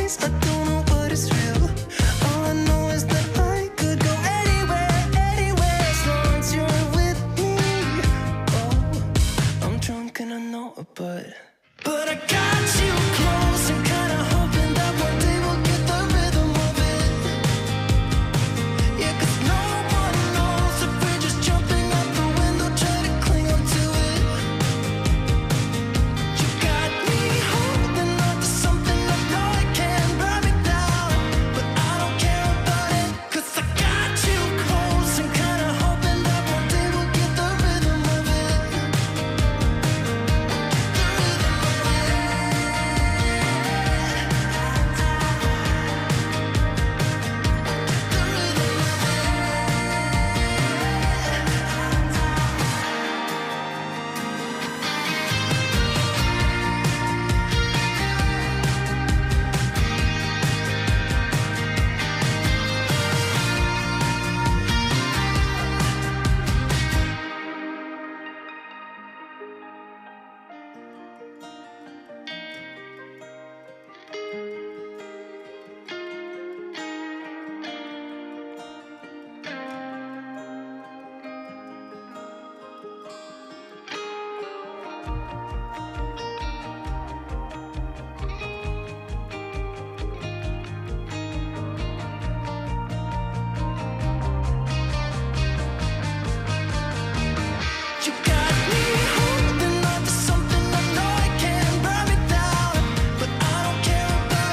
lies, I don't know what is real. All I know is that I could go anywhere, as long as you're with me. Oh, I'm drunk and I know it, but I got you close and kinda hoping that one day we'll get the rhythm of it. Yeah, 'cause no one knows if we're just jumping out the window, try to cling on to it. You got me holding on to something I know it can burn me down, but I don't care about it, 'cause I got you close and kinda hoping that one day we'll get the rhythm of it. You got me holding on to something I know it can burn me down, but I don't care about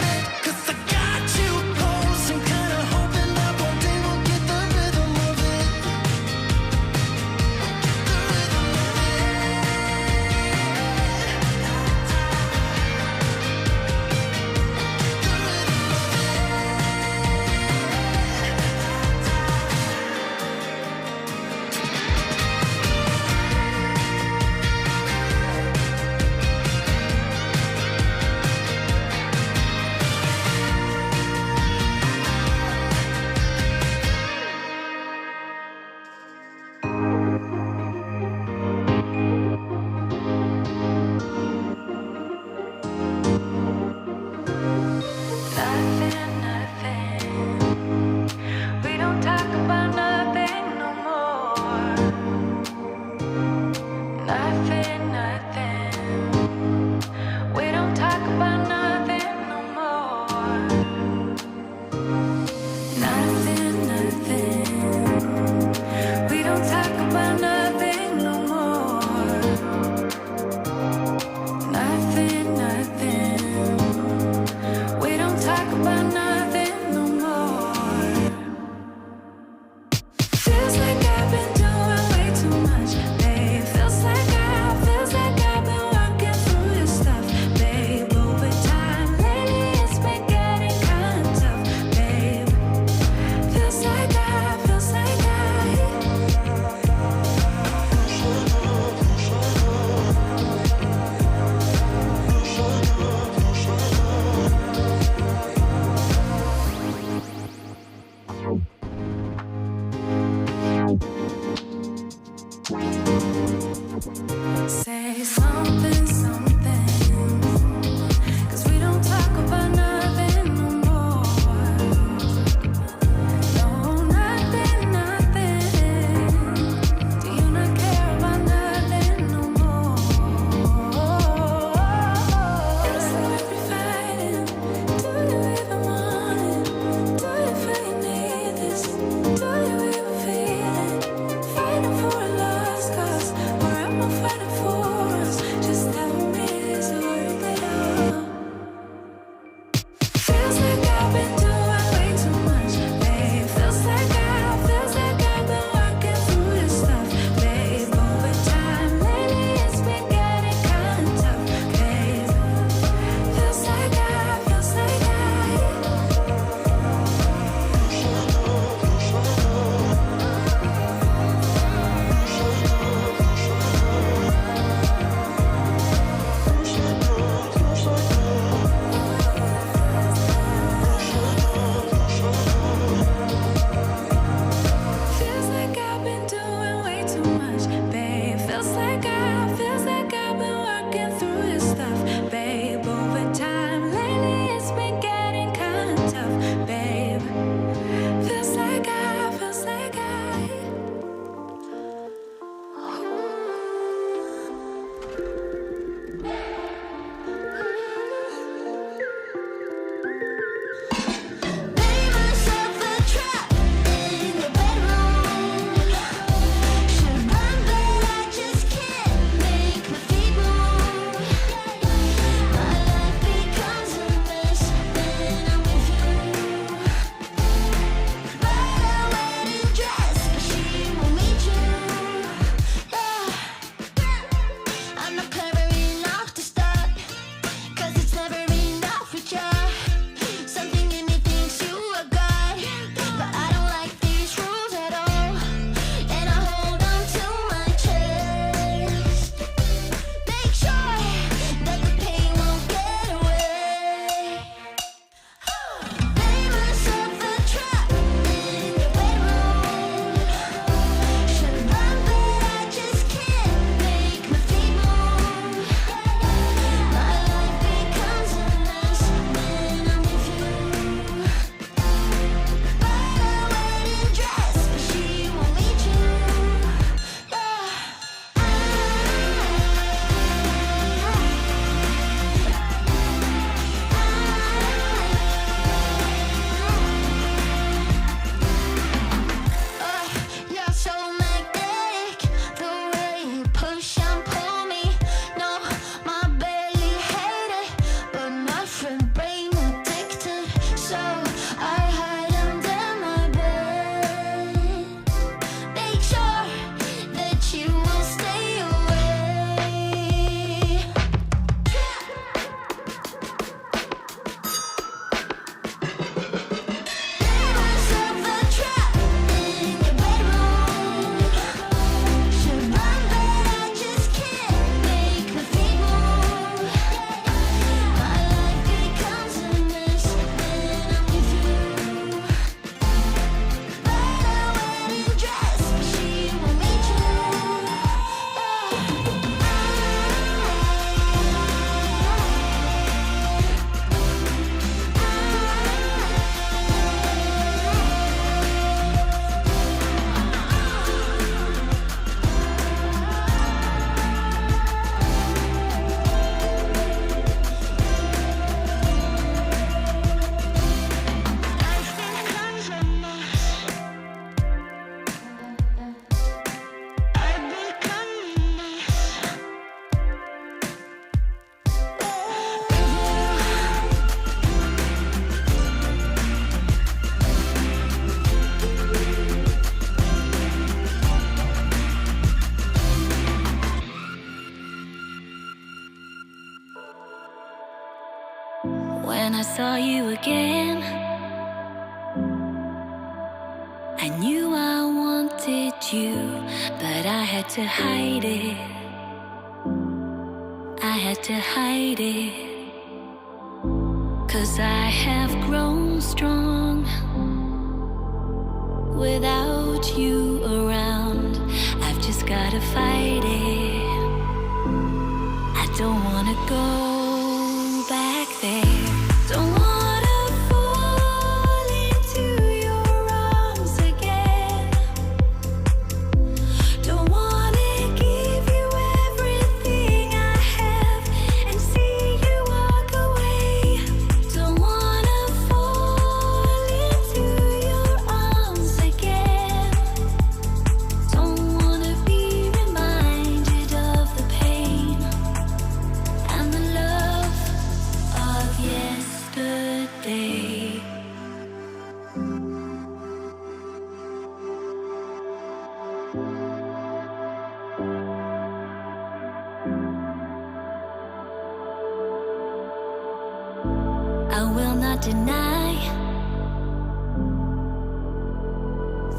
When I saw you again, I knew I wanted you, but I had to hide it. I had to hide it. 'Cause I have grown strong without you around. I've just gotta fight it. I don't wanna go back there. Don't wanna fall into your arms again. Don't wanna give you everything I have and see you walk away. Don't wanna fall into your arms again. Don't wanna be reminded of the pain and the love of yesterday. I will not deny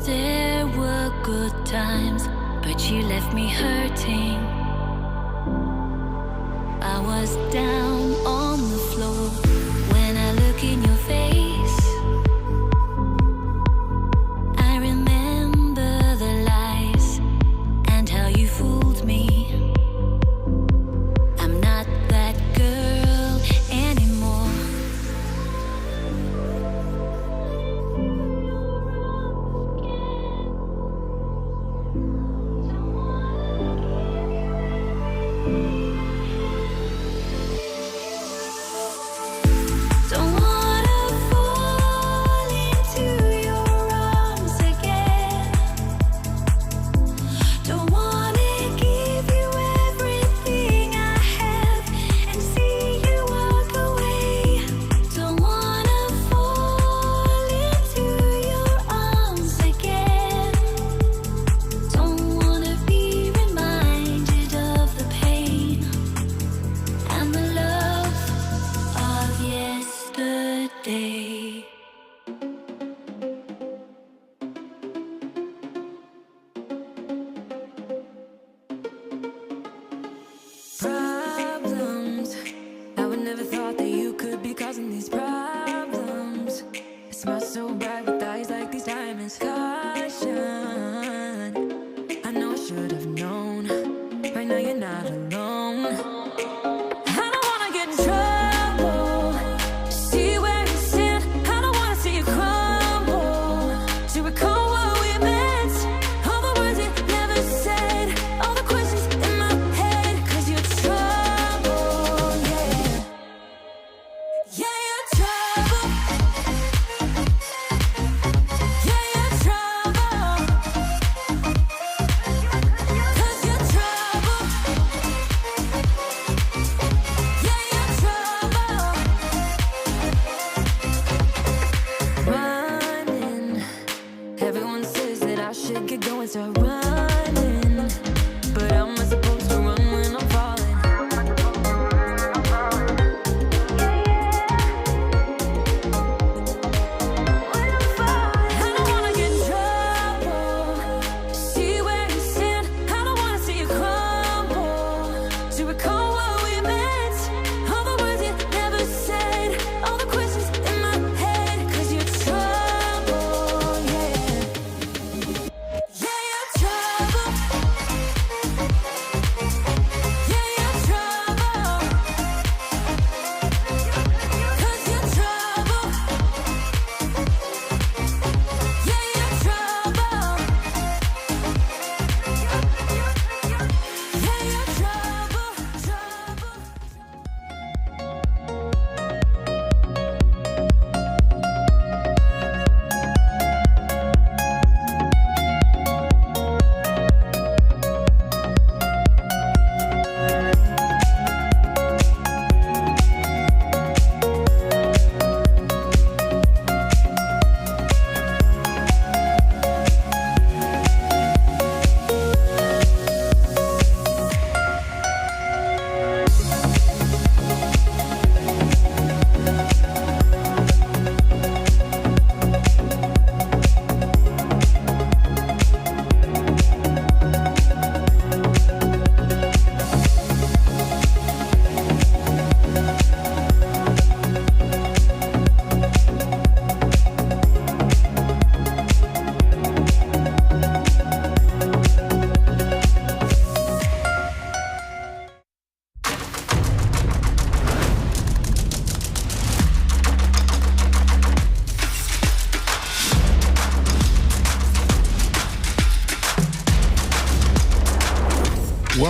there were good times, but you left me hurting. I was down on the floor. When I look in your face, I remember the lies and how you fooled me. I'm not that girl anymore. Don't wanna fall into your arms again. Don't wanna give you everything I have and see you walk away. Don't wanna fall into your arms again. Don't wanna be reminded of the pain and the love of yesterday. Problems. I would never thought that you could be causing these problems. It smells so bright with eyes like these diamonds. Caution. I know I should have known. Right now you're not alone. I don't wanna get in trouble. See where you stand. I don't wanna see you crumble. To recall what we meant. All the words you never said. All the questions in my head. 'Cause you're trouble, yeah. Yeah, you're trouble.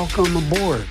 welcome aboard.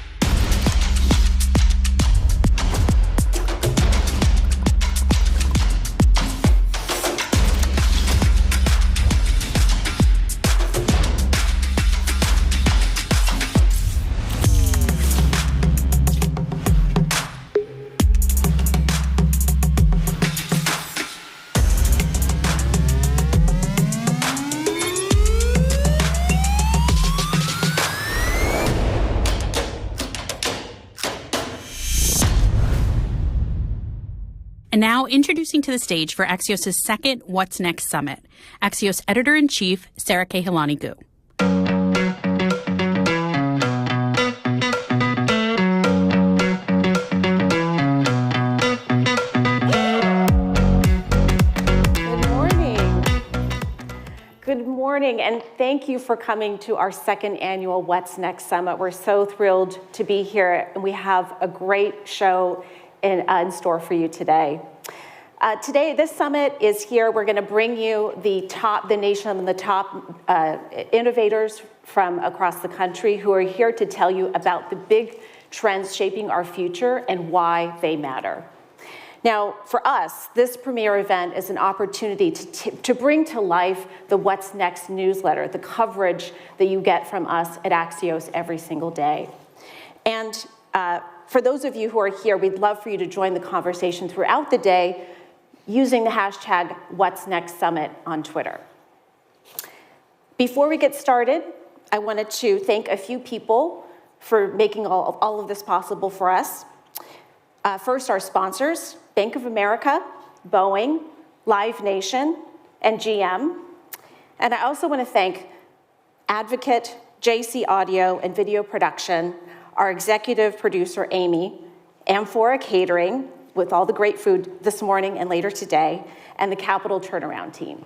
And now, introducing to the stage for Axios' second What's Next Summit, Axios Editor-in-Chief, Sarah Kehaulani-Gu. Good morning, and thank you for coming to our second annual What's Next Summit. We're so thrilled to be here, and we have a great show in store for you today. Today, this summit is here. We're going to bring you the nation and the top innovators from across the country who are here to tell you about the big trends shaping our future and why they matter. Now, for us, this premier event is an opportunity to bring to life the What's Next newsletter, the coverage that you get from us at Axios every single day. And for those of you who are here, we'd love for you to join the conversation throughout the day using the hashtag What's Next Summit on Twitter. Before we get started, I wanted to thank a few people for making all of this possible for us. First, our sponsors, Bank of America, Boeing, Live Nation, and GM. And I also want to thank Advocate, JC Audio and Video Production, our executive producer, Amy, Amphora Catering, with all the great food this morning and later today, and the Capital Turnaround team.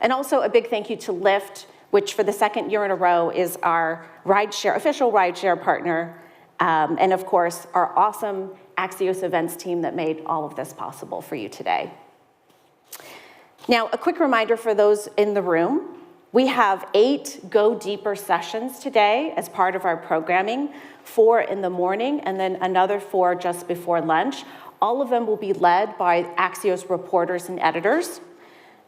And also a big thank you to Lyft, which for the second year in a row is our official rideshare partner, and of course, our awesome Axios events team that made all of this possible for you today. Now, a quick reminder for those in the room, we have 8 Go Deeper sessions today as part of our programming, 4 in the morning and then another 4 just before lunch. All of them will be led by Axios reporters and editors.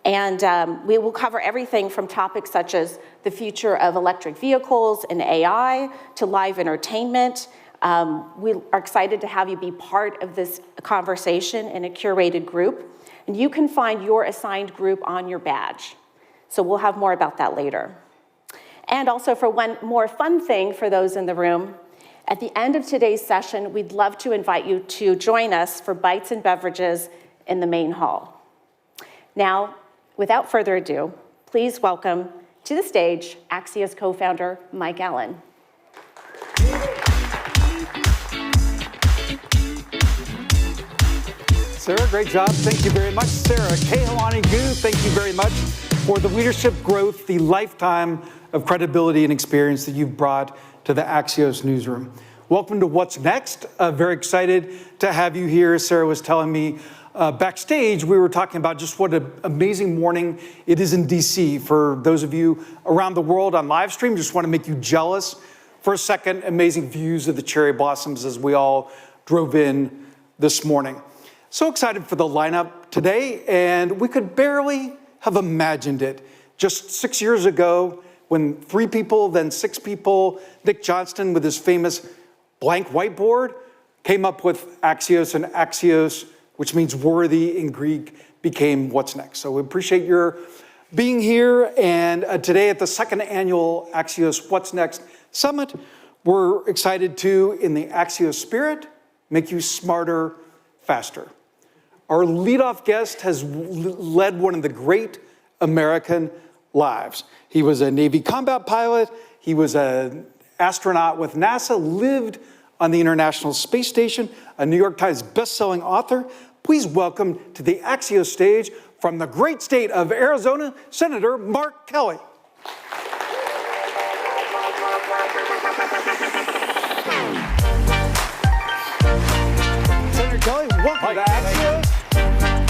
And we will cover everything from topics such as the future of electric vehicles and AI to live entertainment. We are excited to have you be part of this conversation in a curated group. And you can find your assigned group on your badge. So we'll have more about that later. And also for one more fun thing for those in the room, at the end of today's session, we'd love to invite you to join us for bites and beverages in the main hall. Now, without further ado, please welcome to the stage Axios co-founder Mike Allen. Sarah, great job. Thank you very much. Sarah Kehaulani-Gu, thank you very much for the leadership growth, the lifetime of credibility and experience that you've brought to the Axios newsroom. Welcome to What's Next. Very excited to have you here. Sarah was telling me backstage, we were talking about just what an amazing morning it is in DC. For those of you around the world on live stream, just want to make you jealous for a second. Amazing views of the cherry blossoms as we all drove in this morning. So excited for the lineup today, and we could barely have imagined it just 6 years ago when 3 people, then 6 people, Nick Johnston with his famous blank whiteboard came up with Axios, and Axios, which means worthy in Greek, became What's Next. So we appreciate your being here, and today at the second annual Axios What's Next Summit, we're excited to, in the Axios spirit, make you smarter, faster. Our leadoff guest has led one of the great American lives. He was a Navy combat pilot. He was an astronaut with NASA, lived on the International Space Station, a New York Times bestselling author. Please welcome to the Axios stage from the great state of Arizona, Senator Mark Kelly. Senator Kelly, welcome to Axios.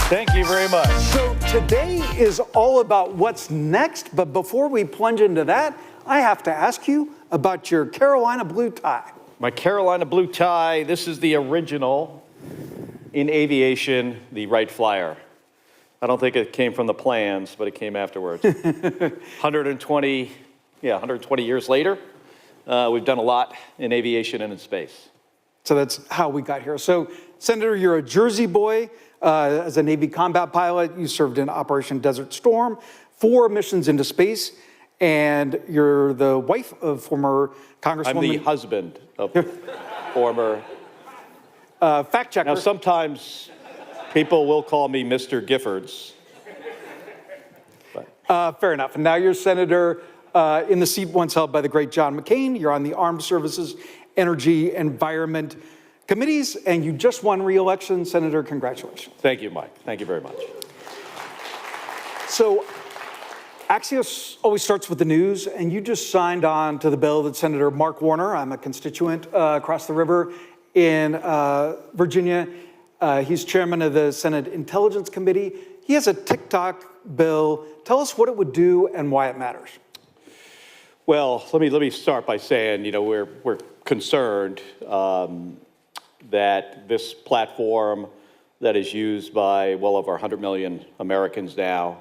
Thank you very much. So today is all about what's next, but before we plunge into that, I have to ask you about your Carolina blue tie. My Carolina blue tie, this is the original in aviation, the Wright Flyer. I don't think it came from the plans, but it came afterwards. 120 years later, we've done a lot in aviation and in space. So that's how we got here. So, Senator, you're a Jersey boy. As a Navy combat pilot, you served in Operation Desert Storm, 4 missions into space, and you're the wife of former Congresswoman. I'm the husband of former. Fact checker. Now, sometimes people will call me Mr. Giffords. Fair enough. And now you're Senator in the seat once held by the great John McCain. You're on the Armed Services, Energy, Environment committees, and you just won re-election. Senator, congratulations. Thank you, Mike. Thank you very much. So, Axios always starts with the news, and you just signed on to the bill that Senator Mark Warner, I'm a constituent across the river in Virginia, he's chairman of the Senate Intelligence Committee. He has a TikTok bill. Tell us what it would do and why it matters. Well, let me start by saying, we're concerned that this platform that is used by well over 100 million Americans now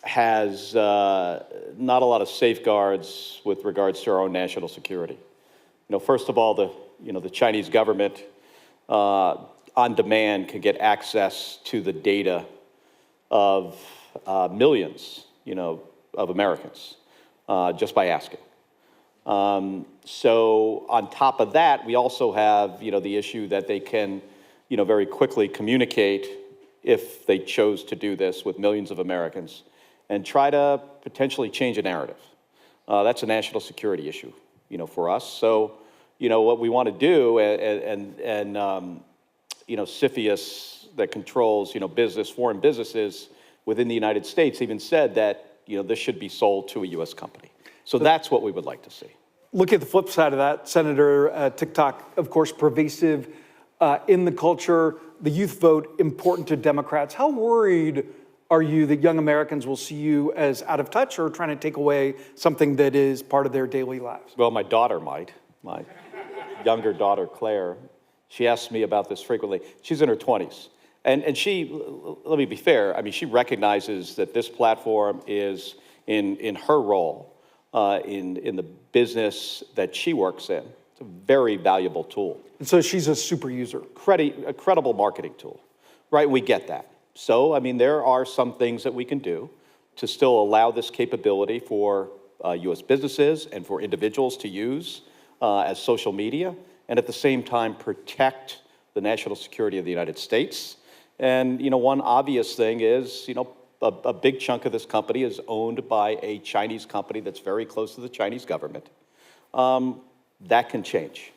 has not a lot of safeguards with regards to our own national security. First of all, the Chinese government on demand can get access to the data of millions, of Americans just by asking. So on top of that, we also have, the issue that they can, very quickly communicate if they chose to do this with millions of Americans and try to potentially change a narrative. That's a national security issue, for us. So, what we want to do, and CFIUS that controls, foreign businesses within the United States even said that, this should be sold to a U.S. company. So that's what we would like to see. Look at the flip side of that, Senator. TikTok, of course, pervasive in the culture, the youth vote important to Democrats. How worried are you that young Americans will see you as out of touch or trying to take away something that is part of their daily lives? Well, my daughter might. My younger daughter, Claire, she asks me about this frequently. She's in her 20s. And she, let me be fair, she recognizes that this platform is, in her role, in the business that she works in, it's a very valuable tool. And so she's a super user. A credible marketing tool, right? We get that. So, there are some things that we can do to still allow this capability for U.S. businesses and for individuals to use as social media, and at the same time protect the national security of the United States. And, one obvious thing is, a big chunk of this company is owned by a Chinese company that's very close to the Chinese government. That can change.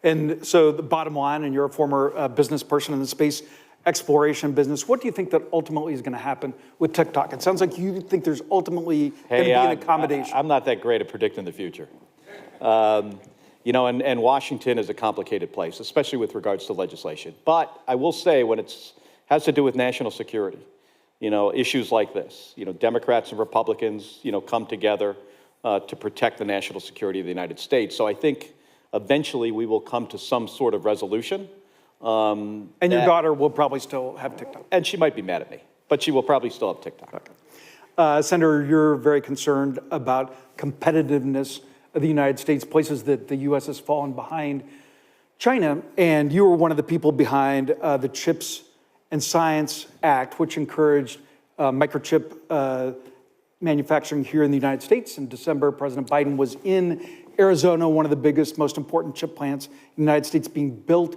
And so the bottom line, and you're a former business person in the space exploration business, what do you think that ultimately is going to happen with TikTok? It sounds like you think there's ultimately going to be an accommodation. I'm not that great at predicting the future. And Washington is a complicated place, especially with regards to legislation. But I will say when it has to do with national security, issues like this, Democrats and Republicans, come together to protect the national security of the United States. So I think eventually we will come to some sort of resolution. And your daughter will probably still have TikTok. And she might be mad at me, but she will probably still have TikTok. Okay. Senator, you're very concerned about competitiveness of the United States, places that the U.S. has fallen behind China, and you were one of the people behind the CHIPS and Science Act, which encouraged microchip manufacturing here in the United States. In December, President Biden was in Arizona, one of the biggest, most important chip plants in the United States being built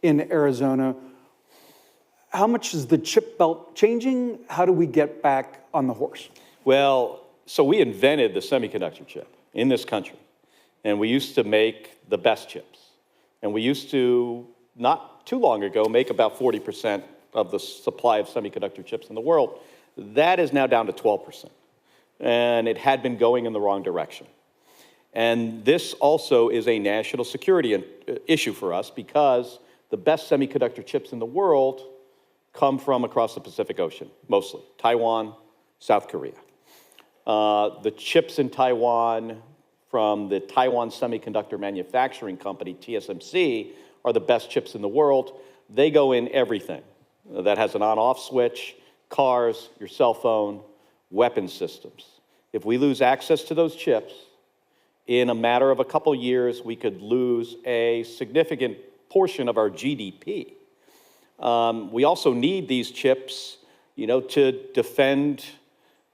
in Arizona. How much is the chip belt changing? How do we get back on the horse? Well, so we invented the semiconductor chip in this country, and we used to make the best chips. And we used to, not too long ago, make about 40% of the supply of semiconductor chips in the world. That is now down to 12%. And it had been going in the wrong direction. And this also is a national security issue for us because the best semiconductor chips in the world come from across the Pacific Ocean, mostly Taiwan, South Korea. The chips in Taiwan from the Taiwan Semiconductor Manufacturing Company, TSMC, are the best chips in the world. They go in everything that has an on-off switch, cars, your cell phone, weapon systems. If we lose access to those chips, in a matter of a couple years, we could lose a significant portion of our GDP. We also need these chips, to defend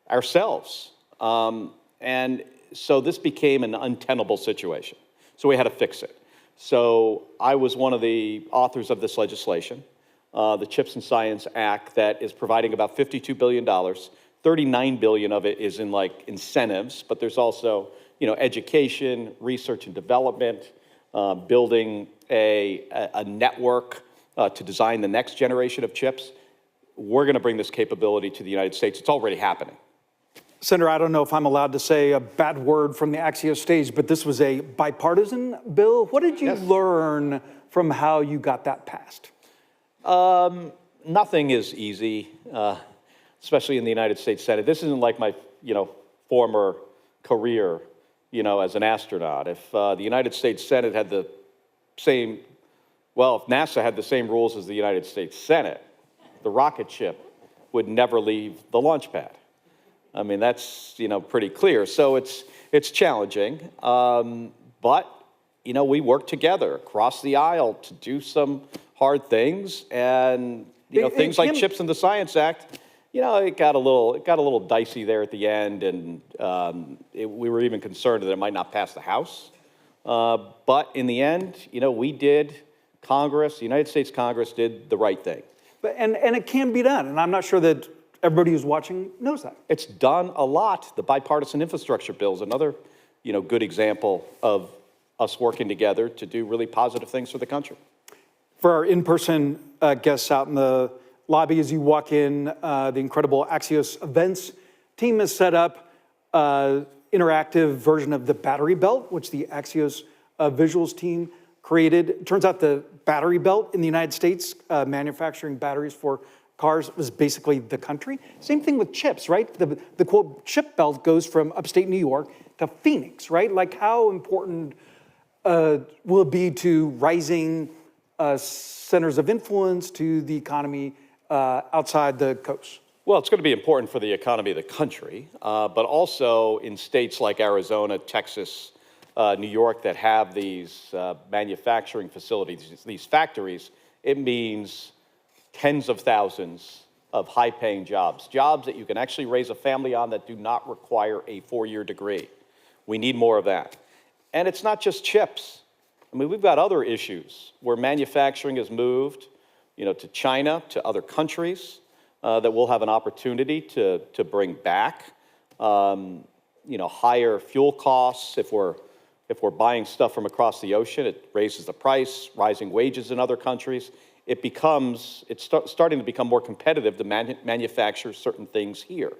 ourselves. And so this became an untenable situation. So we had to fix it. So I was one of the authors of this legislation, the Chips and Science Act, that is providing about $52 billion. $39 billion of it is in incentives, but there's also, education, research and development, building a network to design the next generation of chips. We're going to bring this capability to the United States. It's already happening. Senator, I don't know if I'm allowed to say a bad word from the Axios stage, but this was a bipartisan bill. What did you learn from how you got that passed? Nothing is easy, especially in the United States Senate. This isn't like my, former career, as an astronaut. If the United States Senate had the same, if NASA had the same rules as the United States Senate, the rocket ship would never leave the launch pad. I mean, that's, pretty clear. So it's challenging. But, we work together across the aisle to do some hard things. And, things like Chips and the Science Act, it got a little dicey there at the end. And we were even concerned that it might not pass the House. But in the end, the United States Congress did the right thing. And it can be done. And I'm not sure that everybody who's watching knows that. It's done a lot. The bipartisan infrastructure bill is another, good example of us working together to do really positive things for the country. For our in-person guests out in the lobby, as you walk in, the incredible Axios events team has set up an interactive version of the battery belt, which the Axios visuals team created. It turns out the battery belt in the United States, manufacturing batteries for cars, was basically the country. Same thing with chips, right? The quote, chip belt goes from upstate New York to Phoenix, right? Like, how important will it be to rising centers of influence to the economy outside the coast? Well, it's going to be important for the economy of the country, but also in states like Arizona, Texas, New York that have these manufacturing facilities, these factories. It means tens of thousands of high-paying jobs that you can actually raise a family on that do not require a 4-year degree. We need more of that. And it's not just chips. I mean, we've got other issues where manufacturing has moved, to China, to other countries that we'll have an opportunity to bring back. Higher fuel costs. If we're buying stuff from across the ocean, it raises the price. Rising wages in other countries. It's starting to become more competitive to manufacture certain things here.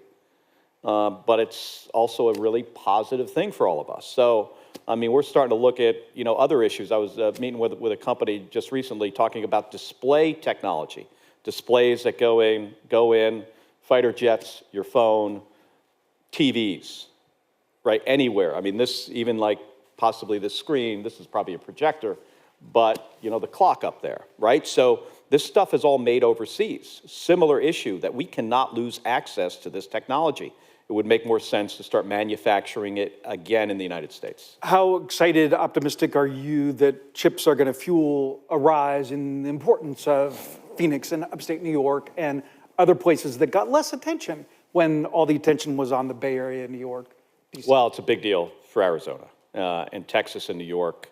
But it's also a really positive thing for all of us. So, I mean, we're starting to look at, other issues. I was meeting with a company just recently talking about display technology. Displays that go in, fighter jets, your phone, TVs, right, anywhere. I mean, this, even like possibly this screen, this is probably a projector, but, the clock up there, right? So this stuff is all made overseas. Similar issue that we cannot lose access to this technology. It would make more sense to start manufacturing it again in the United States. How excited, optimistic are you that chips are going to fuel a rise in the importance of Phoenix and upstate New York and other places that got less attention when all the attention was on the Bay Area, New York, DC? Well, it's a big deal for Arizona and Texas and New York.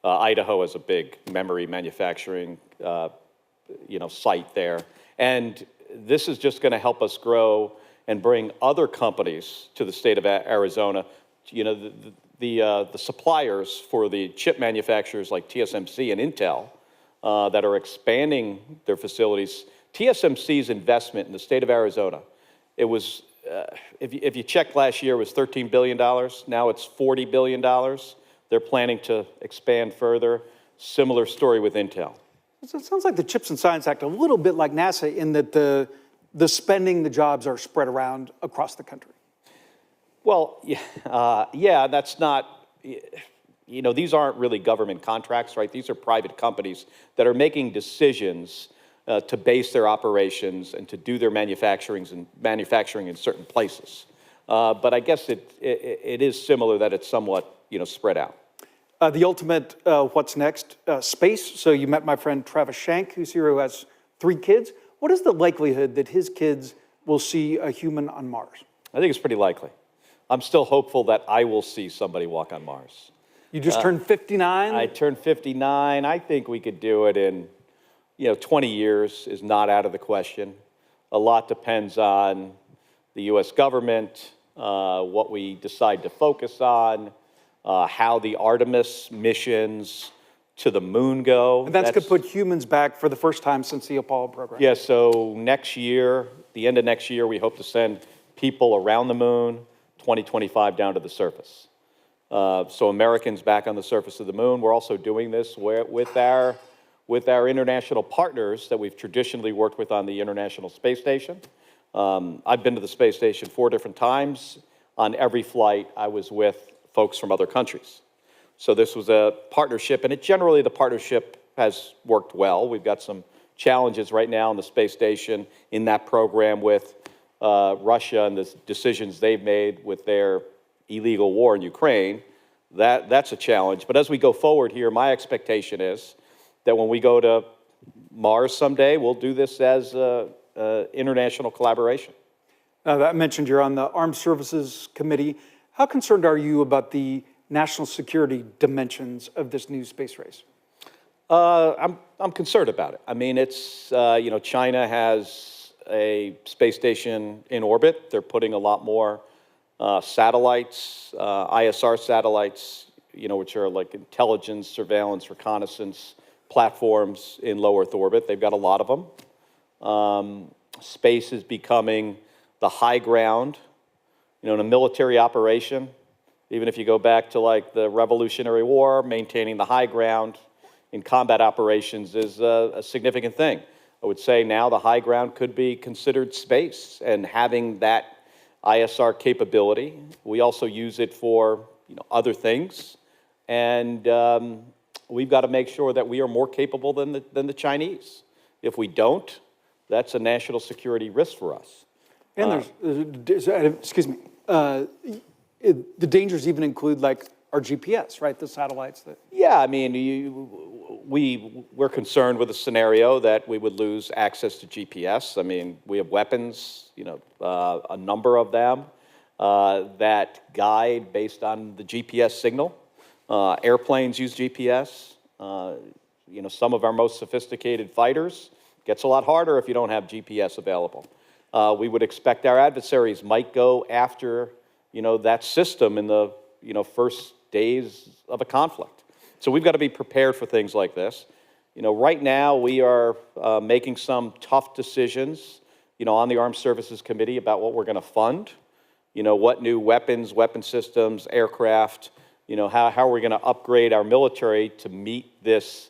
Idaho has a big memory manufacturing, site there. And this is just going to help us grow and bring other companies to the state of Arizona. The suppliers for the chip manufacturers like TSMC and Intel that are expanding their facilities. TSMC's investment in the state of Arizona, it was, if you checked last year, it was $13 billion. Now it's $40 billion. They're planning to expand further. Similar story with Intel. So it sounds like the Chips and Science Act a little bit like NASA in that the spending, the jobs are spread around across the country. Well, yeah, that's not, these aren't really government contracts, right? These are private companies that are making decisions to base their operations and to do their manufacturing in certain places. But I guess it is similar that it's somewhat, spread out. The ultimate what's next, space. So you met my friend Travis Schenck, who's here, who has 3 kids. What is the likelihood that his kids will see a human on Mars? I think it's pretty likely. I'm still hopeful that I will see somebody walk on Mars. You just turned 59? I turned 59. I think we could do it in, 20 years is not out of the question. A lot depends on the U.S. government, what we decide to focus on, how the Artemis missions to the moon go. And that's going to put humans back for the first time since the Apollo program. Yeah, so next year, the end of next year, we hope to send people around the moon, 2025 down to the surface. So Americans back on the surface of the moon. We're also doing this with our international partners that we've traditionally worked with on the International Space Station. I've been to the space station 4 different times. On every flight, I was with folks from other countries. So this was a partnership, and the partnership has worked well. We've got some challenges right now on the space station in that program with Russia and the decisions they've made with their illegal war in Ukraine. That's a challenge. But as we go forward here, my expectation is that when we go to Mars someday, we'll do this as international collaboration. I mentioned you're on the Armed Services Committee. How concerned are you about the national security dimensions of this new space race? I'm concerned about it. I mean, it's, China has a space station in orbit. They're putting a lot more satellites, ISR satellites, which are like intelligence, surveillance, reconnaissance platforms in low Earth orbit. They've got a lot of them. Space is becoming the high ground, in a military operation. Even if you go back to like the Revolutionary War, maintaining the high ground in combat operations is a significant thing. I would say now the high ground could be considered space, and having that ISR capability. We also use it for other things, and we've got to make sure that we are more capable than the Chinese. If we don't, that's a national security risk for us. And the dangers even include like our GPS, right? The satellites that. Yeah, I mean, we're concerned with a scenario that we would lose access to GPS. I mean, we have weapons, a number of them that guide based on the GPS signal. Airplanes use GPS. Some of our most sophisticated fighters, gets a lot harder if you don't have GPS available. We would expect our adversaries might go after, that system in the, first days of a conflict. So we've got to be prepared for things like this. Right now we are making some tough decisions, on the Armed Services Committee about what we're going to fund. What new weapons, weapon systems, aircraft, how we're going to upgrade our military to meet this,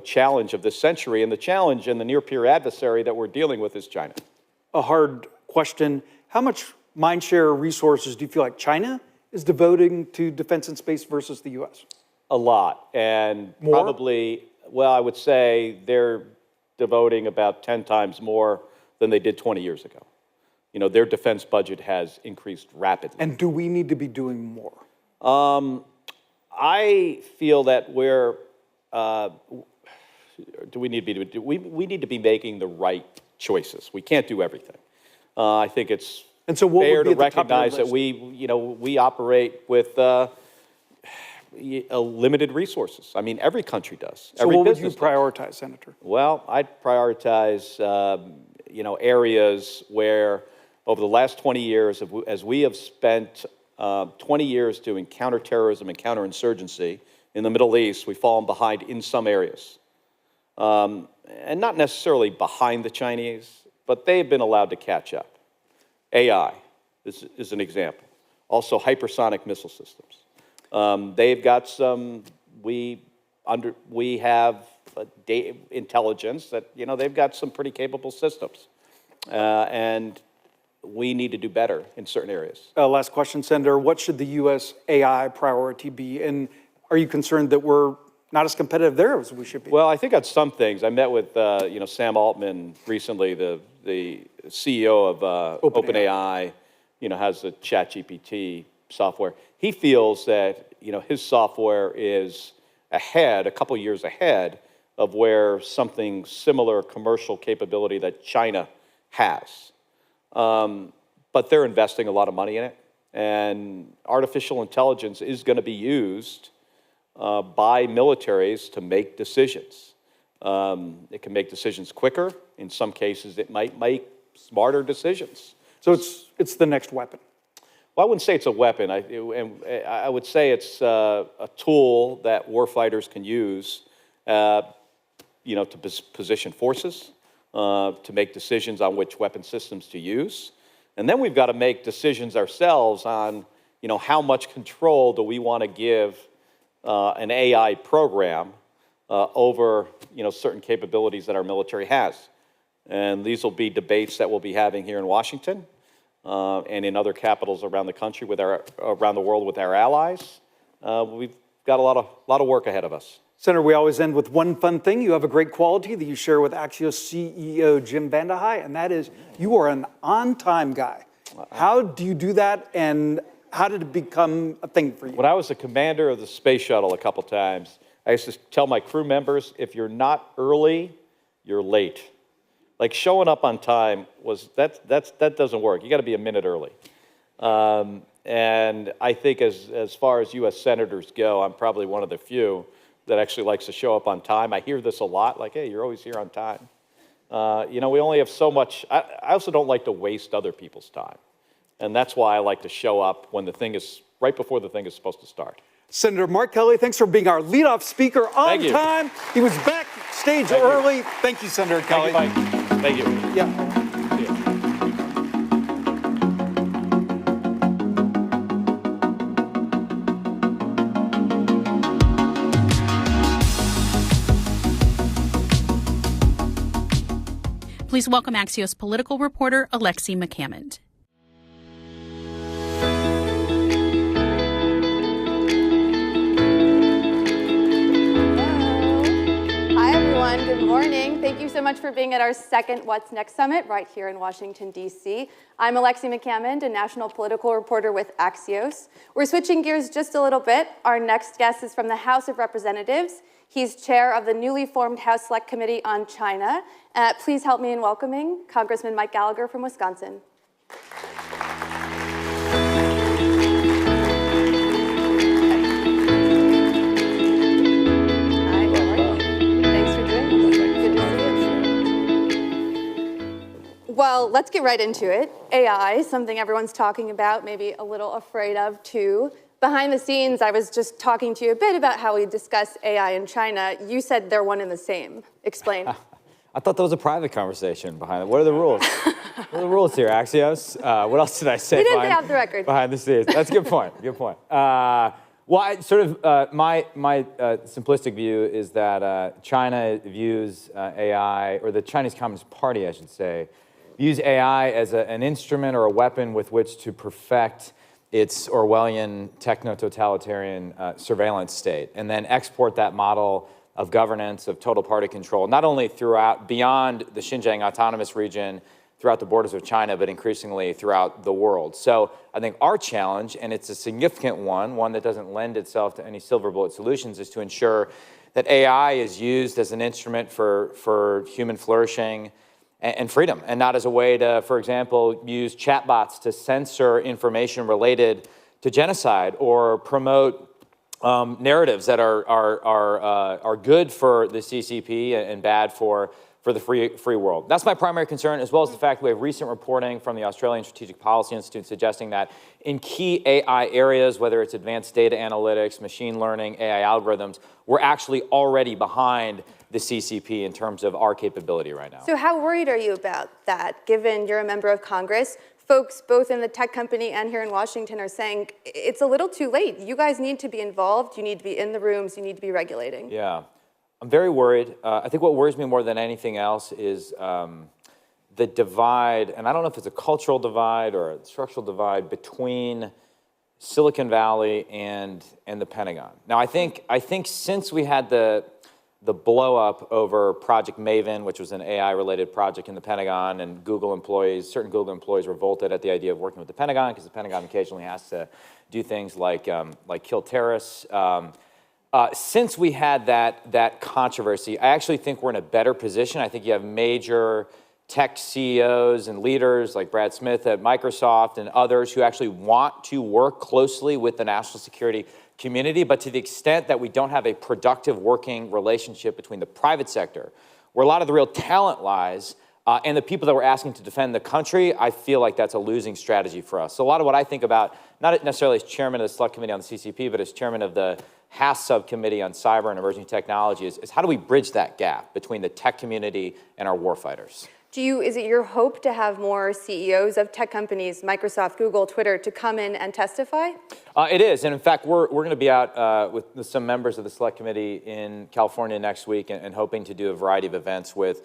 challenge of this century. And the challenge and the near-peer adversary that we're dealing with is China. A hard question. How much mindshare resources do you feel like China is devoting to defense and space versus the U.S.? A lot. And more? Probably, I would say they're devoting about 10 times more than they did 20 years ago. Their defense budget has increased rapidly. And do we need to be doing more? I feel that we need to be making the right choices. We can't do everything. I think it's fair to recognize that we operate with limited resources. I mean, every country does. So what would you prioritize, Senator? Well, I'd prioritize, areas where over the last 20 years, as we have spent 20 years doing counterterrorism and counterinsurgency in the Middle East, we've fallen behind in some areas. And not necessarily behind the Chinese, but they've been allowed to catch up. AI is an example. Also, hypersonic missile systems. They've got some. We have intelligence that they've got some pretty capable systems, and we need to do better in certain areas. Last question, Senator. What should the U.S. AI priority be? And are you concerned that we're not as competitive there as we should be? Well, I think on some things, I met with Sam Altman recently, the CEO of OpenAI, has the ChatGPT software. He feels that his software is ahead, a couple years ahead of where something similar commercial capability that China has. But they're investing a lot of money in it, and artificial intelligence is going to be used by militaries to make decisions. It can make decisions quicker. In some cases, it might make smarter decisions. So it's the next weapon. Well, I wouldn't say it's a weapon. I would say it's a tool that warfighters can use, to position forces, to make decisions on which weapon systems to use. And then we've got to make decisions ourselves on, how much control do we want to give an AI program over, certain capabilities that our military has. And these will be debates that we'll be having here in Washington and in other capitals around the country around the world with our allies. We've got a lot of work ahead of us. Senator, we always end with one fun thing. You have a great quality that you share with Axios CEO Jim Vandehei, and that is you are an on-time guy. How do you do that, and how did it become a thing for you? When I was the commander of the space shuttle a couple times, I used to tell my crew members, if you're not early, you're late. Like showing up on time that doesn't work. You got to be a minute early. And I think as far as U.S. senators go, I'm probably one of the few that actually likes to show up on time. I hear this a lot, like, hey, you're always here on time. We only have so much. I also don't like to waste other people's time. And that's why I like to show up when the thing is, right before the thing is supposed to start. Senator Mark Kelly, thanks for being our leadoff speaker on time. He was backstage early. Thank you, Senator Kelly. Thank you, Mike. Thank you. Yeah. Please welcome Axios political reporter Alexi McCammond. Good morning. Thank you so much for being at our second What's Next Summit right here in Washington, D.C. I'm Alexi McCammond, a national political reporter with Axios. We're switching gears just a little bit. Our next guest is from the House of Representatives. He's chair of the newly formed House Select Committee on China. Please help me in welcoming Congressman Mike Gallagher from Wisconsin. Well, let's get right into it. AI, something everyone's talking about, maybe a little afraid of too. Behind the scenes, I was just talking to you a bit about how we discuss AI in China. You said they're one and the same. Explain. I thought that was a private conveation behind it. What are the rules? What are the rules here, Axios? What else did I say? We didn't say off the record. Behind the scenes. That's a good point. Good point. Well, my simplistic view is that China views AI, or the Chinese Communist Party, I should say, views AI as an instrument or a weapon with which to perfect its Orwellian techno-totalitarian surveillance state, and then export that model of governance, of total party control, not only beyond the Xinjiang autonomous region, throughout the borders of China, but increasingly throughout the world. So I think our challenge, and it's a significant one that doesn't lend itself to any silver bullet solutions, is to ensure that AI is used as an instrument for human flourishing and freedom, and not as a way to, for example, use chatbots to censor information related to genocide or promote narratives that are good for the CCP and bad for the free world. That's my primary concern, as well as the fact that we have recent reporting from the Australian Strategic Policy Institute suggesting that in key AI areas, whether it's advanced data analytics, machine learning, AI algorithms, we're actually already behind the CCP in terms of our capability right now. So how worried are you about that, given you're a member of Congress? Folks both in the tech company and here in Washington are saying it's a little too late. You guys need to be involved. You need to be in the rooms. You need to be regulating. Yeah, I'm very worried. I think what worries me more than anything else is the divide, and I don't know if it's a cultural divide or a structural divide between Silicon Valley and the Pentagon. Now, I think since we had the blow up over Project Maven, which was an AI-related project in the Pentagon, and certain Google employees revolted at the idea of working with the Pentagon because the Pentagon occasionally has to do things like kill terrorists. Since we had that controversy, I actually think we're in a better position. I think you have major tech CEOs and leaders like Brad Smith at Microsoft and others who actually want to work closely with the national security community, but to the extent that we don't have a productive working relationship between the private sector, where a lot of the real talent lies, and the people that we're asking to defend the country, I feel like that's a losing strategy for us. So a lot of what I think about, not necessarily as chairman of the select committee on the CCP, but as chairman of the HASS subcommittee on cyber and emerging technology, is how do we bridge that gap between the tech community and our warfighters? Is it your hope to have more CEOs of tech companies, Microsoft, Google, Twitter, to come in and testify? It is, and in fact, we're going to be out with some members of the Select Committee in California next week and hoping to do a variety of events with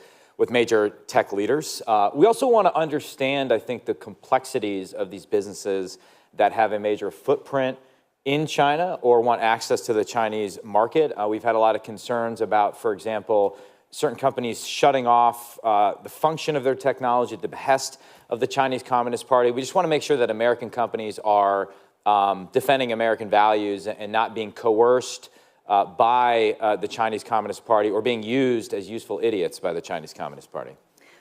major tech leaders. We also want to understand, I think, the complexities of these businesses that have a major footprint in China or want access to the Chinese market. We've had a lot of concerns about, for example, certain companies shutting off the function of their technology at the behest of the Chinese Communist Party. We just want to make sure that American companies are defending American values and not being coerced by the Chinese Communist Party or being used as useful idiots by the Chinese Communist Party.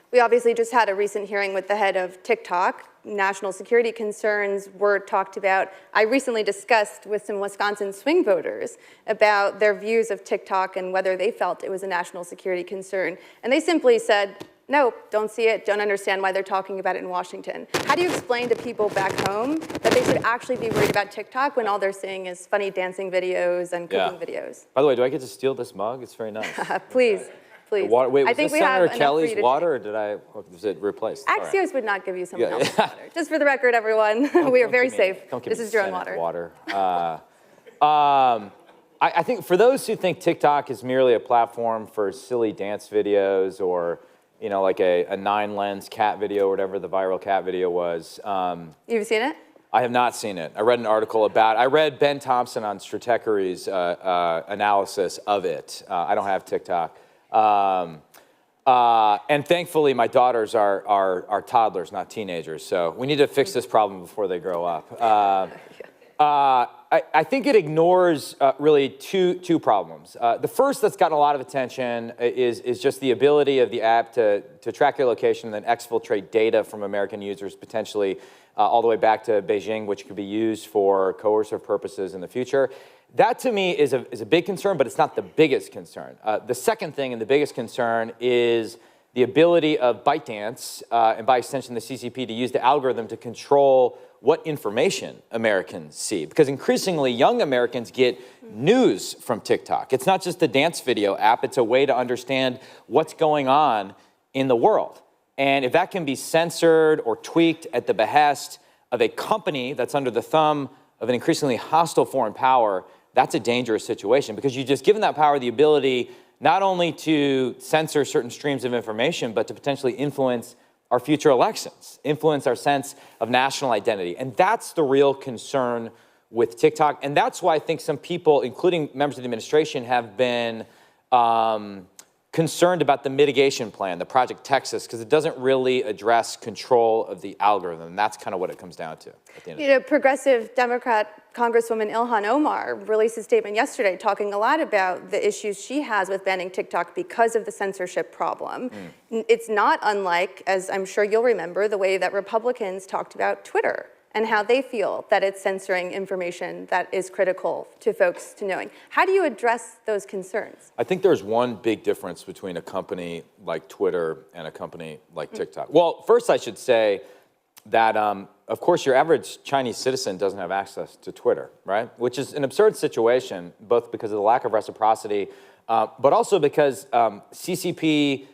We obviously just had a recent hearing with the head of TikTok. National security concerns were talked about. I recently discussed with some Wisconsin swing voters about their views of TikTok and whether they felt it was a national security concern. And they simply said, no, don't see it, don't understand why they're talking about it in Washington. How do you explain to people back home that they should actually be worried about TikTok when all they're seeing is funny dancing videos and cooking videos? By the way, do I get to steal this mug? It's very nice. Please. Please. Water, wait, was I think this we have Senator Kelly's water, or was it replaced? Axios would not give you someone else's water. Just for the record, everyone, we are very safe. This is your own water. I think for those who think TikTok is merely a platform for silly dance videos or, like a 9-lens cat video or whatever the viral cat video was. You've seen it? I have not seen it. I read an article I read Ben Thompson on Stratechery's analysis of it. I don't have TikTok. And thankfully, my daughters are toddlers, not teenagers. So we need to fix this problem before they grow up. I think it ignores really two problems. The first that's gotten a lot of attention is just the ability of the app to track your location and then exfiltrate data from American users, potentially all the way back to Beijing, which could be used for coercive purposes in the future. That, to me, is a big concern, but it's not the biggest concern. The second thing and the biggest concern is the ability of ByteDance, and by extension the CCP, to use the algorithm to control what information Americans see. Because increasingly, young Americans get news from TikTok. It's not just a dance video app. It's a way to understand what's going on in the world. And if that can be censored or tweaked at the behest of a company that's under the thumb of an increasingly hostile foreign power, that's a dangerous situation, because you've just given that power the ability not only to censor certain streams of information, but to potentially influence our future elections, influence our sense of national identity. And that's the real concern with TikTok. And that's why I think some people, including members of the administration, have been concerned about the mitigation plan, the Project Texas, because it doesn't really address control of the algorithm. And that's kind of what it comes down to at the end of the day. Progressive Democrat Congresswoman Ilhan Omar released a statement yesterday talking a lot about the issues she has with banning TikTok because of the censorship problem. It's not unlike, as I'm sure you'll remember, the way that Republicans talked about Twitter and how they feel that it's censoring information that is critical to folks to knowing. How do you address those concerns? I think there's one big difference between a company like Twitter and a company like TikTok. Well, first I should say that, of course, your average Chinese citizen doesn't have access to Twitter, right? Which is an absurd situation, both because of the lack of reciprocity, but also because CCP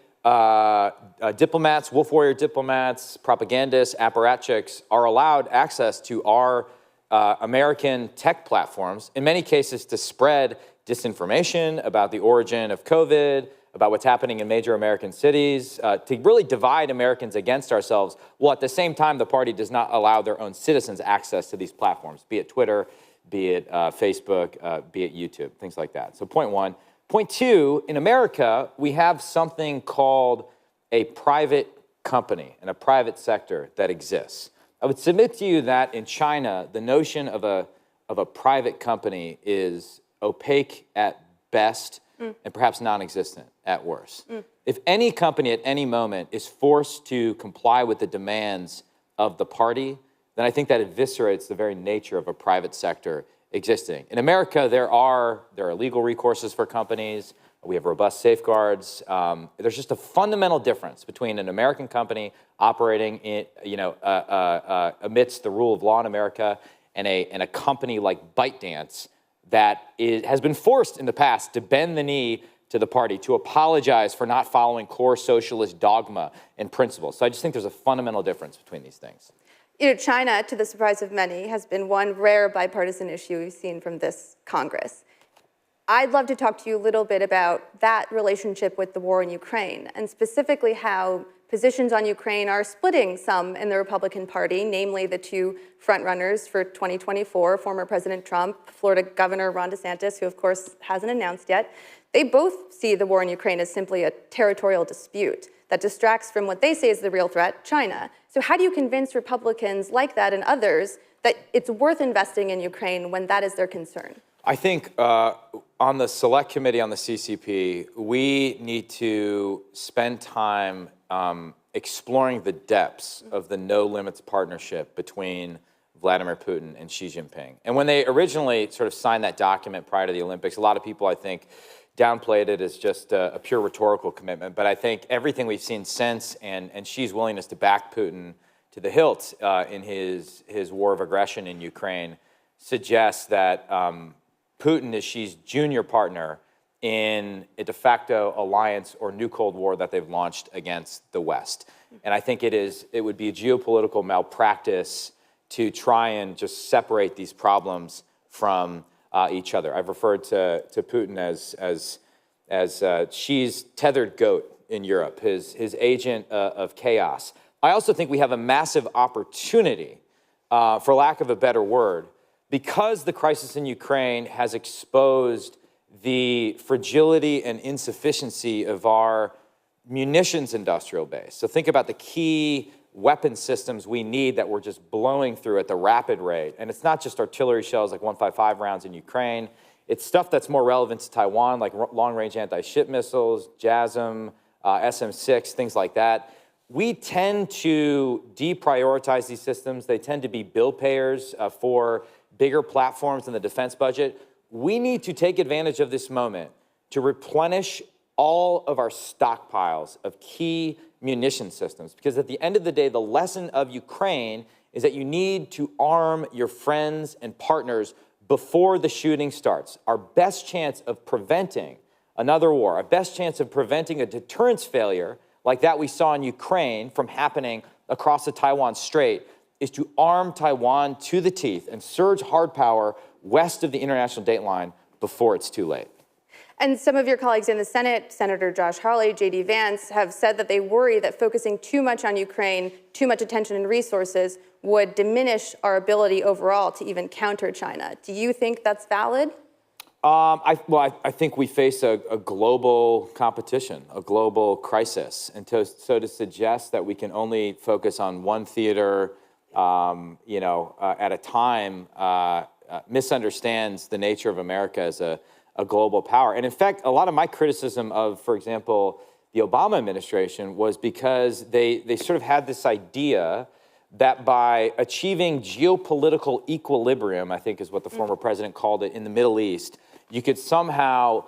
diplomats, wolf warrior diplomats, propagandists, apparatchiks are allowed access to our American tech platforms, in many cases to spread disinformation about the origin of COVID, about what's happening in major American cities, to really divide Americans against ourselves, while at the same time the party does not allow their own citizens access to these platforms, be it Twitter, be it Facebook, be it YouTube, things like that. So point one. Point two, in America, we have something called a private company and a private sector that exists. I would submit to you that in China, the notion of a private company is opaque at best and perhaps non-existent at worst. If any company at any moment is forced to comply with the demands of the party, then I think that eviscerates the very nature of a private sector existing. In America, there are legal recourses for companies. We have robust safeguards. There's just a fundamental difference between an American company operating in, amidst the rule of law in America and a company like ByteDance that has been forced in the past to bend the knee to the party, to apologize for not following core socialist dogma and principles. So I just think there's a fundamental difference between these things. China, to the surprise of many, has been one rare bipartisan issue we've seen from this Congress. I'd love to talk to you a little bit about that relationship with the war in Ukraine, and specifically how positions on Ukraine are splitting some in the Republican Party, namely the two frontrunners for 2024, former President Trump, Florida Governor Ron DeSantis, who of course hasn't announced yet. They both see the war in Ukraine as simply a territorial dispute that distracts from what they say is the real threat, China. So how do you convince Republicans like that and others that it's worth investing in Ukraine when that is their concern? I think on the Select Committee on the CCP, we need to spend time exploring the depths of the no limits partnership between Vladimir Putin and Xi Jinping. And when they originally sort of signed that document prior to the Olympics, a lot of people, I think, downplayed it as just a pure rhetorical commitment. But I think everything we've seen since and Xi's willingness to back Putin to the hilt in his war of aggression in Ukraine suggests that Putin is Xi's junior partner in a de facto alliance or new Cold War that they've launched against the West. And I think it would be a geopolitical malpractice to try and just separate these problems from each other. I've referred to Putin as Xi's tethered goat in Europe, his agent of chaos. I also think we have a massive opportunity, for lack of a better word, because the crisis in Ukraine has exposed the fragility and insufficiency of our munitions industrial base. So think about the key weapon systems we need that we're just blowing through at the rapid rate. And it's not just artillery shells like 155 rounds in Ukraine. It's stuff that's more relevant to Taiwan, like long-range anti-ship missiles, JASSM, SM-6, things like that. We tend to deprioritize these systems. They tend to be bill payers for bigger platforms in the defense budget. We need to take advantage of this moment to replenish all of our stockpiles of key munition systems. Because at the end of the day, the lesson of Ukraine is that you need to arm your friends and partners before the shooting starts. Our best chance of preventing another war, our best chance of preventing a deterrence failure like that we saw in Ukraine from happening across the Taiwan Strait is to arm Taiwan to the teeth and surge hard power west of the international date line before it's too late. And some of your colleagues in the Senate, Senator Josh Hawley, J.D. Vance, have said that they worry that focusing too much on Ukraine, too much attention and resources, would diminish our ability overall to even counter China. Do you think that's valid? I think we face a global competition, a global crisis. And to suggest that we can only focus on one theater at a time misunderstands the nature of America as a global power. And in fact, a lot of my criticism of, for example, the Obama administration was because they sort of had this idea that by achieving geopolitical equilibrium, I think is what the former president called it, in the Middle East, you could somehow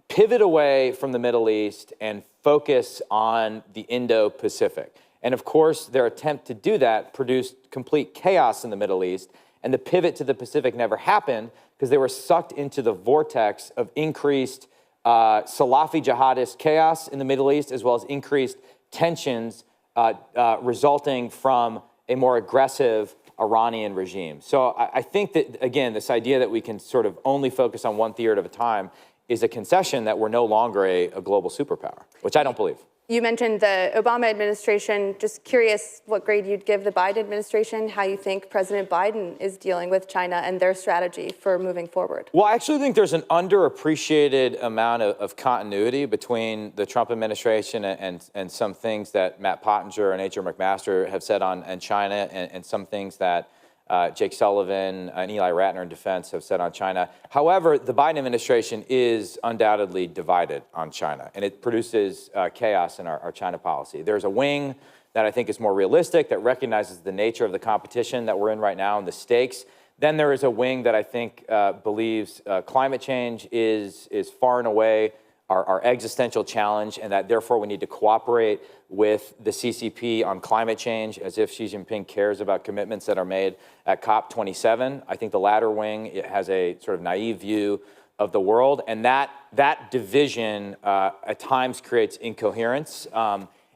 pivot away from the Middle East and focus on the Indo-Pacific. And of course, their attempt to do that produced complete chaos in the Middle East, and the pivot to the Pacific never happened because they were sucked into the vortex of increased Salafi jihadist chaos in the Middle East, as well as increased tensions resulting from a more aggressive Iranian regime. So I think that, again, this idea that we can sort of only focus on one theater at a time is a concession that we're no longer a global superpower, which I don't believe. You mentioned the Obama administration. Just curious what grade you'd give the Biden administration, how you think President Biden is dealing with China and their strategy for moving forward. Well, I actually think there's an underappreciated amount of continuity between the Trump administration and some things that Matt Pottinger and H.R. McMaster have said on China and some things that Jake Sullivan and Eli Ratner in defense have said on China. However, the Biden administration is undoubtedly divided on China, and it produces chaos in our China policy. There's a wing that I think is more realistic, that recognizes the nature of the competition that we're in right now and the stakes. Then there is a wing that I think believes climate change is far and away our existential challenge, and that therefore we need to cooperate with the CCP on climate change, as if Xi Jinping cares about commitments that are made at COP27. I think the latter wing has a sort of naive view of the world, and that division at times creates incoherence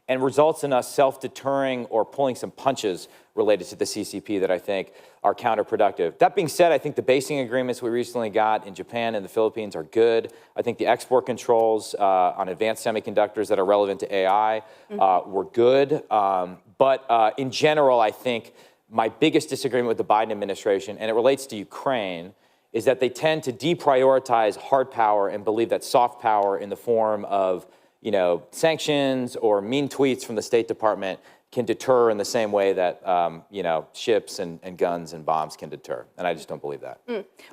and results in us self-deterring or pulling some punches related to the CCP that I think are counterproductive. That being said, I think the basing agreements we recently got in Japan and the Philippines are good. I think the export controls on advanced semiconductors that are relevant to AI were good. But in general, I think my biggest disagreement with the Biden administration, and it relates to Ukraine, is that they tend to deprioritize hard power and believe that soft power in the form of sanctions or mean tweets from the State Department can deter in the same way that, ships and guns and bombs can deter. And I just don't believe that.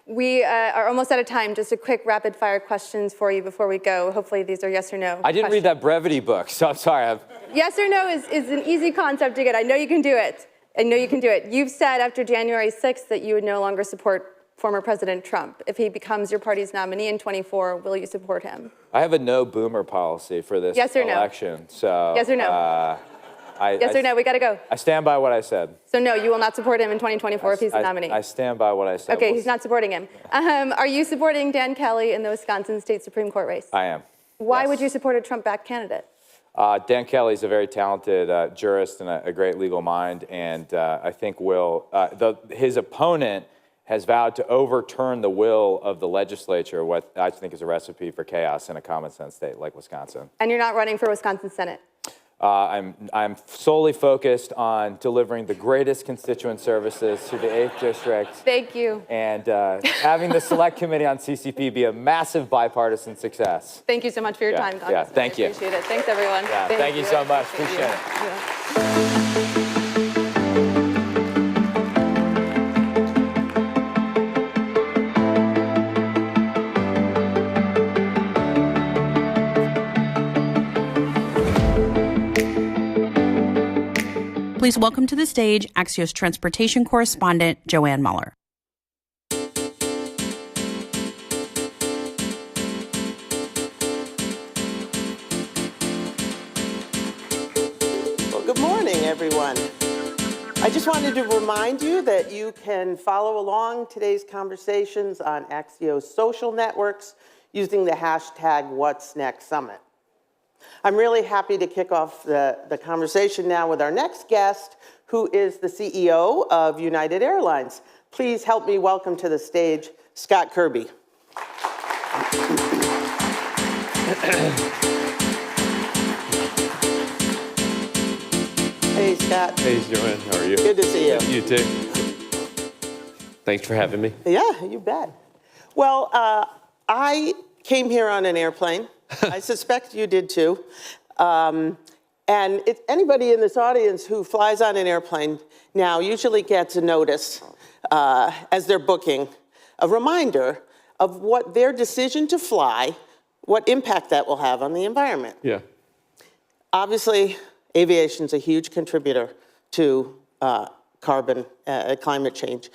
We are almost out of time. Just a quick rapid fire questions for you before we go. Hopefully these are yes or no. I didn't read that brevity book, so I'm sorry. Yes or no is an easy concept to get. I know you can do it. You've said after January 6th that you would no longer support former President Trump. If he becomes your party's nominee in 24, will you support him? I have a no boomer policy for this election. So yes or no? Yes or no? We got to go. I stand by what I said. So no, you will not support him in 2024 if he's the nominee. I stand by what I said. Okay, he's not supporting him. Are you supporting Dan Kelly in the Wisconsin State Supreme Court race? I am. Why would you support a Trump-backed candidate? Dan Kelly is a very talented jurist and a great legal mind, and I think his opponent has vowed to overturn the will of the legislature, what I think is a recipe for chaos in a common sense state like Wisconsin. And you're not running for Wisconsin Senate? I'm solely focused on delivering the greatest constituent services to the 8th District. Thank you. And having the Select Committee on CCP be a massive bipartisan success. Thank you so much for your time, Congressman. Thank you. I appreciate it. Thanks, everyone. Thank you so much. Appreciate it. Please welcome to the stage Axios transportation correspondent Joanne Muller. Well, good morning, everyone. I just wanted to remind you that you can follow along today's conversations on Axios social networks using the hashtag What's Next Summit. I'm really happy to kick off the conversation now with our next guest, who is the CEO of United Airlines. Please help me welcome to the stage Scott Kirby. Hey, Scott. Hey, Joanne. How are you? Good to see you. You too. Thanks for having me. Yeah, you bet. Well, I came here on an airplane. I suspect you did too. And anybody in this audience who flies on an airplane now usually gets a notice as they're booking, a reminder of what their decision to fly, what impact that will have on the environment. Yeah. Obviously, aviation's a huge contributor to climate change.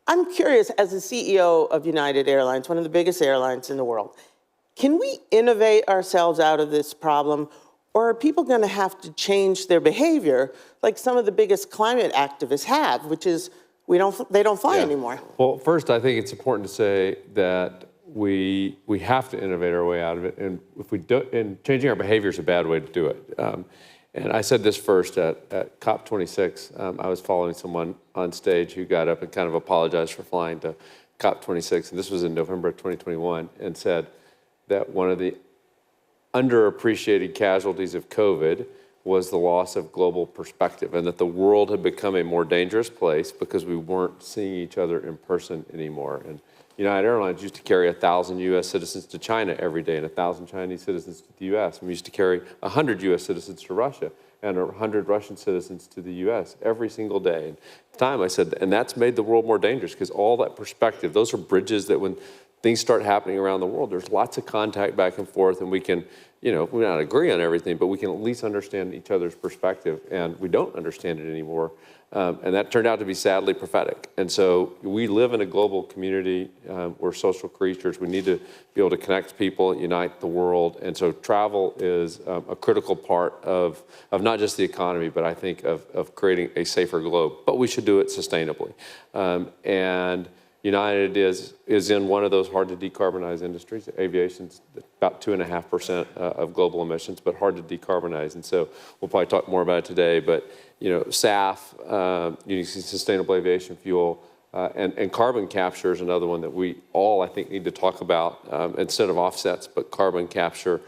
I'm curious, as the CEO of United Airlines, one of the biggest airlines in the world, can we innovate ourselves out of this problem, or are people going to have to change their behavior like some of the biggest climate activists have, which is they don't fly anymore? Well, first, I think it's important to say that we have to innovate our way out of it, and if we do, and changing our behavior is a bad way to do it. And I said this first at COP26. I was following someone on stage who got up and kind of apologized for flying to COP26, and this was in November of 2021, and said, that one of the underappreciated casualties of COVID was the loss of global perspective, and that the world had become a more dangerous place because we weren't seeing each other in person anymore. And United Airlines used to carry 1,000 U.S. citizens to China every day and 1,000 Chinese citizens to the U.S. And we used to carry 100 U.S. citizens to Russia and 100 Russian citizens to the U.S. every single day. And at the time I said, and that's made the world more dangerous because all that perspective, those are bridges that when things start happening around the world, there's lots of contact back and forth, and we can, we may not agree on everything, but we can at least understand each other's perspective, and we don't understand it anymore. And that turned out to be sadly prophetic. And so we live in a global community. We're social creatures. We need to be able to connect people, unite the world. And so travel is a critical part of not just the economy, but I think of creating a safer globe. But we should do it sustainably. And United is in one of those hard to decarbonize industries. Aviation's about 2.5% of global emissions, but hard to decarbonize. And so we'll probably talk more about it today. But SAF, using sustainable aviation fuel, and carbon capture is another one that we all, I think, need to talk about instead of offsets. But carbon capture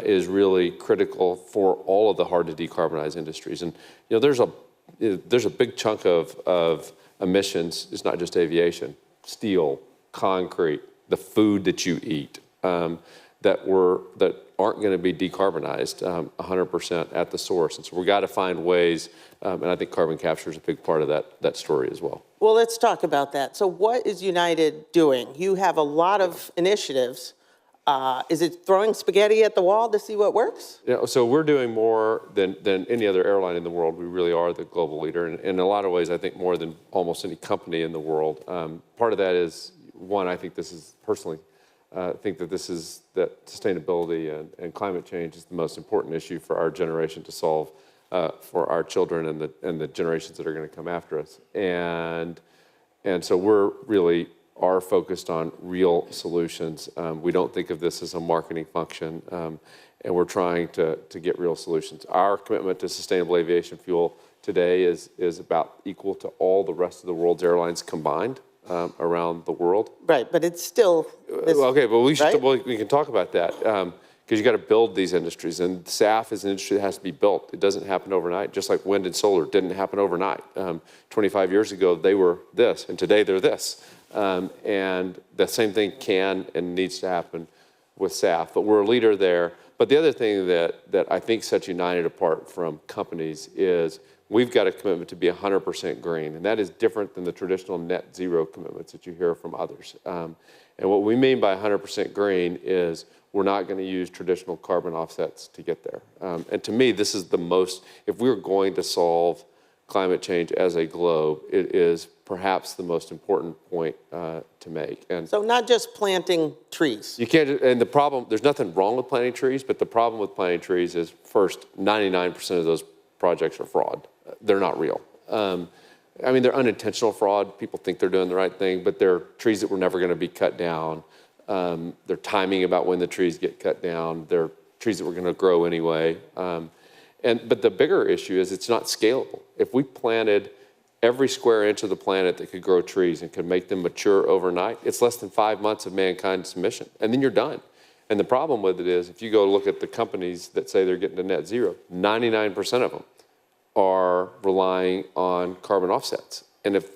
is really critical for all of the hard to decarbonize industries. And there's a big chunk of emissions. It's not just aviation. Steel, concrete, the food that you eat, that aren't going to be decarbonized 100% at the source. And so we've got to find ways, and I think carbon capture is a big part of that story as well. Well, let's talk about that. So what is United doing? You have a lot of initiatives. Is it throwing spaghetti at the wall to see what works? So we're doing more than any other airline in the world. We really are the global leader. And in a lot of ways, I think more than almost any company in the world. Part of that is, one, I think this is personally, think that that sustainability and climate change is the most important issue for our generation to solve for our children and the generations that are going to come after us. And so we're really are focused on real solutions. We don't think of this as a marketing function, and we're trying to get real solutions. Our commitment to sustainable aviation fuel today is about equal to all the rest of the world's airlines combined around the world. Right, but it's still... okay, but we can talk about that, because you got to build these industries, and SAF is an industry that has to be built. It doesn't happen overnight, just like wind and solar didn't happen overnight. 25 years ago, they were this, and today they're this. And the same thing can and needs to happen with SAF, but we're a leader there. But the other thing that I think sets United apart from companies is we've got a commitment to be 100% green, and that is different than the traditional net zero commitments that you hear from others. And what we mean by 100% green is we're not going to use traditional carbon offsets to get there. And to me, this is the most, if we're going to solve climate change as a globe, it is perhaps the most important point to make. And so not just planting trees. You can't, and the problem, there's nothing wrong with planting trees, but the problem with planting trees is, first, 99% of those projects are fraud. They're not real. I mean, they're unintentional fraud. People think they're doing the right thing, but they're trees that were never going to be cut down. They're timing about when the trees get cut down. They're trees that were going to grow anyway. But the bigger issue is it's not scalable. If we planted every square inch of the planet that could grow trees and could make them mature overnight, it's less than 5 months of mankind's mission, and then you're done. And the problem with it is, if you go look at the companies that say they're getting to net zero, 99% of them are relying on carbon offsets. And if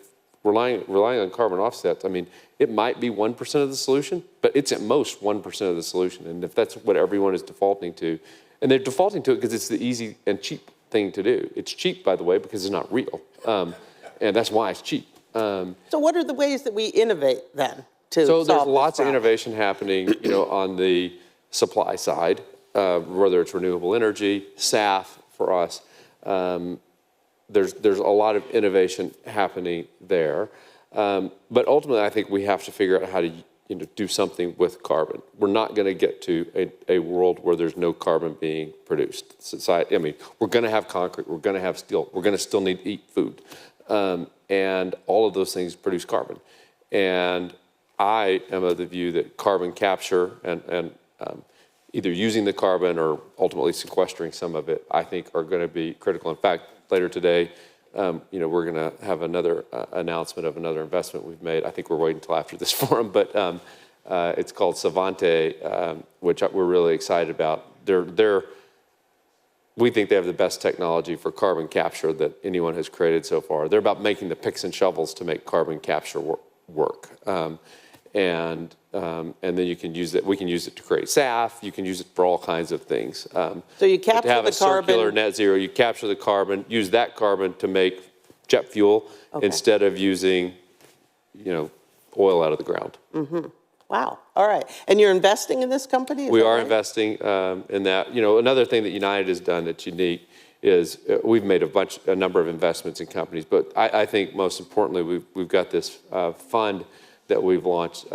relying on carbon offsets, I mean, it might be 1% of the solution, but it's at most 1% of the solution. And if that's what everyone is defaulting to, and they're defaulting to it because it's the easy and cheap thing to do. It's cheap, by the way, because it's not real. And that's why it's cheap. So what are the ways that we innovate then to So solve there's lots this of problem? innovation happening, on the supply side, whether it's renewable energy, SAF for us. There's a lot of innovation happening there. But ultimately, I think we have to figure out how to do something with carbon. We're not going to get to a world where there's no carbon being produced. Society, I mean, we're going to have concrete, we're going to have steel, we're going to still need to eat food. And all of those things produce carbon. And I am of the view that carbon capture and either using the carbon or ultimately sequestering some of it, I think are going to be critical. In fact, later today, we're going to have another announcement of another investment we've made. I think we're waiting until after this forum, but It's called Savante, which we're really excited about. We think they have the best technology for carbon capture that anyone has created so far. They're about making the picks and shovels to make carbon capture work. And then you can use it. We can use it to create SAF. You can use it for all kinds of things. So you capture to have the a circular carbon. net zero, you capture the carbon, use that carbon to make jet fuel instead of using, oil out of the ground. Wow. All right. And you're investing in this company? We are investing in that. Another thing that United has done that's unique is we've made a number of investments in companies, but I think most importantly, we've got this fund that we've launched,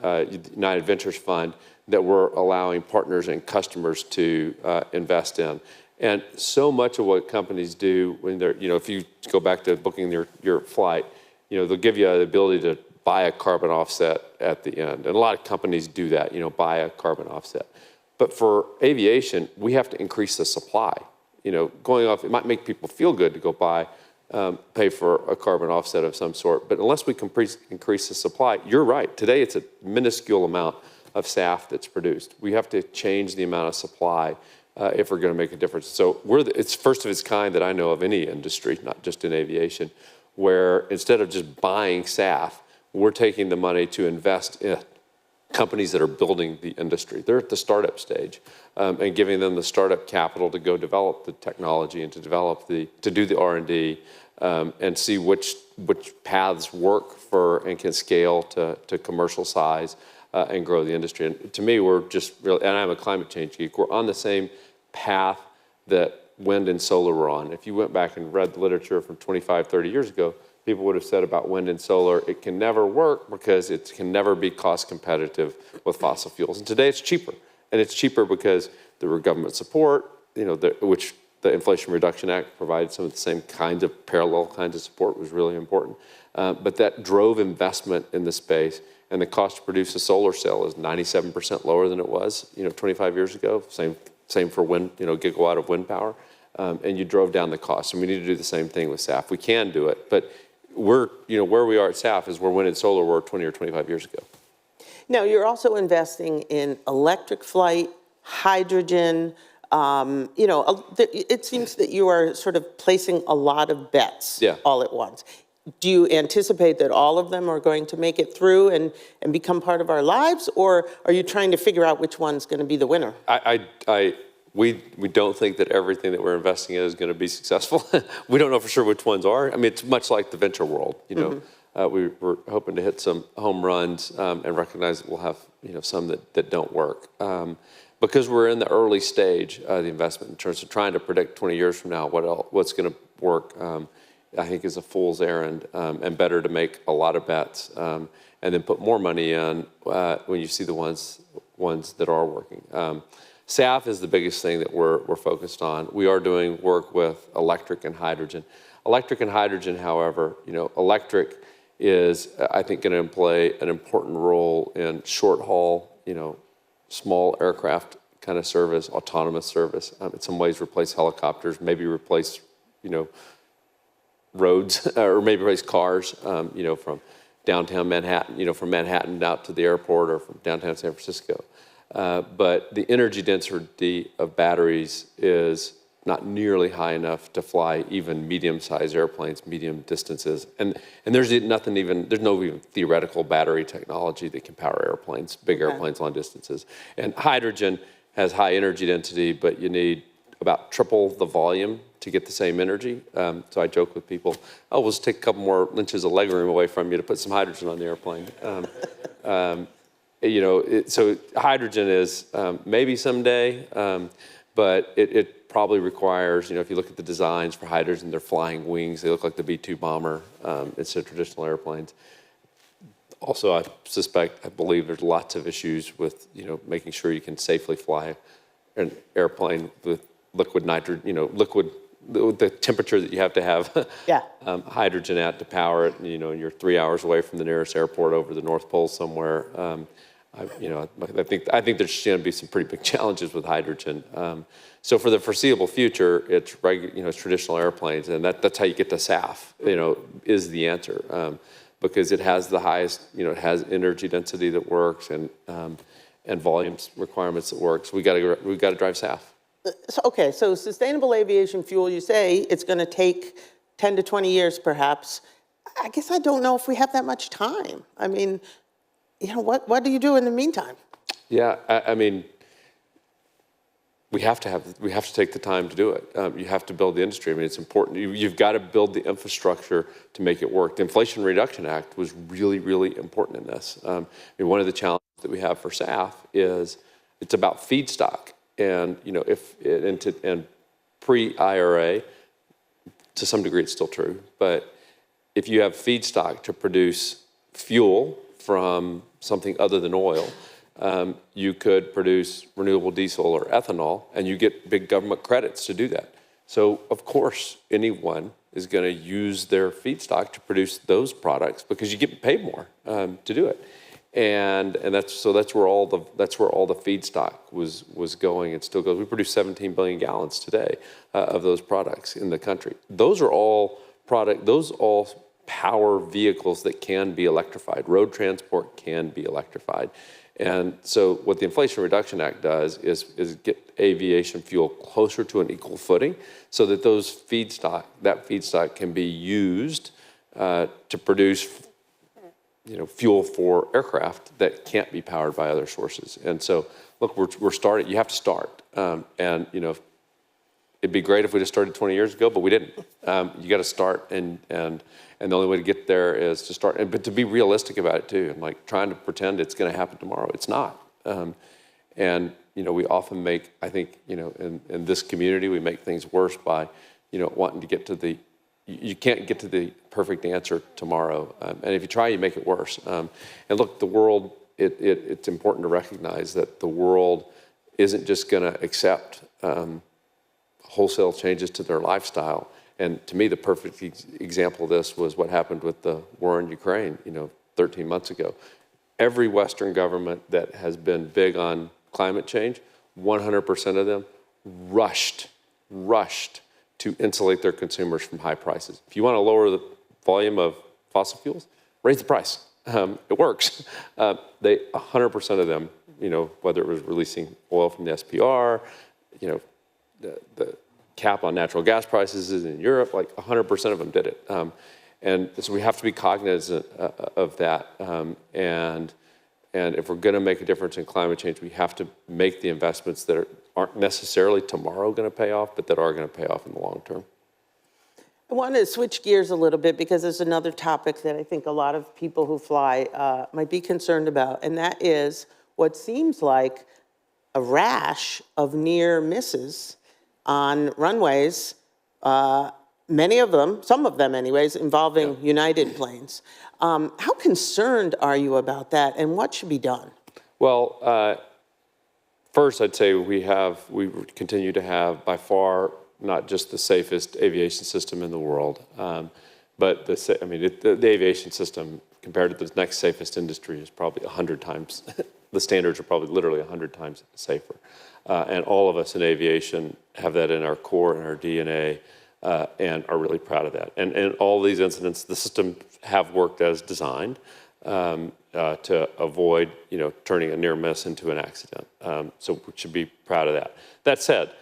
United Ventures Fund, that we're allowing partners and customers to invest in. And so much of what companies do when they're, if you go back to booking your flight, they'll give you the ability to buy a carbon offset at the end. And a lot of companies do that, buy a carbon offset. But for aviation, we have to increase the supply. Going off, it might make people feel good to go pay for a carbon offset of some sort. But unless we increase the supply, you're right. Today, it's a minuscule amount of SAF that's produced. We have to change the amount of supply if we're going to make a difference. So it's first of its kind that I know of any industry, not just in aviation, where instead of just buying SAF, we're taking the money to invest in companies that are building the industry. They're at the startup stage, and giving them the startup capital to go develop the technology and to do the R&D and see which paths work and can scale to commercial size and grow the industry. And to me, we're just really, and I'm a climate change geek, we're on the same path that wind and solar were on. If you went back and read the literature from 25, 30 years ago, people would have said about wind and solar, it can never work because it can never be cost competitive with fossil fuels. And today it's cheaper. And it's cheaper because there were government support, which the Inflation Reduction Act provided some of the same kinds of parallel kinds of support was really important. But that drove investment in the space. And the cost to produce a solar cell is 97% lower than it was, 25 years ago. Same for wind, gigawatt of wind power. And you drove down the cost. And we need to do the same thing with SAF. We can do it, but where we are at SAF is where wind and solar were 20 or 25 years ago. Now, you're also investing in electric flight, hydrogen. It seems that you are sort of placing a lot of bets all at once. Do you anticipate that all of them are going to make it through and become part of our lives, or are you trying to figure out which one's going to be the winner? We don't think that everything that we're investing in is going to be successful. We don't know for sure which ones are. I mean, it's much like the venture world. We're hoping to hit some home runs and recognize that we'll have some that don't work. Because we're in the early stage of the investment in terms of trying to predict 20 years from now what's going to work, I think is a fool's errand, and better to make a lot of bets and then put more money in when you see the ones that are working. SAF is the biggest thing that we're focused on. We are doing work with electric and hydrogen. Electric and hydrogen, however, electric is, I think, going to play an important role in short haul, small aircraft kind of service, autonomous service. In some ways, replace helicopters, maybe replace, roads, or maybe replace cars, from downtown Manhattan, from Manhattan out to the airport or from downtown San Francisco. But the energy density of batteries is not nearly high enough to fly even medium-sized airplanes, medium distances. And there's no even theoretical battery technology that can power airplanes, big airplanes, long distances. And hydrogen has high energy density, but you need about triple the volume to get the same energy. So I joke with people, we'll just take a couple more inches of legroom away from you to put some hydrogen on the airplane. So hydrogen is maybe someday, but it probably requires, if you look at the designs for hydrogen, they're flying wings. They look like the B-2 bomber instead of traditional airplanes. Also, I believe there's lots of issues with, making sure you can safely fly an airplane with liquid nitrogen, the temperature that you have to have hydrogen at to power it. And you're 3 hours away from the nearest airport over the North Pole somewhere. I think there's going to be some pretty big challenges with hydrogen. So for the foreseeable future, it's it's traditional airplanes, and that's how you get to SAF. Is the answer. because it has the highest, it has energy density that works and volumes requirements that work. So we got to drive SAF. Okay, so sustainable aviation fuel, you say it's going to take 10 to 20 years perhaps. I guess I don't know if we have that much time. I mean, what do you do in the meantime? Yeah, I mean, we have to take the time to do it. You have to build the industry. I mean, it's important. You've got to build the infrastructure to make it work. The Inflation Reduction Act was really, really important in this. I mean, one of the challenges that we have for SAF is it's about feedstock, and and pre-IRA, to some degree, it's still true. But if you have feedstock to produce fuel from something other than oil, you could produce renewable diesel or ethanol, and you get big government credits to do that. So, of course, anyone is going to use their feedstock to produce those products because you get paid more to do it, and that's where all the feedstock was going. It still goes. We produce 17 billion gallons today of those products in the country. Those are all power vehicles that can be electrified. Road transport can be electrified. And so what the Inflation Reduction Act does is get aviation fuel closer to an equal footing so that that feedstock can be used to produce fuel for aircraft that can't be powered by other sources. And so, look, we're starting. You have to start. And it'd be great if we just started 20 years ago, but we didn't. You got to start, and the only way to get there is to start, but to be realistic about it too, and like trying to pretend it's going to happen tomorrow. It's not. And we often make, I think, in this community, we make things worse by, wanting to get to you can't get to the perfect answer tomorrow. And if you try, you make it worse. And look, the world, it's important to recognize that the world isn't just going to accept wholesale changes to their lifestyle. And to me, the perfect example of this was what happened with the war in Ukraine, 13 months ago. Every Western government that has been big on climate change, 100% of them rushed to insulate their consumers from high prices. If you want to lower the volume of fossil fuels, raise the price. It works. 100% of them, whether it was releasing oil from the SPR, the cap on natural gas prices is in Europe, like 100% of them did it. And so we have to be cognizant of that. And if we're going to make a difference in climate change, we have to make the investments that aren't necessarily tomorrow going to pay off, but that are going to pay off in the long term. I want to switch gears a little bit because there's another topic that I think a lot of people who fly might be concerned about, and that is what seems like a rash of near misses on runways, many of them, some of them anyways, involving United planes. How concerned are you about that, and what should be done? Well, first I'd say we continue to have by far not just the safest aviation system in the world, but the aviation system compared to the next safest industry is probably 100 times. The standards are probably literally 100 times safer. And all of us in aviation have that in our core and our DNA, and are really proud of that. And all these incidents, the systems have worked as designed to avoid, turning a near miss into an accident. So we should be proud of that. That said,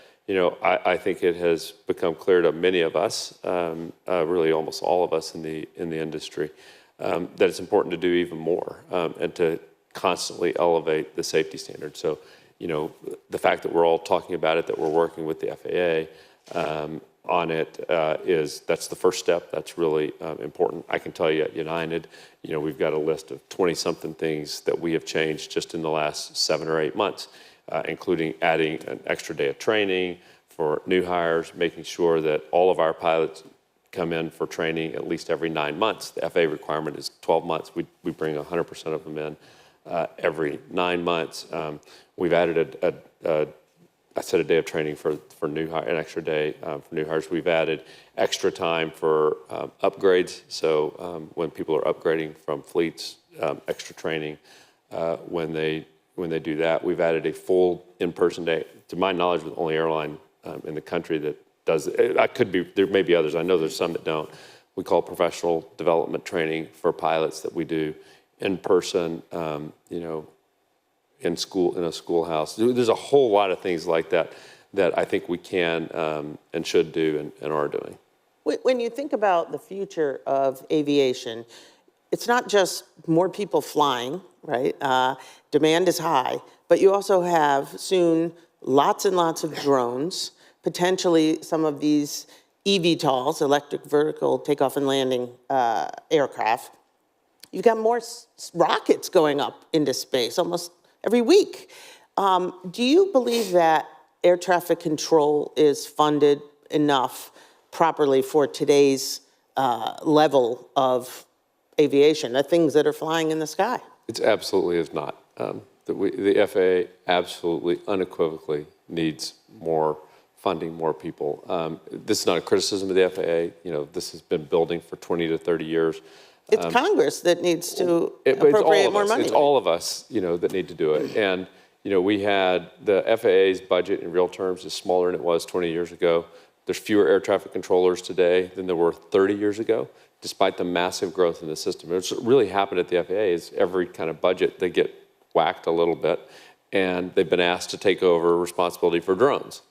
I think it has become clear to many of us, really almost all of us in the industry, that it's important to do even more and to constantly elevate the safety standards. So, the fact that we're all talking about it, that we're working with the FAA on it, that's the first step. That's really important. I can tell you at United, we've got a list of 20-something things that we have changed just in the last 7 or 8 months, including adding an extra day of training for new hires, making sure that all of our pilots come in for training at least every 9 months. The FAA requirement is 12 months. We bring 100% of them in every 9 months. We've added a day of training for new hire, an extra day for new hires. We've added extra time for upgrades. So when people are upgrading from fleets, extra training when they do that. We've added a full in-person day. To my knowledge, we're the only airline in the country that does it. There may be others. I know there's some that don't. we call professional development training for pilots that we do in person, in school, in a schoolhouse. There's a whole lot of things like that that I think we can and should do and are doing. When you think about the future of aviation, it's not just more people flying, right? Demand is high, but you also have soon lots and lots of drones, potentially some of these eVTOLs, electric vertical takeoff and landing aircraft. You've got more rockets going up into space almost every week. Do you believe that air traffic control is funded enough properly for today's level of aviation, the things that are flying in the sky? It absolutely is not. The FAA absolutely, unequivocally needs more funding, more people. This is not a criticism of the FAA. This has been building for 20 to 30 years. It's Congress that needs to appropriate more money. It's all of us, that need to do it. And, we had the FAA's budget in real terms is smaller than it was 20 years ago. There's fewer air traffic controllers today than there were 30 years ago, despite the massive growth in the system. What's really happened at the FAA is every kind of budget, they get whacked a little bit, and they've been asked to take over responsibility for drones.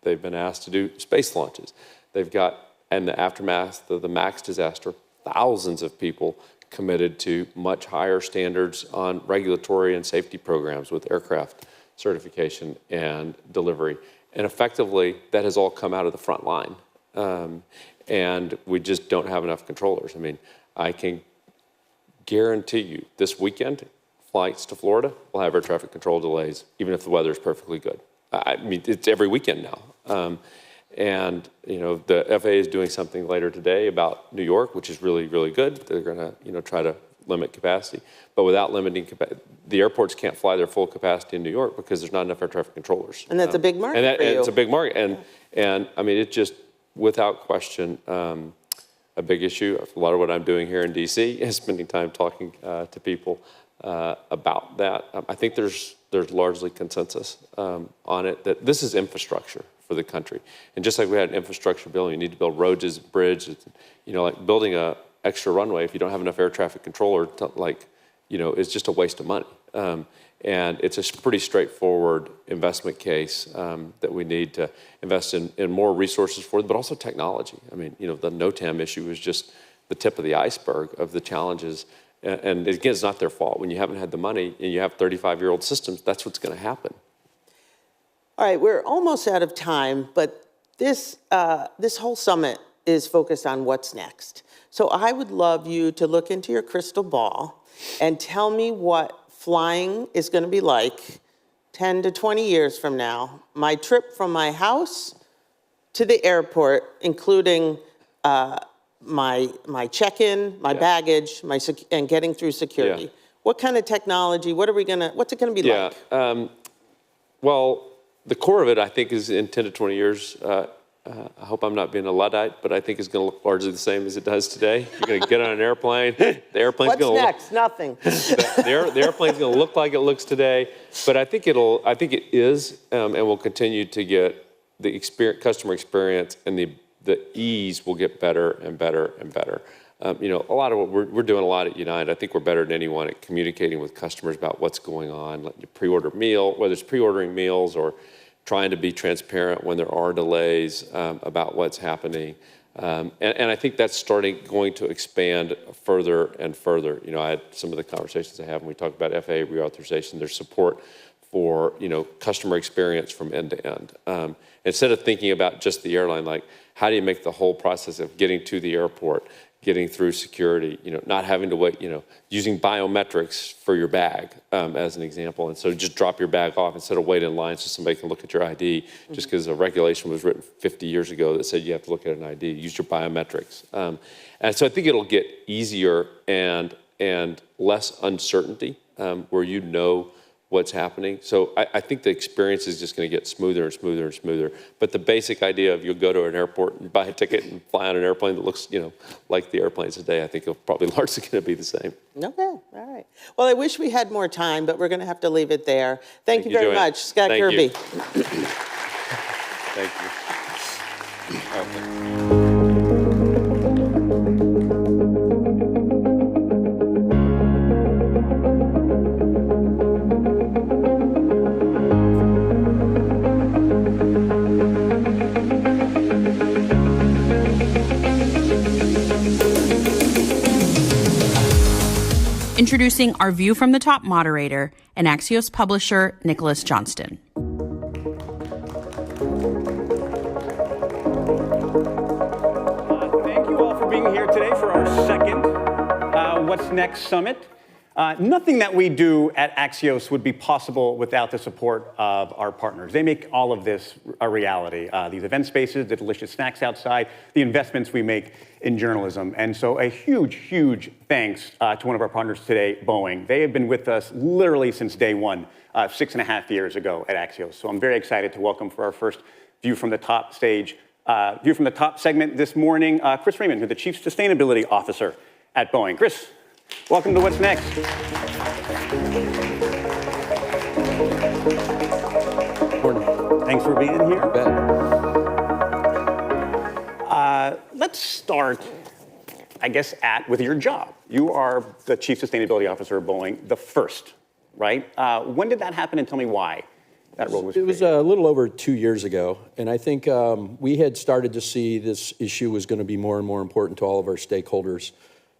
They've been asked to do space launches. They've got, in the aftermath of the MAX disaster, thousands of people committed to much higher standards on regulatory and safety programs with aircraft certification and delivery. And effectively, that has all come out of the front line. And we just don't have enough controllers. I mean, I can guarantee you this weekend, flights to Florida will have air traffic control delays, even if the weather is perfectly good. I mean, it's every weekend now. And the FAA is doing something later today about New York, which is really, really good. They're going to, try to limit capacity, but without limiting capacity, the airports can't fly their full capacity in New York because there's not enough air traffic controllers. And that's a big market for you. It's a big market, and I mean, it's just without question a big issue. A lot of what I'm doing here in DC is spending time talking to people about that. I think there's largely consensus on it that this is infrastructure for the country. And just like we had an infrastructure bill, you need to build roads, bridges, like building a extra runway, if you don't have enough air traffic controller, it's just a waste of money. And it's a pretty straightforward investment case that we need to invest in more resources for, but also technology. I mean, the NOTAM issue is just the tip of the iceberg of the challenges. And again, it's not their fault. When you haven't had the money and you have 35-year-old systems, that's what's going to happen. All right, we're almost out of time, but this whole summit is focused on what's next. So I would love you to look into your crystal ball and tell me what flying is going to be like 10 to 20 years from now. My trip from my house to the airport, including my check-in, my baggage, and getting through security. Yeah. What kind of technology? What's it going to be like? Well, the core of it, I think, is in 10 to 20 years. I hope I'm not being a Luddite, but I think it's going to look largely the same as it does today. You're going to get on an airplane. The airplane's going to What's next? Nothing. The airplane's going to look like it looks today, but I think it is, and will continue to get the customer experience and the ease will get better and better and better. A lot of what we're doing a lot at United, I think we're better than anyone at communicating with customers about what's going on, letting you pre-order meal, whether it's pre-ordering meals or trying to be transparent when there are delays about what's happening. And I think that's going to expand further and further. I had some of the conversations I have when we talk about FAA reauthorization, there's support for, customer experience from end to end. Instead of thinking about just the airline, like how do you make the whole process of getting to the airport, getting through security, not having to wait, using biometrics for your bag as an example. And so just drop your bag off instead of waiting in line so somebody can look at your ID just because a regulation was written 50 years ago that said you have to look at an ID, use your biometrics. And so I think it'll get easier and less uncertainty where what's happening. So I think the experience is just going to get smoother and smoother and smoother. But the basic idea of you'll go to an airport and buy a ticket and fly on an airplane that looks, like the airplanes today, I think it'll probably largely going to be the same. Okay, all right. Well, I wish we had more time, but we're going to have to leave it there. Thank you very much, Scott Kirby. Thank you. Okay. introducing our View from the Top moderator and Axios publisher, Nicholas Johnston. Thank you all for being here today for our second What's Next Summit. Nothing that we do at Axios would be possible without the support of our partners. They make all of this a reality. These event spaces, the delicious snacks outside, the investments we make in journalism. And so a huge, huge thanks to one of our partners today, Boeing. They have been with us literally since day one, 6.5 years ago at Axios. So I'm very excited to welcome for our first View from the Top stage, View from the Top segment this morning, Chris Freeman, who's the Chief Sustainability Officer at Boeing. Chris, welcome to What's Next. Morning. Thanks for being here. You bet. Let's start, I guess, with your job. You are the Chief Sustainability Officer of Boeing, the first, right? When did that happen, and tell me why that role was It was a little over 2 years ago, and I think we had started to see this issue was going to be more and more important to all of our stakeholders.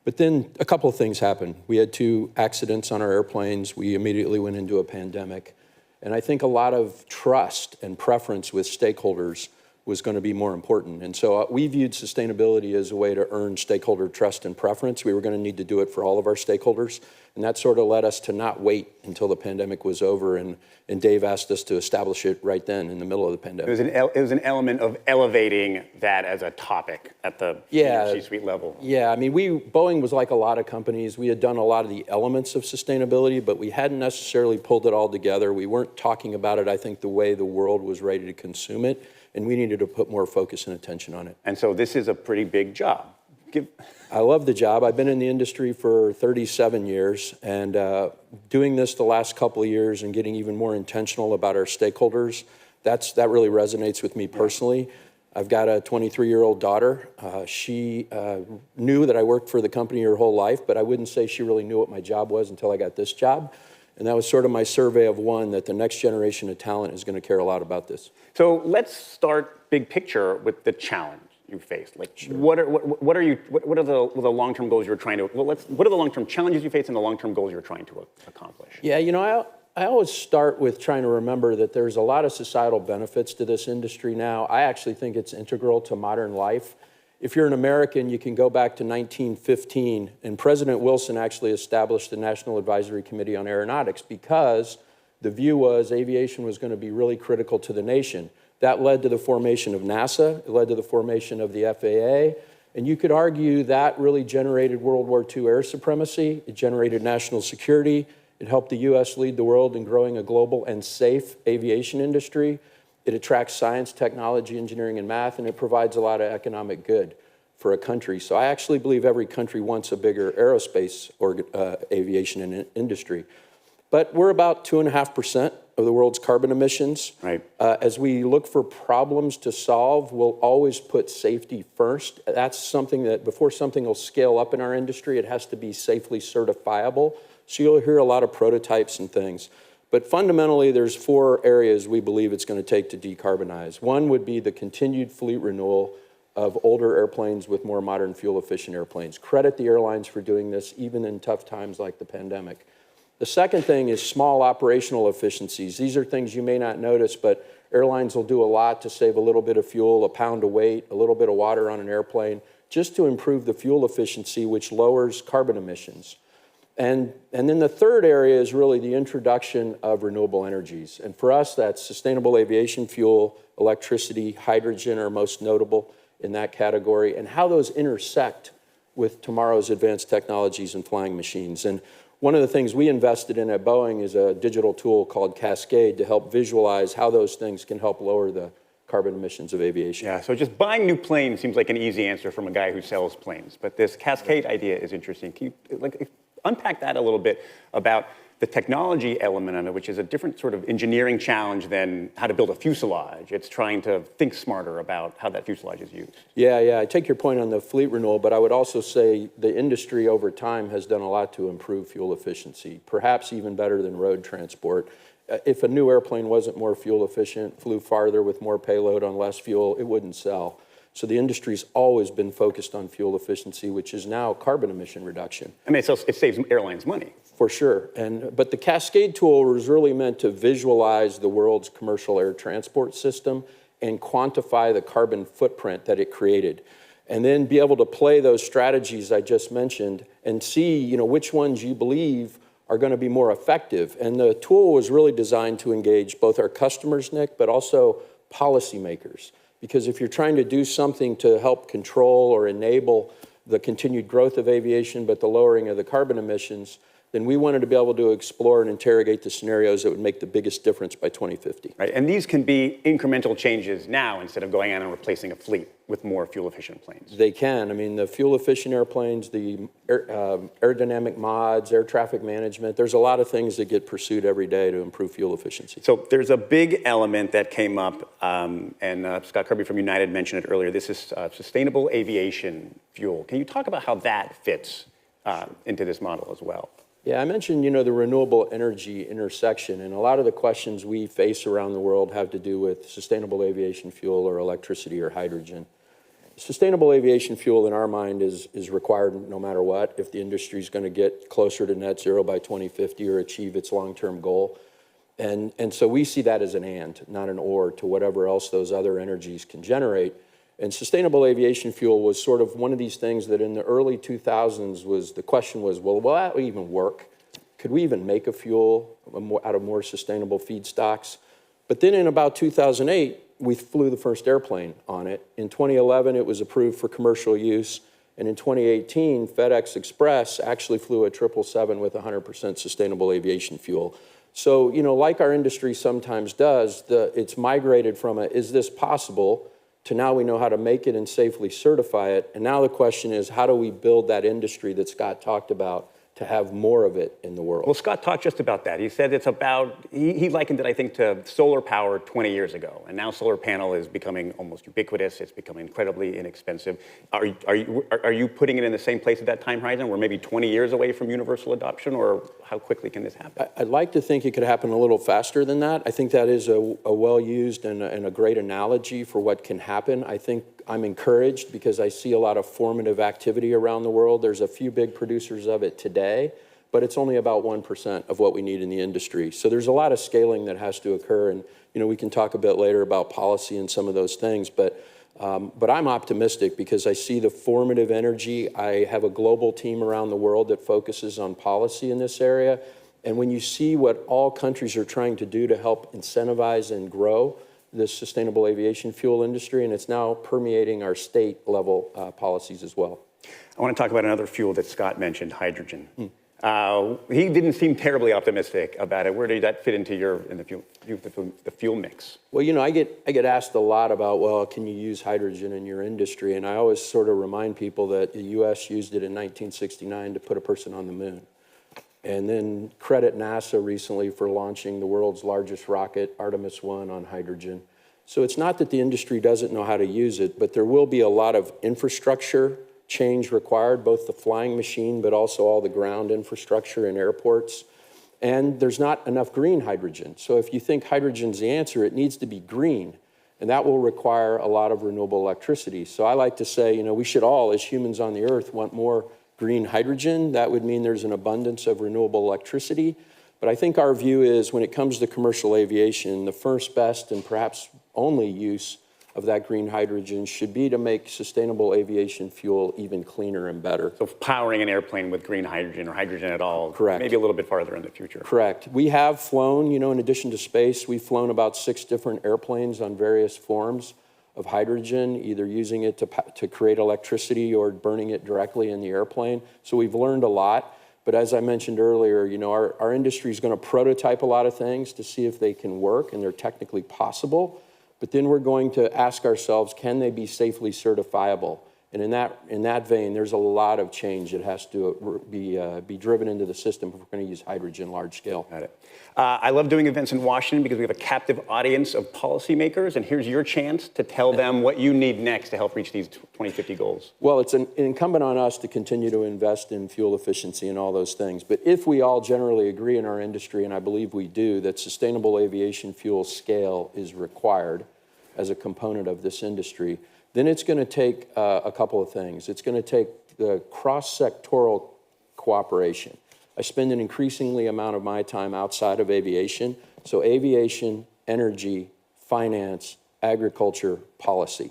But then a couple of things happened. We had 2 accidents on our airplanes. We immediately went into a pandemic. And I think a lot of trust and preference with stakeholders was going to be more important. And so we viewed sustainability as a way to earn stakeholder trust and preference. We were going to need to do it for all of our stakeholders. And that sort of led us to not wait until the pandemic was over. And Dave asked us to establish it right then in the middle of the pandemic. It was an element of elevating that as a topic at the C-suite level. Yeah, I mean, Boeing was like a lot of companies. We had done a lot of the elements of sustainability, but we hadn't necessarily pulled it all together. We weren't talking about it, I think, the way the world was ready to consume it. And we needed to put more focus and attention on it. And so this is a pretty big job. I love the job. I've been in the industry for 37 years, and doing this the last couple of years and getting even more intentional about our stakeholders, that really resonates with me personally. I've got a 23-year-old daughter. She knew that I worked for the company her whole life, but I wouldn't say she really knew what my job was until I got this job. And that was sort of my survey of one, that the next generation of talent is going to care a lot about this. So let's start big picture with the challenge you faced. Like, sure. What are the long-term goals you're trying to? What are the long-term challenges you face and the long-term goals you're trying to accomplish? Yeah, you know, I always start with trying to remember that there's a lot of societal benefits to this industry now. I actually think it's integral to modern life. If you're an American, you can go back to 1915, and President Wilson actually established the National Advisory Committee on Aeronautics because the view was aviation was going to be really critical to the nation. That led to the formation of NASA. It led to the formation of the FAA. And you could argue that really generated World War II air supremacy. It generated national security. It helped the U.S. lead the world in growing a global and safe aviation industry. It attracts science, technology, engineering, and math, and it provides a lot of economic good for a country. So I actually believe every country wants a bigger aerospace aviation industry. But we're about 2.5% of the world's carbon emissions. Right. As we look for problems to solve, we'll always put safety first. That's something that before something will scale up in our industry, it has to be safely certifiable. So you'll hear a lot of prototypes and things. But fundamentally, there's 4 areas we believe it's going to take to decarbonize. One would be the continued fleet renewal of older airplanes with more modern fuel-efficient airplanes. Credit the airlines for doing this, even in tough times like the pandemic. The second thing is small operational efficiencies. These are things you may not notice, but airlines will do a lot to save a little bit of fuel, a pound of weight, a little bit of water on an airplane, just to improve the fuel efficiency, which lowers carbon emissions. And then the third area is really the introduction of renewable energies. And for us, that's sustainable aviation fuel, electricity, hydrogen are most notable in that category, and how those intersect with tomorrow's advanced technologies and flying machines. And one of the things we invested in at Boeing is a digital tool called Cascade to help visualize how those things can help lower the carbon emissions of aviation. Yeah, so just buying new planes seems like an easy answer from a guy who sells planes. But this Cascade idea is interesting. Can you unpack that a little bit about the technology element of it, which is a different sort of engineering challenge than how to build a fuselage. It's trying to think smarter about how that fuselage is used. Yeah, I take your point on the fleet renewal, but I would also say the industry over time has done a lot to improve fuel efficiency, perhaps even better than road transport. If a new airplane wasn't more fuel efficient, flew farther with more payload on less fuel, it wouldn't sell. So the industry's always been focused on fuel efficiency, which is now carbon emission reduction. I mean, it saves airlines money. For sure. But the Cascade tool was really meant to visualize the world's commercial air transport system and quantify the carbon footprint that it created. And then be able to play those strategies I just mentioned and see, which ones you believe are going to be more effective. And the tool was really designed to engage both our customers, Nick, but also policymakers. Because if you're trying to do something to help control or enable the continued growth of aviation, but the lowering of the carbon emissions, then we wanted to be able to explore and interrogate the scenarios that would make the biggest difference by 2050. Right, and these can be incremental changes now instead of going out and replacing a fleet with more fuel-efficient planes. They can. I mean, the fuel-efficient airplanes, the aerodynamic mods, air traffic management, there's a lot of things that get pursued every day to improve fuel efficiency. So there's a big element that came up, and Scott Kirby from United mentioned it earlier. This is sustainable aviation fuel. Can you talk about how that fits into this model as well? Yeah, I mentioned, the renewable energy intersection, and a lot of the questions we face around the world have to do with sustainable aviation fuel or electricity or hydrogen. Sustainable aviation fuel, in our mind, is required no matter what if the industry is going to get closer to net zero by 2050 or achieve its long-term goal. And so we see that as an and, not an or, to whatever else those other energies can generate. And sustainable aviation fuel was sort of one of these things that in the early 2000s the question was, well, will that even work? Could we even make a fuel out of more sustainable feedstocks? But then in about 2008, we flew the first airplane on it. In 2011, it was approved for commercial use. And in 2018, FedEx Express actually flew a 777 with 100% sustainable aviation fuel. So, like our industry sometimes does, it's migrated from is this possible, to now we know how to make it and safely certify it. And now the question is, how do we build that industry that Scott talked about to have more of it in the world? Well, Scott talked just about that. He said it's about, he likened it, I think, to solar power 20 years ago. And now solar panel is becoming almost ubiquitous. It's becoming incredibly inexpensive. Are you putting it in the same place at that time horizon? We're maybe 20 years away from universal adoption, or how quickly can this happen? I'd like to think it could happen a little faster than that. I think that is a well-used and a great analogy for what can happen. I think I'm encouraged because I see a lot of formative activity around the world. There's a few big producers of it today, but it's only about 1% of what we need in the industry. So there's a lot of scaling that has to occur, and we can talk a bit later about policy and some of those things, but I'm optimistic because I see the formative energy. I have a global team around the world that focuses on policy in this area, and when you see what all countries are trying to do to help incentivize and grow this sustainable aviation fuel industry, and it's now permeating our state level policies as well. I want to talk about another fuel that Scott mentioned, hydrogen. He didn't seem terribly optimistic about it. Where did that fit into the fuel mix? Well, I get asked a lot about, well, can you use hydrogen in your industry? And I always sort of remind people that the U.S. used it in 1969 to put a person on the moon. And then credit NASA recently for launching the world's largest rocket, Artemis 1, on hydrogen. So it's not that the industry doesn't know how to use it, but there will be a lot of infrastructure change required, both the flying machine, but also all the ground infrastructure in airports. And there's not enough green hydrogen. So if you think hydrogen's the answer, it needs to be green. And that will require a lot of renewable electricity. So I like to say, we should all, as humans on the earth, want more green hydrogen. That would mean there's an abundance of renewable electricity. But I think our view is when it comes to commercial aviation, the first, best, and perhaps only use of that green hydrogen should be to make sustainable aviation fuel even cleaner and better. So powering an airplane with green hydrogen or hydrogen at all, correct, maybe a little bit farther in the future. Correct. We have flown, in addition to space, we've flown about 6 different airplanes on various forms of hydrogen, either using it to create electricity or burning it directly in the airplane. So we've learned a lot. But as I mentioned earlier, our industry is going to prototype a lot of things to see if they can work and they're technically possible. But then we're going to ask ourselves, can they be safely certifiable? And in that vein, there's a lot of change that has to be driven into the system if we're going to use hydrogen large scale. Got it. I love doing events in Washington because we have a captive audience of policymakers, and here's your chance to tell them what you need next to help reach these 2050 goals. Well, it's incumbent on us to continue to invest in fuel efficiency and all those things. But if we all generally agree in our industry, and I believe we do, that sustainable aviation fuel scale is required as a component of this industry, then it's going to take a couple of things. It's going to take the cross-sectoral cooperation. I spend an increasingly amount of my time outside of aviation. So aviation, energy, finance, agriculture, policy.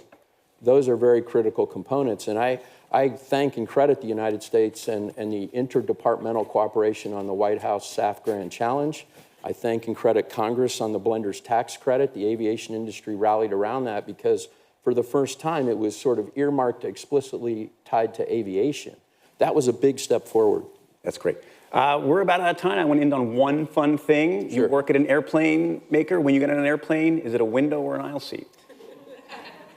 Those are very critical components. And I thank and credit the United States and the interdepartmental cooperation on the White House SAF Grand Challenge. I thank and credit Congress on the blender's tax credit. The aviation industry rallied around that because for the first time it was sort of earmarked explicitly tied to aviation. That was a big step forward. That's great. We're about out of time. I want to end on one fun thing. Sure. You work at an airplane maker. When you get on an airplane, is it a window or an aisle seat?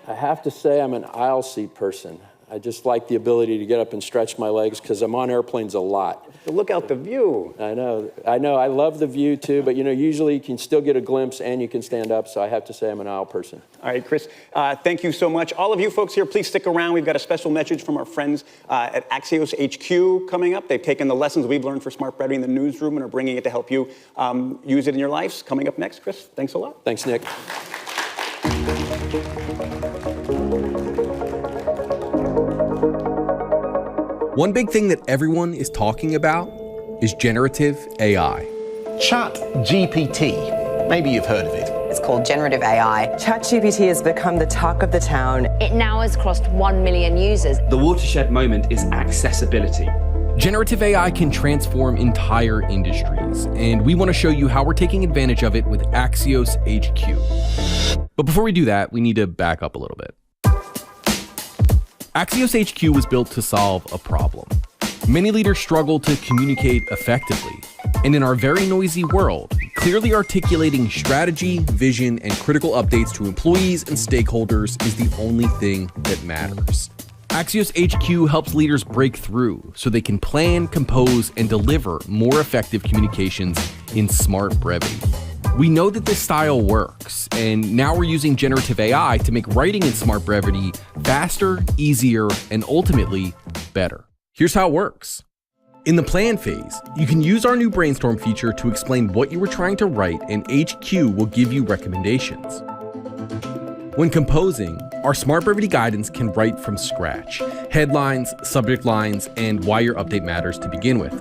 I have to say I'm an aisle seat person. I just like the ability to get up and stretch my legs because I'm on airplanes a lot. Look out the view. I know. I love the view too, but usually you can still get a glimpse and you can stand up, so I have to say I'm an aisle person. All right, Chris, thank you so much. All of you folks here, please stick around. We've got a special message from our friends at Axios HQ coming up. They've taken the lessons we've learned for smart brevity in the newsroom and are bringing it to help you use it in your lives. Coming up next, Chris, thanks a lot. Thanks, Nick. One big thing that everyone is talking about is generative AI. ChatGPT. Maybe you've heard of it. It's called generative AI. ChatGPT has become the talk of the town. It now has crossed 1 million users. The watershed moment is accessibility. Generative AI can transform entire industries, and we want to show you how we're taking advantage of it with Axios HQ. But before we do that, we need to back up a little bit. Axios HQ was built to solve a problem. Many leaders struggle to communicate effectively, and in our very noisy world, clearly articulating strategy, vision, and critical updates to employees and stakeholders is the only thing that matters. Axios HQ helps leaders break through so they can plan, compose, and deliver more effective communications in smart brevity. We know that this style works, and now we're using generative AI to make writing in smart brevity faster, easier, and ultimately better. Here's how it works. In the plan phase, you can use our new brainstorm feature to explain what you were trying to write, and HQ will give you recommendations. When composing, our smart brevity guidance can write from scratch, headlines, subject lines, and why your update matters to begin with.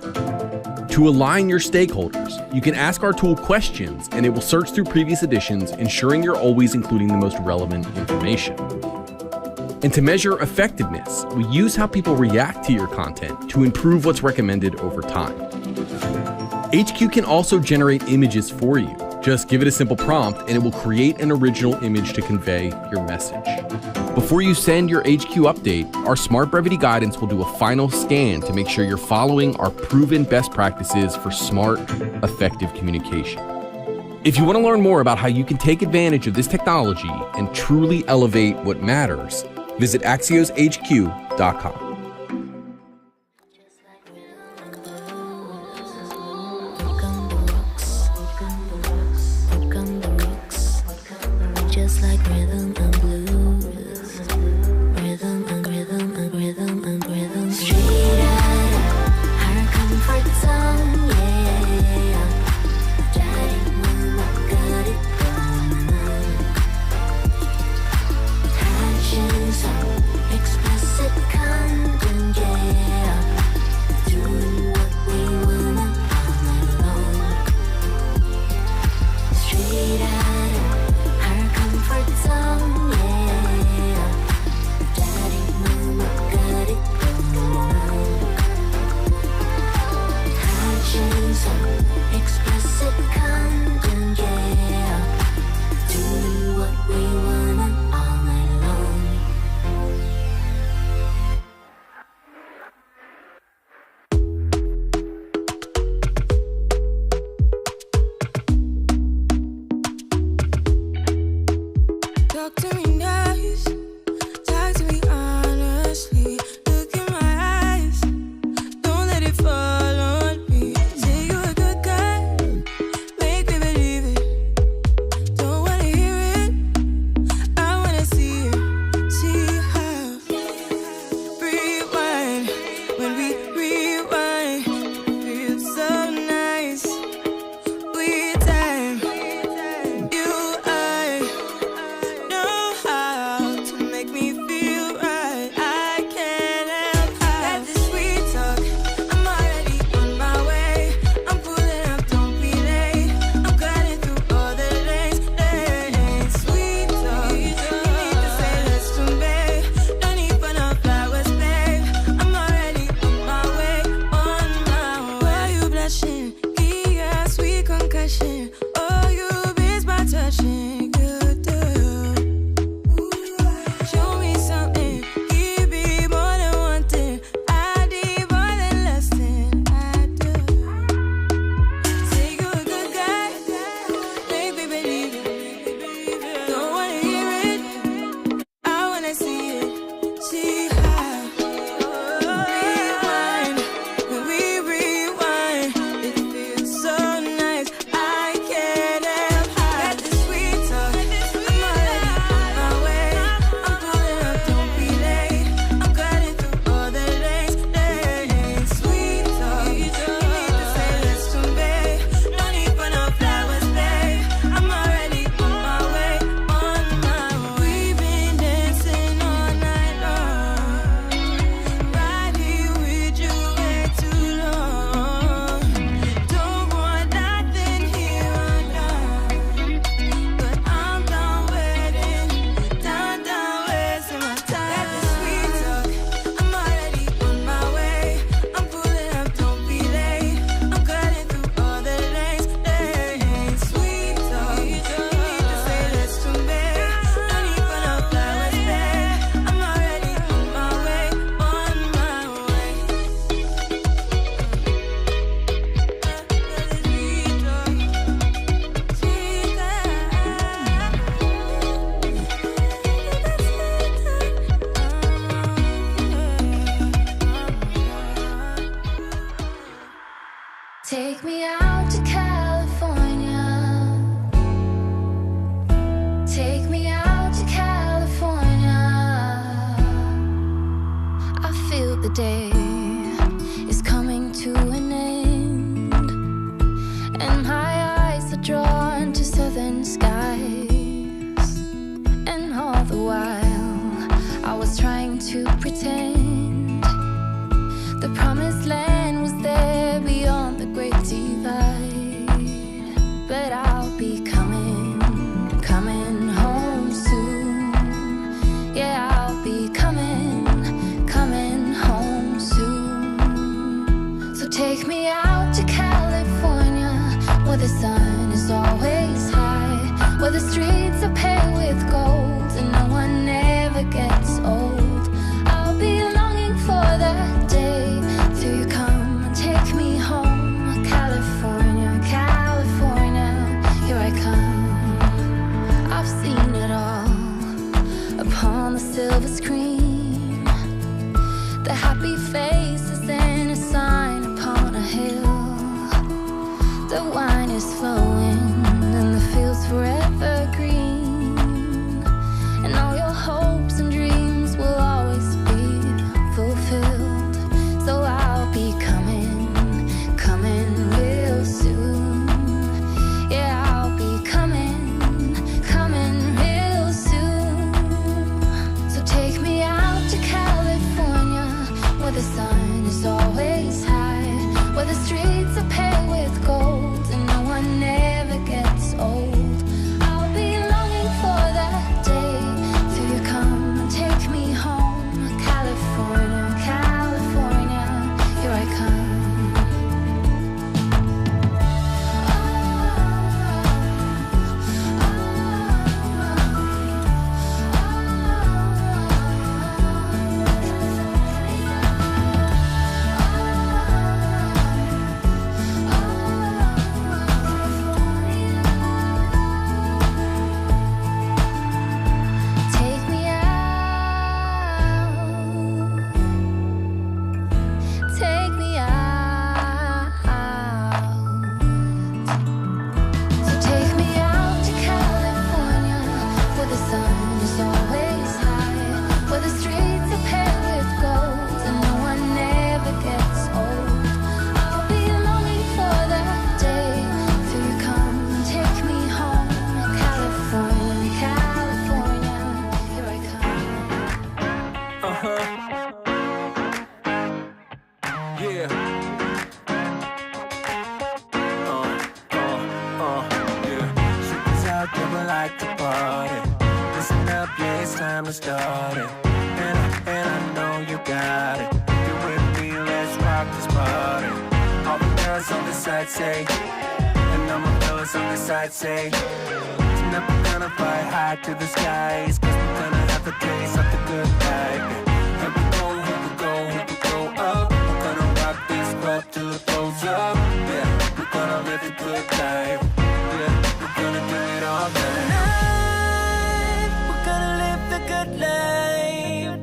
To align your stakeholders, you can ask our tool questions and it will search through previous editions, ensuring you're always including the most relevant information. And to measure effectiveness, we use how people react to your content to improve what's recommended over time. HQ can also generate images for you. Just give it a simple prompt and it will create an original image to convey your message. Before you send your HQ update, our smart brevity guidance will do a final scan to make sure you're following our proven best practices for smart, effective communication. If you want to learn more about how you can take advantage of this technology and truly elevate what matters, visit AxiosHQ.com. Straight out of our comfort zone. Take me out to California. Take me out to California. I feel the day is coming to an end, and my eyes are drawn to southern skies. And all the while I was trying to pretend the promised land was there beyond the great divide. But I'll be coming home soon. Yeah, I'll be coming home soon. So take me out to California, where the sun is always high, where the streets are paved with gold and no one ever gets old. I'll be longing for that day till you come and take me home. California, California, here I come. I've seen it all upon the silver screen, the happy faces and a sign upon a hill. The wine is flowing and the fields forever green, and all your hopes and dreams will always be fulfilled. So I'll be coming real soon. Yeah, I'll be coming real soon. So take me out to California, where the sun is always high, where the streets are paved with gold and no one ever gets old. I'll be longing for that day till you come and take me home. California, California, here I come. Take me out. Take me out. So take me out to California, where the sun is always high, where the streets are paved with gold and no one ever gets old. I'll be longing for that day till you come and take me home. California, California, here I come. Yeah. Yeah. Shooting's out, people like to party. Listen up, yeah, it's time to start it. And I know you got it. You with me, let's rock this party. All the girls on the side say, and all my fellas on the side say, tonight we're gonna fly high to the skies, 'cause we're gonna have a taste of the good life. Here we go, here we go, here we go up. We're gonna rock this club till it goes up. Yeah, we're gonna live the good life. Yeah, we're gonna do it all night. Tonight, we're gonna live the good life.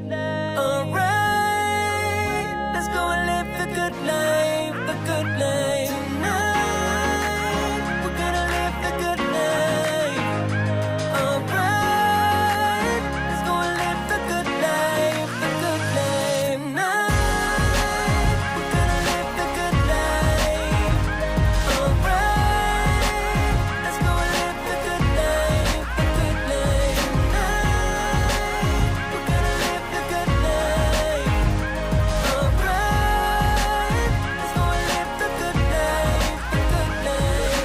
Alright, let's go and live the good life, the good life. Tonight, we're gonna live the good life. Alright, let's go and live the good life, the good life. Tonight, we're gonna live the good life. Alright, let's go and live the good life, the good life. Tonight, we're gonna live the good life. Alright, let's go and live the good life, the good life.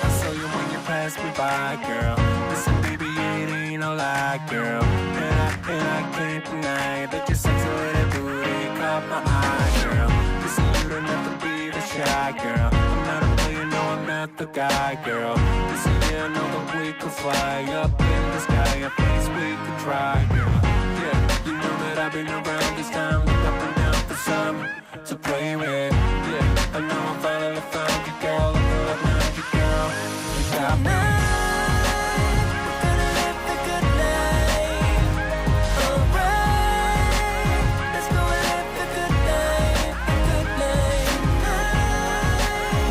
I saw you when you passed me by, girl. Listen, baby, it ain't no lie, girl. And I can't deny that you're sexy with that booty caught my eye, girl. Listen, you don't have to be the shy, girl. I'm not a player, no, I'm not the guy, girl. Listen, yeah, I know that we could fly up in the sky. At least we could try, girl. Yeah, you know that I've been around this time, look up and down for some to play with. Yeah, I know I finally found you, girl. I feel like magic, girl. You got me. We're gonna live the good life. Alright, let's go and live the good life, the good life. Tonight,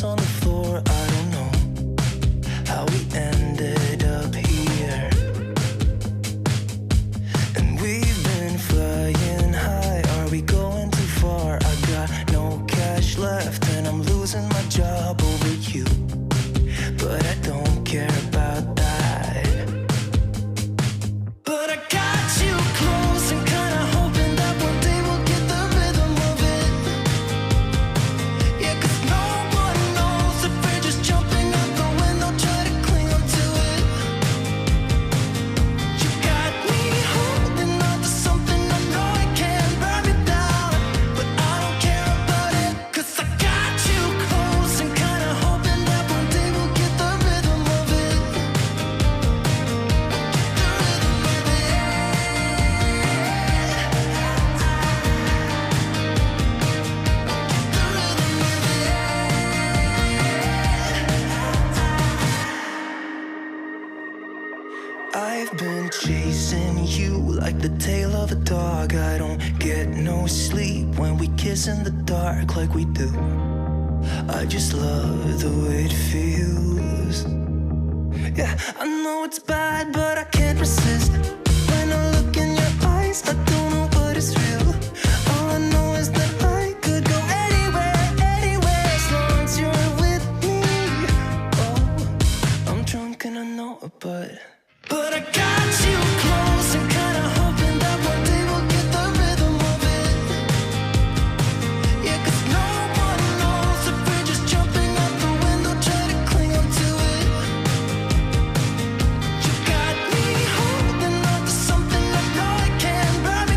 on the floor. I don't know how we ended up here. And we've been flying high. Are we going too far? I got no cash left and I'm losing my job over you. But I don't care about that. But I got you close and kinda hoping that one day we'll get the rhythm of it. Yeah, 'cause no one knows if we're just jumping out the window, try to cling on to it. You got me holding on to something I know I can't burn me down, but I don't care about it, 'cause I got you close and kinda hoping that one day we'll get the rhythm of it. I've been chasing you like the tail of a dog. I don't get no sleep when we kiss in the dark like we do. I just love the way it feels. Yeah, I know it's bad, but I can't resist. When I look in your eyes, I don't know what is real. All I know is that I could go anywhere, anywhere, as long as you're with me. Oh, I'm drunk and I know it, but I got you close and kinda hoping that one day we'll get the rhythm of it. Yeah, 'cause no one knows if we're just jumping out the window, try to cling on to it. You got me holding on to something I know I can't burn me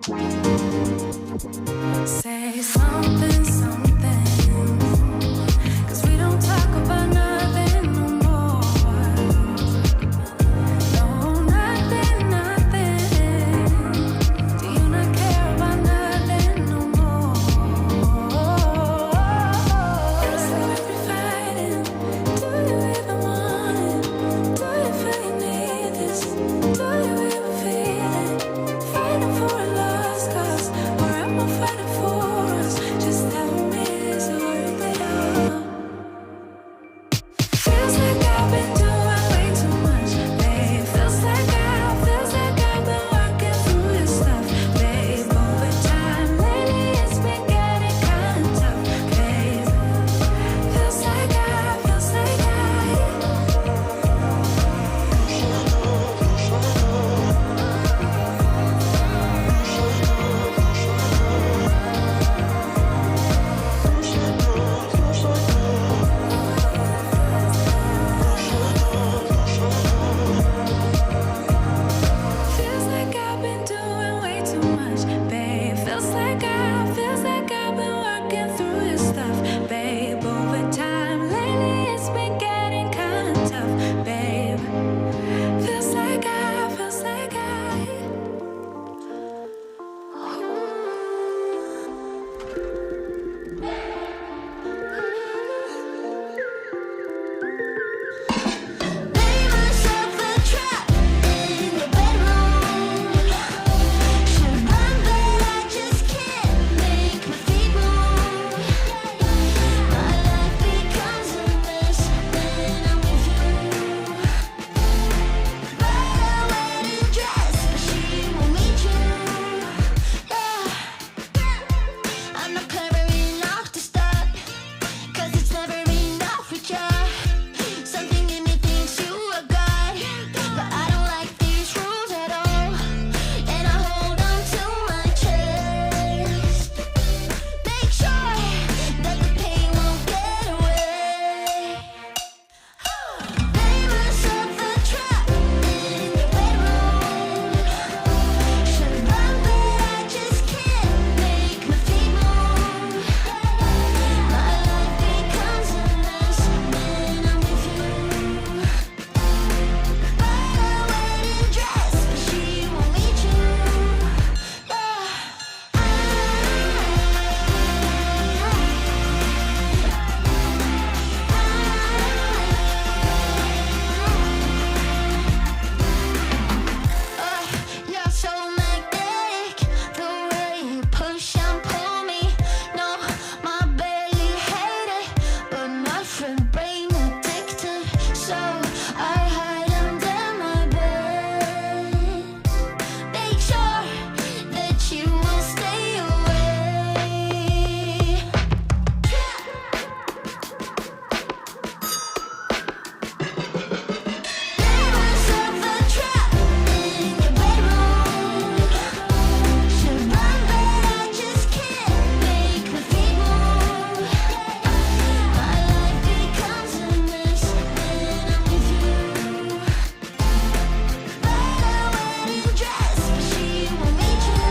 Say something, something, 'cause we don't talk about nothing no more. No, nothing, nothing. Do you not care about nothing no more? Feels like we've been fighting. Do you even want it? Do you feel you need this? Do you even feel it? Fighting for a lost cause, or am I fighting for us? Just tell me, is it worth it all? Feels like I've been doing way too much, babe. Feels like I've been working through this stuff, babe. Over time, lately it's been getting kind of tough, babe. Feels like Feels like I've been doing way too much, babe. Feels like I've been working through this stuff, babe. Over time, lately it's been getting kind of tough, babe. Feels like I'm not clever enough to start, 'cause it's never enough with you. Something in me thinks you are God, but I don't like these rules at all. And I hold on to my chest. Make sure that the pain won't get away. Lay myself a trap in your bedroom. Should run, but I just can't make my feet move. My life becomes a mess when I'm with you. Buy a wedding dress, but she won't meet you. You're so magnetic, the way you push and pull me. No, my belly hate it, but my friend brain addicted. So I hide under my bed. Make sure that you will stay away. Lay myself a trap in your bedroom. Should run, but I just can't make my feet move. My life becomes a mess when I'm with you. Buy a wedding dress, but she won't meet you.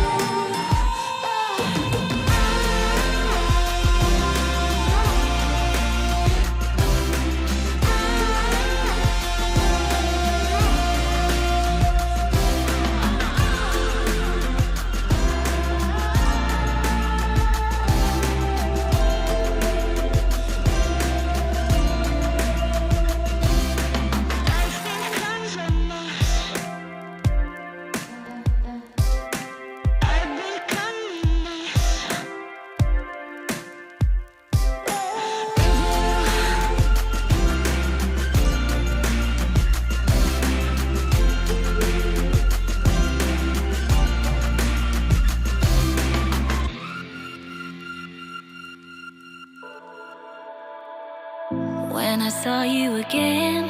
When I saw you again,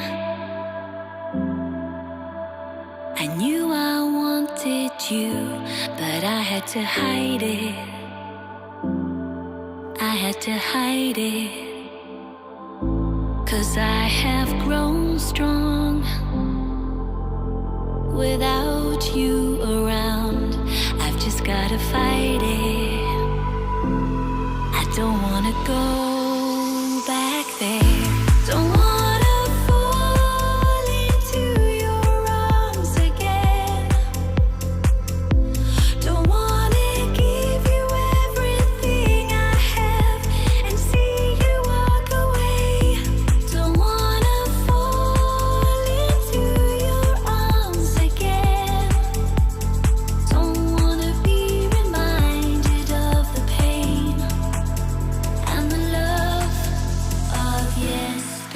I knew I wanted you, but I had to hide it. I had to hide it, 'cause I have grown strong without you around. I've just gotta fight it. I don't wanna go back there. Don't wanna fall into your arms again. Don't wanna give you everything I have and see you walk away. Don't wanna fall into your arms again. Don't wanna be reminded of the pain and the love of yesterday.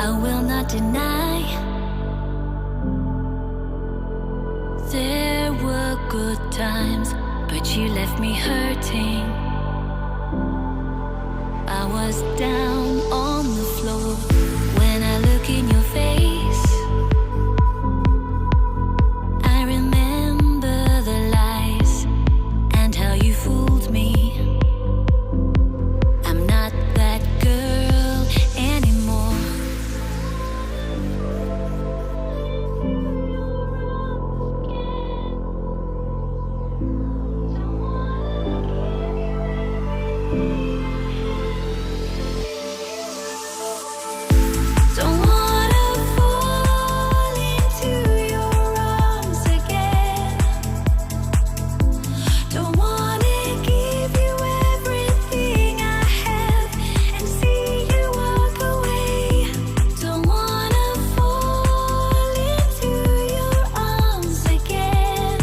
I will not deny there were good times, but you left me hurting. I was down on the floor when I look in your face. I remember the lies and how you fooled me. I'm not that girl anymore. Don't wanna fall into your arms again. Don't wanna give you everything I have and see you walk away. Don't wanna fall into your arms again.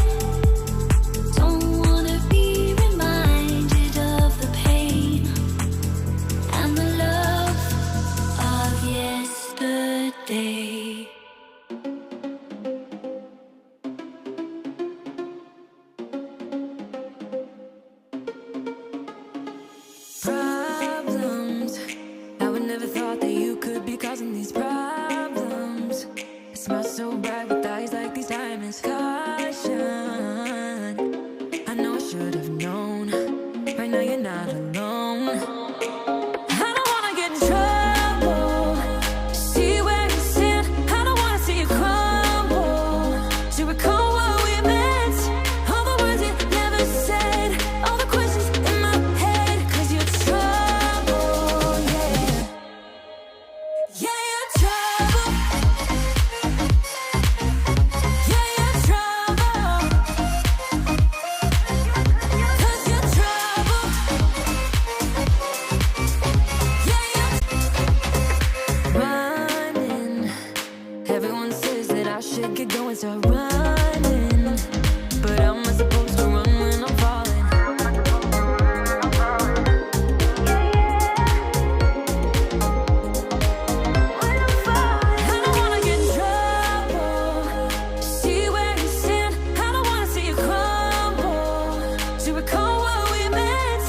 Don't wanna be reminded of the pain and the love of yesterday. Problems. I would never thought that you could be causing these problems. It smells so bright with eyes like these diamonds. Caution. I know I should have known. Right now you're not alone. I don't wanna get in trouble. See where you stand. I don't wanna see you crumble. To recall what we meant, all the words you never said, all the questions in my head, 'cause you're trouble, yeah. Yeah, you're trouble. Yeah, you're trouble. 'Cause you're trouble. Yeah, you're running. Everyone says that I should get going, start running. But how am I supposed to run when I'm falling? I don't wanna get in trouble. See where you stand. I don't wanna see you crumble. To recall what we meant,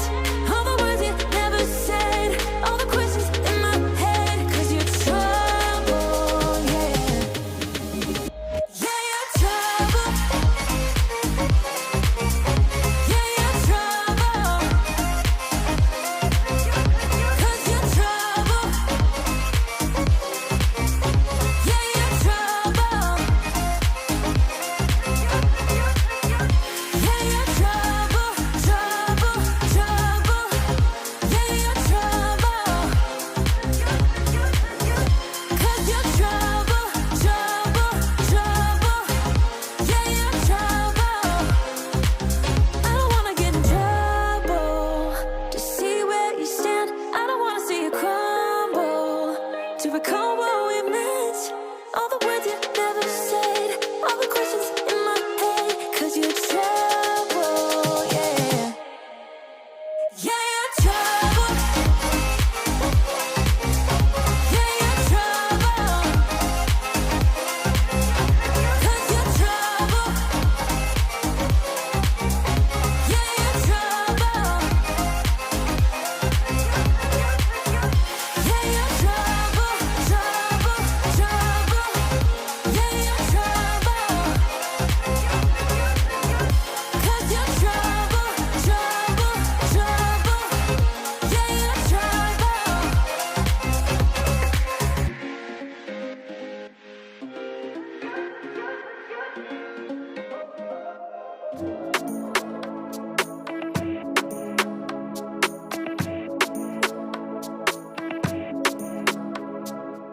all the words you never said, all the questions in my head, 'cause you're trouble, yeah. Yeah, you're trouble. Yeah, you're trouble. 'Cause you're trouble. Yeah, you're trouble. Yeah, you're trouble, trouble.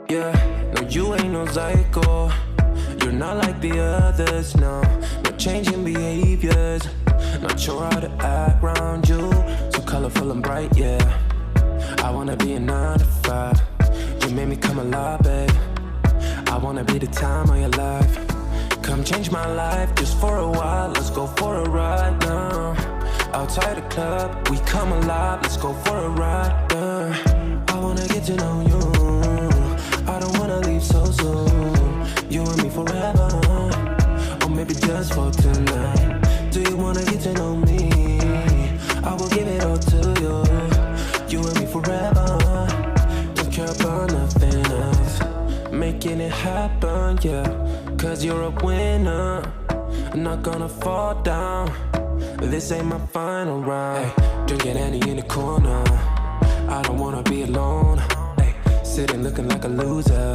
Yeah, no, you ain't no psycho. You're not like the others, no. No changing behaviors. Not sure how to act around you. So colorful and bright, yeah. I wanna be a 9 to 5. You made me come alive, babe. I wanna be the time of your life. Come change my life just for a while. Let's go for a ride now. Outside the club, we come alive. Let's go for a ride, yeah. I wanna get to know you. I don't wanna leave so soon. You and me forever, or maybe just for tonight. Do you wanna get to know me? I will give it all to you. You and me forever. Don't care about nothing else. Making it happen, yeah. Cause you're a winner. I'm not gonna fall down. This ain't my final round. Hey, drinking Annie in the corner. I don't wanna be alone. Hey, sitting looking like a loser.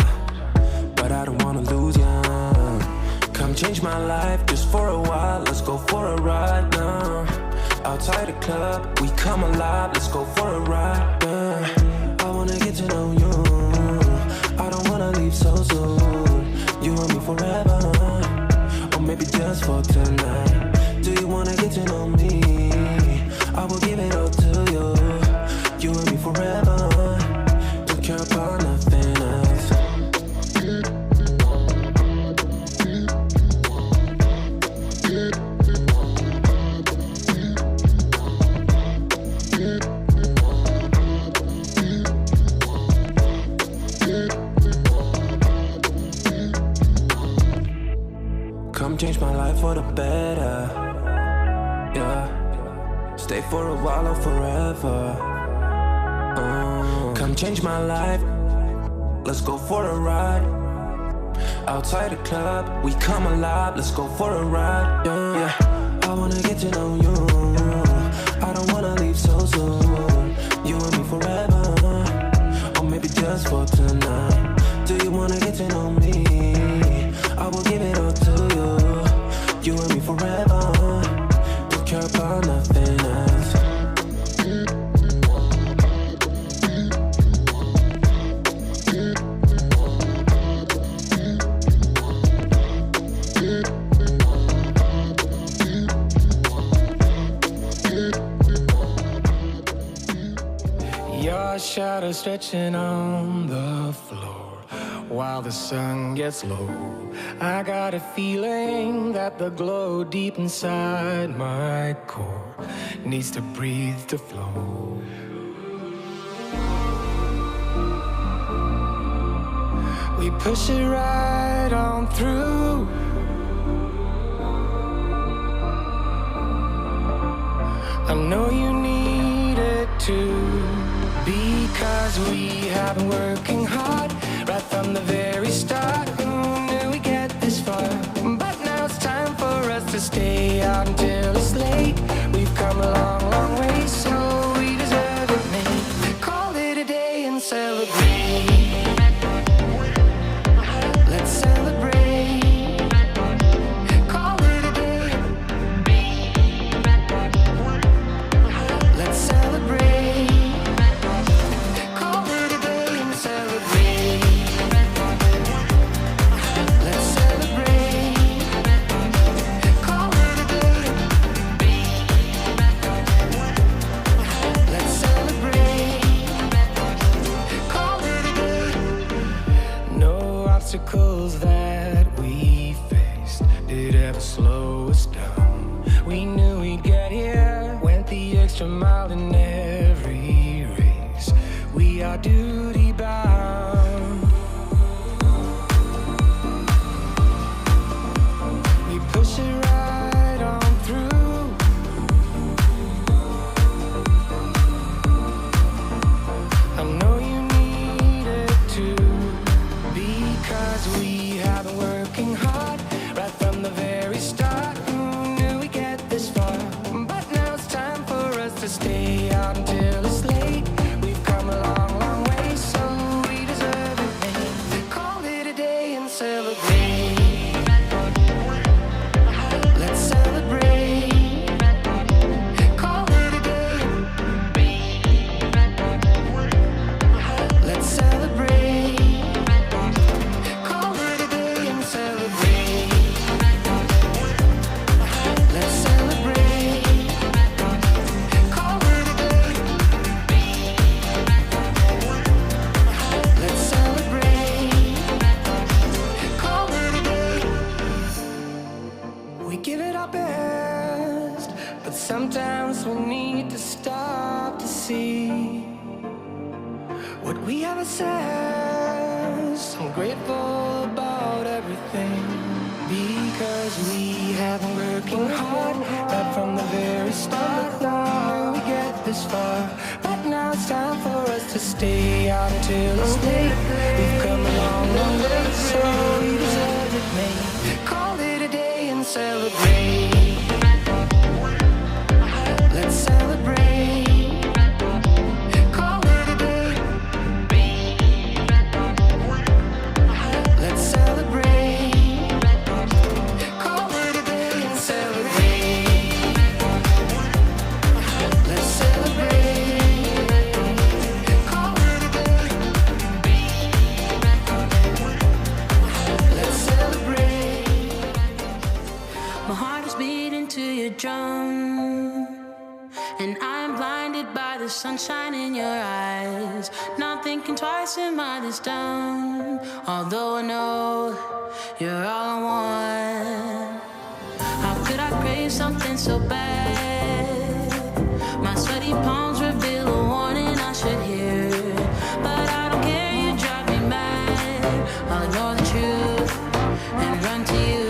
But I don't wanna lose ya. Come change my life just for a while. Let's go for a ride now. Outside the club, we come alive. Let's go for a ride, yeah. I wanna get to know you. I don't wanna leave so soon. You and me forever, or maybe just for tonight. Do you wanna get to know me? I will give it all to you. You and me forever. Don't care about nothing else. Come change my life for the better, yeah. Stay for a while or forever. Come change my life. Let's go for a ride. Outside the club, we come alive. Let's go for a ride, yeah. I wanna get to know you. I don't wanna leave so soon. You and me forever, or maybe just for tonight. Do you wanna get to know me? I will give it all to you. You and me forever. Don't care about nothing else. Your shadow stretching on the floor while the sun gets low. I got a feeling that the glow deep inside my core needs to breathe to flow. We push it right on through. I know you need it too, because we have been working hard right from the very start. Who knew we'd get this far? But now it's time for us to stay out until it's late. We've come a long, long way, so we deserve it, mate. Call it a day and celebrate. Let's celebrate. Call it a day. Let's celebrate. Call it a day and celebrate. Let's celebrate. Call it a day. Let's celebrate. Call it a day. No obstacles that we faced did ever slow us down. We knew we'd get here, went the extra mile in every race. We are duty bound. We push it right on through. I know you need it too, because we have been working hard right from the very start. Who knew we'd get this far? But now it's time for us to stay out until it's late. We've come a long, long way, so we deserve it, mate. Call it a day and celebrate. Let's celebrate. Call it a day. Let's celebrate. We have a sense, I'm grateful about everything, because we have been working hard right from the very start. Now we get this far, but now it's time for us to stay out until it's late. We've come a long, long way, so we deserve it, mate. Call it a day and celebrate. Let's celebrate. Call it a day. Let's celebrate. Call it a day and celebrate. Let's celebrate. Call it a day. Let's celebrate. My heart is beating to your drum, and I'm blinded by the sunshine in your eyes. Not thinking twice, am I this dumb? Although I know you're all I want. How could I crave something so bad? My sweaty palms reveal a warning I should hear, but I don't care, you drive me mad. I'll ignore the truth and run to you.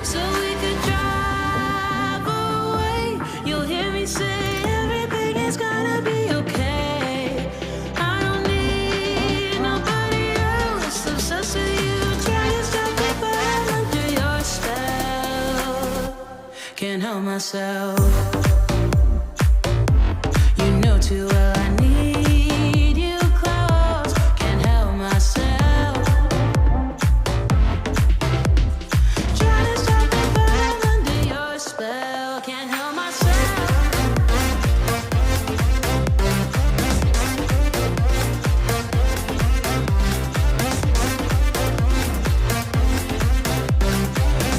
So we could drive away. You'll hear me say everything is gonna be okay. I don't need nobody else. Obsessed with you, trying to stop me, but I'm under your spell. Can't help myself. You know too well I need you close. Can't help myself. Trying to stop me, but I'm under your spell. Can't help myself.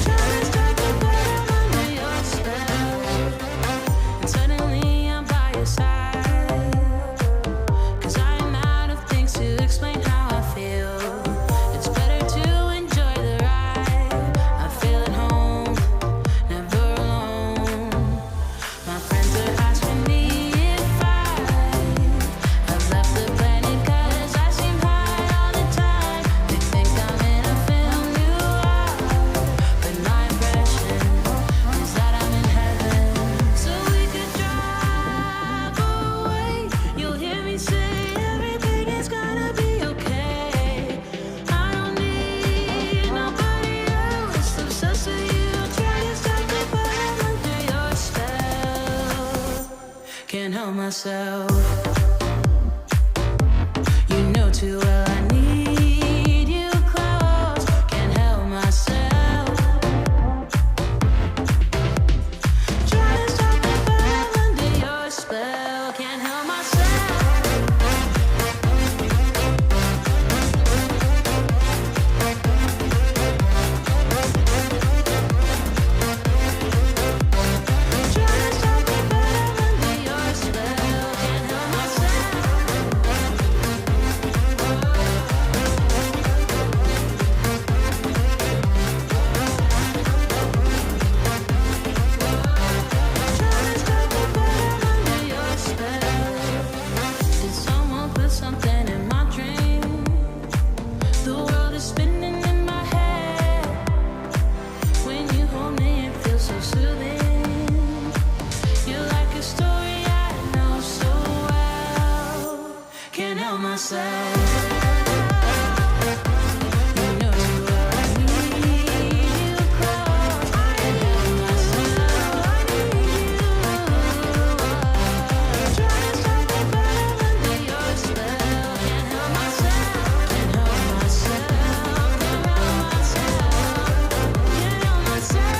Trying to stop me, but I'm under your spell. And suddenly I'm by your side, 'cause I'm out of things to explain how I feel. It's better to enjoy the ride. I feel at home, never alone. My friends are asking me if I've left the planet, 'cause I seem high all the time. They think I'm in a film noir, but my impression is that I'm in heaven. So we could drive away. You'll hear me say everything is gonna be okay. I don't need nobody else. Obsessed with you, trying to stop me, but I'm under your spell. Can't help myself. You know too well I need you close. Can't help myself. Trying to stop me, but I'm under your spell. Can't help myself. Trying to stop me, but I'm under your spell. Can't help myself. Trying to stop me, but I'm under your spell. Did someone put something in my dream? The world is spinning in my head. When you hold me, it feels so soothing. You're like a story I know so well. Can't help myself. You know too well I need you close. Can't help myself. I need you. Trying to stop me, but I'm under your spell. Can't help myself. Can't help myself. Can't help myself. Can't help myself.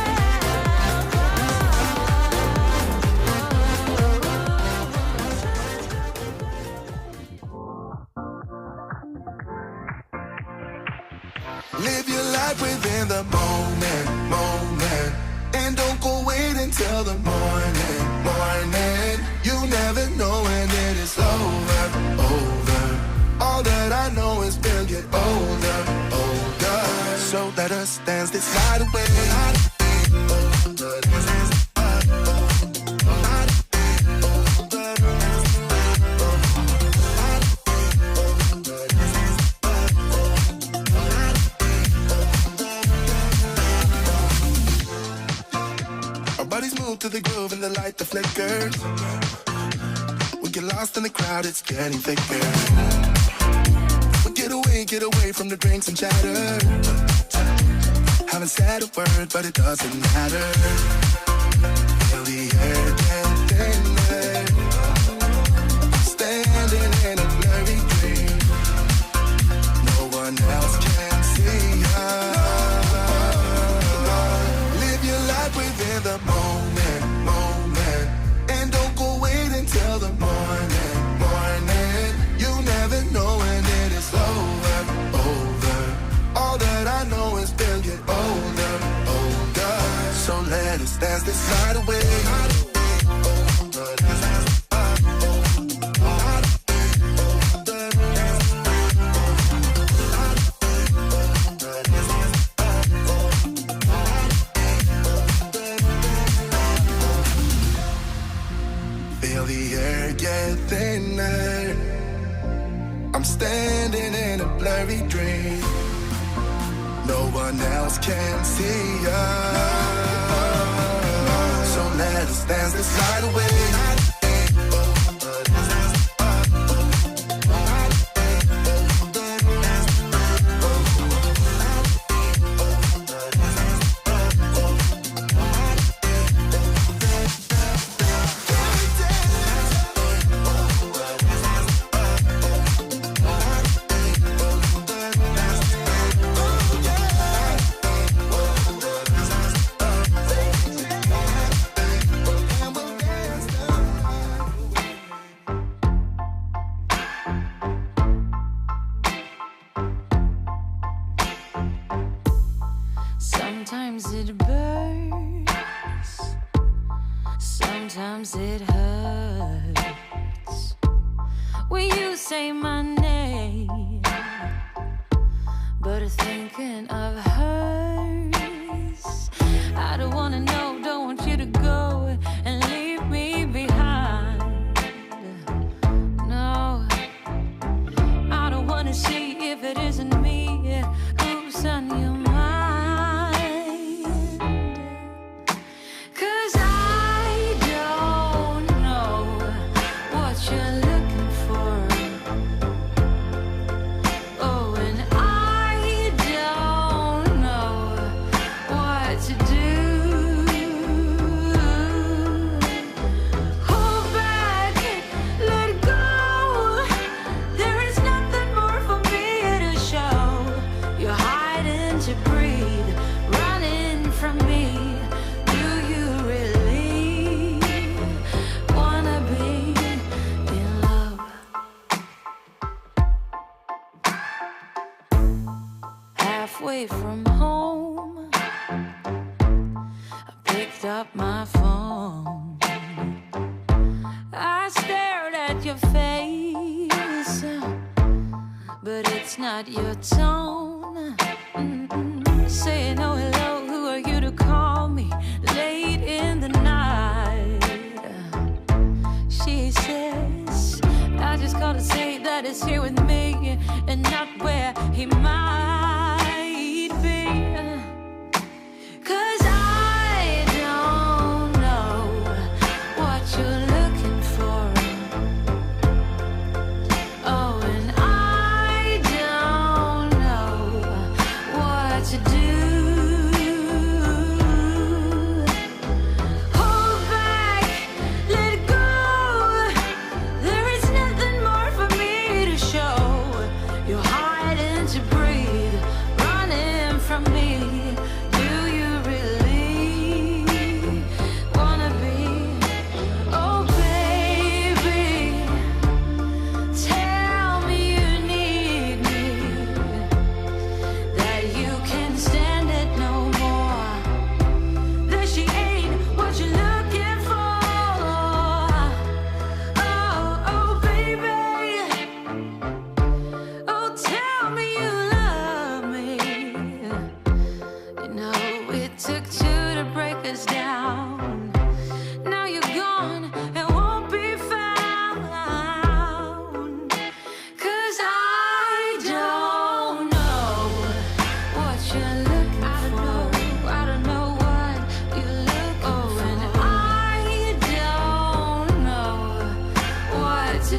Live your life within the moment, moment. And don't go wait until the morning, morning. You never know when it is over, over. All that I know is we'll get older, older. So let us dance this night away. the light that flickers. We get lost in the crowd, it's getting thicker. We get away from the drinks and chatter. Haven't said a word, but it doesn't matter. Feel the air get thinner. Standing in a blurry dream. No one else can see us. Live your life within the moment, and don't go wait until the morning. You never know when it is over. All that I know is we'll get older. So let us dance this night away. Feel the air get thinner. I'm standing in a blurry dream. No one else can see us. So let us dance this night away. Sometimes it burns, sometimes it hurts. When you say my name, but thinking of hers. I don't wanna know, don't want you to go and leave me behind. No, I don't wanna see if it isn't me who's on your mind. Halfway from home, I picked up my phone. I stared at your face, but it's not your tone. Saying, oh, hello, who are you to call me late in the night? She says, I just gotta say that it's here with me and not where he might be. 'Cause I don't know what you're looking for. Oh, and I don't know what to do. Hold back, let go. There is nothing more for me to show. You're hiding to breathe. what to do.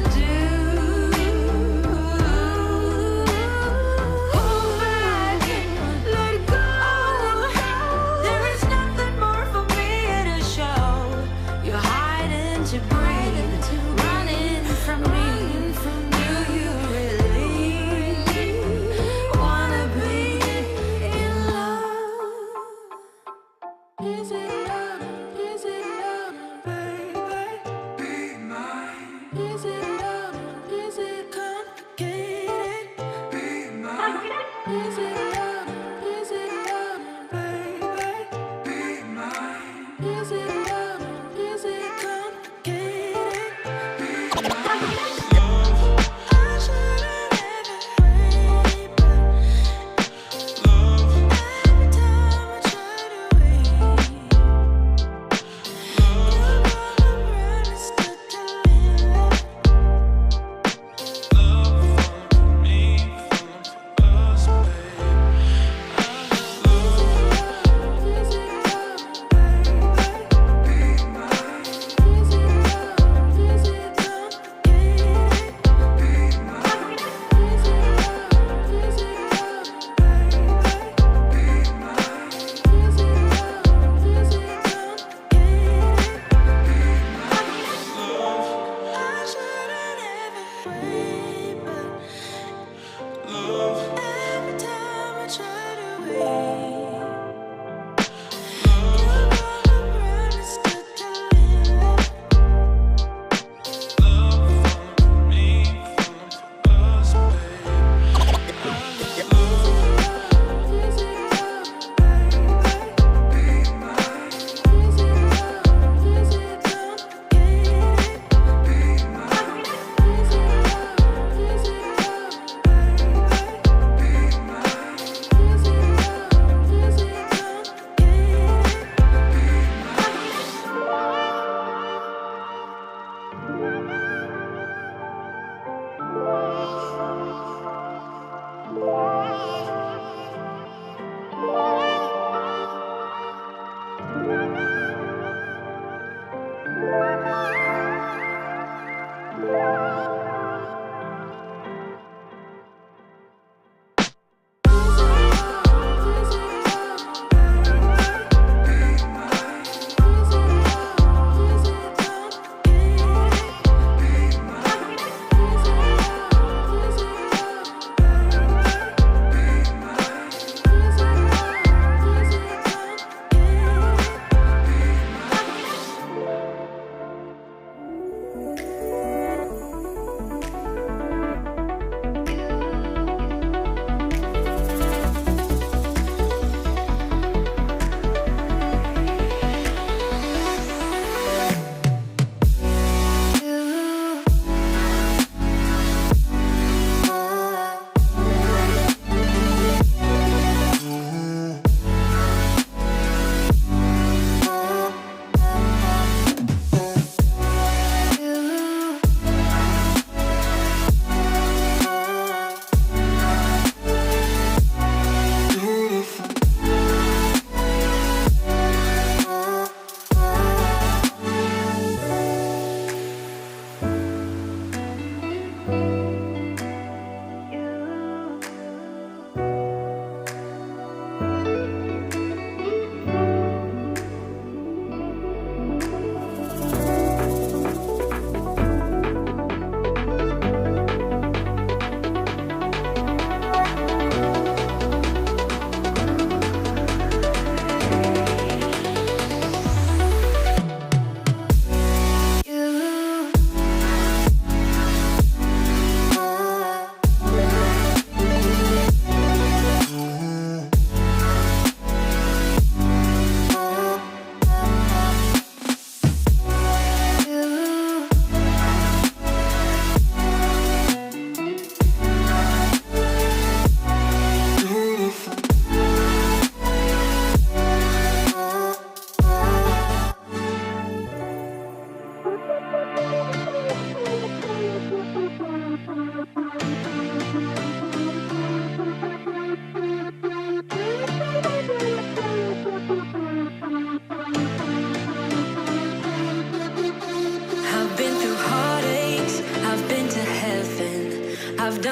Hold back, let go. There is nothing more for me to show. You're hiding to breathe, running from me. Do you really wanna be in love? Is it love? Is it love, baby? Be mine. Is it love?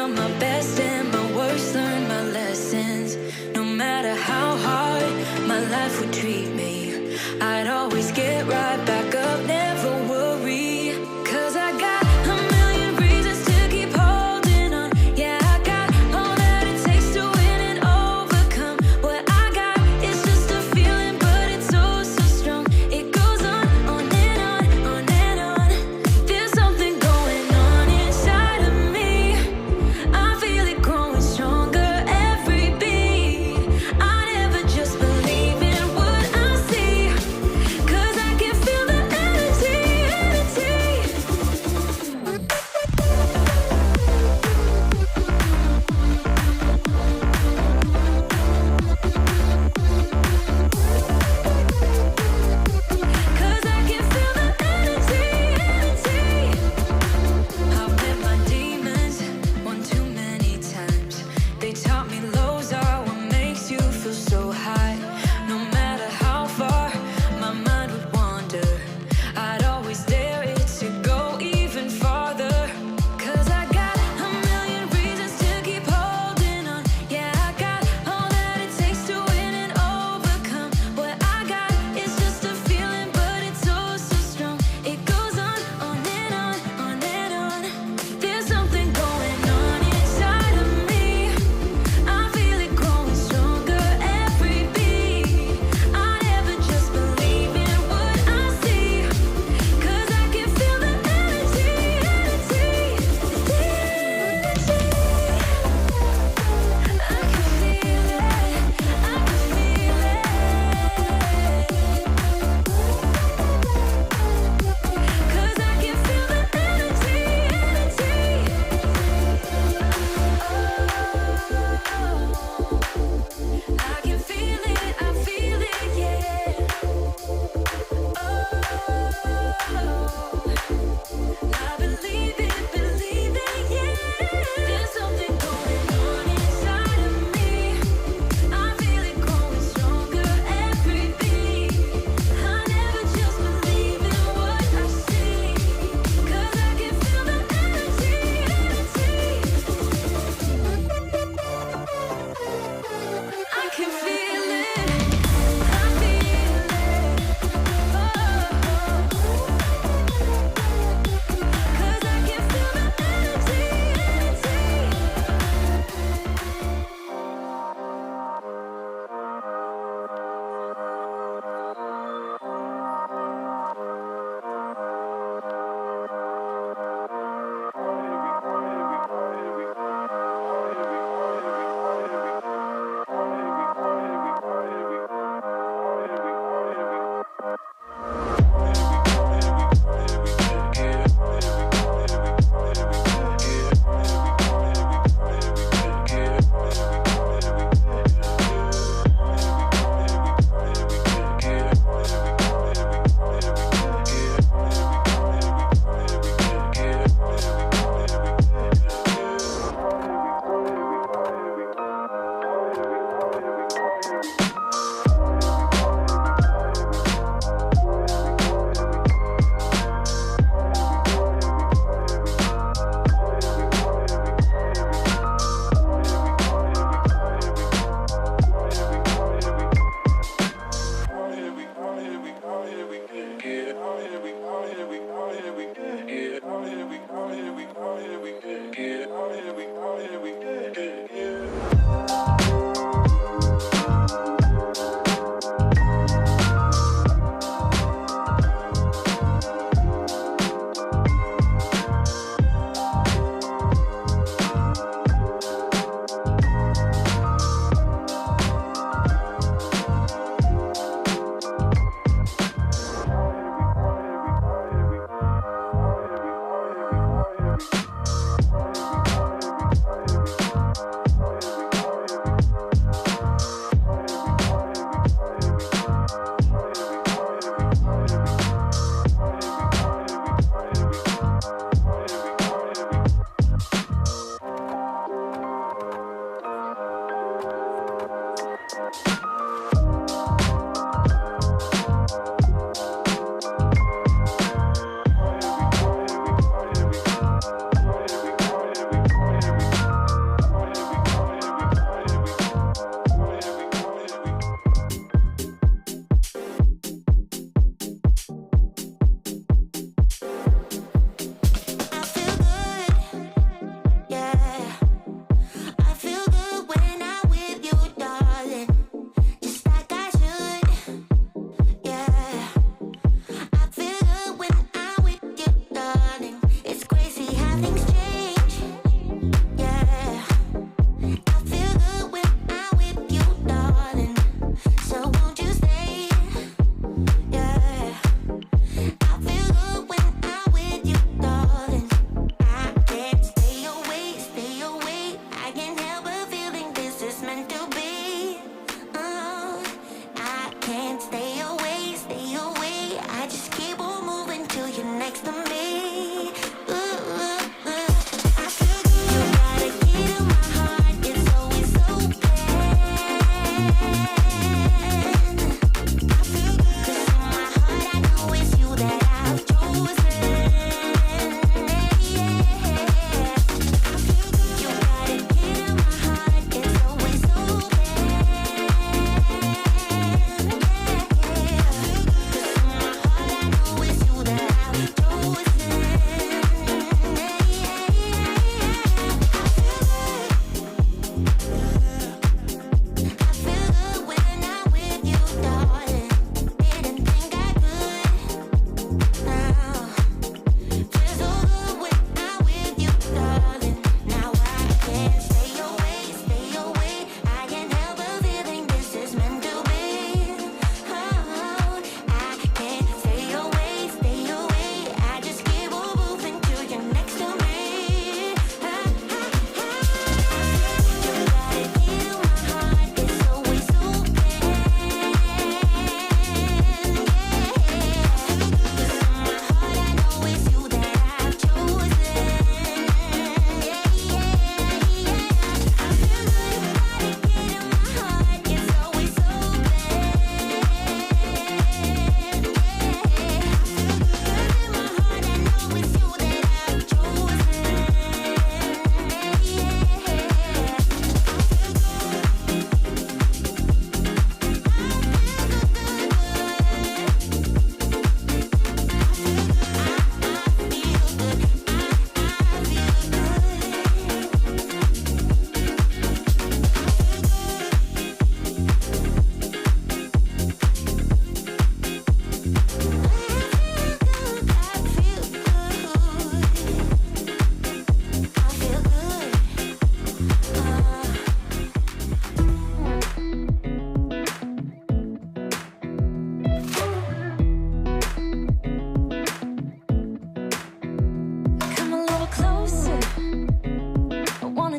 tried my best and my worst, learned my lessons. No matter how hard my life would treat me, I'd always get right back up, never worry. 'Cause I got a million reasons to keep holding on. Yeah, I got all that it takes to win and overcome. What I got is just a feeling, but it's oh so strong. It goes on and on, on and on. There's something going on inside of me. I feel it growing stronger every beat. I never just believe in what I see, 'cause I can feel the energy, energy. Cause I can feel the energy, energy. I've met my demons one too many times. They taught me lows are what makes you feel so high. No matter how far my mind would wander, I'd always dare it to go even farther. 'Cause I got a million reasons to keep holding on. Yeah, I got all that it takes to win and overcome. What I got is just a feeling, but it's oh so strong. It goes on and on, on and on. There's something going on inside of me. I feel it growing stronger every beat. I never just believe in what I see, 'cause I can feel the energy, energy. The energy. I can feel it, I can feel it. 'Cause I can feel the energy, energy. I can feel it, yeah. I believe it, yeah. There's something going on inside of me. I feel it growing stronger every beat. I never just believe in what I see, 'cause I can feel the energy, energy. I can feel it, I feel it. Oh, 'cause I can feel the energy,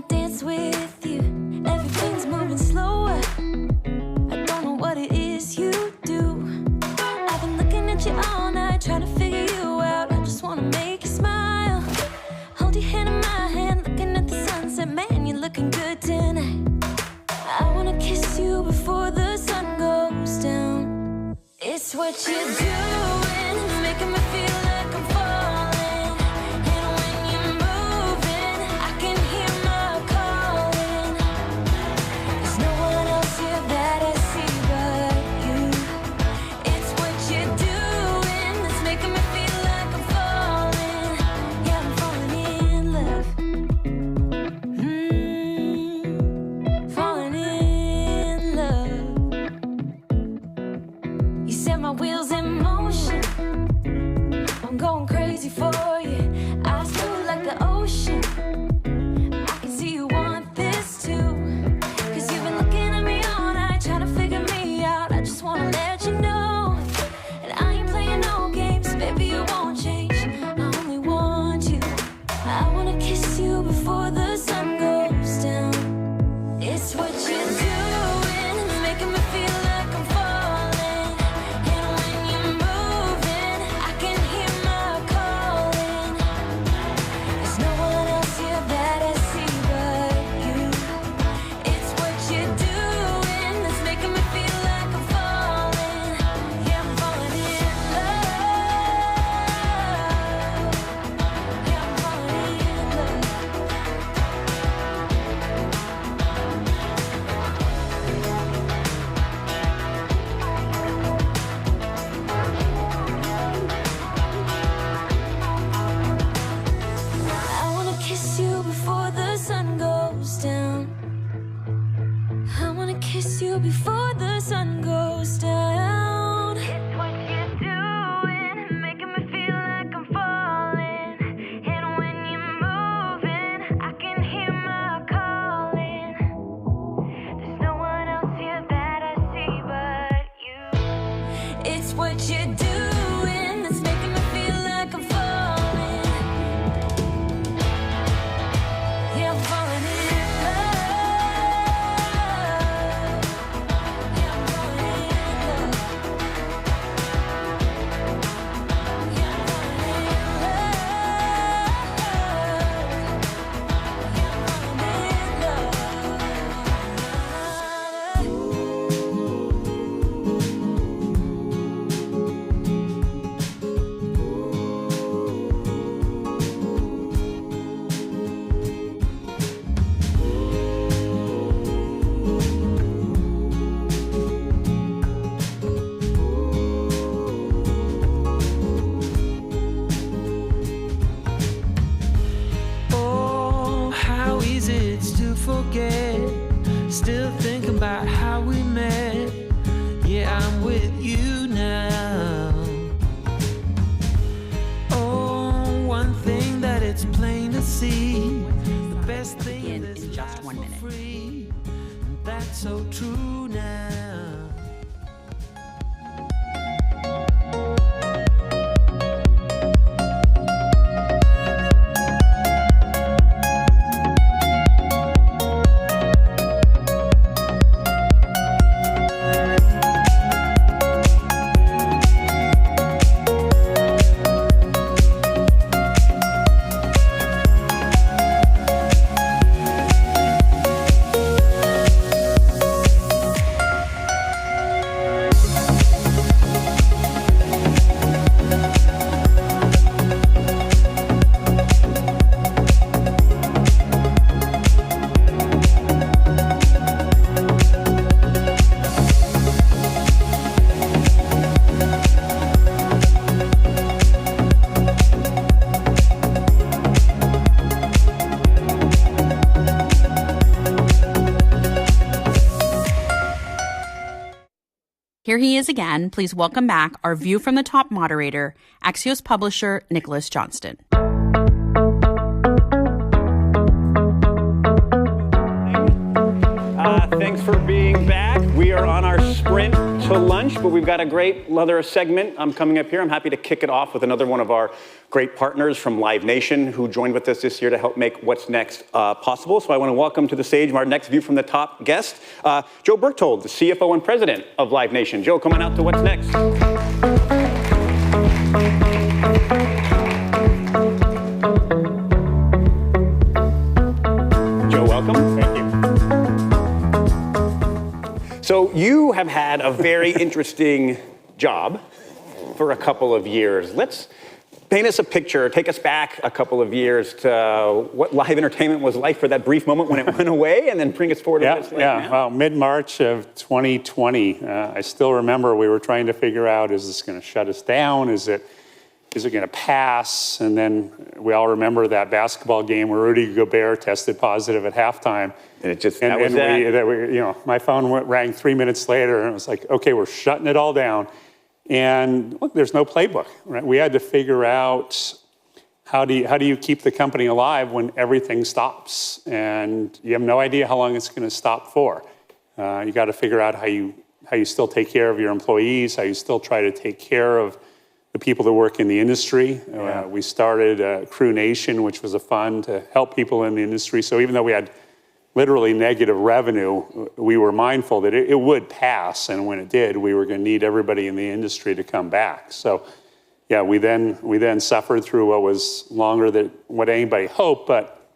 dance with you. Everything's moving slower. I don't know what it is you do. I've been looking at you all night, trying to figure you out. I just wanna make you smile. Hold your hand in my hand, looking at the sunset. Man, you're looking good tonight. I wanna kiss you before the sun goes down. It's what you're doing, making me feel like I'm falling. And when you're moving, I can hear my calling. There's no one else here that I see but you. It's what you're doing that's making me feel like I'm falling. Yeah, I'm falling in love. Falling in love. You set my wheels in motion. I'm going crazy for you. Eyes blue like the ocean. I can see you want this too. Cause you've been looking at me all night, trying to figure me out. I just wanna let you know. And I ain't playing no games, baby, you won't change. I only want you. I wanna kiss you before the sun goes down. It's what you're doing, making me feel like I'm falling. And when you're moving, I can hear my calling. There's no one else here that I see but you. It's what you're doing that's making me feel like I'm falling. Yeah, I'm falling in love. Yeah, I'm falling in love. I wanna kiss you before the sun goes down. I wanna kiss you before the sun goes down. It's what you're doing, making me feel like I'm falling. And when you're moving, I can hear my calling. There's no one else here that I see but you. It's what you're doing that's making me feel like I'm falling. Yeah, I'm falling in love. Yeah, I'm falling in love. Yeah, I'm falling in Oh, how easy it's to forget. Still thinking about how we met. Yeah, I'm with you now. Oh, one thing that it's plain to see. The best thing Begin is in just 1 minute. free. And that's so true now. Here he is again. Please welcome back our View from the Top moderator, Axios publisher Nicholas Johnston. Thanks for being back. We are on our sprint to lunch, but we've got a great other segment coming up here. I'm happy to kick it off with another one of our great partners from Live Nation who joined with us this year to help make What's Next possible. So I want to welcome to the stage our next View from the Top guest, Joe Berchtold, the CFO and president of Live Nation. Joe, come on out to What's Next. Joe, welcome. Thank you. So you have had a very interesting job for a couple of years. Let's paint us a picture, take us back a couple of years to what live entertainment was like for that brief moment when it went away, and then bring us forward to what it's like now. Well, mid-March of 2020, I still remember we were trying to figure out, is this going to shut us down? Is it going to pass? And then we all remember that basketball game where Rudy Gobert tested positive at halftime. And it just, my phone rang 3 minutes later, and it was like, okay, we're shutting it all down. And look, there's no playbook, right? We had to figure out how do you keep the company alive when everything stops, and you have no idea how long it's going to stop for. You got to figure out how you still take care of your employees, how you still try to take care of the people that work in the industry. We started Crew Nation, which was a fund to help people in the industry. So even though we had literally negative revenue, we were mindful that it would pass, and when it did, we were going to need everybody in the industry to come back. So, yeah, we then suffered through what was longer than what anybody hoped, but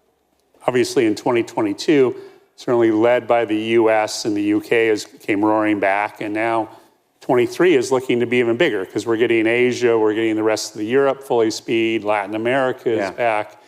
obviously in 2022, certainly led by the U.S. and the U.K. came roaring back, and now 23 is looking to be even bigger because we're getting Asia, we're getting the rest of the Europe fully speed, Latin America is back.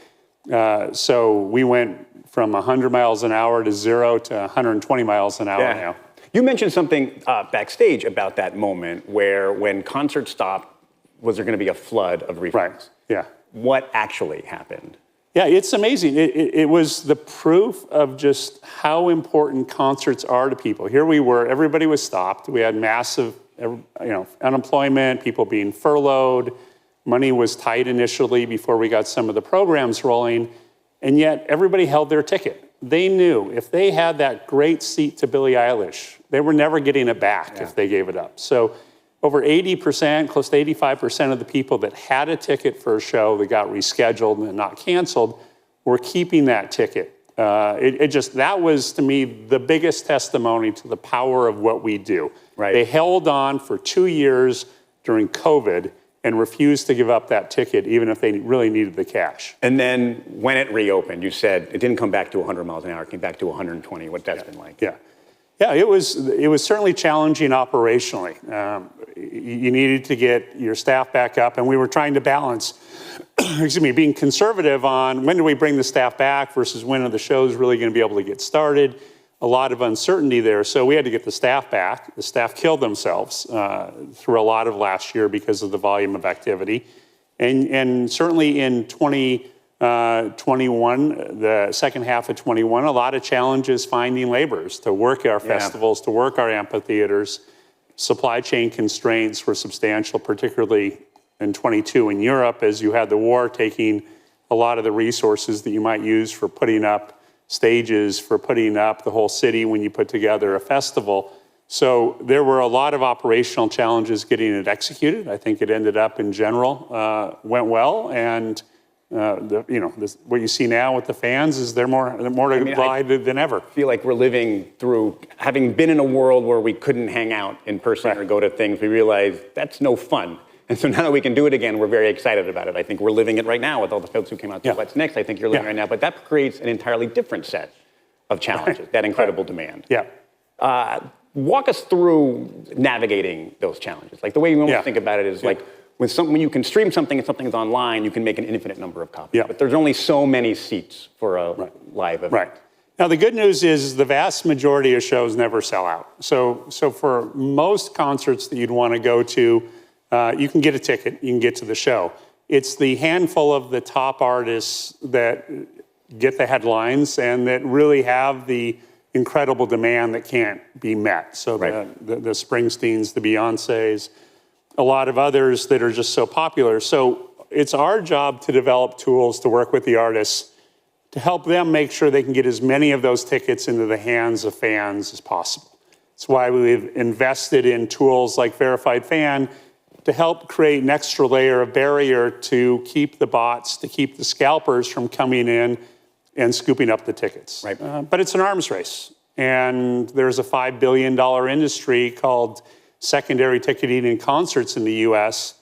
So we went from 100 miles an hour to 0 to 120 miles an hour now. You mentioned something backstage about that moment where when concerts stopped, was there going to be a flood of refunds? Right, yeah. What actually happened? Yeah, it's amazing. It was the proof of just how important concerts are to people. Here we were, everybody was stopped. We had massive unemployment, people being furloughed. Money was tight initially before we got some of the programs rolling. And yet everybody held their ticket. They knew if they had that great seat to Billie Eilish, they were never getting it back if they gave it up. So over 80%, close to 85% of the people that had a ticket for a show that got rescheduled and not canceled were keeping that ticket. That was, to me, the biggest testimony to the power of what we do. Right. They held on for 2 years during COVID and refused to give up that ticket, even if they really needed the cash. And then when it reopened, you said it didn't come back to 100 miles an hour, it came back to 120. What that's been like? Yeah, it was certainly challenging operationally. You needed to get your staff back up, and we were trying to balance, being conservative on when do we bring the staff back versus when are the shows really going to be able to get started. A lot of uncertainty there, so we had to get the staff back. The staff killed themselves through a lot of last year because of the volume of activity. And certainly in 2021, the second half of 21, a lot of challenges finding laborers to work our festivals, to work our amphitheaters. Supply chain constraints were substantial, particularly in 22 in Europe, as you had the war taking a lot of the resources that you might use for putting up stages, for putting up the whole city when you put together a festival. So there were a lot of operational challenges getting it executed. I think it ended up in general, went well. And what you see now with the fans is they're more delighted than ever. I feel like we're living through, having been in a world where we couldn't hang out in person or go to things, we realized that's no fun. And so now that we can do it again, we're very excited about it. I think we're living it right now with all the folks who came out to What's Next. I think you're living right now, but that creates an entirely different set of challenges, that incredible demand. Walk us through navigating those challenges. Like the way you almost think about it is like when you can stream something and something's online, you can make an infinite number of copies. But there's only so many seats for a live event. Right. Now, the good news is the vast majority of shows never sell out. So for most concerts that you'd want to go to, you can get a ticket, you can get to the show. It's the handful of the top artists that get the headlines and that really have the incredible demand that can't be met. So the Springsteens, the Beyoncés, a lot of others that are just so popular. So it's our job to develop tools to work with the artists to help them make sure they can get as many of those tickets into the hands of fans as possible. It's why we've invested in tools like Verified Fan to help create an extra layer of barrier to keep the bots, to keep the scalpers from coming in and scooping up the tickets. Right. But it's an arms race. And there's a $5 billion industry called secondary ticketing and concerts in the US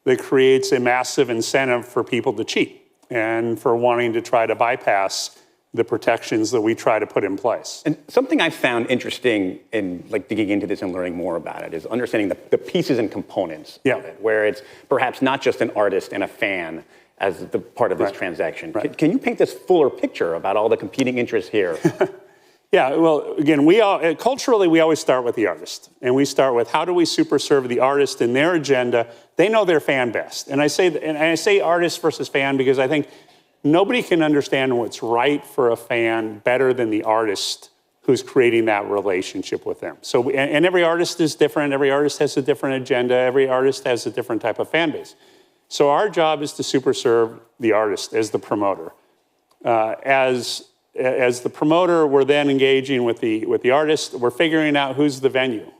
that creates a massive incentive for people to cheat and for wanting to try to bypass the protections that we try to put in place. And something I found interesting in like digging into this and learning more about it is understanding the pieces and components of it, where it's perhaps not just an artist and a fan as the part of this transaction. Can you paint this fuller picture about all the competing interests here? Yeah, well, again, culturally, we always start with the artist. And we start with how do we super serve the artist in their agenda? They know their fan best. And I say artist versus fan because I think nobody can understand what's right for a fan better than the artist who's creating that relationship with them. So, and every artist is different. Every artist has a different agenda. Every artist has a different type of fan base. So our job is to super serve the artist as the promoter. As the promoter, we're then engaging with the artist. We're figuring out who's the venue.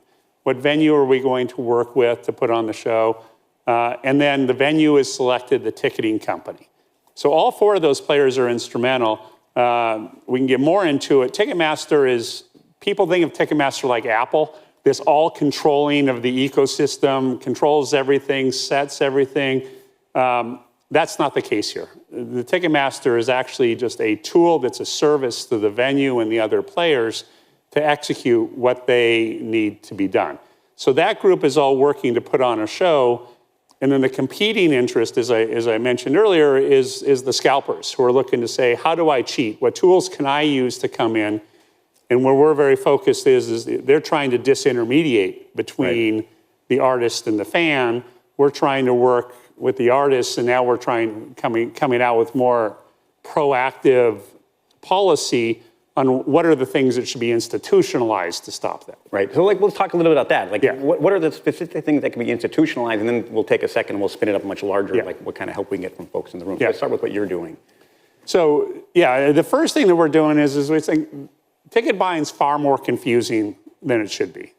What venue are we going to work with to put on the show? And then the venue is selected, the ticketing company. So all four of those players are instrumental. We can get more into it. Ticketmaster is, people think of Ticketmaster like Apple, this all controlling of the ecosystem, controls everything, sets everything. That's not the case here. The Ticketmaster is actually just a tool that's a service to the venue and the other players to execute what they need to be done. So that group is all working to put on a show. And then the competing interest, as I mentioned earlier, is the scalpers who are looking to say, how do I cheat? What tools can I use to come in? And where we're very focused is they're trying to disintermediate between the artist and the fan. We're trying to work with the artists, and now we're coming out with more proactive policy on what are the things that should be institutionalized to stop that. Right. So let's talk a little bit about that. Like, what are the specific things that can be institutionalized? And then we'll take a second and we'll spin it up much larger, like what kind of help we can get from folks in the room. So let's start with what you're doing. So, the first thing that we're doing is we think ticket buying is far more confusing than it should be.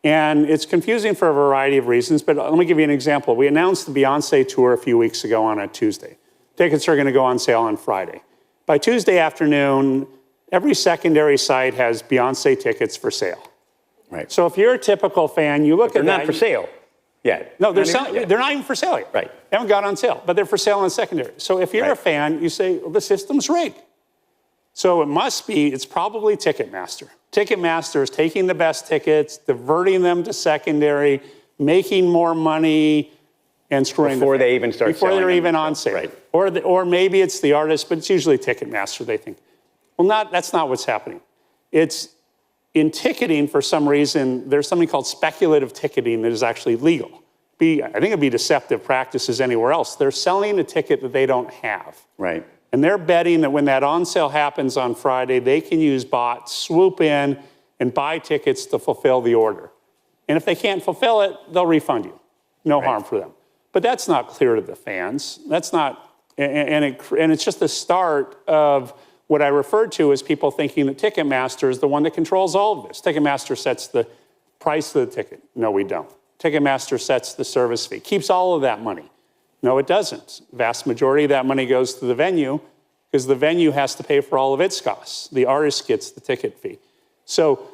And it's confusing for a variety of reasons, but let me give you an example. We announced the Beyonce tour a few weeks ago on a Tuesday. Tickets are going to go on sale on Friday. By Tuesday afternoon, every secondary site has Beyonce tickets for sale. Right. So if you're a typical fan, you look at that. They're not for sale yet. No, they're not even for sale yet. Right. They haven't got on sale, but they're for sale on secondary. So if you're a fan, you say, well, the system's rigged. So it's probably Ticketmaster. Ticketmaster is taking the best tickets, diverting them to secondary, making more money, and screwing before they even start before they're even on sale. Right. Or maybe it's the artist, but it's usually Ticketmaster, they think. Well, that's not what's happening. It's in ticketing, for some reason, there's something called speculative ticketing that is actually legal. I think it'd be deceptive practices anywhere else. They're selling a ticket that they don't have. Right. And they're betting that when that on sale happens on Friday, they can use bots, swoop in, and buy tickets to fulfill the order. And if they can't fulfill it, they'll refund you. No harm for them. But that's not clear to the fans. That's not, and it's just the start of what I referred to as people thinking that Ticketmaster is the one that controls all of this. Ticketmaster sets the price of the ticket. No, we don't. Ticketmaster sets the service fee, keeps all of that money. No, it doesn't. Vast majority of that money goes to the venue because the venue has to pay for all of its costs. The artist gets the ticket fee. So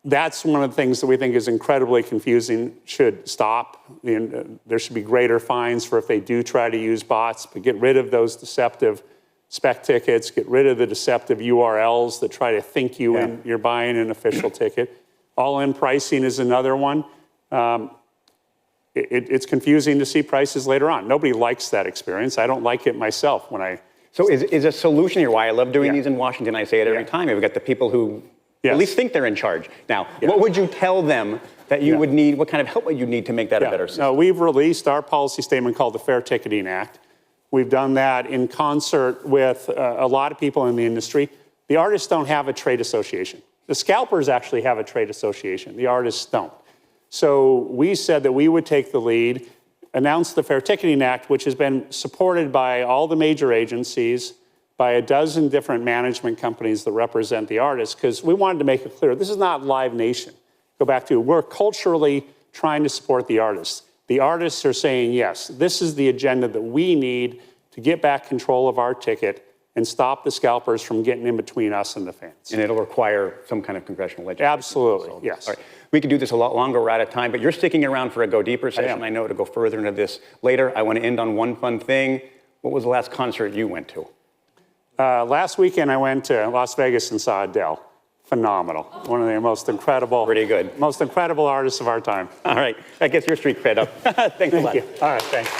that's one of the things that we think is incredibly confusing, should stop. There should be greater fines for if they do try to use bots, but get rid of those deceptive spec tickets, get rid of the deceptive URLs that try to think you're buying an official ticket. All-in pricing is another one. It's confusing to see prices later on. Nobody likes that experience. I don't like it myself when I... So is a solution here, why I love doing these in Washington, I say it every time, we've got the people who at least think they're in charge. Now, what would you tell them that you would need, what kind of help would you need to make that a better system? No, we've released our policy statement called the Fair Ticketing Act. We've done that in concert with a lot of people in the industry. The artists don't have a trade association. The scalpers actually have a trade association. The artists don't. So we said that we would take the lead, announce the Fair Ticketing Act, which has been supported by all the major agencies, by a dozen different management companies that represent the artists, because we wanted to make it clear, this is not Live Nation. Go back to, we're culturally trying to support the artists. The artists are saying, yes, this is the agenda that we need to get back control of our ticket and stop the scalpers from getting in between us and the fans. And it'll require some kind of congressional legislation. Absolutely, yes. All right. We could do this a lot longer. We're out of time, but you're sticking around for a Go Deeper session. I know to go further into this later. I want to end on one fun thing. What was the last concert you went to? Last weekend, I went to Las Vegas and saw Adele. Phenomenal. One of the most incredible, pretty good, most incredible artists of our time. All right, that gets your street cred up. Thanks a lot. Thank you. All right, thanks.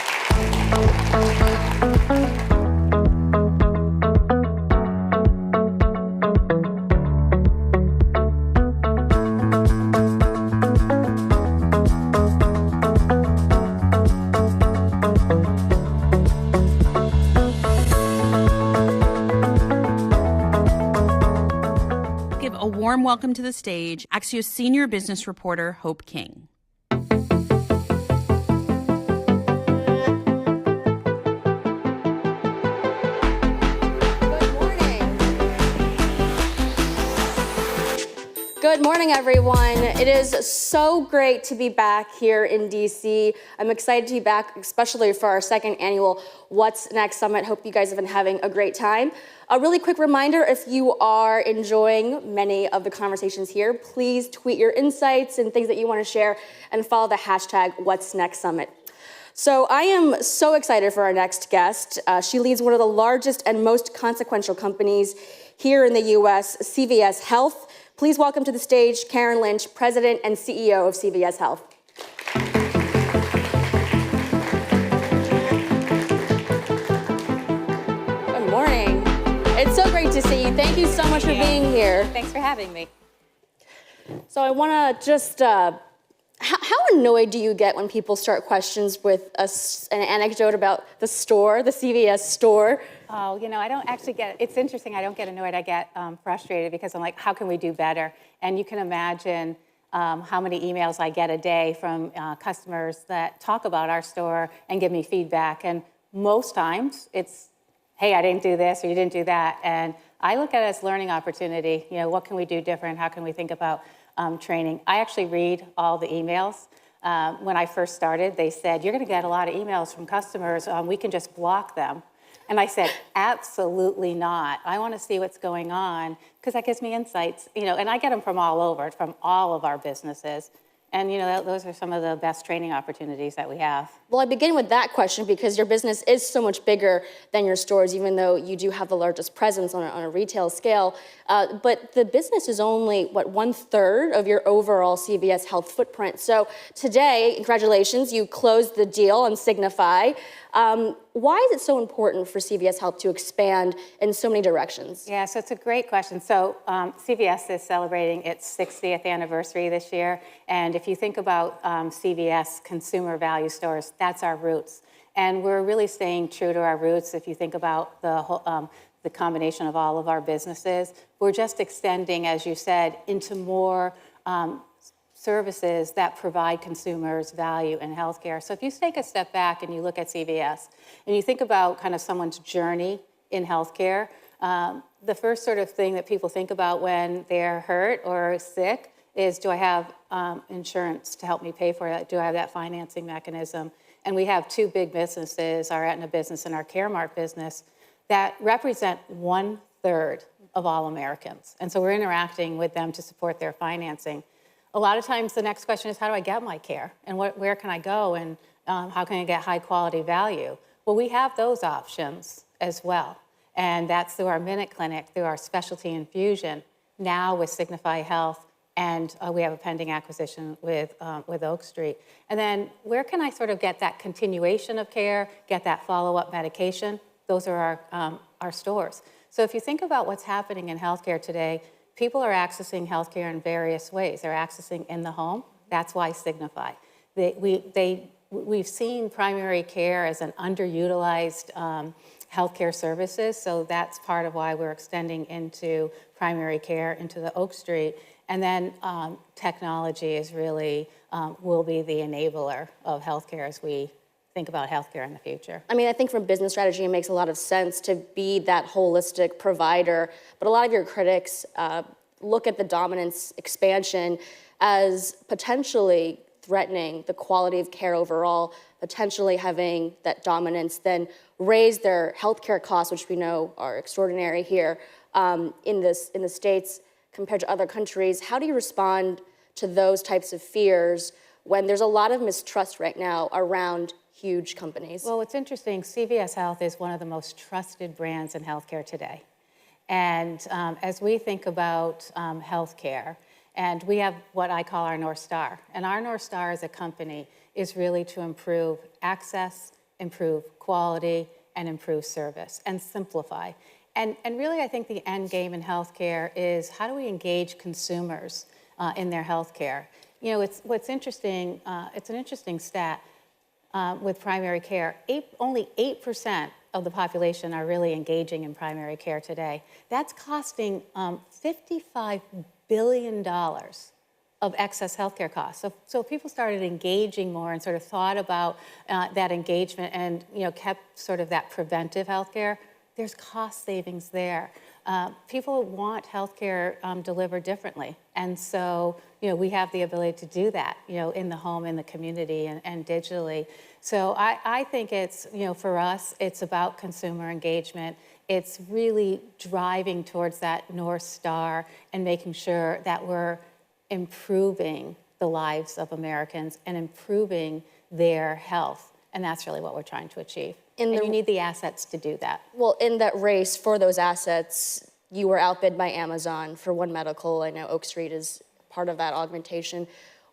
A warm welcome to the stage, Axios senior business reporter Hope King. Good morning, everyone. It is so great to be back here in DC. I'm excited to be back, especially for our second annual What's Next Summit. Hope you guys have been having a great time. A really quick reminder, if you are enjoying many of the conversations here, please tweet your insights and things that you want to share and follow the hashtag What's Next Summit. So I am so excited for our next guest. She leads one of the largest and most consequential companies here in the US, CVS Health. Please welcome to the stage Karen Lynch, President and CEO of CVS Health. Good morning. It's so great to see you. Thank you so much for being here. Thanks for having me. So I want to just, how annoyed do you get when people start questions with an anecdote about the store, the CVS store? Oh, you know, I don't actually get, it's interesting, I don't get annoyed, I get frustrated because I'm like, how can we do better? And you can imagine how many emails I get a day from customers that talk about our store and give me feedback. And most times it's, hey, I didn't do this or you didn't do that. And I look at it as learning opportunity. You know, what can we do different? How can we think about training? I actually read all the emails. When I first started, they said, you're going to get a lot of emails from customers. We can just block them. And I said, absolutely not. I want to see what's going on because that gives me insights. You know, and I get them from all over, from all of our businesses. And, you know, those are some of the best training opportunities that we have. Well, I begin with that question because your business is so much bigger than your stores, even though you do have the largest presence on a retail scale. But the business is only, what, 1/3 of your overall CVS Health footprint. So today, congratulations, you closed the deal on Signify. Why is it so important for CVS Health to expand in so many directions? Yeah, so it's a great question. So CVS is celebrating its 60th anniversary this year. And if you think about CVS consumer value stores, that's our roots. And we're really staying true to our roots. If you think about the whole, the combination of all of our businesses, we're just extending, as you said, into more services that provide consumers value in healthcare. So if you take a step back and you look at CVS and you think about kind of someone's journey in healthcare, the first sort of thing that people think about when they're hurt or sick is, do I have insurance to help me pay for it? Do I have that financing mechanism? And we have two big businesses, our Aetna business and our Caremark business, that represent 1/3 of all Americans. And so we're interacting with them to support their financing. A lot of times the next question is, how do I get my care? And where can I go? And how can I get high quality value? Well, we have those options as well. And that's through our Minute Clinic, through our specialty infusion, now with Signify Health, and we have a pending acquisition with Oak Street. And then where can I sort of get that continuation of care, get that follow-up medication? Those are our stores. So if you think about what's happening in healthcare today, people are accessing healthcare in various ways. They're accessing in the home. That's why Signify. We've seen primary care as an underutilized healthcare services, so that's part of why we're extending into primary care, into the Oak Street. And then technology is really, will be the enabler of healthcare as we think about healthcare in the future. I mean, I think from business strategy, it makes a lot of sense to be that holistic provider. But a lot of your critics look at the dominance expansion as potentially threatening the quality of care overall, potentially having that dominance then raise their healthcare costs, which we know are extraordinary here in the States compared to other countries. How do you respond to those types of fears when there's a lot of mistrust right now around huge companies? Well, what's interesting, CVS Health is one of the most trusted brands in healthcare today. And as we think about healthcare, and we have what I call our North Star. And our North Star as a company is really to improve access, improve quality, and improve service, and simplify. And really, I think the end game in healthcare is how do we engage consumers in their healthcare? You know, what's interesting, it's an interesting stat with primary care. Only 8% of the population are really engaging in primary care today. That's costing $55 billion of excess healthcare costs. So people started engaging more and sort of thought about that engagement and kept sort of that preventive healthcare. There's cost savings there. People want healthcare delivered differently, and so we have the ability to do that in the home, in the community, and digitally. So I think it's for us, it's about consumer engagement. It's really driving towards that North Star and making sure that we're improving the lives of Americans and improving their health. And that's really what we're trying to achieve. And you need the assets to do that. Well, in that race for those assets, you were outbid by Amazon for One Medical. I know Oak Street is part of that augmentation.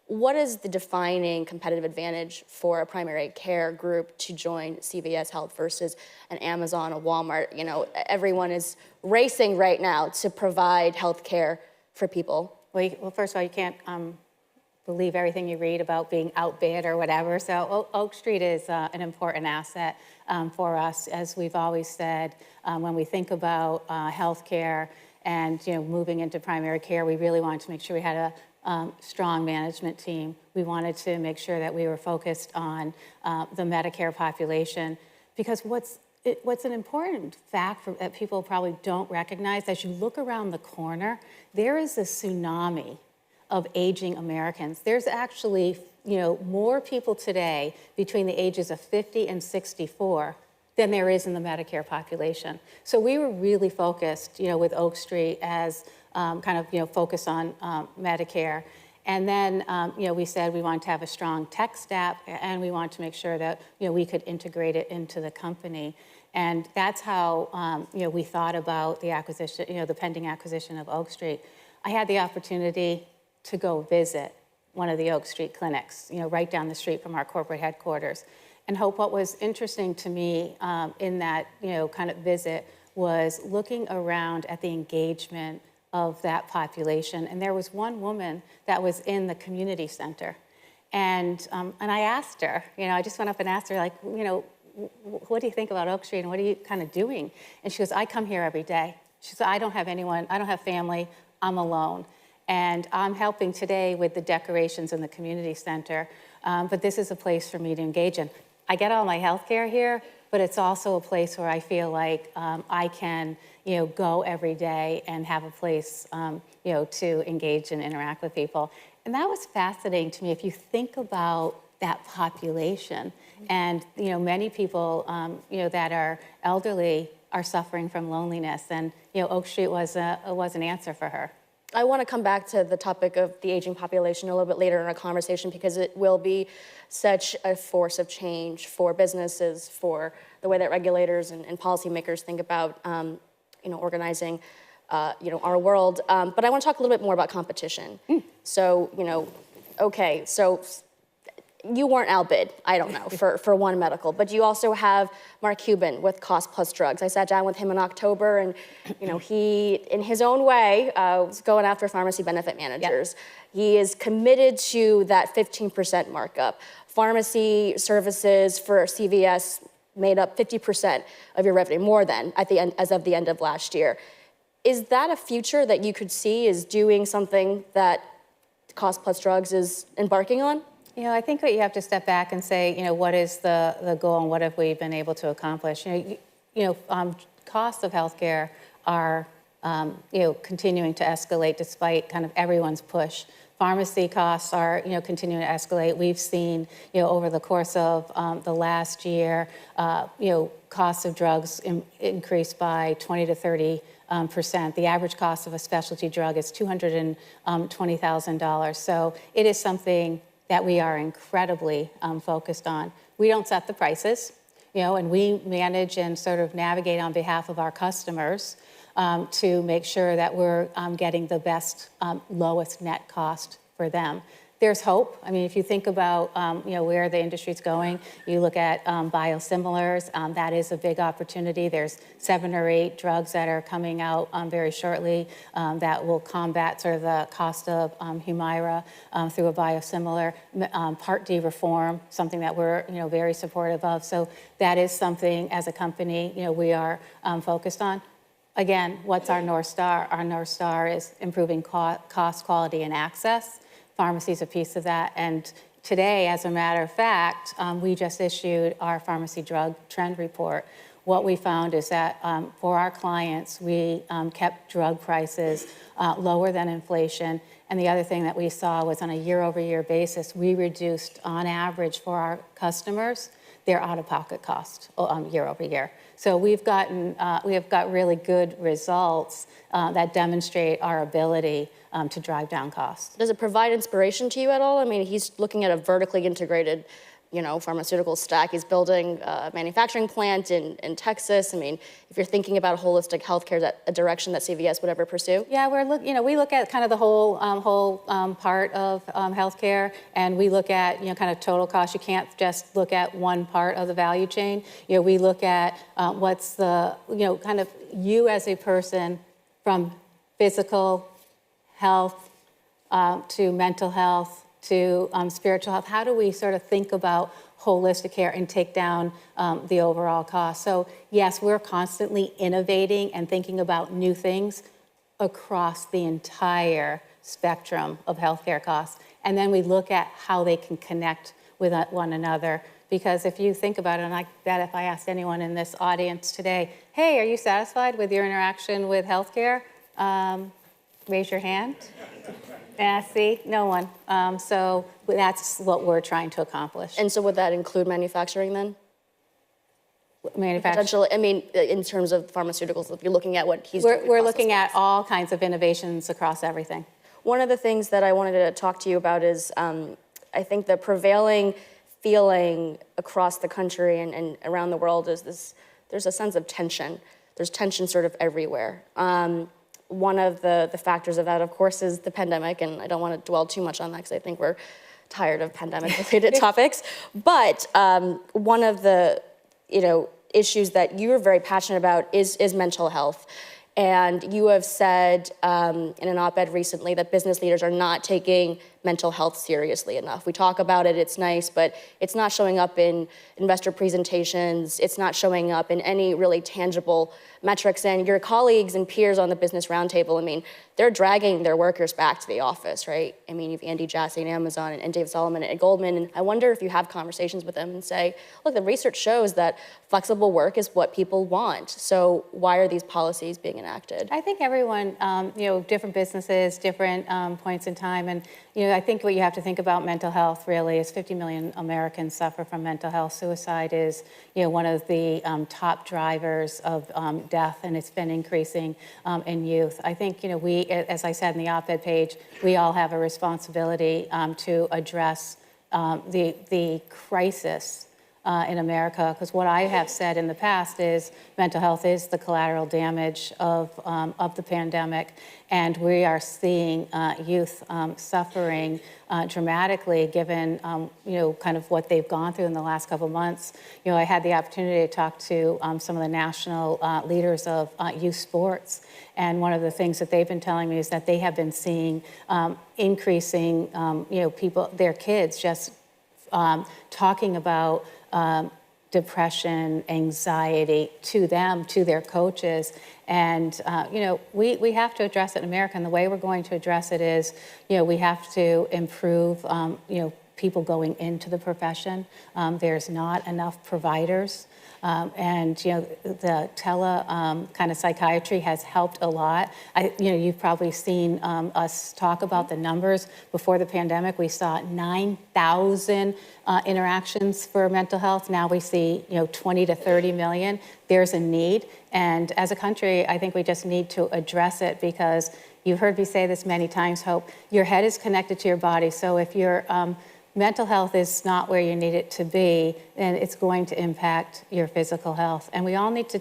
What is the defining competitive advantage for a primary care group to join CVS Health versus an Amazon, a Walmart? Everyone is racing right now to provide health care for people. Well, first of all, you can't believe everything you read about being outbid or whatever. So Oak Street is an important asset for us. As we've always said, when we think about healthcare and moving into primary care, we really wanted to make sure we had a strong management team. We wanted to make sure that we were focused on the Medicare population, because what's an important fact that people probably don't recognize, as you look around the corner, there is a tsunami of aging Americans. There's actually more people today between the ages of 50 and 64 than there is in the Medicare population. So we were really focused, with Oak Street as focus on Medicare. And then, we said we wanted to have a strong tech stack, and we wanted to make sure that, we could integrate it into the company. And that's how, we thought about the acquisition, the pending acquisition of Oak Street. I had the opportunity to go visit one of the Oak Street clinics, right down the street from our corporate headquarters. And Hope, what was interesting to me in that, kind of visit was looking around at the engagement of that population. And there was one woman that was in the community center. And I asked her, I just went up and asked her, like, what do you think about Oak Street and what are you kind of doing? And she goes, I come here every day. She said, I don't have anyone, I don't have family, I'm alone. And I'm helping today with the decorations in the community center, but this is a place for me to engage in. I get all my health care here, but it's also a place where I feel like I can, go every day and have a place, to engage and interact with people. And that was fascinating to me. If you think about that population, and many people, that are elderly are suffering from loneliness, and Oak Street was an answer for her. I want to come back to the topic of the aging population a little bit later in our conversation, because it will be such a force of change for businesses, for the way that regulators and policymakers think about, organizing, our world. But I want to talk a little bit more about competition. So, so you weren't outbid, I don't know, for One Medical, but you also have Mark Cuban with Cost Plus Drugs. I sat down with him in October, and he, in his own way, was going after pharmacy benefit managers. Yep. He is committed to that 15% markup. Pharmacy services for CVS made up 50% of your revenue, more than as of the end of last year. Is that a future that you could see is doing something that Cost Plus Drugs is embarking on? I think that you have to step back and say, what is the goal and what have we been able to accomplish? Costs of healthcare are, continuing to escalate despite kind of everyone's push. Pharmacy costs are, continuing to escalate. We've seen, over the course of the last year, costs of drugs increase by 20 to 30%. The average cost of a specialty drug is $220,000. So it is something that we are incredibly focused on. We don't set the prices, and we manage and sort of navigate on behalf of our customers to make sure that we're getting the best, lowest net cost for them. There's hope. I mean, if you think about where the industry's going, you look at biosimilars. That is a big opportunity. There's 7 or 8 drugs that are coming out very shortly that will combat sort of the cost of Humira through a biosimilar. Part D reform, something that we're very supportive of. So that is something as a company we are focused on. Again, what's our North Star? Our North Star is improving cost, quality, and access. Pharmacy is a piece of that. And today, as a matter of fact, we just issued our pharmacy drug trend report. What we found is that for our clients, we kept drug prices lower than inflation. And the other thing that we saw was on a year-over-year basis, we reduced, on average, for our customers, their out-of-pocket cost year over year. So we have got really good results that demonstrate our ability to drive down costs. Does it provide inspiration to you at all? I mean, he's looking at a vertically integrated, pharmaceutical stack. He's building a manufacturing plant in Texas. I mean, if you're thinking about holistic healthcare, is that a direction that CVS would ever pursue? Yeah, we look at kind of the whole part of healthcare, and we look at kind of total cost. You can't just look at one part of the value chain. We look at what's the kind of you as a person, from physical health to mental health to spiritual health. How do we sort of think about holistic care and take down the overall cost? So yes, we're constantly innovating and thinking about new things across the entire spectrum of healthcare costs. And then we look at how they can connect with one another. Because if you think about it, and I bet if I asked anyone in this audience today, hey, are you satisfied with your interaction with healthcare? Raise your hand. Yeah, see, no one. So that's what we're trying to accomplish. And so would that include manufacturing then? Manufacturing? I mean, in terms of pharmaceuticals, if you're looking at what he's doing. We're looking at all kinds of innovations across everything. One of the things that I wanted to talk to you about is I think the prevailing feeling across the country and around the world is there's a sense of tension. There's tension sort of everywhere. One of the factors of that, of course, is the pandemic, and I don't want to dwell too much on that because I think we're tired of pandemic-related topics. But one of the issues that you're very passionate about is mental health. And you have said in an op-ed recently that business leaders are not taking mental health seriously enough. We talk about it, it's nice, but it's not showing up in investor presentations. It's not showing up in any really tangible metrics. And your colleagues and peers on the Business Roundtable, I mean, they're dragging their workers back to the office, right? I mean, you've Andy Jassy at Amazon and Dave Solomon at Goldman. And I wonder if you have conversations with them and say, look, the research shows that flexible work is what people want. So why are these policies being enacted? I think everyone, different businesses, different points in time. And, I think what you have to think about mental health really is 50 million Americans suffer from mental health. Suicide is, one of the top drivers of death, and it's been increasing in youth. I think, we, as I said in the op-ed page, we all have a responsibility to address the crisis in America, because what I have said in the past is mental health is the collateral damage of the pandemic, and we are seeing youth suffering dramatically given, kind of what they've gone through in the last couple of months. I had the opportunity to talk to some of the national leaders of youth sports, and one of the things that they've been telling me is that they have been seeing increasing, people, their kids just talking about depression, anxiety to them, to their coaches. And, we have to address it in America. And the way we're going to address it is, we have to improve, people going into the profession. There's not enough providers. And the kind of psychiatry has helped a lot. You've probably seen us talk about the numbers. Before the pandemic, we saw 9,000 interactions for mental health. Now we see 20 to 30 million. There's a need, and as a country, I think we just need to address it, because you've heard me say this many times, Hope. Your head is connected to your body, so if your mental health is not where you need it to be, then it's going to impact your physical health. And we all need to,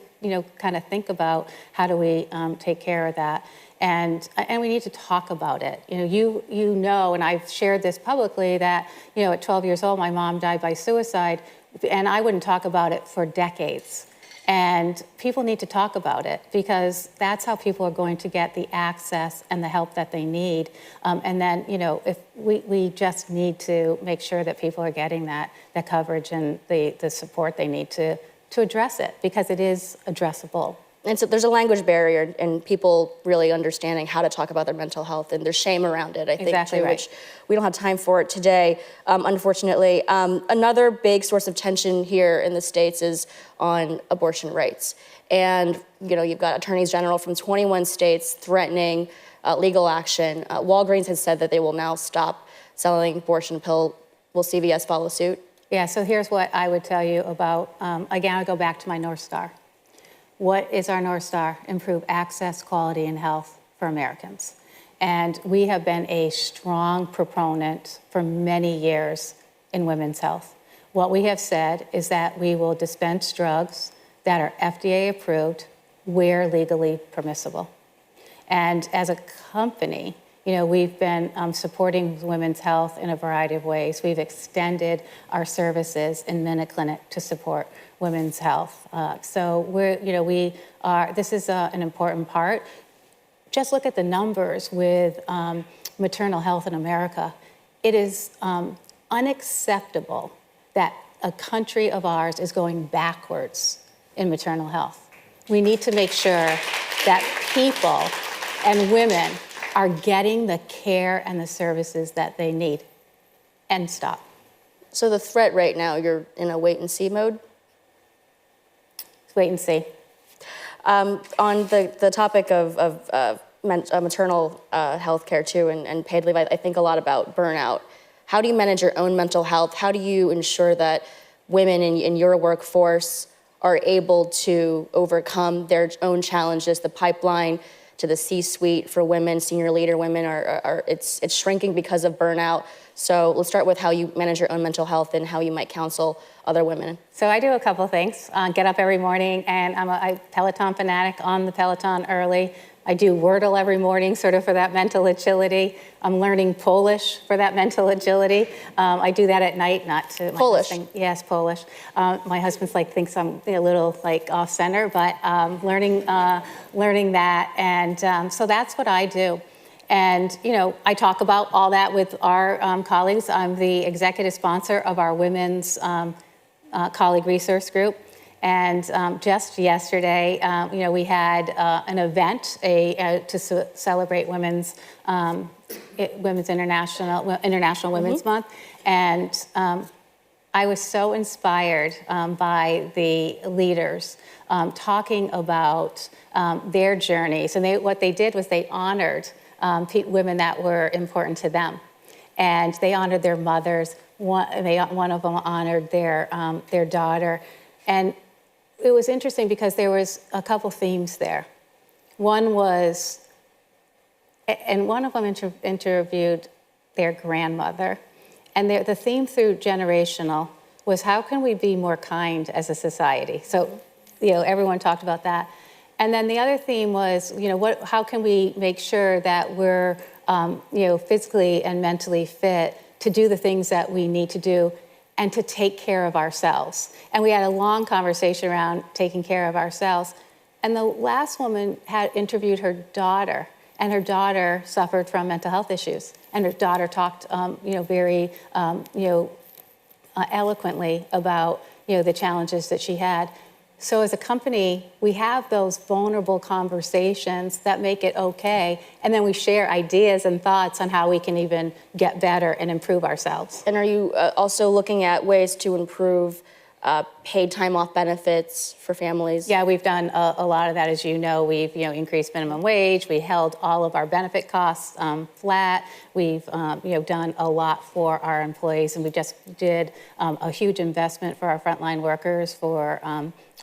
kind of think about how do we take care of that. And we need to talk about it. You know, and I've shared this publicly, that, at 12 years old, my mom died by suicide, and I wouldn't talk about it for decades. And people need to talk about it, because that's how people are going to get the access and the help that they need. And then, if we just need to make sure that people are getting that coverage and the support they need to address it, because it is addressable. And so there's a language barrier, and people really understanding how to talk about their mental health, and there's shame around it, I think, exactly too, right. which we don't have time for it today, unfortunately. Another big source of tension here in the States is on abortion rights. And, you've got attorneys general from 21 states threatening legal action. Walgreens has said that they will now stop selling abortion pill. Will CVS follow suit? Yeah, so here's what I would tell you about, again, I go back to my North Star. What is our North Star? Improve access, quality, and health for Americans. And we have been a strong proponent for many years in women's health. What we have said is that we will dispense drugs that are FDA approved where legally permissible. And as a company, we've been supporting women's health in a variety of ways. We've extended our services in MinuteClinic to support women's health. So this is an important part. Just look at the numbers with maternal health in America. It is unacceptable that a country of ours is going backwards in maternal health. We need to make sure that people and women are getting the care and the services that they need. End stop. So the threat right now, you're in a wait and see mode? Wait and see. On the topic of maternal health care too, and paid leave, I think a lot about burnout. How do you manage your own mental health? How do you ensure that women in your workforce are able to overcome their own challenges? The pipeline to the C-suite for women, senior leader women, it's shrinking because of burnout. So let's start with how you manage your own mental health and how you might counsel other women. So I do a couple things. Get up every morning, and I'm a Peloton fanatic, on the Peloton early. I do Wordle every morning, sort of for that mental agility. I'm learning Polish for that mental agility. I do that at night, not to my Polish. husband. Yes, Polish. My husband's thinks I'm a little off center, but learning that, and so that's what I do. And I talk about all that with our colleagues. I'm the executive sponsor of our women's colleague resource group. And just yesterday, we had an event to celebrate Women's International Women's Month, and I was so inspired by the leaders talking about their journeys. And what they did was they honored women that were important to them, and they honored their mothers. One of them honored their daughter, and it was interesting because there was a couple themes there. One was, and one of them interviewed their grandmother, and the theme through generational was, how can we be more kind as a society? So, everyone talked about that. And then the other theme was, how can we make sure that we're, physically and mentally fit to do the things that we need to do and to take care of ourselves. And we had a long conversation around taking care of ourselves. And the last woman had interviewed her daughter, and her daughter suffered from mental health issues. And her daughter talked, very, eloquently about, the challenges that she had. So as a company, we have those vulnerable conversations that make it okay, and then we share ideas and thoughts on how we can even get better and improve ourselves. And are you also looking at ways to improve paid time off benefits for families? Yeah, we've done a lot of that, as you know. We've increased minimum wage. We held all of our benefit costs flat. We've done a lot for our employees, and we just did a huge investment for our frontline workers for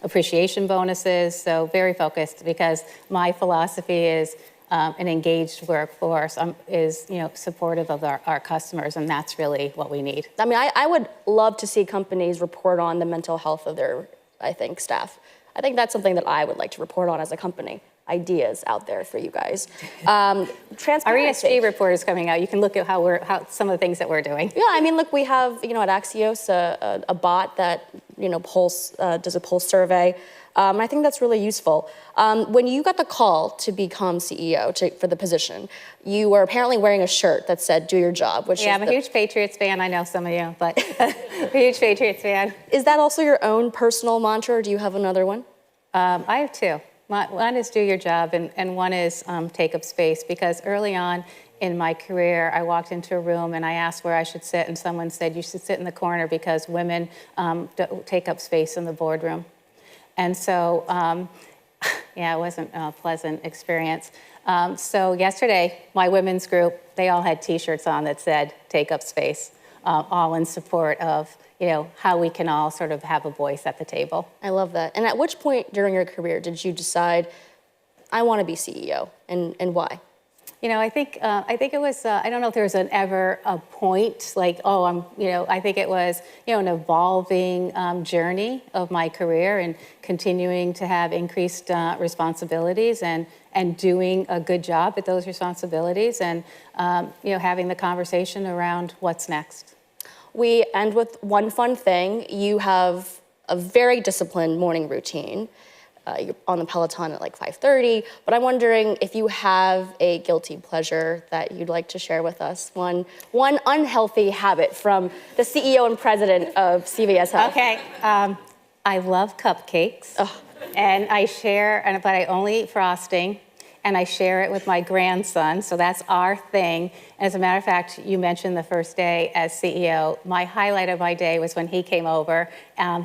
appreciation bonuses. So very focused, because my philosophy is an engaged workforce is supportive of our customers, and that's really what we need. I mean, I would love to see companies report on the mental health of their, staff. I think that's something that I would like to report on as a company. Ideas out there for you guys. Transparency. Our ESG report is coming out. You can look at how some of the things that we're doing. Yeah, I mean, look, we have at Axios a bot that does a pulse survey. I think that's really useful. When you got the call to become CEO for the position, you were apparently wearing a shirt that said "Do your job," which I'm a huge Patriots fan. I know some of you, but a huge Patriots fan. Is that also your own personal mantra, or do you have another one? I have two. One is do your job, and one is take up space, because early on in my career, I walked into a room and I asked where I should sit, and someone said, you should sit in the corner because women take up space in the boardroom. And so, it wasn't a pleasant experience. So yesterday, my women's group, they all had T-shirts on that said, take up space, all in support of how we can all sort of have a voice at the table. I love that. And at which point during your career did you decide, I want to be CEO, and why? I think it was, I don't know if there was ever a point like, I think it was, an evolving journey of my career, and continuing to have increased responsibilities and doing a good job at those responsibilities, and, having the conversation around what's next. We end with one fun thing. You have a very disciplined morning routine. You're on the Peloton at like 5:30, but I'm wondering if you have a guilty pleasure that you'd like to share with us. One unhealthy habit from the CEO and president of CVS Health. Okay, I love cupcakes, and I share, but I only eat frosting, and I share it with my grandson, so that's our thing. As a matter of fact, you mentioned the first day as CEO. My highlight of my day was when he came over,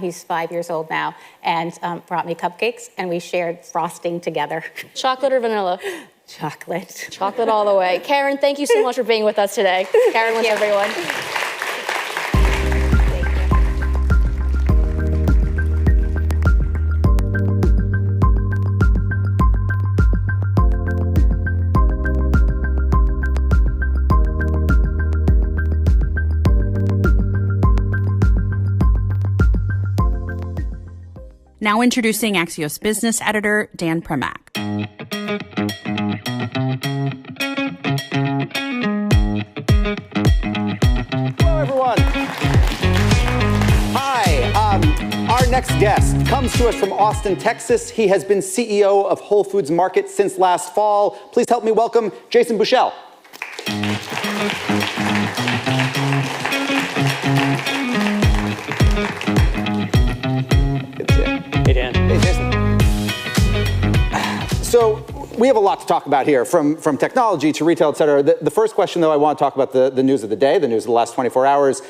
he's 5 years old now, and brought me cupcakes, and we shared frosting together. Chocolate or vanilla? Chocolate. Chocolate all the way. Karen, thank you so much for being with us today. Karen with everyone. Now introducing Axios business editor Dan Primack. Hello, everyone. Hi. Our next guest comes to us from Austin, Texas. He has been CEO of Whole Foods Market since last fall. Please help me welcome Jason Bushell. Hey, Dan. Hey, Jason. So we have a lot to talk about here, from technology to retail, et cetera. The first question, though, I want to talk about the news of the day, the news of the last 24 hours.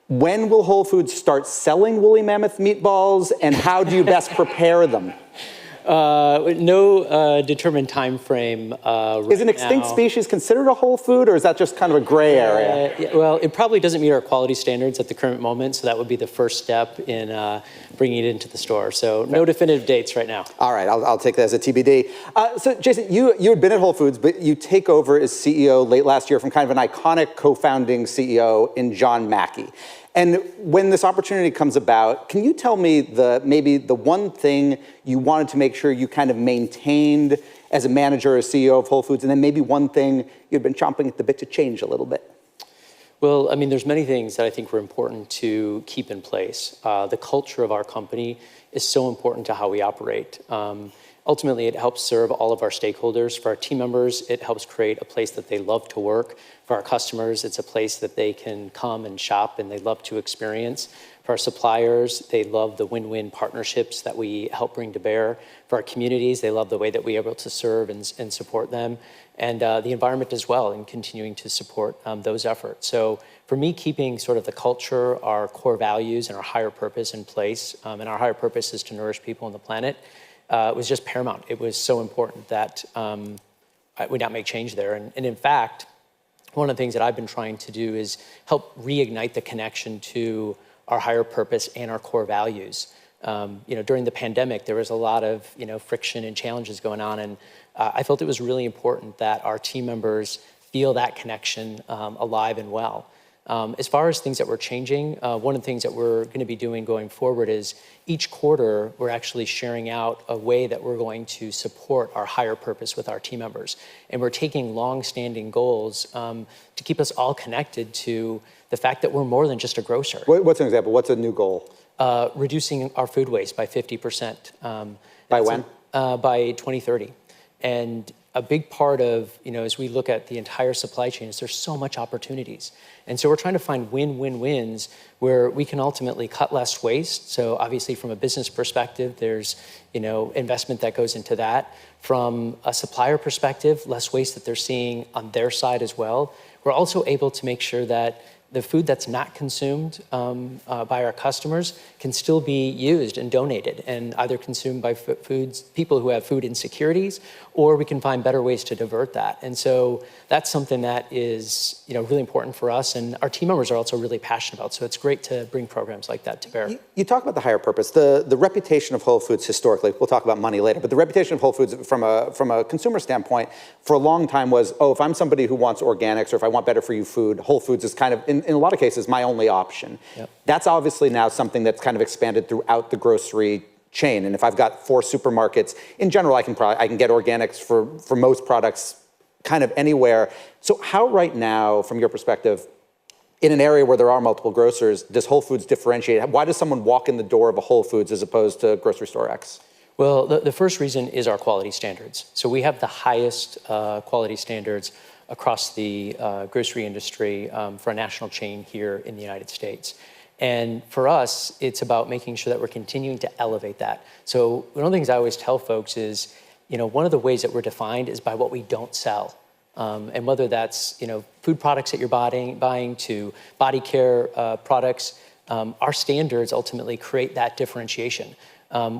When will Whole Foods start selling woolly mammoth meatballs, and how do you best prepare them? No determined time frame. Is an extinct species considered a whole food, or is that just kind of a gray area? Well, it probably doesn't meet our quality standards at the current moment, so that would be the first step in bringing it into the store. So no definitive dates right now. All right, I'll take that as a TBD. So Jason, you had been at Whole Foods, but you take over as CEO late last year from kind of an iconic co-founding CEO in John Mackey. And when this opportunity comes about, can you tell me maybe the one thing you wanted to make sure you kind of maintained as a manager or CEO of Whole Foods, and then maybe one thing you'd been chomping at the bit to change a little bit? Well, I mean, there's many things that I think were important to keep in place. The culture of our company is so important to how we operate. Ultimately, it helps serve all of our stakeholders. For our team members, it helps create a place that they love to work. For our customers, it's a place that they can come and shop and they love to experience. For our suppliers, they love the win-win partnerships that we help bring to bear. For our communities, they love the way that we're able to serve and support them. And the environment as well, and continuing to support those efforts. So for me, keeping sort of the culture, our core values, and our higher purpose in place, and our higher purpose is to nourish people on the planet, was just paramount. It was so important that we not make change there. And in fact, one of the things that I've been trying to do is help reignite the connection to our higher purpose and our core values. During the pandemic, there was a lot of friction and challenges going on, and I felt it was really important that our team members feel that connection alive and well. As far as things that we're changing, one of the things that we're going to be doing going forward is each quarter we're actually sharing out a way that we're going to support our higher purpose with our team members. And we're taking long-standing goals to keep us all connected to the fact that we're more than just a grocer. What's an example? What's a new goal? Reducing our food waste by 50%. By when? By 2030. And a big part of, as we look at the entire supply chain, is there's so much opportunities. And so we're trying to find win-win-wins where we can ultimately cut less waste. So obviously from a business perspective, there's, investment that goes into that. From a supplier perspective, less waste that they're seeing on their side as well. We're also able to make sure that the food that's not consumed by our customers can still be used and donated and either consumed by people who have food insecurities, or we can find better ways to divert that. And so that's something that is really important for us, and our team members are also really passionate about. So it's great to bring programs like that to bear. You talk about the higher purpose. The reputation of Whole Foods historically, we'll talk about money later, but the reputation of Whole Foods from a consumer standpoint for a long time was, if I'm somebody who wants organics or if I want better for you food, Whole Foods is kind of, in a lot of cases, my only option. Yep. That's obviously now something that's kind of expanded throughout the grocery chain. And if I've got 4 supermarkets, in general, I can get organics for most products kind of anywhere. So how right now, from your perspective, in an area where there are multiple grocers, does Whole Foods differentiate? Why does someone walk in the door of a Whole Foods as opposed to grocery store X? Well, the first reason is our quality standards. So we have the highest quality standards across the grocery industry for a national chain here in the United States. And for us, it's about making sure that we're continuing to elevate that. So one of the things I always tell folks is, one of the ways that we're defined is by what we don't sell. And whether that's, food products that you're buying to body care products, our standards ultimately create that differentiation.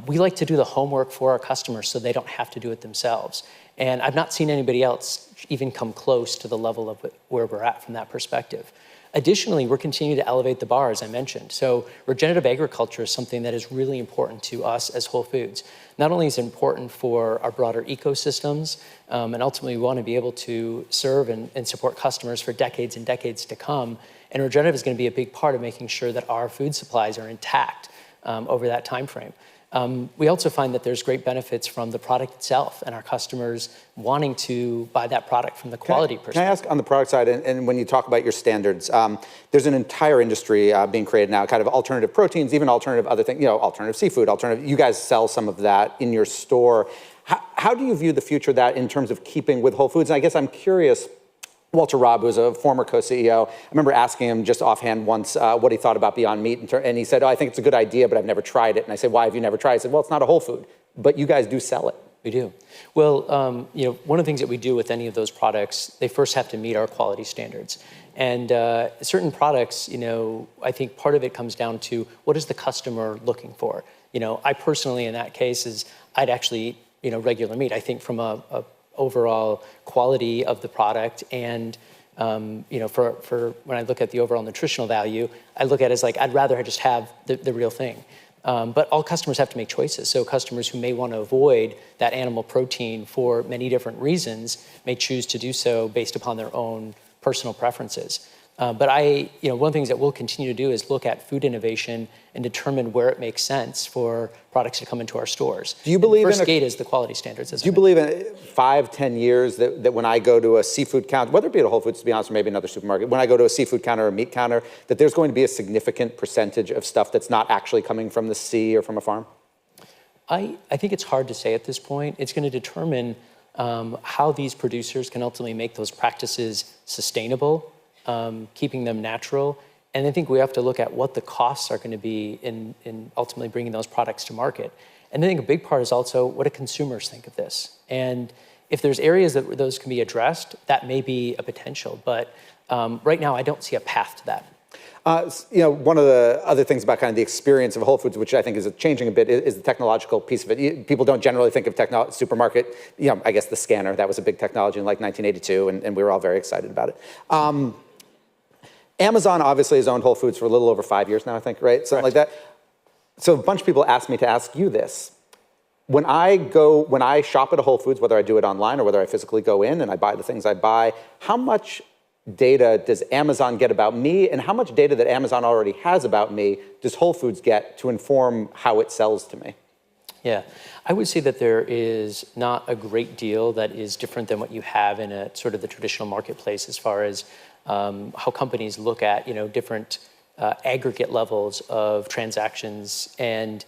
We like to do the homework for our customers so they don't have to do it themselves. And I've not seen anybody else even come close to the level of where we're at from that perspective. Additionally, we're continuing to elevate the bar, as I mentioned. So regenerative agriculture is something that is really important to us as Whole Foods. Not only is it important for our broader ecosystems, and ultimately we want to be able to serve and support customers for decades and decades to come, and regenerative is going to be a big part of making sure that our food supplies are intact over that time frame. We also find that there's great benefits from the product itself and our customers wanting to buy that product from the quality perspective. Can I ask on the product side, and when you talk about your standards, there's an entire industry being created now, kind of alternative proteins, even alternative other things, alternative seafood, you guys sell some of that in your store. How do you view the future of that in terms of keeping with Whole Foods? And I guess I'm curious, Walter Robb, who's a former co-CEO, I remember asking him just offhand once what he thought about Beyond Meat, and he said, I think it's a good idea, but I've never tried it. And I said, why have you never tried it? He said, well, it's not a Whole Food, but you guys do sell it. We do. Well, one of the things that we do with any of those products, they first have to meet our quality standards. And certain products, I think part of it comes down to what is the customer looking for? I personally, in that case, I'd actually eat, regular meat. I think from a overall quality of the product and for when I look at the overall nutritional value, I look at it as like I'd rather just have the real thing. But all customers have to make choices. So customers who may want to avoid that animal protein for many different reasons may choose to do so based upon their own personal preferences. But one of the things that we'll continue to do is look at food innovation and determine where it makes sense for products to come into our stores. Do you believe the first gate is the quality standards? Do you believe in 5-10 years that when I go to a seafood counter, whether it be at a Whole Foods, to be honest, or maybe another supermarket, when I go to a seafood counter or a meat counter, that there's going to be a significant percentage of stuff that's not actually coming from the sea or from a farm? I think it's hard to say at this point. It's going to determine how these producers can ultimately make those practices sustainable, keeping them natural, And I think we have to look at what the costs are going to be in ultimately bringing those products to market. And I think a big part is also what do consumers think of this? And if there's areas that those can be addressed, that may be a potential. But right now, I don't see a path to that. One of the other things about kind of the experience of Whole Foods, which I think is changing a bit, is the technological piece of it. People don't generally think of supermarket. I guess the scanner, that was a big technology in like 1982, and we were all very excited about it. Amazon obviously has owned Whole Foods for a little over 5 years now, I think, right? Something like that. So a bunch of people asked me to ask you this. When I shop at a Whole Foods, whether I do it online or whether I physically go in and I buy the things I buy, how much data does Amazon get about me, and how much data that Amazon already has about me does Whole Foods get to inform how it sells to me? Yeah, I would say that there is not a great deal that is different than what you have in a sort of the traditional marketplace as far as how companies look at different aggregate levels of transactions and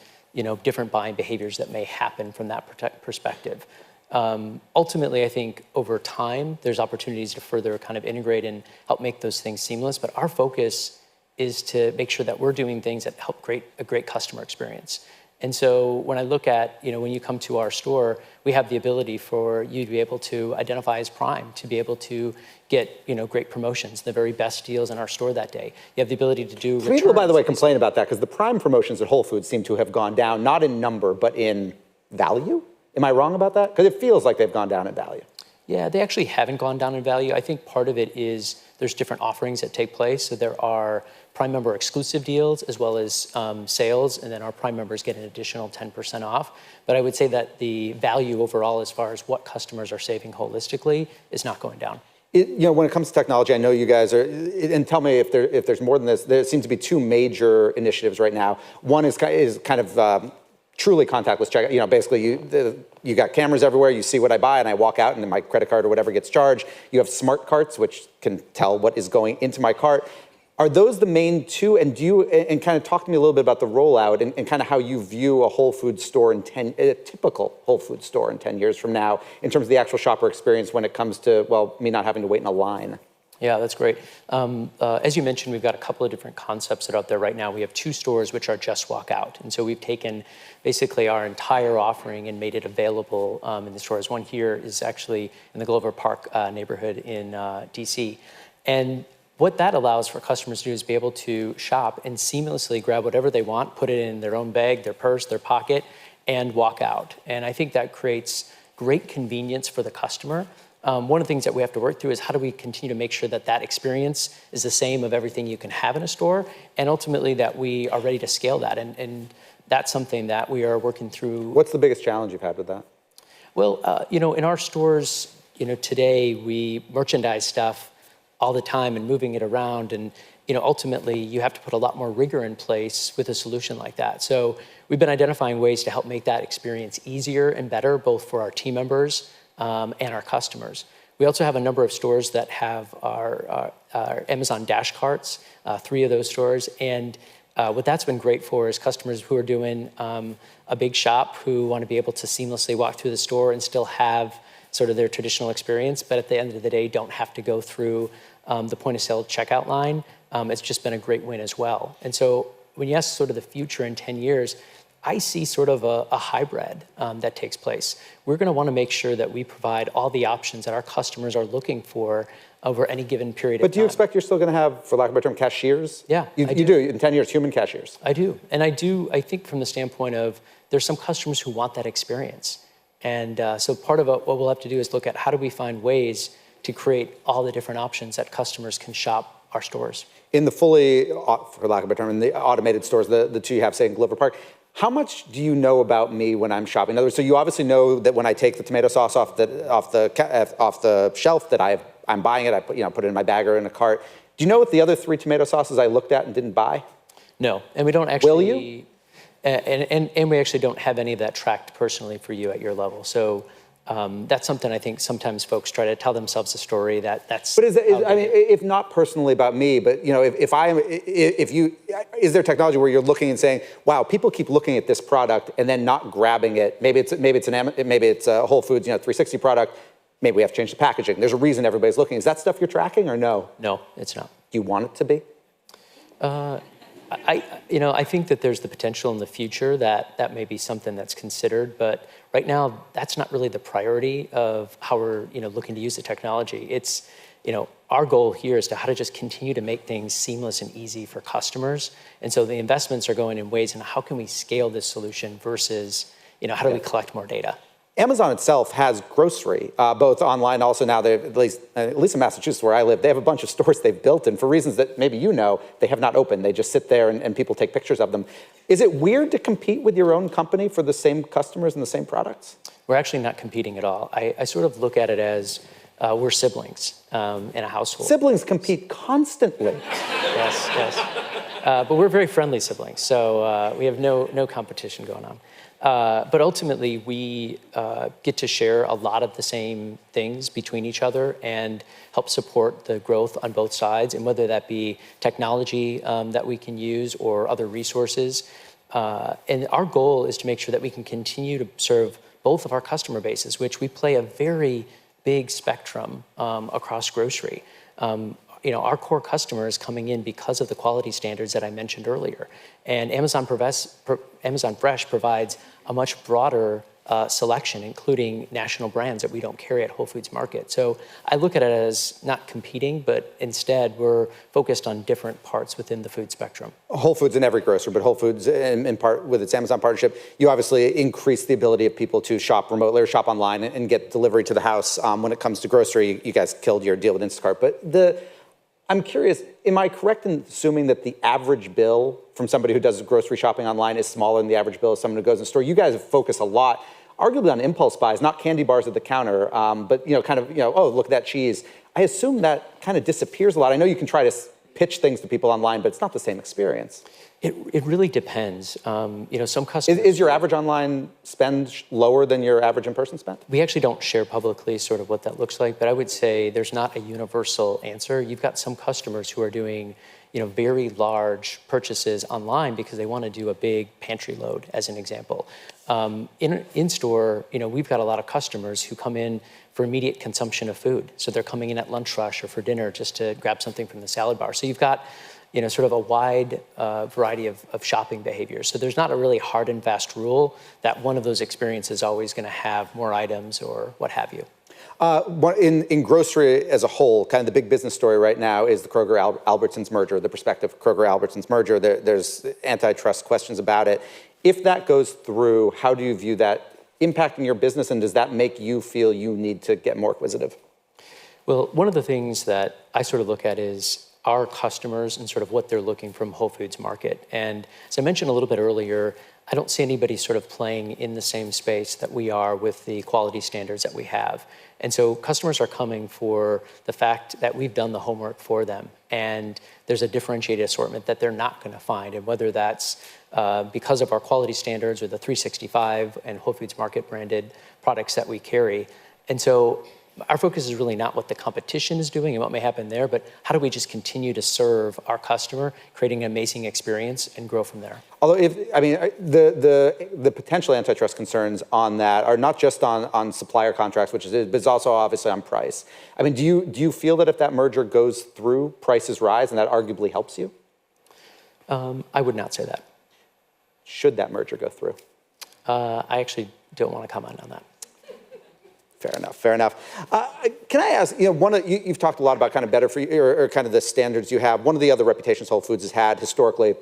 different buying behaviors that may happen from that perspective. Ultimately, I think over time, there's opportunities to further kind of integrate and help make those things seamless. But our focus is to make sure that we're doing things that help create a great customer experience. And so when I look at, when you come to our store, we have the ability for you to be able to identify as Prime, to be able to get, great promotions, the very best deals in our store that day. You have the ability to do returns. People, by the way, complain about that because the Prime promotions at Whole Foods seem to have gone down, not in number, but in value. Am I wrong about that? Because it feels like they've gone down in value. Yeah, they actually haven't gone down in value. I think part of it is there's different offerings that take place. So there are Prime member exclusive deals as well as sales, and then our Prime members get an additional 10% off. But I would say that the value overall as far as what customers are saving holistically is not going down. When it comes to technology, I know you guys are, and tell me if there's more than this, there seems to be two major initiatives right now. One is kind of truly contactless checkout. Basically you got cameras everywhere. You see what I buy and I walk out and then my credit card or whatever gets charged. You have smart carts, which can tell what is going into my cart. Are those the main two? And and kind of talk to me a little bit about the rollout and kind of how you view a Whole Foods store a typical Whole Foods store in 10 years from now in terms of the actual shopper experience when it comes to, me not having to wait in a line. Yeah, that's great. As you mentioned, we've got a couple of different concepts that are out there right now. We have 2 stores which are just walk out. And so we've taken basically our entire offering and made it available in the stores. One here is actually in the Glover Park neighborhood in DC. And what that allows for customers to do is be able to shop and seamlessly grab whatever they want, put it in their own bag, their purse, their pocket, and walk out. And I think that creates great convenience for the customer. One of the things that we have to work through is how do we continue to make sure that that experience is the same of everything you can have in a store, and ultimately that we are ready to scale that. And that's something that we are working through. What's the biggest challenge you've had with that? Well, in our stores, today we merchandise stuff all the time and moving it around. And, ultimately you have to put a lot more rigor in place with a solution like that. So we've been identifying ways to help make that experience easier and better, both for our team members and our customers. We also have a number of stores that have our Amazon Dash carts, 3 of those stores. And what that's been great for is customers who are doing a big shop who want to be able to seamlessly walk through the store and still have sort of their traditional experience, but at the end of the day, don't have to go through the point of sale checkout line. It's just been a great win as well. And so when you ask sort of the future in 10 years, I see sort of a hybrid that takes place. We're going to want to make sure that we provide all the options that our customers are looking for over any given period of time. But do you expect you're still going to have, for lack of a better term, cashiers? Yeah, you do. In 10 years, human cashiers. I do. And I think from the standpoint of there's some customers who want that experience. And so part of what we'll have to do is look at how do we find ways to create all the different options that customers can shop our stores. In the fully, for lack of a better term, in the automated stores, the 2 you have, say, in Glover Park, how much do you know about me when I'm shopping? In other words, so you obviously know that when I take the tomato sauce off the shelf that I'm buying it, I put it in my bag or in a cart. Do you know what the other 3 tomato sauces I looked at and didn't buy? No, and we don't actually. Will you? And we actually don't have any of that tracked personally for you at your level. So that's something I think sometimes folks try to tell themselves a story that's. But if not personally about me, but is there technology where you're looking and saying, wow, people keep looking at this product and then not grabbing it? Maybe it's a Whole Foods 360 product. Maybe we have to change the packaging. There's a reason everybody's looking. Is that stuff you're tracking or no? No, it's not. Do you want it to be? I think that there's the potential in the future that may be something that's considered, but right now that's not really the priority of how we're looking to use the technology. It's our goal here is to how to just continue to make things seamless and easy for customers, and so the investments are going in ways in how can we scale this solution versus how do we collect more data. Amazon itself has grocery, both online, also now they at least in Massachusetts where I live, they have a bunch of stores they've built, and for reasons that maybe they have not opened. They just sit there and people take pictures of them. Is it weird to compete with your own company for the same customers and the same products? We're actually not competing at all. I sort of look at it as we're siblings in a household. Siblings compete constantly. Yes. But we're very friendly siblings, so we have no competition going on. But ultimately, we get to share a lot of the same things between each other and help support the growth on both sides, and whether that be technology that we can use or other resources. And our goal is to make sure that we can continue to serve both of our customer bases, which we play a very big spectrum across grocery. Our core customer is coming in because of the quality standards that I mentioned earlier. And Amazon Fresh provides a much broader selection, including national brands that we don't carry at Whole Foods Market. So I look at it as not competing, but instead we're focused on different parts within the food spectrum. Whole Foods in every grocer, but Whole Foods in part with its Amazon partnership, you obviously increase the ability of people to shop remotely or shop online and get delivery to the house. When it comes to grocery, you guys killed your deal with Instacart. But I'm curious, am I correct in assuming that the average bill from somebody who does grocery shopping online is smaller than the average bill of someone who goes in the store? You guys focus a lot, arguably on impulse buys, not candy bars at the counter, but oh, look at that cheese. I assume that kind of disappears a lot. I know you can try to pitch things to people online, but it's not the same experience. It really depends. Some customers... Is your average online spend lower than your average in-person spend? We actually don't share publicly sort of what that looks like, but I would say there's not a universal answer. You've got some customers who are doing very large purchases online because they want to do a big pantry load, as an example. In store, we've got a lot of customers who come in for immediate consumption of food. So they're coming in at lunch rush or for dinner just to grab something from the salad bar. So you've got sort of a wide variety of shopping behaviors. So there's not a really hard and fast rule that one of those experiences is always going to have more items or what have you. In grocery as a whole, kind of the big business story right now is the Kroger-Albertsons merger, the prospective Kroger-Albertsons merger. There's antitrust questions about it. If that goes through, how do you view that impacting your business, and does that make you feel you need to get more acquisitive? Well, one of the things that I sort of look at is our customers and sort of what they're looking from Whole Foods Market. And as I mentioned a little bit earlier, I don't see anybody sort of playing in the same space that we are with the quality standards that we have. And so customers are coming for the fact that we've done the homework for them, and there's a differentiated assortment that they're not going to find. And whether that's because of our quality standards or the 365 and Whole Foods Market branded products that we carry. And so our focus is really not what the competition is doing and what may happen there, but how do we just continue to serve our customer, creating an amazing experience and grow from there. Although, the potential antitrust concerns on that are not just on supplier contracts, which is it, but it's also obviously on price. I mean, do you feel that if that merger goes through, prices rise, and that arguably helps you? I would not say that. Should that merger go through? I actually don't want to comment on that. Fair enough. Can I ask, you've talked a lot about kind of better for you, or kind of the standards you have. One of the other reputations Whole Foods has had historically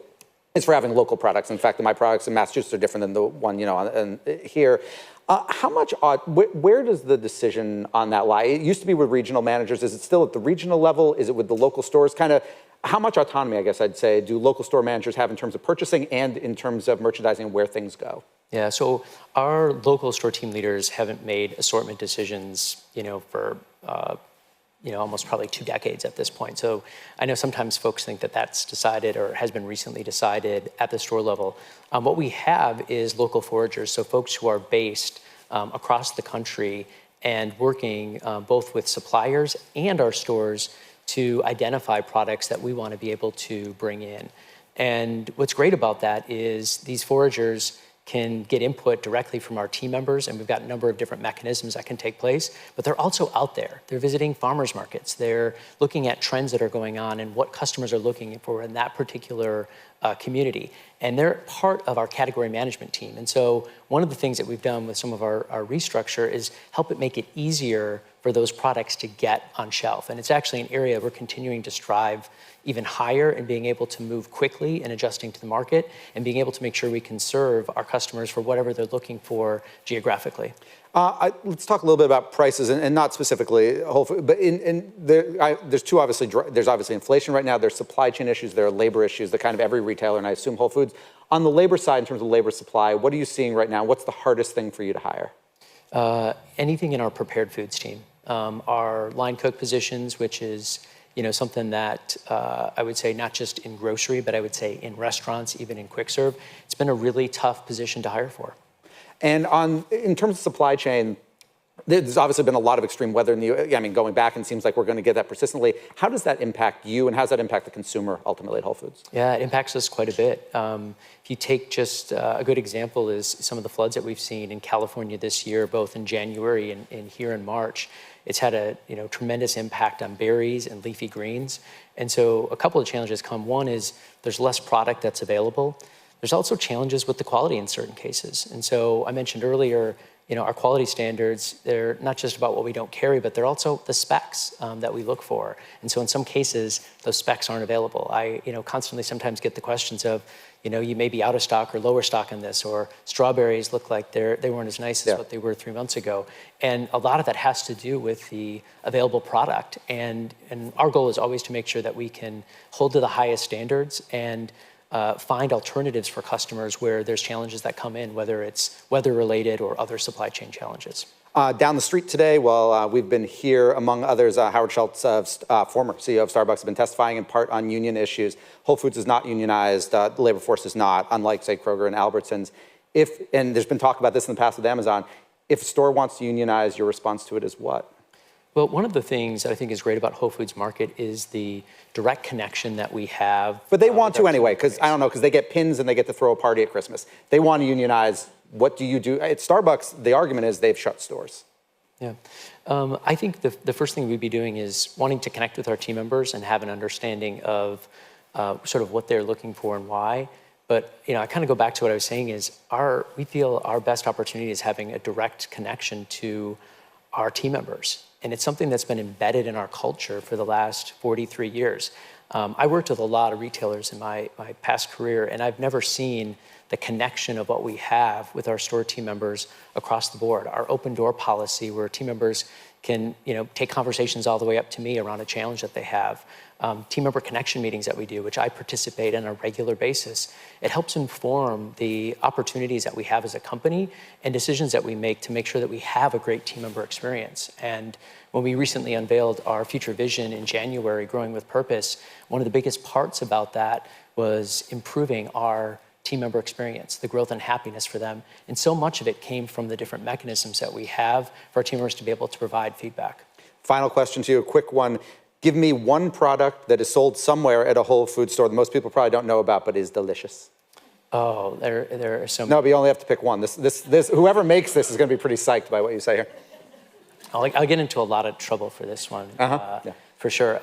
is for having local products. In fact, my products in Massachusetts are different than the one, here. How much, where does the decision on that lie? It used to be with regional managers. Is it still at the regional level? Is it with the local stores? Kind of, how much autonomy, I guess I'd say, do local store managers have in terms of purchasing and in terms of merchandising and where things go? Yeah, so our local store team leaders haven't made assortment decisions, for, almost probably 2 decades at this point. So I know sometimes folks think that that's decided or has been recently decided at the store level. What we have is local foragers, so folks who are based across the country and working both with suppliers and our stores to identify products that we want to be able to bring in. And what's great about that is these foragers can get input directly from our team members, and we've got a number of different mechanisms that can take place, but they're also out there. They're visiting farmers markets. They're looking at trends that are going on and what customers are looking for in that particular community. And they're part of our category management team. And so one of the things that we've done with some of our restructure is help it make it easier for those products to get on shelf. And it's actually an area we're continuing to strive even higher in being able to move quickly and adjusting to the market and being able to make sure we can serve our customers for whatever they're looking for geographically. Let's talk a little bit about prices, and not specifically Whole Foods, but there's obviously inflation right now, there's supply chain issues, there are labor issues, that kind of every retailer, and I assume Whole Foods. On the labor side, in terms of labor supply, what are you seeing right now? What's the hardest thing for you to hire? Anything in our prepared foods team. Our line cook positions, which is something that I would say not just in grocery, but I would say in restaurants, even in quick serve, it's been a really tough position to hire for. And in terms of supply chain, there's obviously been a lot of extreme weather in the U.S. I mean, going back, and it seems like we're going to get that persistently. How does that impact you, and how does that impact the consumer ultimately at Whole Foods? Yeah, it impacts us quite a bit. If you take just a good example is some of the floods that we've seen in California this year, both in January and here in March. It's had a tremendous impact on berries and leafy greens. And so a couple of challenges come. One is there's less product that's available. There's also challenges with the quality in certain cases. And so I mentioned earlier, our quality standards, they're not just about what we don't carry, but they're also the specs that we look for. And so in some cases, those specs aren't available. I constantly sometimes get the questions of, you may be out of stock or lower stock on this, or strawberries look like they weren't as nice as what they were 3 months ago. And a lot of that has to do with the available product. And our goal is always to make sure that we can hold to the highest standards and find alternatives for customers where there's challenges that come in, whether it's weather-related or other supply chain challenges. Down the street today, we've been here, among others, Howard Schultz, former CEO of Starbucks, has been testifying in part on union issues. Whole Foods is not unionized. The labor force is not, unlike, say, Kroger and Albertsons. And there's been talk about this in the past with Amazon. If a store wants to unionize, your response to it is what? Well, one of the things that I think is great about Whole Foods Market is the direct connection that we have. But they want to anyway, because they get pins and they get to throw a party at Christmas. They want to unionize. What do you do? At Starbucks, the argument is they've shut stores. Yeah. I think the first thing we'd be doing is wanting to connect with our team members and have an understanding of sort of what they're looking for and why. But I kind of go back to what I was saying is we feel our best opportunity is having a direct connection to our team members. And it's something that's been embedded in our culture for the last 43 years. I worked with a lot of retailers in my past career, and I've never seen the connection of what we have with our store team members across the board. Our open door policy, where team members can take conversations all the way up to me around a challenge that they have. Team member connection meetings that we do, which I participate in on a regular basis. It helps inform the opportunities that we have as a company and decisions that we make to make sure that we have a great team member experience. And when we recently unveiled our future vision in January, Growing with Purpose, one of the biggest parts about that was improving our team member experience, the growth and happiness for them. And so much of it came from the different mechanisms that we have for our team members to be able to provide feedback. Final question to you, a quick one. Give me one product that is sold somewhere at a Whole Foods store that most people probably don't know about, but is delicious. Oh, there are so many. No, but you only have to pick one. Whoever makes this is going to be pretty psyched by what you say here. I'll get into a lot of trouble for this one, for sure.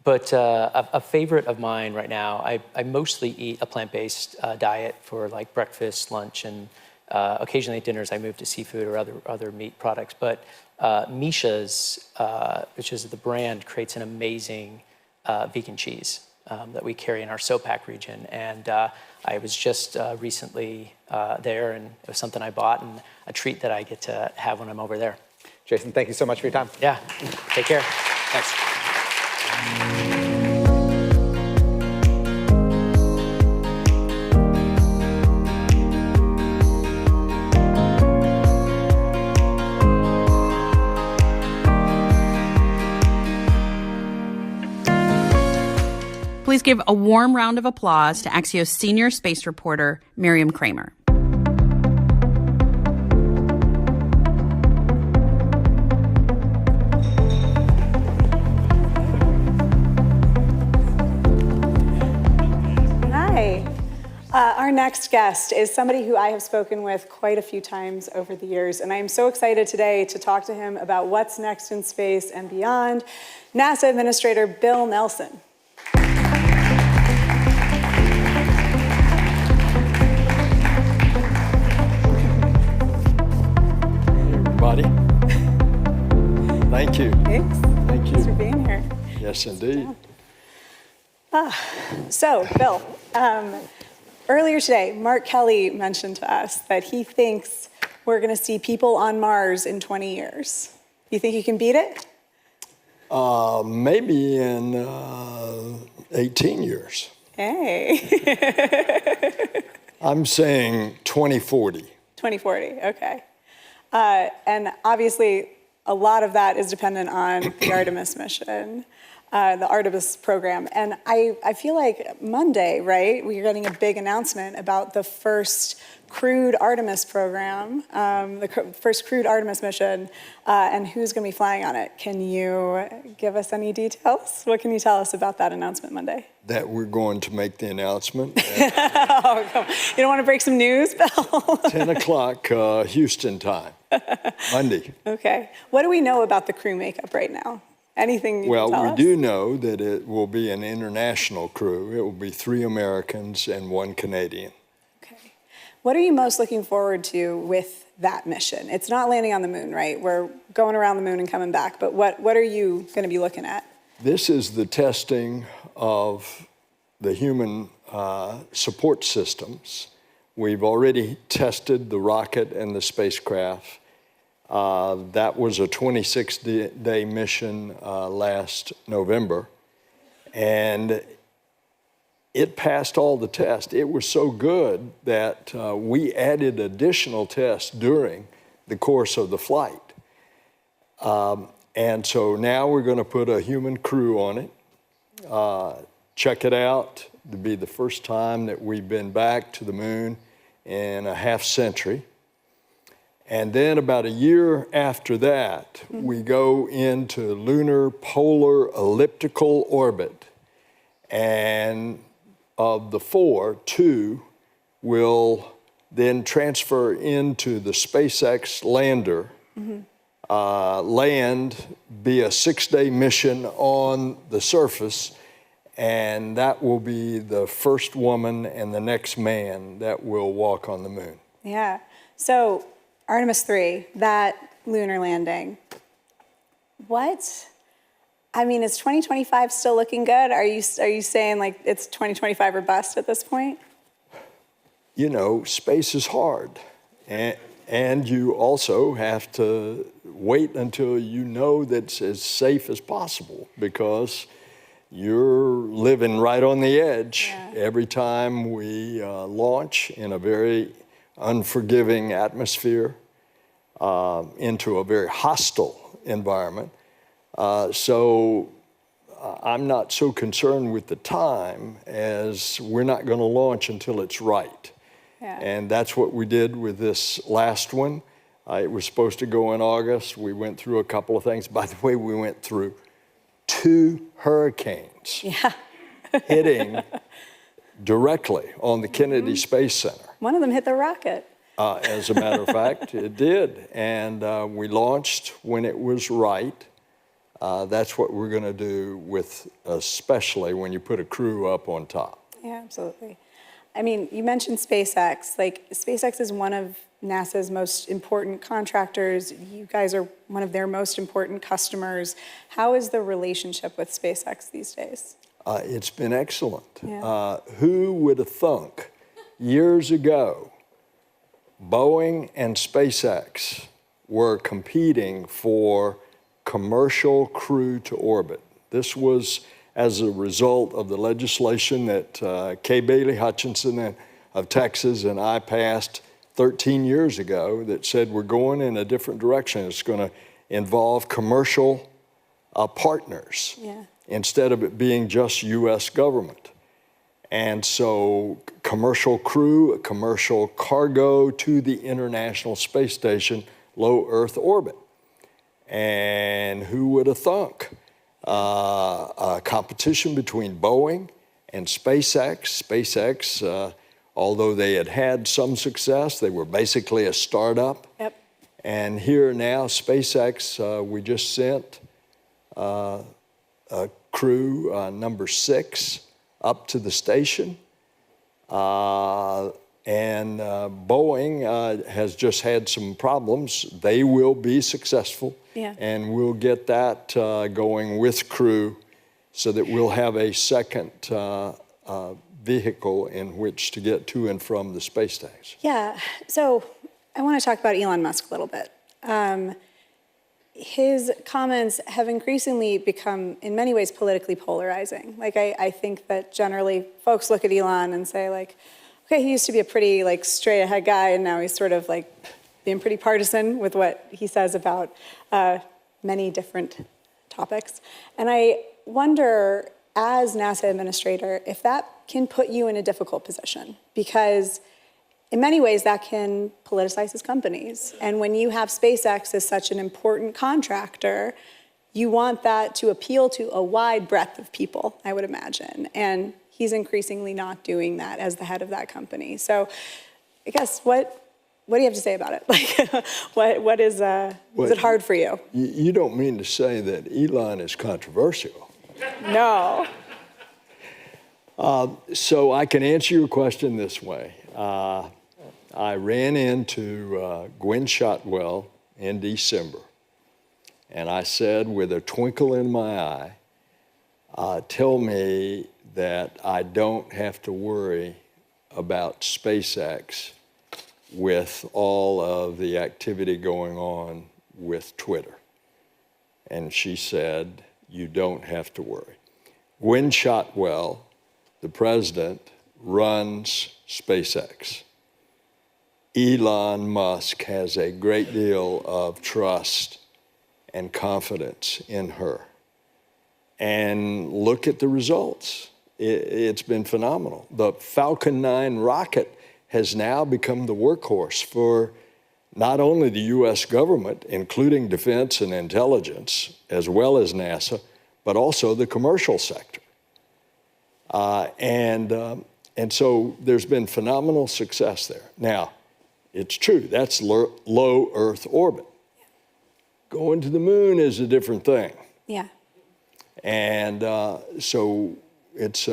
But a favorite of mine right now, I mostly eat a plant-based diet for like breakfast, lunch, and occasionally at dinners I move to seafood or other meat products. But Misha's, which is the brand, creates an amazing vegan cheese that we carry in our SoPac region. And I was just recently there, and it was something I bought and a treat that I get to have when I'm over there. Jason, thank you so much for your time. Yeah, take care. Thanks. Please give a warm round of applause to Axios senior space reporter, Miriam Kramer. Our next guest is somebody who I have spoken with quite a few times over the years, and I am so excited today to talk to him about what's next in space and beyond. NASA Administrator Bill Nelson. Everybody. Thank you. Thanks. Thank you. Thanks for being here. Yes, indeed. So, Bill, earlier today, Mark Kelly mentioned to us that he thinks we're going to see people on Mars in 20 years. You think you can beat it? Maybe in 18 years. Hey. I'm saying 2040. 2040, okay. And obviously, a lot of that is dependent on the Artemis mission, the Artemis program. And I feel like Monday, right, we're getting a big announcement about the first crewed Artemis program, the first crewed Artemis mission, and who's going to be flying on it. Can you give us any details? What can you tell us about that announcement Monday? That we're going to make the announcement Oh, come on. You don't want to break some news, Bill? 10 o'clock Houston time, Monday. Okay. What do we know about the crew makeup right now? Anything you can tell Well, we us? do know that it will be an international crew. It will be 3 Americans and 1 Canadian. What are you most looking forward to with that mission? It's not landing on the moon, right? We're going around the moon and coming back, but what are you going to be looking at? This is the testing of the human support systems. We've already tested the rocket and the spacecraft. That was a 26-day mission last November, and it passed all the tests. It was so good that we added additional tests during the course of the flight. And so now we're going to put a human crew on it, check it out. It'll be the first time that we've been back to the moon in a half century. And then about a year after that, we go into lunar polar elliptical orbit. And of the 4, 2 will then transfer into the SpaceX lander, land, be a 6-day mission on the surface, and that will be the first woman and the next man that will walk on the moon. Yeah. So Artemis 3, that lunar landing, I mean, is 2025 still looking good? Are you saying like it's 2025 or bust at this point? You know, space is hard. And you also have to wait until you know that it's as safe as possible, because you're living right on the edge every time we launch in a very unforgiving atmosphere into a very hostile environment. So I'm not so concerned with the time as we're not going to launch until it's right. Yeah. And that's what we did with this last one. It was supposed to go in August. We went through a couple of things. By the way, we went through 2 hurricanes hitting directly on the Kennedy Space Center. One of them hit the rocket. As a matter of fact, it did. And we launched when it was right. That's what we're going to do with, especially when you put a crew up on top. Yeah, absolutely. I mean, you mentioned SpaceX. Like, SpaceX is one of NASA's most important contractors. You guys are one of their most important customers. How is the relationship with SpaceX these days? It's been excellent. Yeah. Who would have thunk years ago Boeing and SpaceX were competing for commercial crew to orbit? This was as a result of the legislation that Kay Bailey Hutchinson of Texas and I passed 13 years ago that said we're going in a different direction. It's going to involve commercial partners instead of it being just U.S. government. And so commercial crew, commercial cargo to the International Space Station, low Earth orbit. And who would have thunk? A competition between Boeing and SpaceX. SpaceX although they had had some success, they were basically a startup. Yep. And here now, SpaceX, we just sent a crew, number 6, up to the station. And Boeing has just had some problems. They will be successful. Yeah. And we'll get that going with crew so that we'll have a second vehicle in which to get to and from the space station. Yeah, so I want to talk about Elon Musk a little bit. His comments have increasingly become, in many ways, politically polarizing. Like, I think that generally folks look at Elon and say, like, okay, he used to be a pretty, like, straight-ahead guy, and now he's sort of, like, being pretty partisan with what he says about many different topics. And I wonder, as NASA administrator, if that can put you in a difficult position, because in many ways that can politicize his companies. And when you have SpaceX as such an important contractor, you want that to appeal to a wide breadth of people, I would imagine. And he's increasingly not doing that as the head of that company. So I guess what do you have to say about it? Like, is it hard for you? You don't mean to say that Elon is controversial. No. So I can answer your question this way. I ran into Gwen Shotwell in December, and I said with a twinkle in my eye, tell me that I don't have to worry about SpaceX with all of the activity going on with Twitter. And she said, you don't have to worry. Gwen Shotwell, the president, runs SpaceX. Elon Musk has a great deal of trust and confidence in her. And look at the results. It's been phenomenal. The Falcon 9 rocket has now become the workhorse for not only the US government, including defense and intelligence, as well as NASA, but also the commercial sector. And so there's been phenomenal success there. Now, it's true, that's low Earth orbit. Going to the moon is a different thing. Yeah. And so it's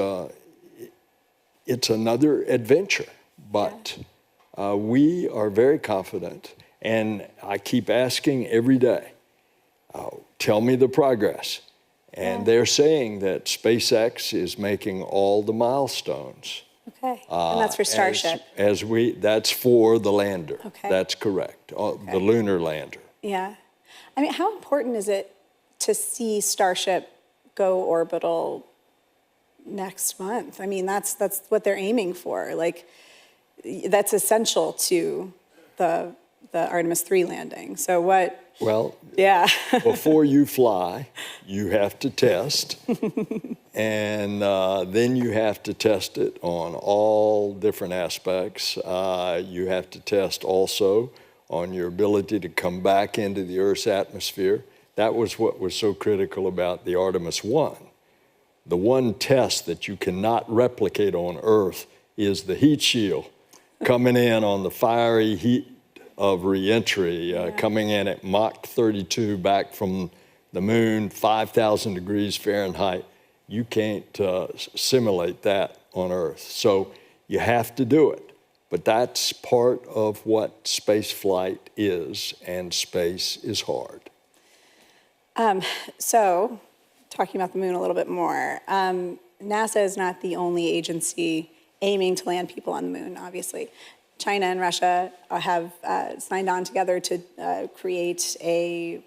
another adventure, but we are very confident. And I keep asking every day, tell me the progress. And they're saying that SpaceX is making all the milestones. Okay, and that's for Starship. That's for the lander. Okay. That's correct, the lunar lander. Yeah. I mean, how important is it to see Starship go orbital next month? I mean, that's what they're aiming for. Like, that's essential to the Artemis 3 landing. So what? Well, yeah. Before you fly, you have to test, and then you have to test it on all different aspects. You have to test also on your ability to come back into the Earth's atmosphere. That was what was so critical about the Artemis 1. The one test that you cannot replicate on Earth is the heat shield coming in on the fiery heat of reentry, coming in at Mach 32 back from the moon, 5,000 degrees Fahrenheit. You can't simulate that on Earth. So you have to do it. But that's part of what space flight is, and space is hard. So, talking about the moon a little bit more, NASA is not the only agency aiming to land people on the moon, obviously. China and Russia have signed on together to create a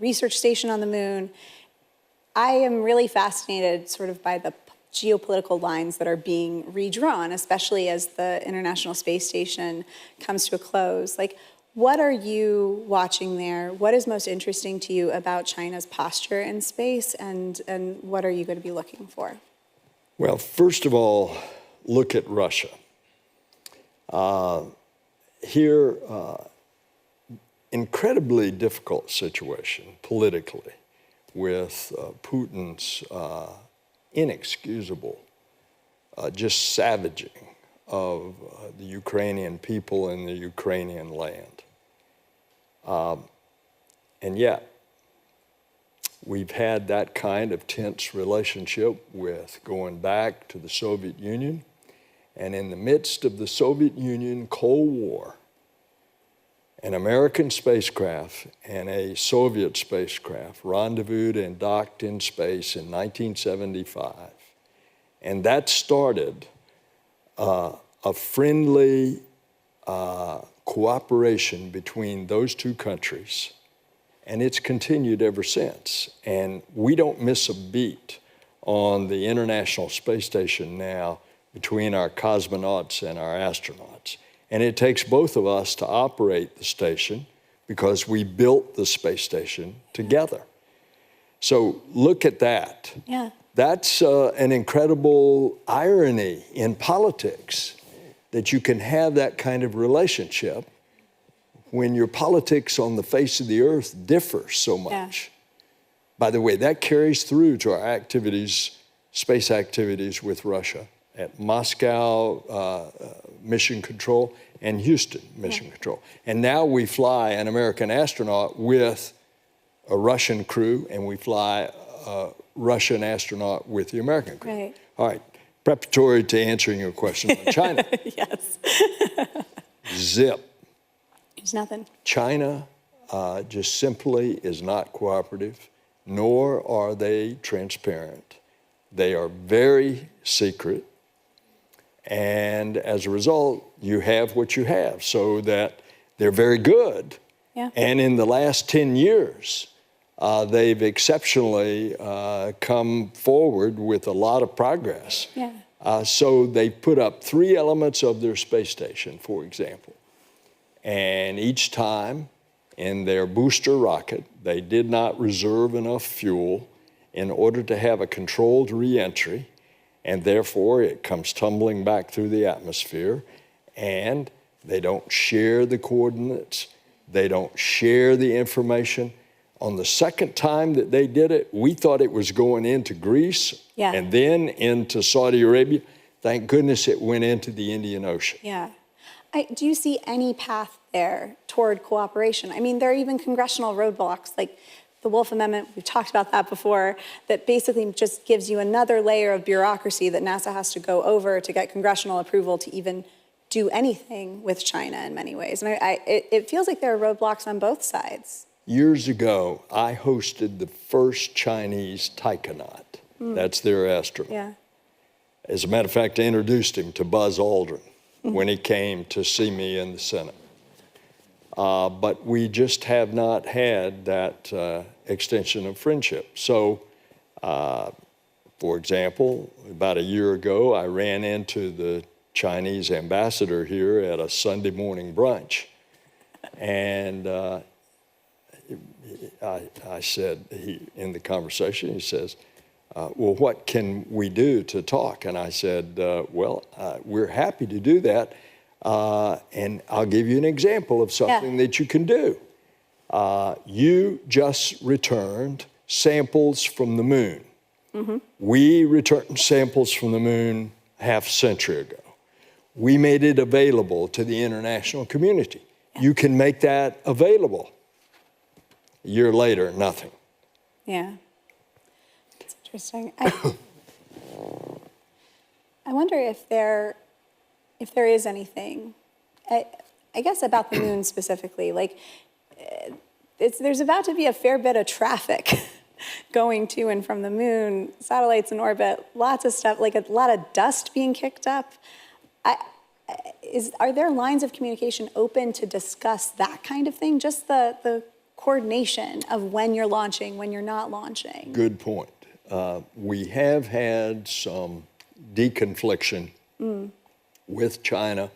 research station on the moon. I am really fascinated sort of by the geopolitical lines that are being redrawn, especially as the International Space Station comes to a close. Like, what are you watching there? What is most interesting to you about China's posture in space, and what are you going to be looking for? Well, first of all, look at Russia. Here, incredibly difficult situation politically with Putin's inexcusable, just savaging of the Ukrainian people and the Ukrainian land. And yet, we've had that kind of tense relationship with going back to the Soviet Union. And in the midst of the Soviet Union Cold War, an American spacecraft and a Soviet spacecraft rendezvoused and docked in space in 1975. And that started a friendly cooperation between those two countries. And it's continued ever since. And we don't miss a beat on the International Space Station now between our cosmonauts and our astronauts. And it takes both of us to operate the station because we built the space station together. So look at that. Yeah. That's an incredible irony in politics, that you can have that kind of relationship when your politics on the face of the earth differ so much. Yeah. By the way, that carries through to our activities, space activities with Russia at Moscow Mission Control and Houston Mission Control. And now we fly an American astronaut with a Russian crew, and we fly a Russian astronaut with the American crew. Right. All right, preparatory to answering your question on China. Yes. Zip. There's nothing. China just simply is not cooperative, nor are they transparent. They are very secret. And as a result, you have what you have, so that they're very good. Yeah. And in the last 10 years, they've exceptionally come forward with a lot of progress. Yeah. So they put up 3 elements of their space station, for example. And each time in their booster rocket, they did not reserve enough fuel in order to have a controlled re-entry. And therefore, it comes tumbling back through the atmosphere, and they don't share the coordinates, they don't share the information. On the second time that they did it, we thought it was going into Greece and then into Saudi Arabia. Thank goodness it went into the Indian Ocean. Yeah. Do you see any path there toward cooperation? I mean, there are even congressional roadblocks, like the Wolf Amendment, we've talked about that before, that basically just gives you another layer of bureaucracy that NASA has to go over to get congressional approval to even do anything with China in many ways. And it feels like there are roadblocks on both sides. Years ago, I hosted the first Chinese taikonaut. That's their astronaut. Yeah. As a matter of fact, I introduced him to Buzz Aldrin when he came to see me in the Senate. But we just have not had that extension of friendship. So, for example, about a year ago, I ran into the Chinese ambassador here at a Sunday morning brunch. And I said, in the conversation, he says, well, what can we do to talk? And I said, well, we're happy to do that. And I'll give you an example of something that you can do. You just returned samples from the moon. We returned samples from the moon half a century ago. We made it available to the international community. You can make that available. A year later, nothing. Yeah. It's interesting. I wonder if there is anything, I guess about the moon specifically, like there's about to be a fair bit of traffic going to and from the moon, satellites in orbit, lots of stuff, like a lot of dust being kicked up. Are there lines of communication open to discuss that kind of thing? Just the coordination of when you're launching, when you're not launching. Good point. We have had some deconfliction with China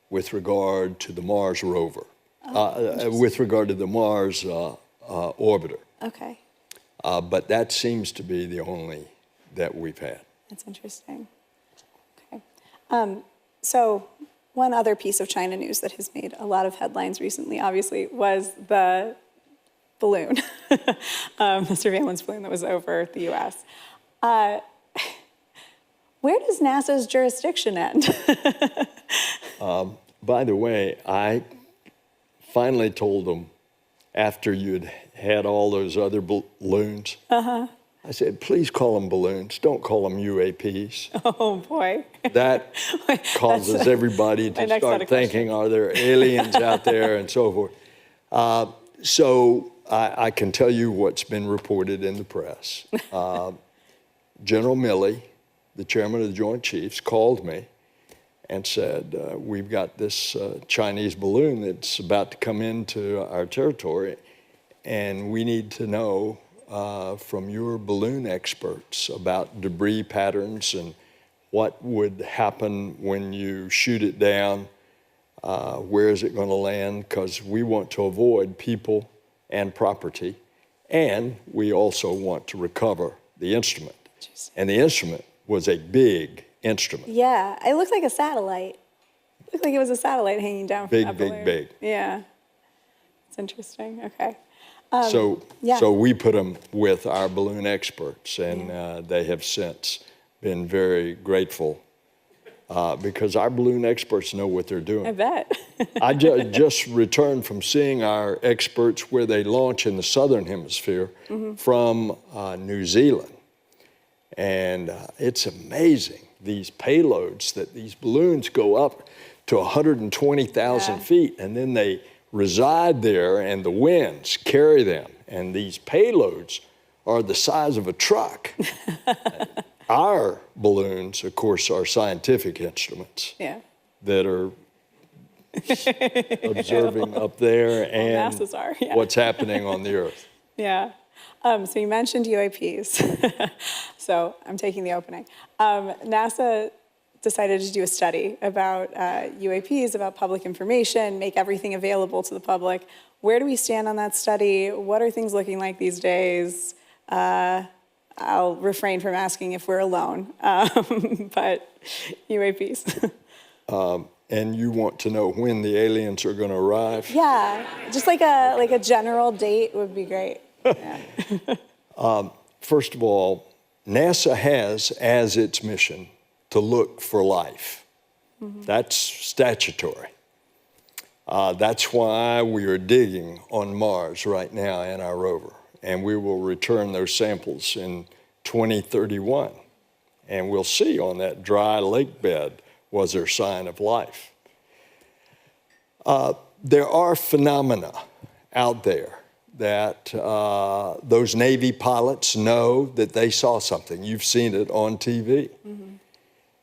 with regard to the Mars rover, with regard to the Mars orbiter. Okay. But that seems to be the only that we've had. That's interesting. Okay. So one other piece of China news that has made a lot of headlines recently, obviously, was the balloon, the surveillance balloon that was over the U.S. Where does NASA's jurisdiction end? By the way, I finally told them after you'd had all those other balloons, I said, please call them balloons. Don't call them UAPs. Oh, boy. That causes everybody to start thinking, are there aliens out there and so forth. So I can tell you what's been reported in the press. General Milley, the chairman of the Joint Chiefs, called me and said, we've got this Chinese balloon that's about to come into our territory, and we need to know from your balloon experts about debris patterns and what would happen when you shoot it down, where is it going to land, because we want to avoid people and property, and we also want to recover the instrument. Jeez. And the instrument was a big instrument. Yeah, it looked like a satellite. It looked like it was a satellite hanging down from that balloon. Big. Yeah, it's interesting. Okay. So we put them with our balloon experts, and they have since been very grateful because our balloon experts know what they're doing. I bet. I just returned from seeing our experts where they launch in the Southern Hemisphere from New Zealand. And it's amazing, these payloads that these balloons go up to 120,000 feet, and then they reside there, and the winds carry them. And these payloads are the size of a truck. Our balloons, of course, are scientific instruments that are observing up there and NASA's are, what's happening on the Earth. Yeah. So you mentioned UAPs. So I'm taking the opening. NASA decided to do a study about UAPs, about public information, make everything available to the public. Where do we stand on that study? What are things looking like these days? I'll refrain from asking if we're alone, but UAPs. And you want to know when the aliens are going to arrive? Yeah, just like a general date would be great. Yeah. First of all, NASA has as its mission to look for life. That's statutory. That's why we are digging on Mars right now in our rover. And we will return those samples in 2031. And we'll see on that dry lake bed, was there a sign of life? There are phenomena out there that those Navy pilots know that they saw something. You've seen it on TV.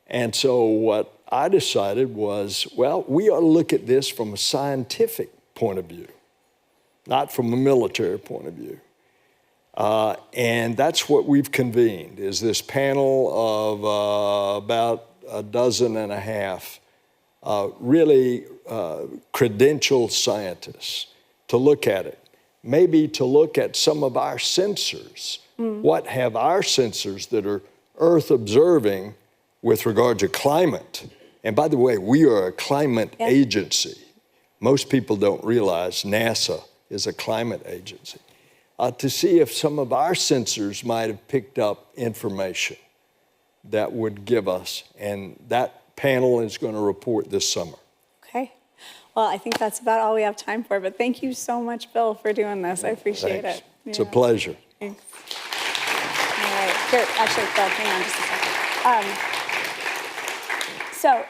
And so what I decided was, well, we ought to look at this from a scientific point of view, not from a military point of view. And that's what we've convened, is this panel of about a dozen and a half really credentialed scientists to look at it. Maybe to look at some of our sensors. What have our sensors that are Earth observing with regard to climate? And by the way, we are a climate agency. Most people don't realize NASA is a climate agency. To see if some of our sensors might have picked up information that would give us, and that panel is going to report this summer. Okay. Well, I think that's about all we have time for, but thank you so much, Bill, for doing this. I appreciate it. It's a pleasure. Thanks. All right. Here, actually, Bill, hang on just a second. So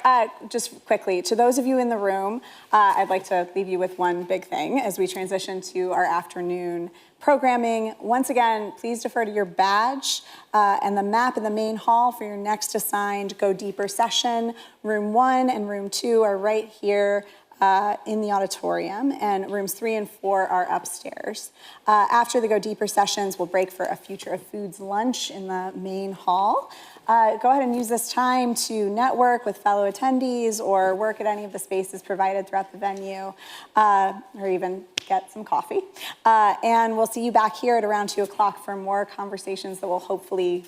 just quickly, to those of you in the room, I'd like to leave you with one big thing as we transition to our afternoon programming. Once again, please defer to your badge and the map in the main hall for your next assigned Go Deeper session. Room 1 and Room 2 are right here in the auditorium, and rooms 3 and 4 are upstairs. After the Go Deeper sessions, we'll break for a Future of Foods lunch in the main hall. Go ahead and use this time to network with fellow attendees or work at any of the spaces provided throughout the venue, or even get some coffee. And we'll see you back here at around 2 o'clock for more conversations that will hopefully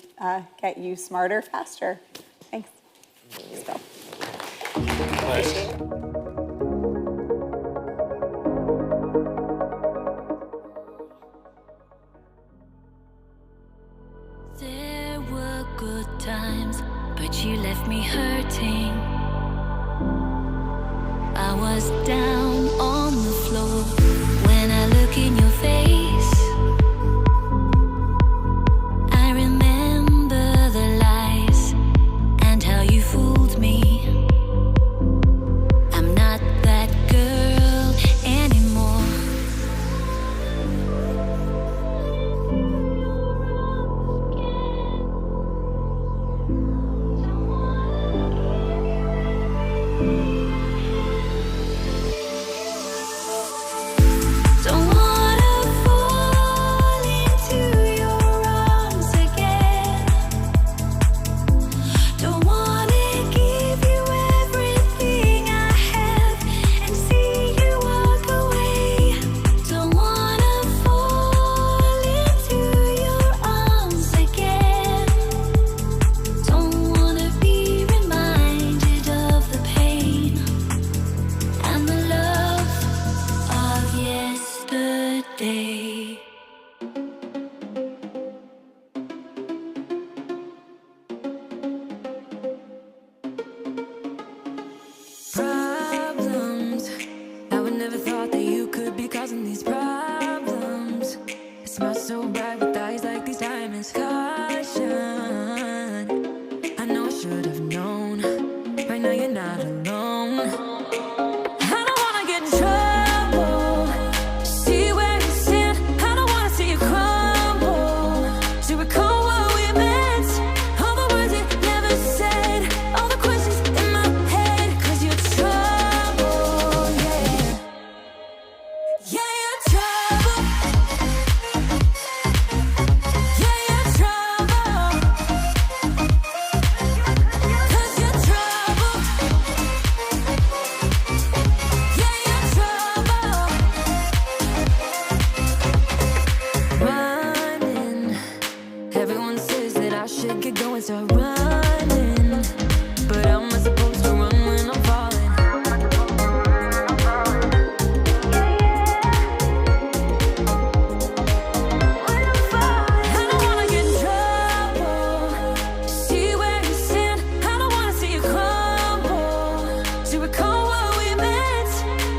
get you smarter faster. Thanks. Thanks, Bill. There were good times but you left me hurting. I was down on the floor when I look in your face. I remember the lies and how you fooled me. I'm not that girl anymore. Don't wanna fall into your arms again. Don't wanna give you everything I have and see you walk away. Don't wanna fall into your arms again. Don't wanna be reminded of the pain and the love of yesterday. Problems. I would never thought that you could be causing these problems. It smells so bad with eyes like these diamonds. Caution. I know I should have known. Right now you're not alone. I don't wanna get in trouble. See where you stand. I don't wanna see you crumble. To recall what we meant. All the words you never said. All the questions in my head. 'Cause you're trouble, yeah. Yeah, you're trouble. Yeah, you're trouble. 'Cause you're trouble. Yeah, you're trouble. Running. Everyone says that I should get going, start running. But how am I supposed to run when I'm falling? I don't wanna get in trouble. See where you stand. I don't wanna see you crumble. To recall what we meant.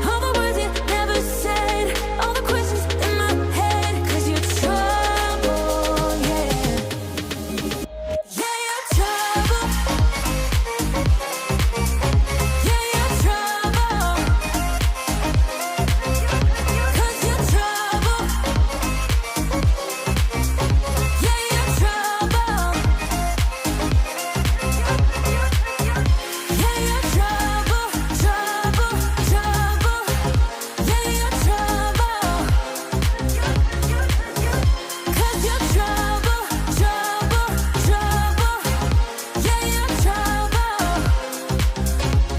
All the words you never said. All the questions in my head. 'Cause you're trouble, yeah. Yeah, you're trouble. Yeah, you're trouble. 'Cause you're trouble. Yeah, you're trouble. Yeah, you're trouble, trouble, trouble. Yeah, you're trouble. 'Cause you're trouble, trouble, trouble. Yeah, you're trouble.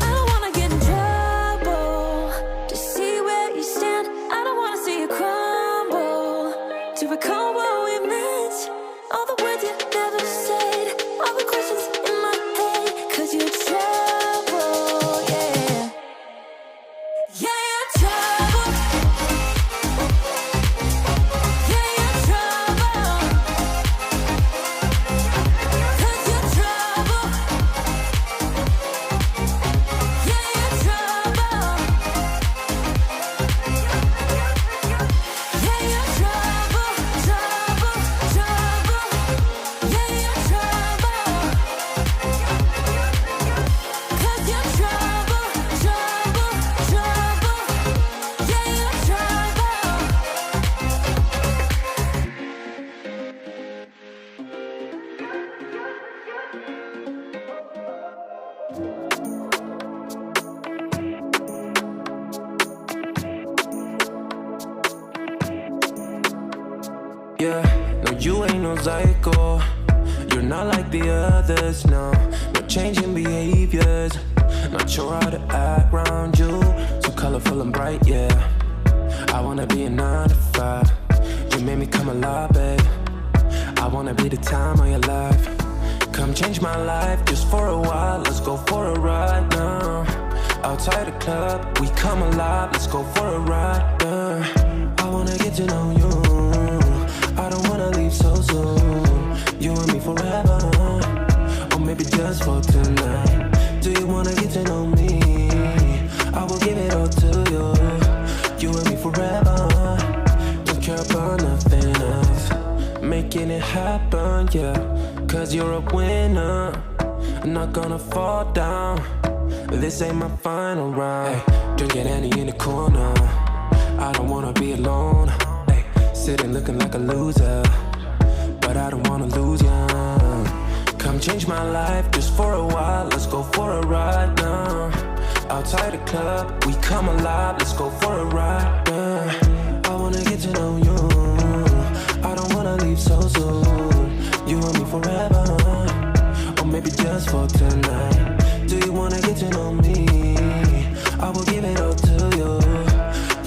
I don't wanna get in trouble. To see where you stand, I don't wanna see you crumble. To recall what we meant, all the words you never said, all the questions in my head. 'Cause you're trouble, yeah. Yeah, you're trouble. Yeah, you're trouble. 'Cause you're trouble. Yeah, you're trouble. Yeah, you're trouble, trouble, trouble. Yeah, you're trouble. 'Cause you're trouble, trouble, trouble. Yeah, you're trouble. Yeah, no, you ain't no psycho. You're not like the others, no. No changing behaviors. Not sure how to act around you. So colorful and bright, yeah. I wanna be a 9 to 5. You made me come alive, babe. I wanna be the time of your life. Come change my life just for a while. Let's go for a ride now. Outside the club, we come alive. Let's go for a ride, yeah. I wanna get to know you. I don't wanna leave so soon. You and me forever. Or maybe maybe just for tonight. Do you wanna get to know me? I will give it all to you. You and me forever. Don't care about nothing else. Making it happen, yeah. Cause you're a winner. I'm not gonna fall down. This ain't my final round. Hey, drinking Annie in the corner. I don't wanna be alone. Hey, sitting looking like a loser. But I don't wanna lose ya. Come change my life just for a while. Let's go for a ride now. Outside the club, we come alive. Let's go for a ride. Yeah. I wanna get to know you. I don't wanna leave so soon. You and me forever, or maybe just for tonight. Do you wanna get to know me? I will give it all to you.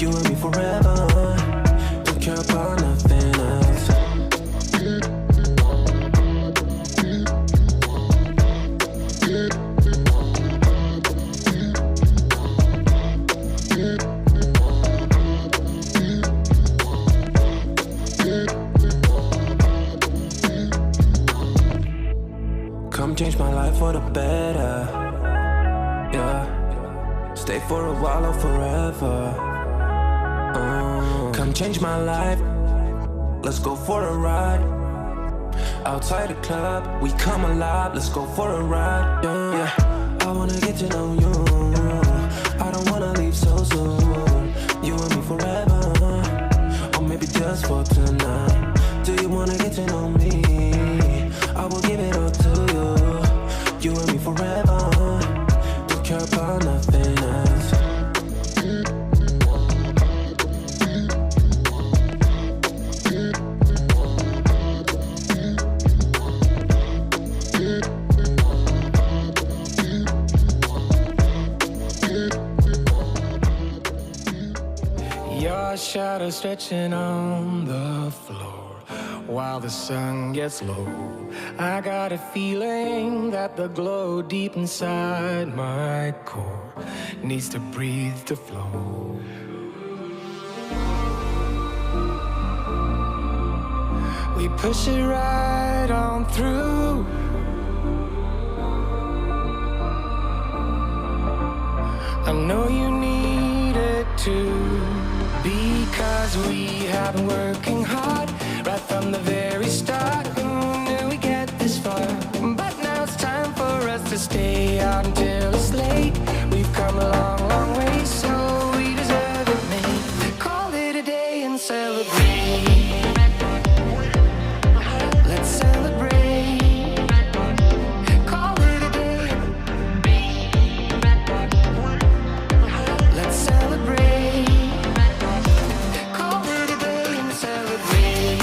You and me forever. Don't care about nothing else. Change my life for the better, yeah. Stay for a while or forever. Come change my life. Let's go for a ride. Outside the club, we come alive. Let's go for a ride, yeah. I wanna get to know you. I don't wanna leave so soon. You and me forever, or maybe just for tonight. Do you wanna get to know me? I will give it all to you. You and me forever. Don't care about nothing else. Your shadow stretching on the floor while the sun gets low. I got a feeling that the glow deep inside my core needs to breathe to flow. We push it right on through. I know you need it too, because we have been working hard right from the very start. Who knew we'd get this far? But now it's time for us to stay out until it's late. We've come a long, long way, so we deserve it, mate. Call it a day and celebrate. Let's celebrate. Call it a day. Let's celebrate. Call it a day and celebrate.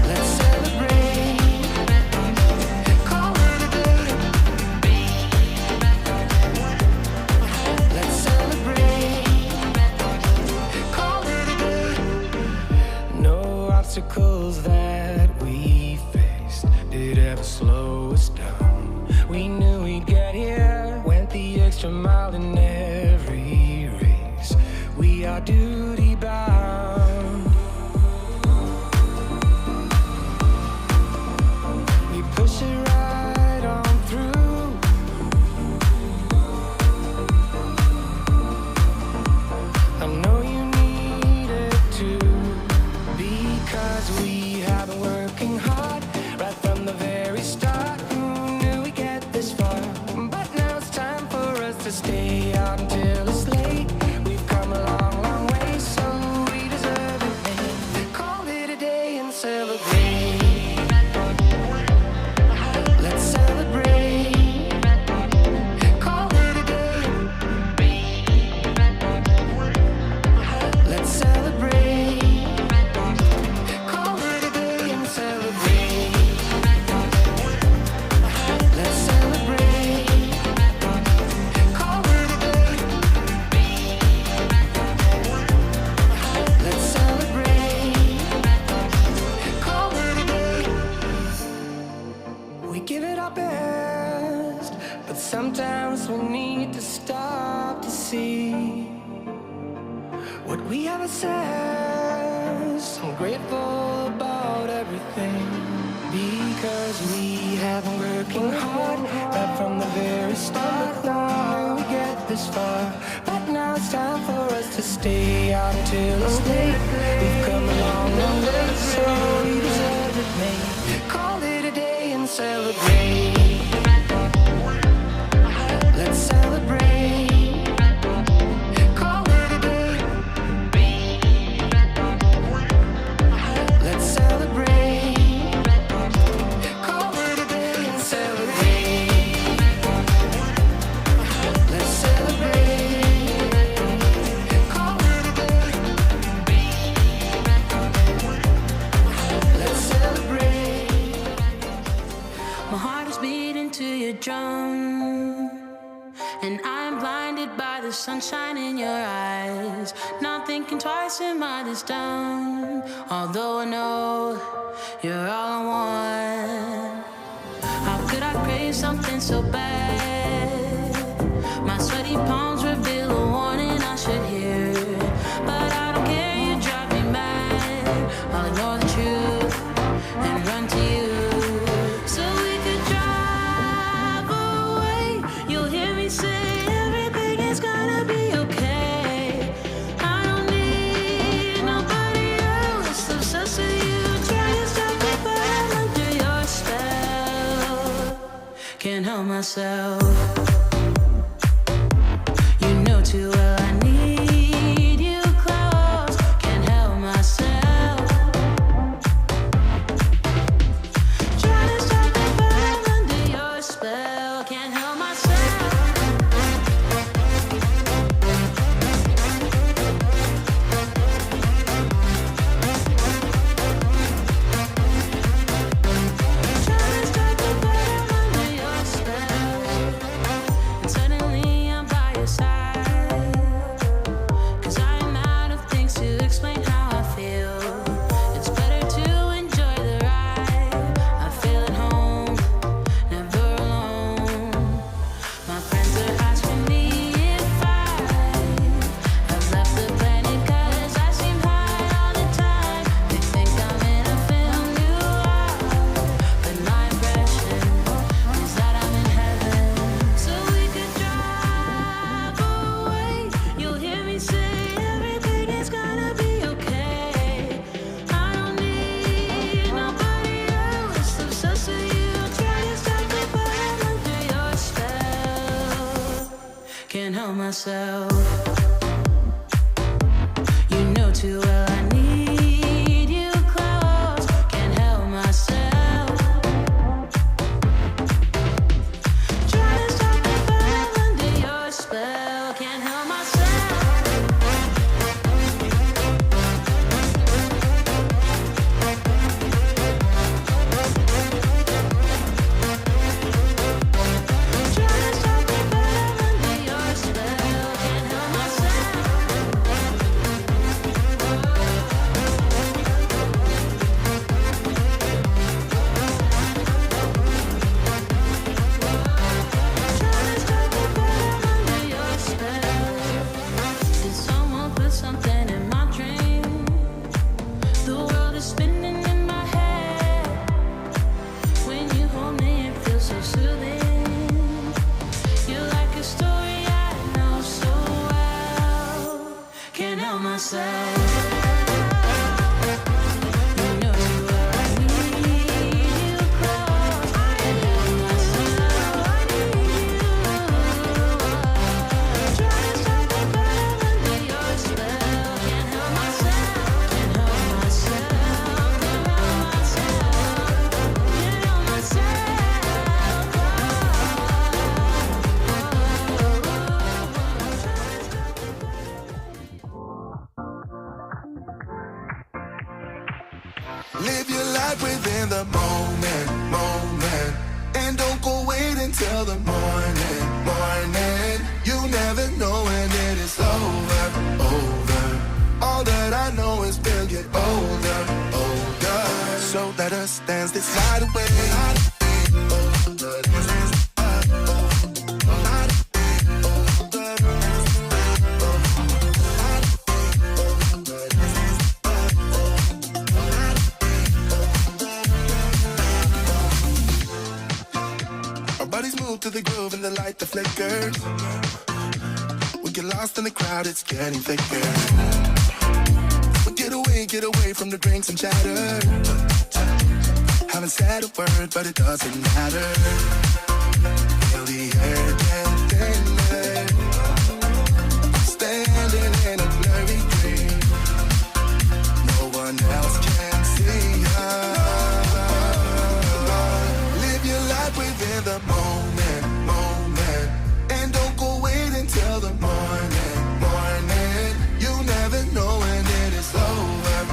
Let's celebrate. Call it a day. Let's celebrate. Call it a day. No obstacles that we faced did ever slow us down. We knew we'd get here, went the extra mile in every race. We are duty bound. We push it right on through. I know you need it too, because we have been working hard right from the very start. Who knew we'd get this far? But now it's time for us to stay out until it's late. We've come a long, long way, so we deserve it, man. Call it a day and celebrate. Let's celebrate. Call it a day. Let's celebrate. Call it a day and celebrate. Let's celebrate. Call it a day. Let's celebrate. Call it a day. We give it our best, but sometimes we need to stop to see what we have assessed. I'm grateful about everything, because we have been working hard right from the very start. Who knew we'd get this far? But now it's time for us to stay out until it's late. We've come a long, long way, so we deserve it, mate. Call it a day and celebrate. Let's celebrate. Call it a day. Let's celebrate. Call it a day and celebrate. Let's celebrate. Call it a day. Let's celebrate. My heart is beating to your drum, and I'm blinded by the sunshine in your eyes. Not thinking twice, am I this dumb? Although I know you're all I want. How could I crave something so bad? My sweaty palms reveal a warning I should hear, but I don't care, you drive me mad. I'll ignore the truth and run to you. So we could drive away. You'll hear me say everything is gonna be okay. I don't need nobody else. Obsessed with you, trying to stop me, but I'm under your spell. Can't help myself. You know too well I need you close. Can't help myself. Trying to stop me, but I'm under your spell. Can't help myself. Trying to stop me, but I'm under your spell. And suddenly I'm by your side, 'cause I'm out of things to explain how I feel. It's better to enjoy the ride. I feel at home, never alone. My friends are asking me if I've left the planet, 'cause I seem high all the time. They think I'm in a film noir, but my impression is that I'm in heaven. So we could drive away. You'll hear me say everything is gonna be okay. I don't need nobody else. Obsessed with you, trying to stop me, but I'm under your spell. Can't help myself. You know too well I need you close. Can't help myself. Trying to stop me, but I'm under your spell. Can't help myself. Trying to stop me, but I'm under your spell. Can't help myself. Trying to stop me, but I'm under your spell. Did someone put something in my dream? The world is spinning in my head. When you hold me, it feels so soothing. You're like a story I know so well. Can't help myself. You know too well I need you close. Can't help myself. I need you. Trying to stop me, but I'm under your spell. Can't help myself. Can't help myself. Can't help myself. Can't help myself. Live your life within the moment, moment. And don't go wait until the morning, morning. You never know when it is over, over. All that I know is we'll get older, older. So let us dance this night away. to the groove and the light that flickers. We get lost in the crowd, it's getting thicker. We get away from the drinks and chatter. Haven't said a word, but it doesn't matter. Feel the air get thinner. Standing in a blurry dream. No one else can see us. Live your life within the moment, and don't go wait until the morning. You never know when it is over.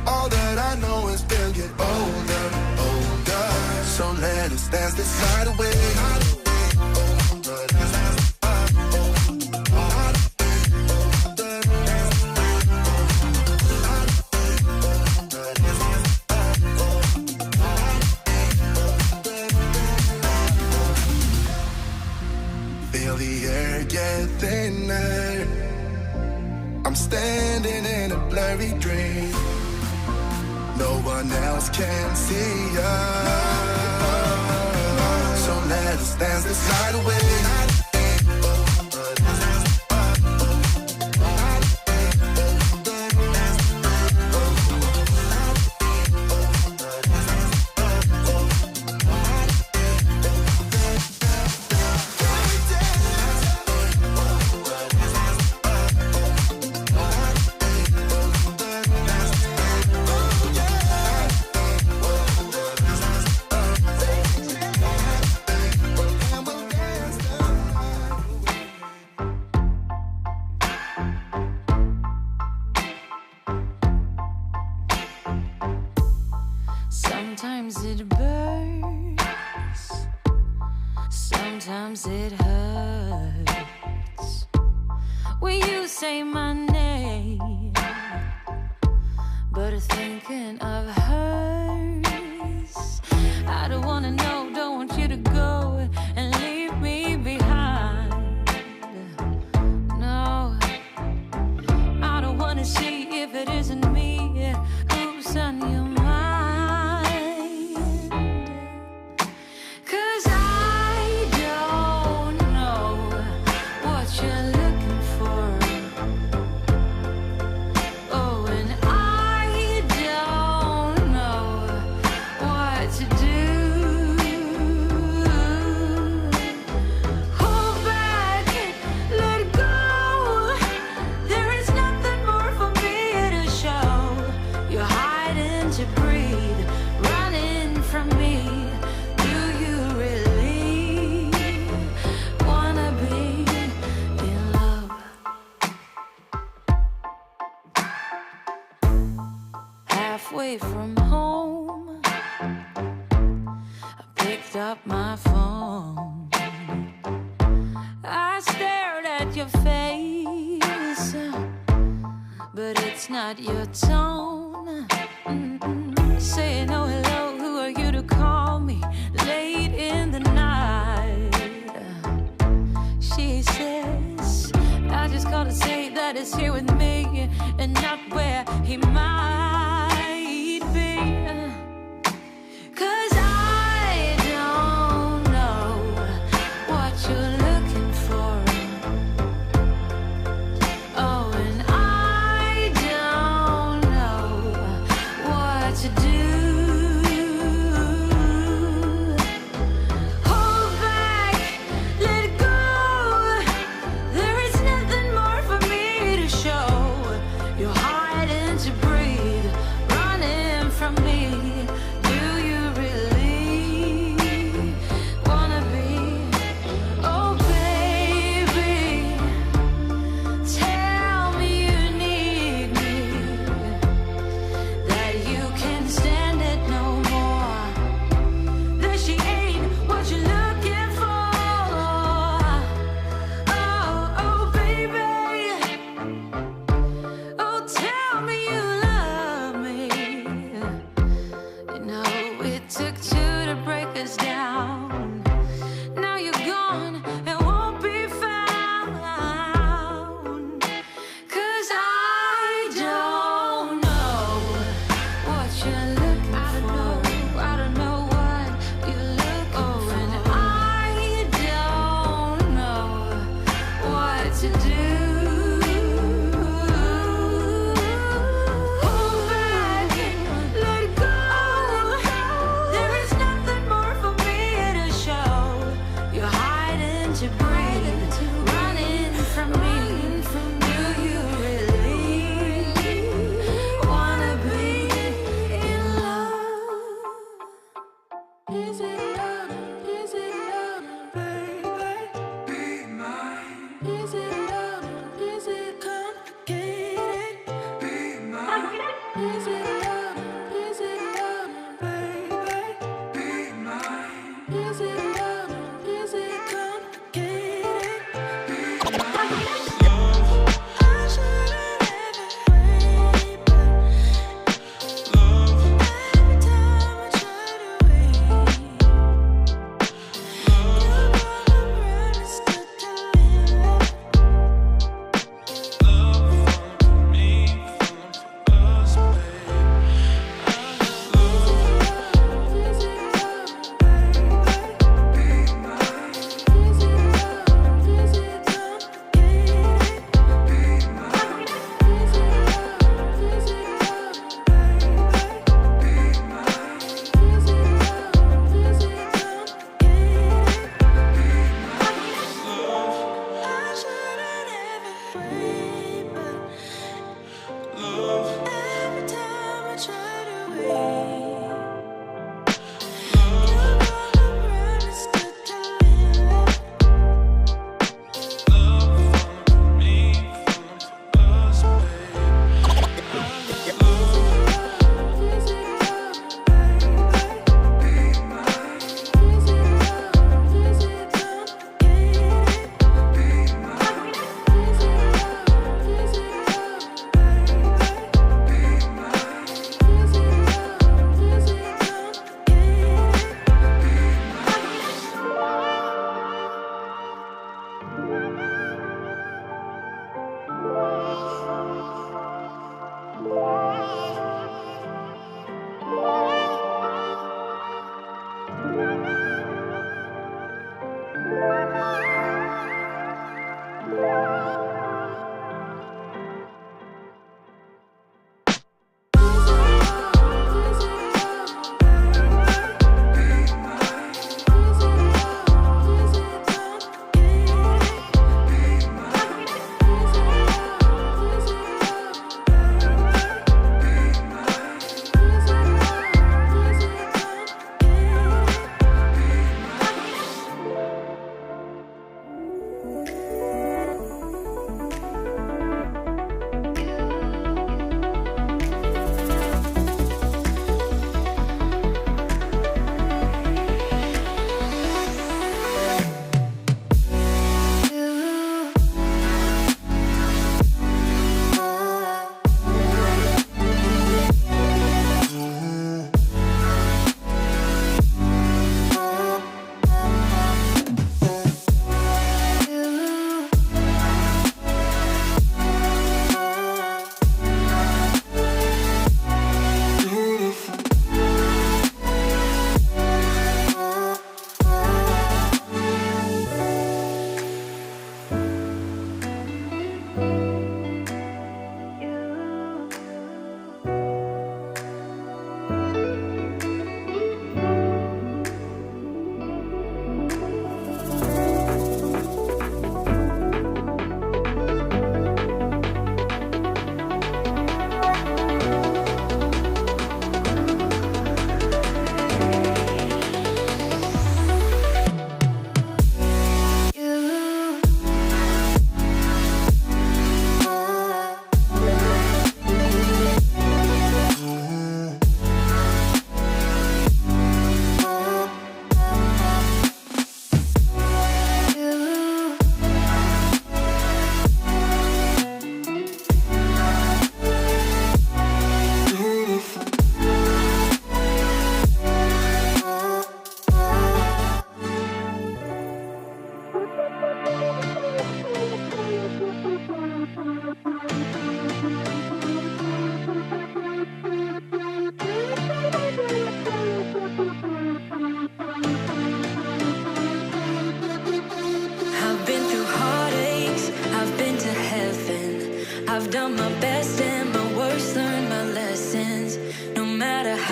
All that I know is we'll get older. So let us dance this night away. Feel the air get thinner. I'm standing in a blurry dream. No one else can see us. So let us dance this night away. Sometimes it burns, sometimes it hurts. When you say my name, but thinking of hers. I don't wanna know, don't want you to go and leave me behind. No, I don't wanna see if it isn't me who's on your mind. Halfway from home, I picked up my phone. I stared at your face, but it's not your tone. Saying oh hello, who are you to call me late in the night? She says, I just called to say that it's here with me and not where he might be. 'Cause I don't know what you're looking for. Oh, and I don't know what to do. Hold back, let it go. There is nothing more for me to show. You're hiding to breathe.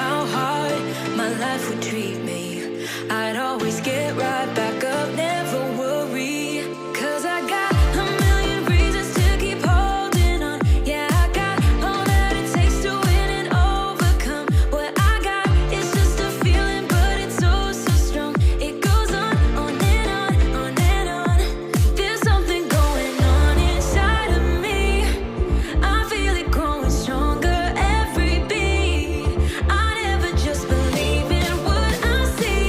how hard my life would treat me, I'd always get right back up, never worry. 'Cause I got a million reasons to keep holding on. Yeah, I got all that it takes to win and overcome. What I got is just a feeling, but it's oh so strong. It goes on and on, on and on. There's something going on inside of me. I feel it growing stronger every beat. I never just believe in what I see.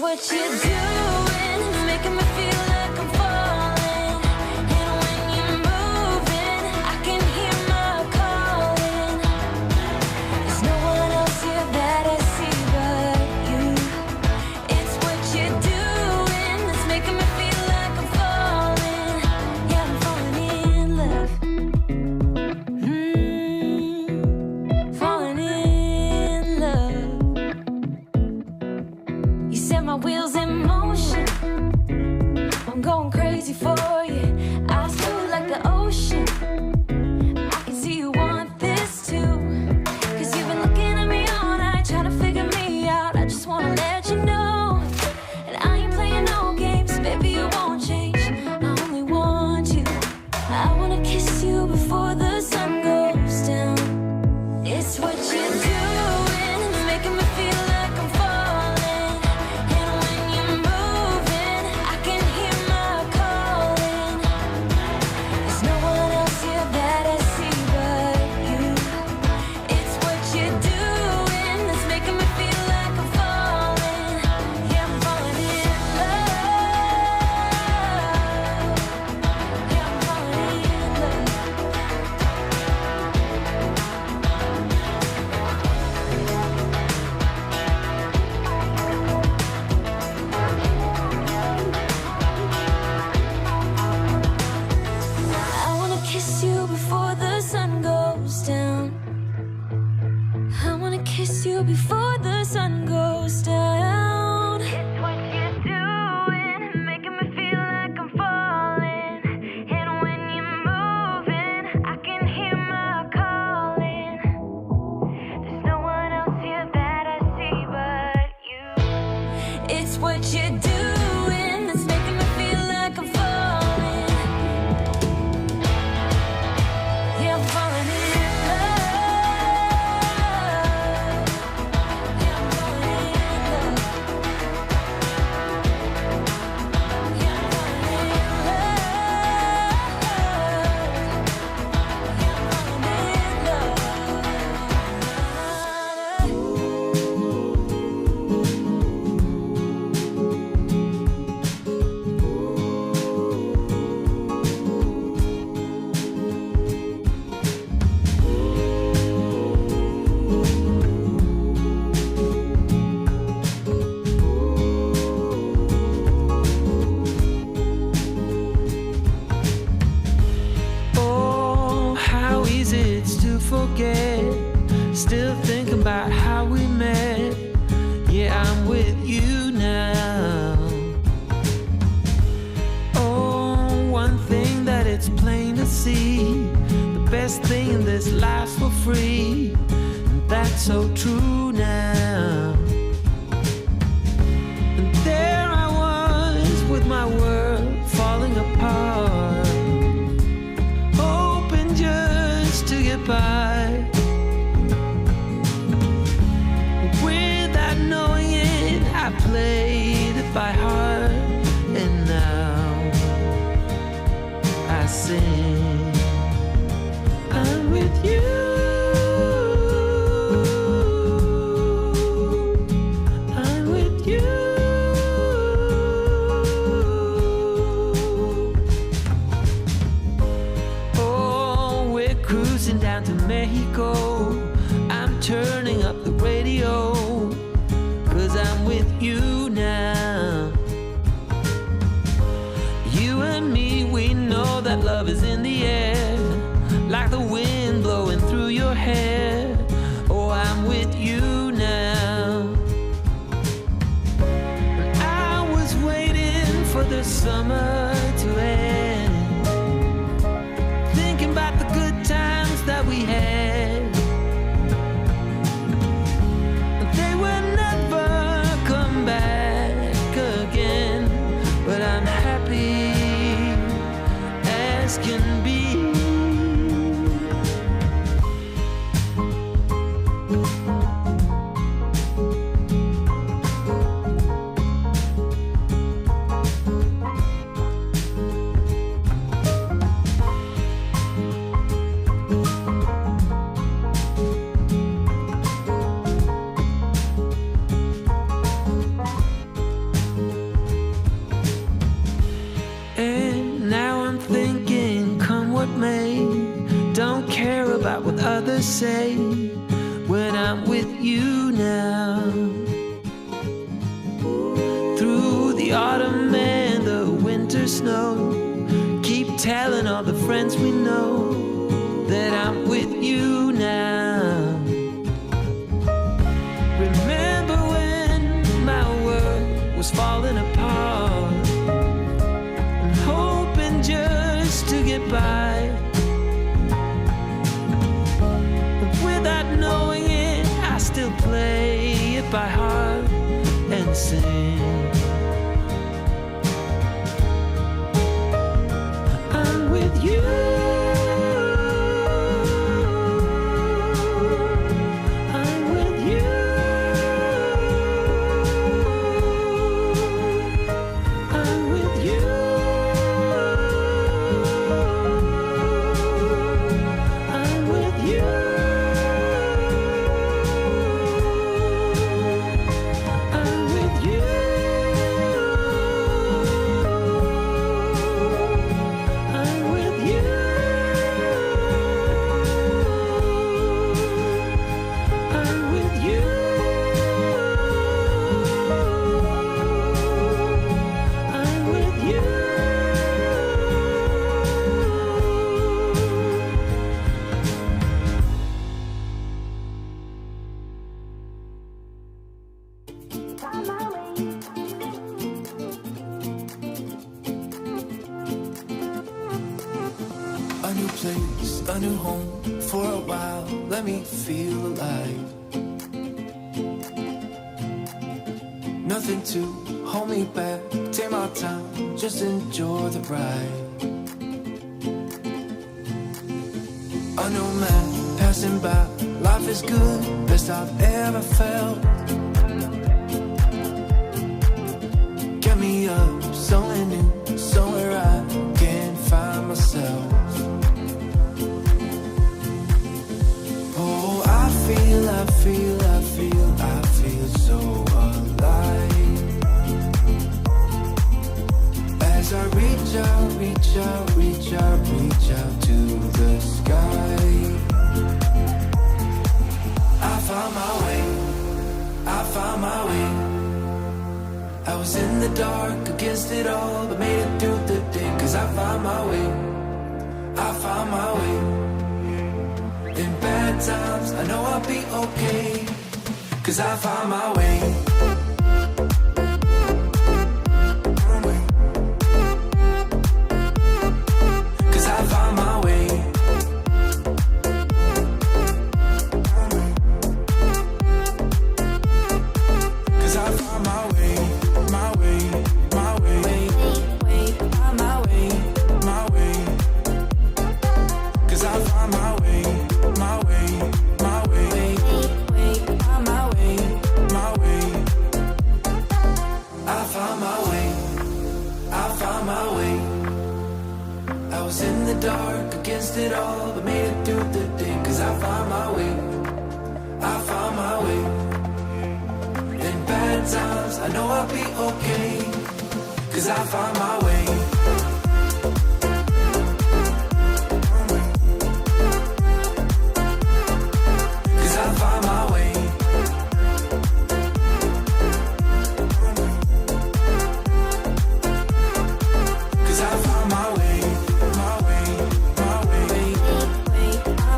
what you're doing, making me feel like I'm falling. And when you're moving, I can hear my calling. There's no one else here that I see but you. It's what you're doing that's making me feel like I'm falling. Yeah, I'm falling in love. Falling in love. You set my wheels in motion. I'm going crazy for you. I feel like the ocean. I can see you want this too. Cause you've been looking at me all night, trying to figure me out. I just wanna let you know. And I ain't playing no games, baby, you won't change. I only want you. I wanna kiss you before the sun goes down. It's what you're doing, making me feel like I'm falling. And when you're moving, I can hear my calling. There's no one else here that I see but you. It's what you're doing that's making me feel like I'm falling. Yeah, I'm falling in love. Yeah, I'm falling in love. I wanna kiss you before the sun goes down. I wanna kiss you before the sun goes down. It's what you're doing, making me feel like I'm falling. And when you're moving, I can hear my calling. There's no one else here that I see but you. It's what you're doing that's making me feel like I'm falling. Yeah, I'm falling in love. Yeah, I'm falling in love. Yeah, I'm falling in love. Yeah, I'm Oh, how easy it's to forget. Still thinking about how we met. Yeah, I'm with you now. Oh, one thing that it's plain to see. The best thing in this life's for free. And that's so true now. And there I was with my world falling apart, hoping just to get by. Without knowing it, I played it by heart. And now I sing, I'm with you. I'm with you. Oh, we're cruising down to Mexico. I'm turning up the radio, 'cause I'm with you now. You and me, we know that love is in the air, like the wind blowing through your hair. Oh, I'm with you now. I was waiting for the summer to end, thinking about the good times that we had. They will never come back again, but I'm happy as can be. say when I'm with you now. Through the autumn and the winter snow, keep telling all the friends we know that I'm with you now. Remember when my world was falling apart, and hoping just to get by. Without knowing it, I still play it by heart and sing. I'm with you. I'm with you. I'm with you. I'm with you. A new place, a new home for a while. Let me feel alive. Nothing to hold me back. Take my time, just enjoy the ride. A new man passing by. Life is good, best I've ever felt. Get me up, somewhere new, somewhere I can find myself. Oh, I feel so alive. As I reach out to the sky. I found my way. I was in the dark against it all, but made it through the day. Cause I found my way. In bad times, I know I'll be okay. Cause I found my way. Cause I found my way. Cause I found my way. My way. My way. My way. My way. Cause I found my way. My way. My way. My way. My way. I found my way. I found my way. I was in the dark against it all, but made it through the day. Cause I found my way. I found my way. In bad times, I know I'll be okay. Cause I found my way. Cause I found my way. Cause I found my way. My way. My way.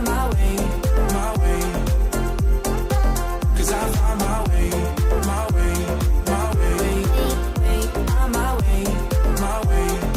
My way. My way. Cause I found my way. My way. My way. My way. My way.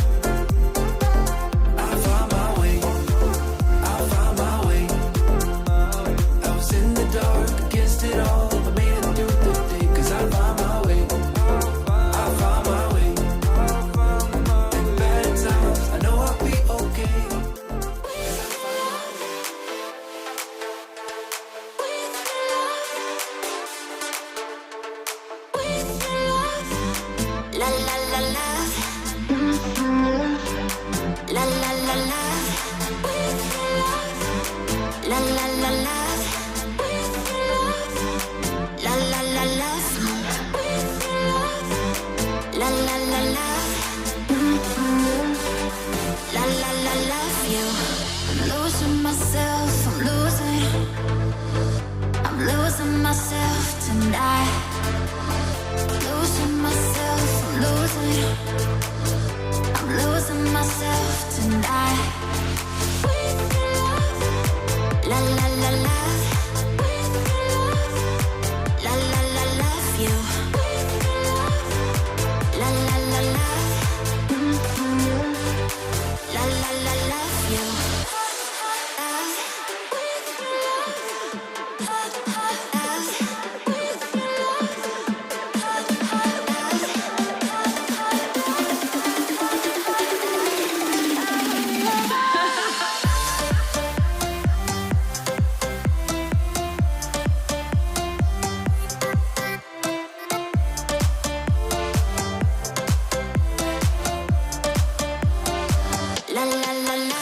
losing myself tonight. With your love, la la la love. With your love, la la la love you. With your love, la la la love. La la la love you. La la la la.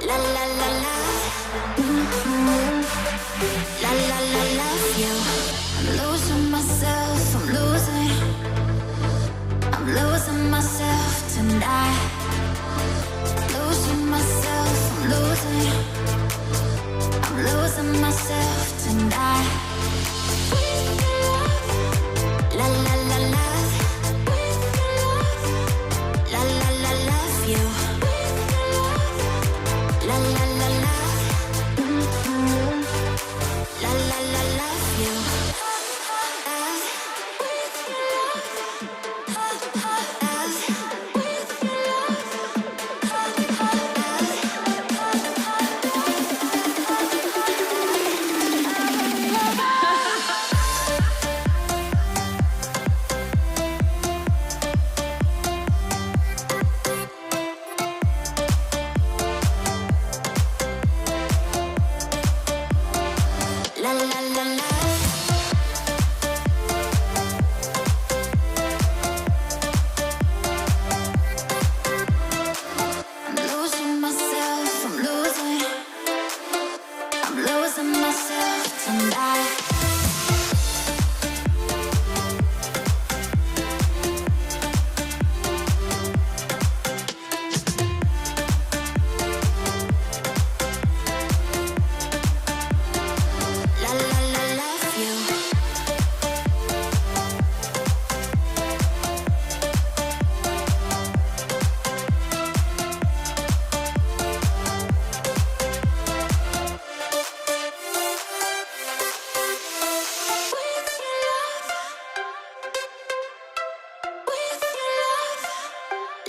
La la la la. La la la love you. I'm losing myself, I'm losing myself tonight. Losing myself, I'm losing myself tonight. With your love, la la la love. With your love, la la la love you. With your love, la la la love. La la la love you. La la la la. I'm losing myself, I'm losing myself tonight. La la la love you.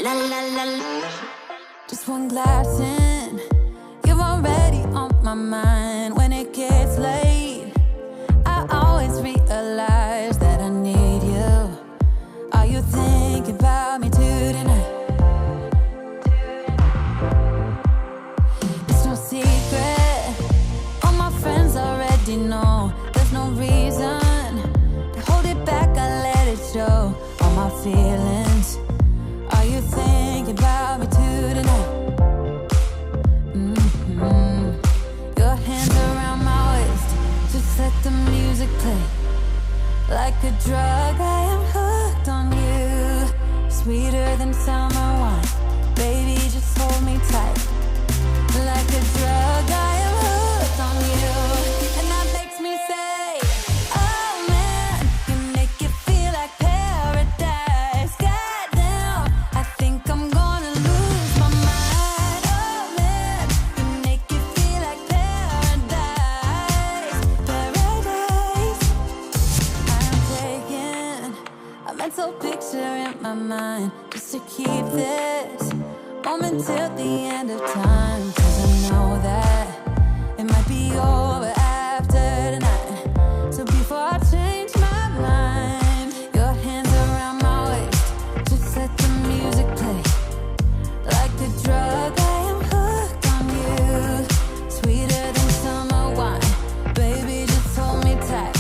La la la la. Just one glass in, you're already on my mind. When it gets late, I always realize that I need you. Are you thinking about me too tonight? It's no secret, all my friends already know. There's no reason to hold it back, I let it show. All my feelings, are you thinking about me too tonight? Your hands around my waist, just let the music play. Like a drug, I am hooked on you. Sweeter than summer wine, baby, just hold me tight. Like a drug, I am hooked on you. And that makes me say, oh man, you make it feel like paradise. Goddamn, I think I'm gonna lose my mind. Oh man, you make it feel like paradise. Paradise. I'm taking a mental picture in my mind just to keep this moment till the end of time. 'Cause I know that it might be over after tonight. So before I change my mind, your hands around my waist, just let the music play. Like a drug, I am hooked on you. Sweeter than summer wine, baby, just hold me tight.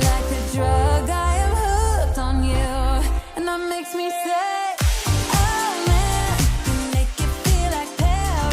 Like a drug, I am hooked on you. And that makes me say, oh man, you make it feel like paradise.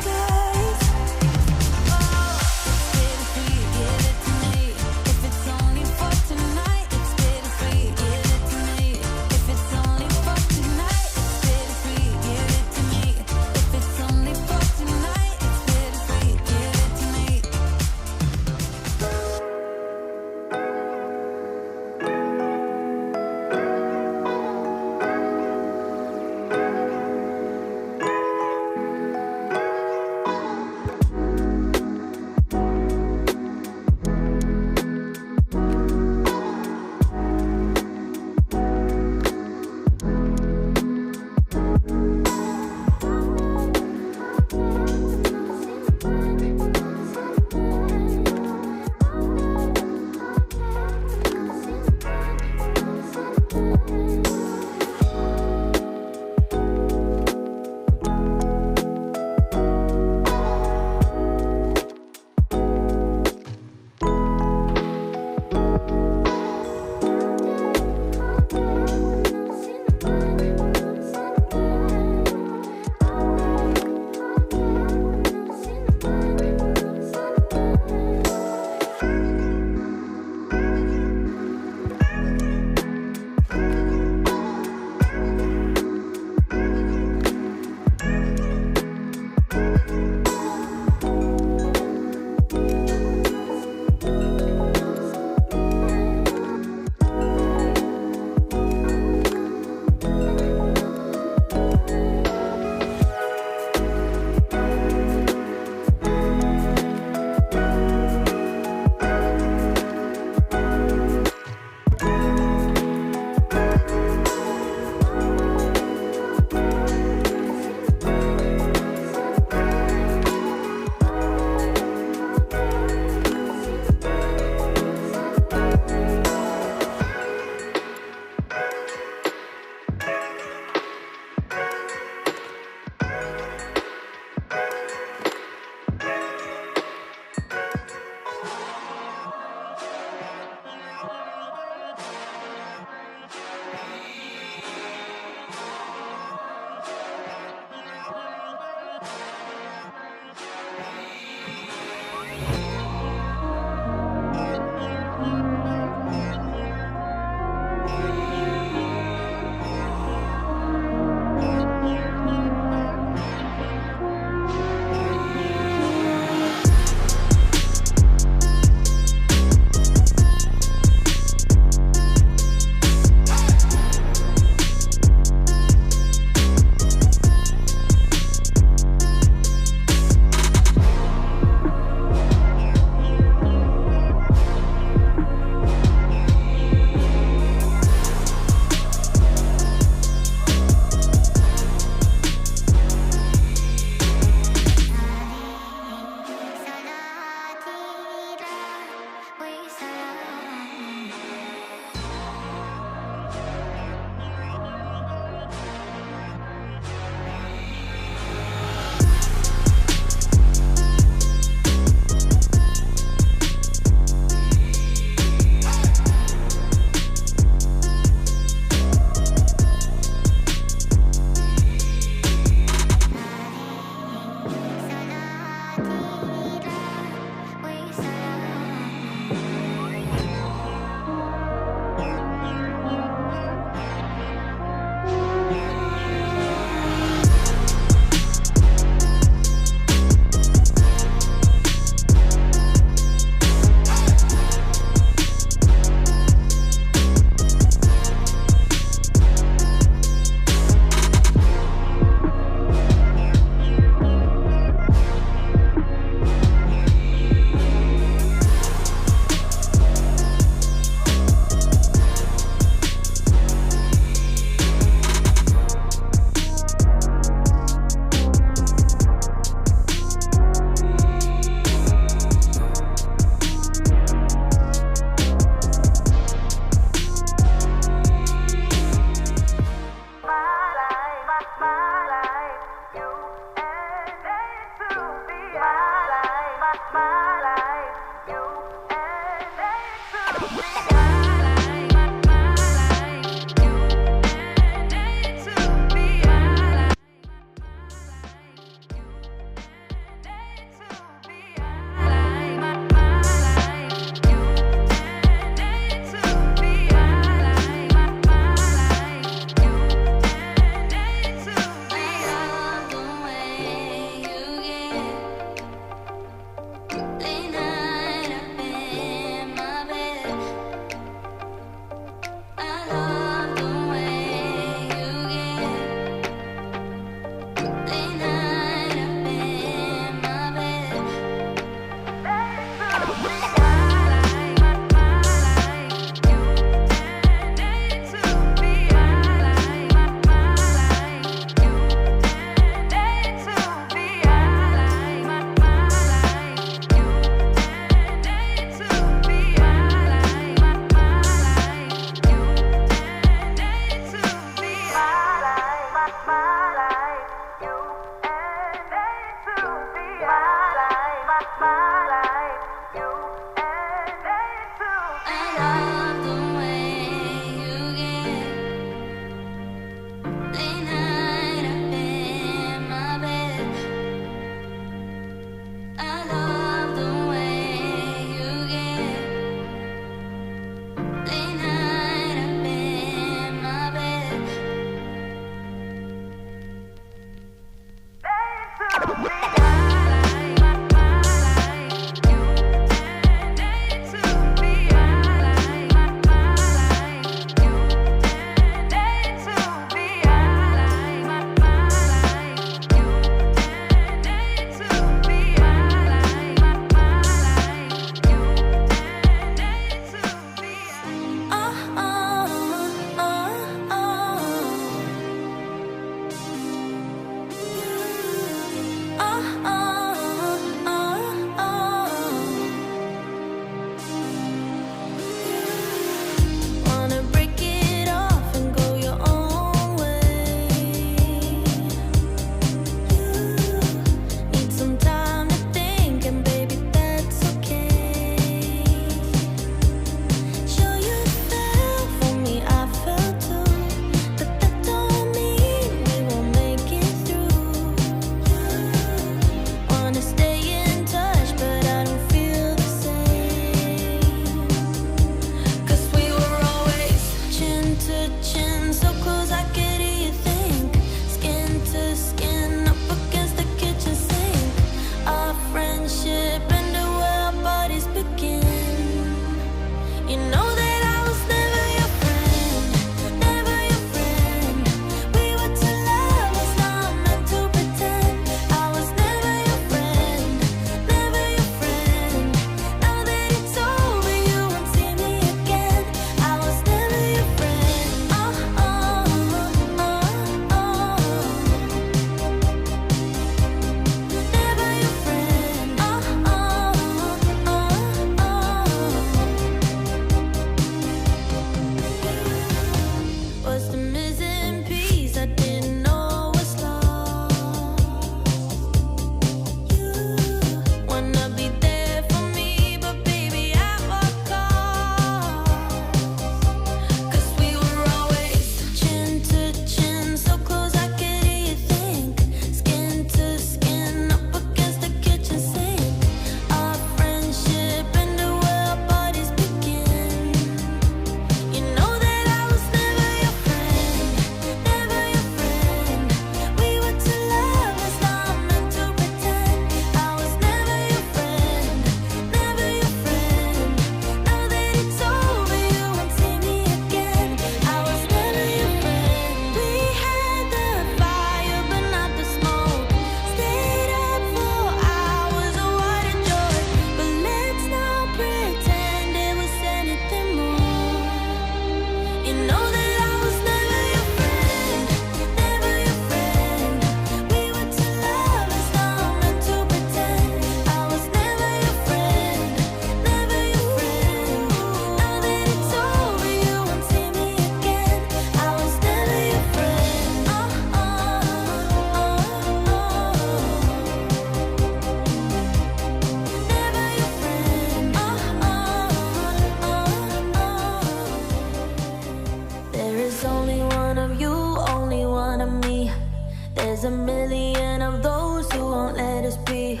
There's a million of those who won't let us be,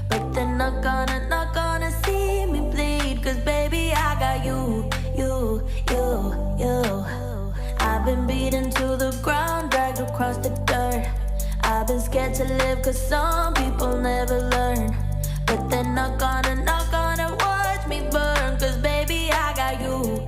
but they're not gonna see me bleed. Cause baby, I got you. I've been beaten to the ground, dragged across the dirt. I've been scared to live cause some people never learn. But they're not gonna watch me burn. Cause baby, I got you.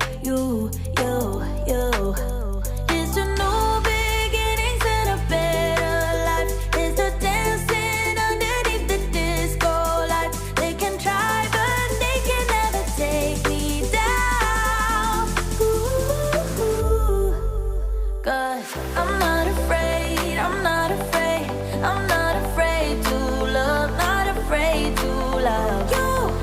Here's to new beginnings and a better life. Here's to dancing underneath the disco lights. They can try but they can never take me down. Ooh, cause I'm not afraid, I'm not afraid, I'm not afraid to love, not afraid to love you.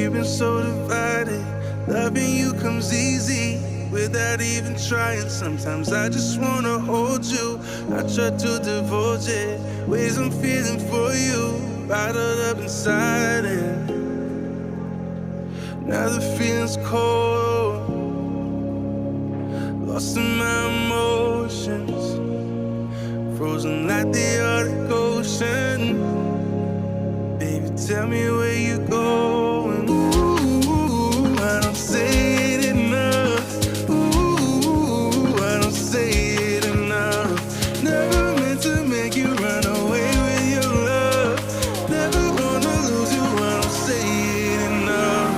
We've been so divided. Loving you comes easy without even trying. Sometimes I just wanna hold you. I try to divulge it. Ways I'm feeling for you, bottled up inside it. Now the feeling's cold, lost in my emotions, frozen like the Arctic Ocean. Baby, tell me where you going. Ooh, I don't say it enough. Ooh, I don't say it enough. Never meant to make you run away with your love. Never wanna lose you, I don't say it enough.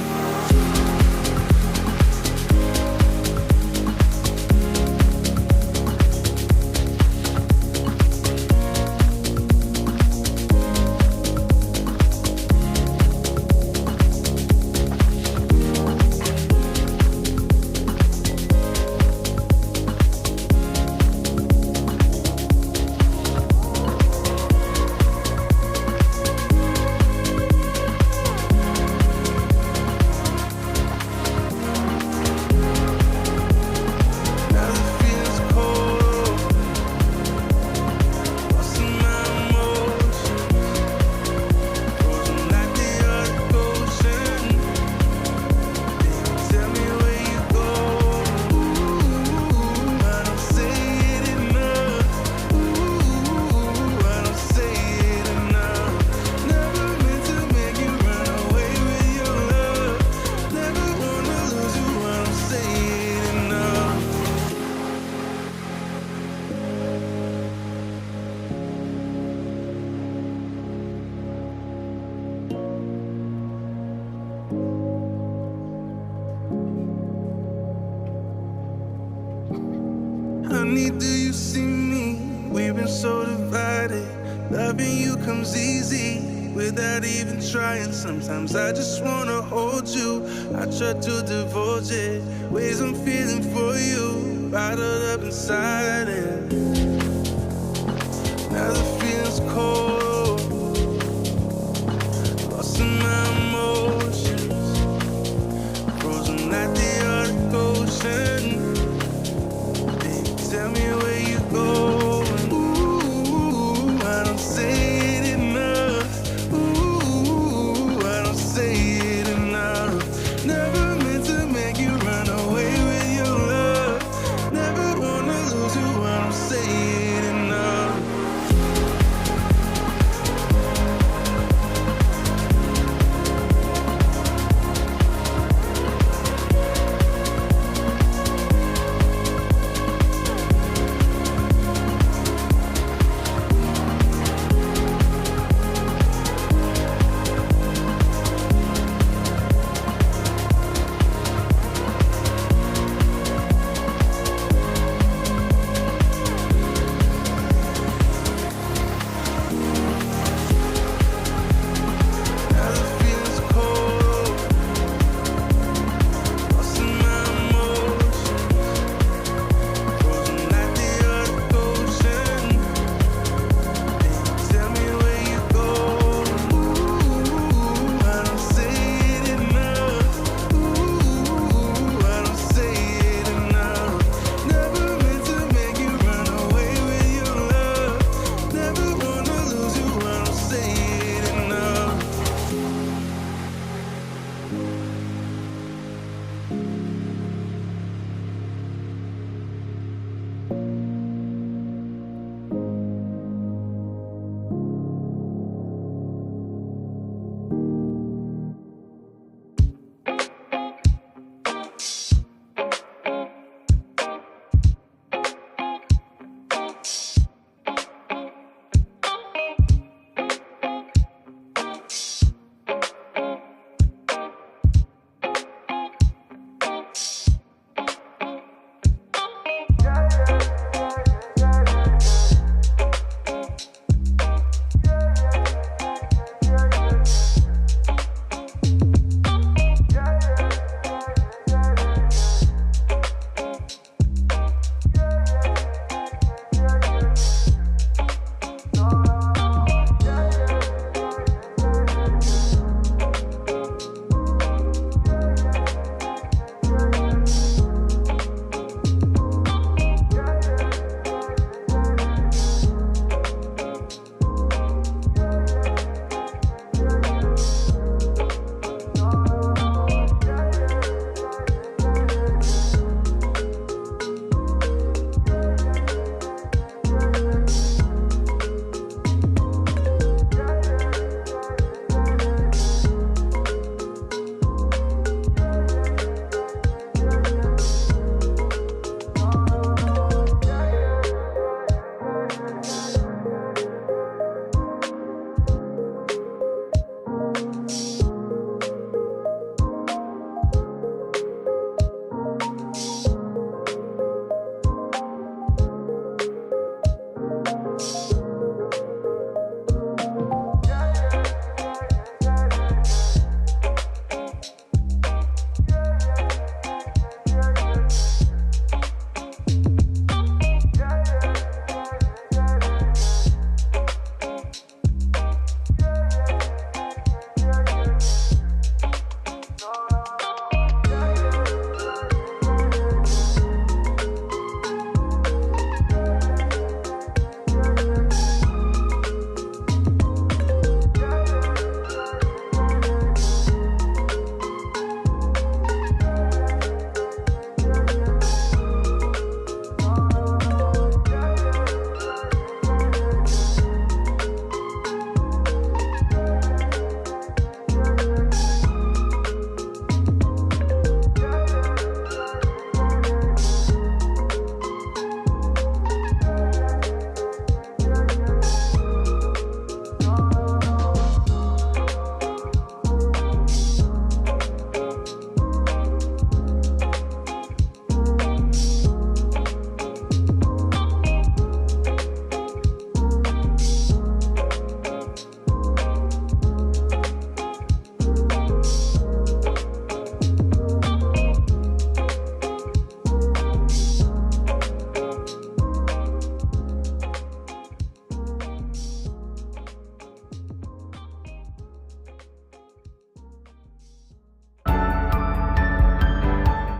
Honey, do you see me? We've been so divided. Loving you comes easy without even trying. Sometimes I just wanna hold you. I try to divulge it. Ways I'm feeling for you, bottled up inside it. Now the feeling's cold, lost in my emotions, frozen like the Arctic Ocean. Tell me where you going. Ooh, I don't say it enough. Ooh, I don't say it enough. Never meant to make you run away with your love. Never wanna lose you, I don't say it enough.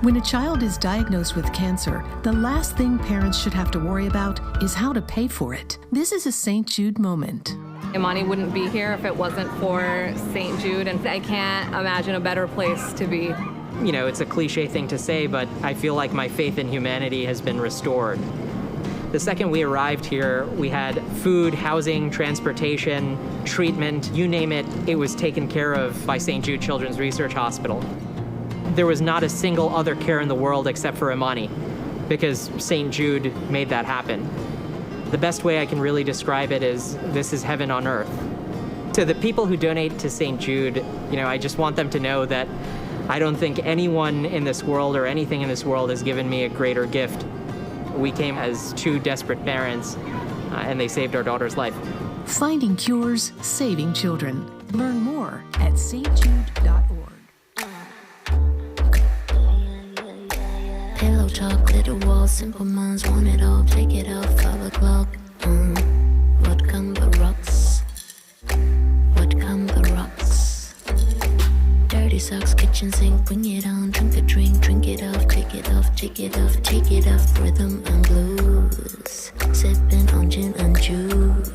When a child is diagnosed with cancer, the last thing parents should have to worry about is how to pay for it. This is a St. Jude moment. Imani wouldn't be here if it wasn't for St. Jude, and I can't imagine a better place to be. You know, it's a cliche thing to say, but I feel like my faith in humanity has been restored. The second we arrived here, we had food, housing, transportation, treatment, you name it, it was taken care of by St. Jude Children's Research Hospital. There was not a single other care in the world except for Imani, because St. Jude made that happen. The best way I can really describe it is this is heaven on earth. To the people who donate to St. Jude, you know, I just want them to know that I don't think anyone in this world or anything in this world has given me a greater gift. We came as two desperate parents, and they saved our daughter's life. Finding cures, saving children. Learn more at stjude.org. Pillow talk, glitter wall, simple minds want it all. Take it off, 5 o'clock. What come the rocks? What come the rocks? Dirty socks, kitchen sink, bring it on. Drink a drink it off, take it off, take it off, take it off. Rhythm and blues, sipping on gin and juice.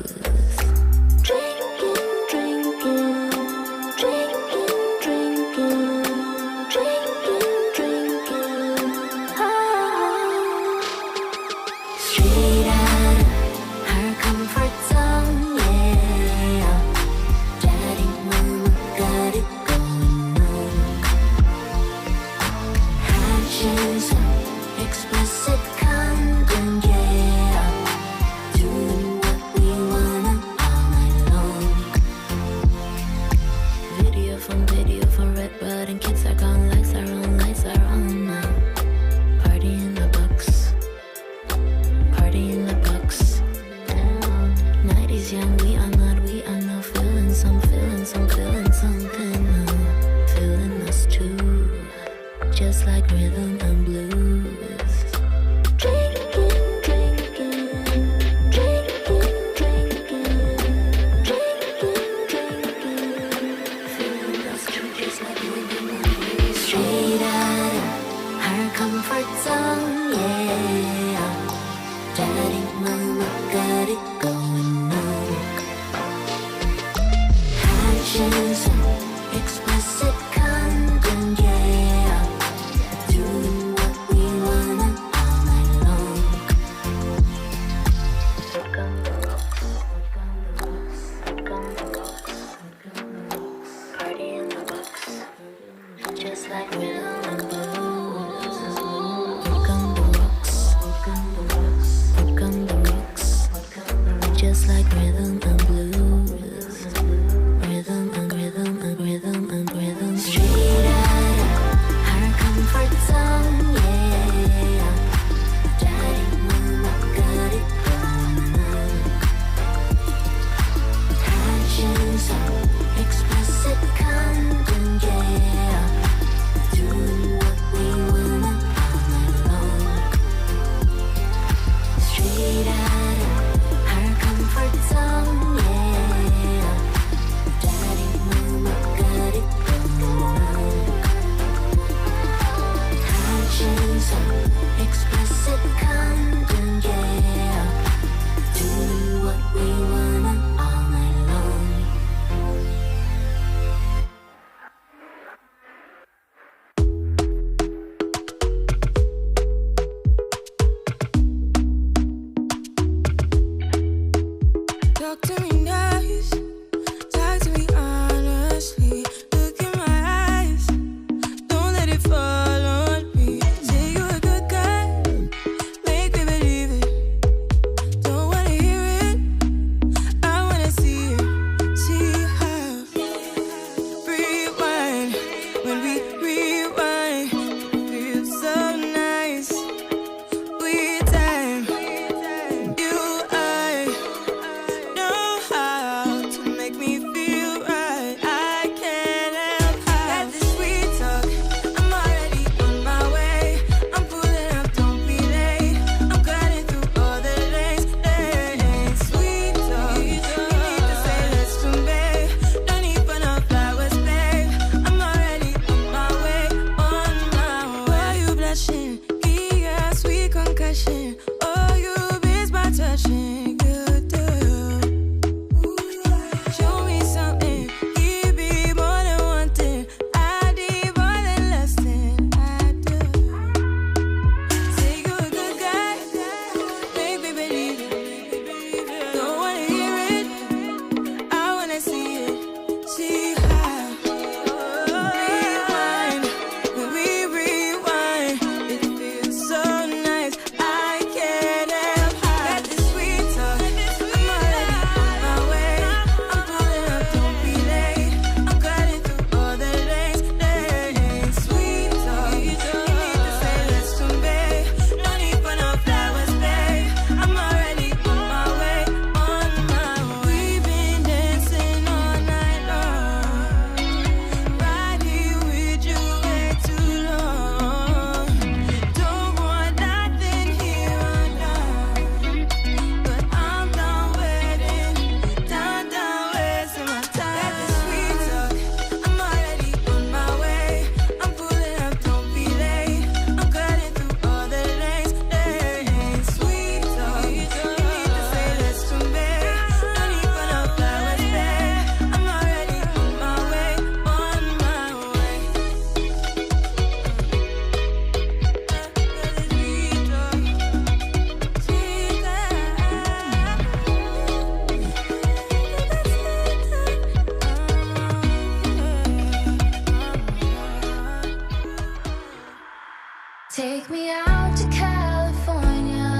Take me out to California.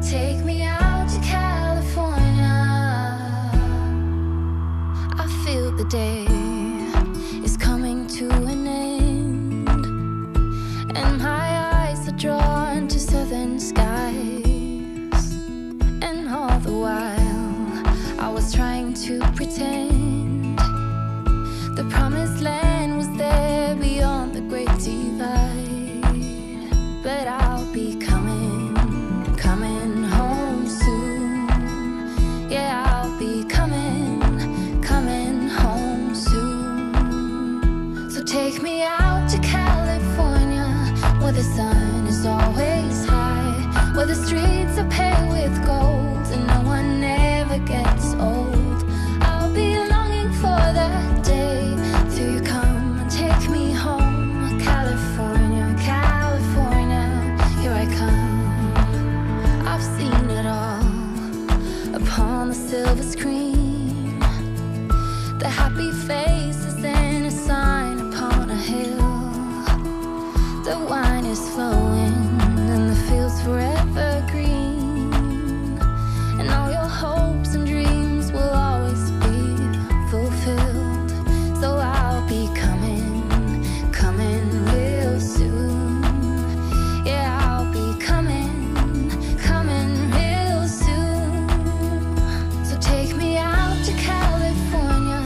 Take me out to California. I feel the day is coming to an end, and my eyes are drawn to southern skies. And all the while I was trying to pretend the promised land was there beyond the great divide. But I'll be coming home soon. Yeah, I'll be coming home soon. So take me out to California, where the sun is always high, where the streets are paved with gold and no one ever gets old. I'll be longing for that day till you come and take me home. California, California, here I come. I've seen it all upon the silver screen, the happy faces and a sign upon a hill. The wine is flowing and the fields forever green, and all your hopes and dreams will always be fulfilled. So I'll be coming real soon. Yeah, I'll be coming real soon. So take me out to California,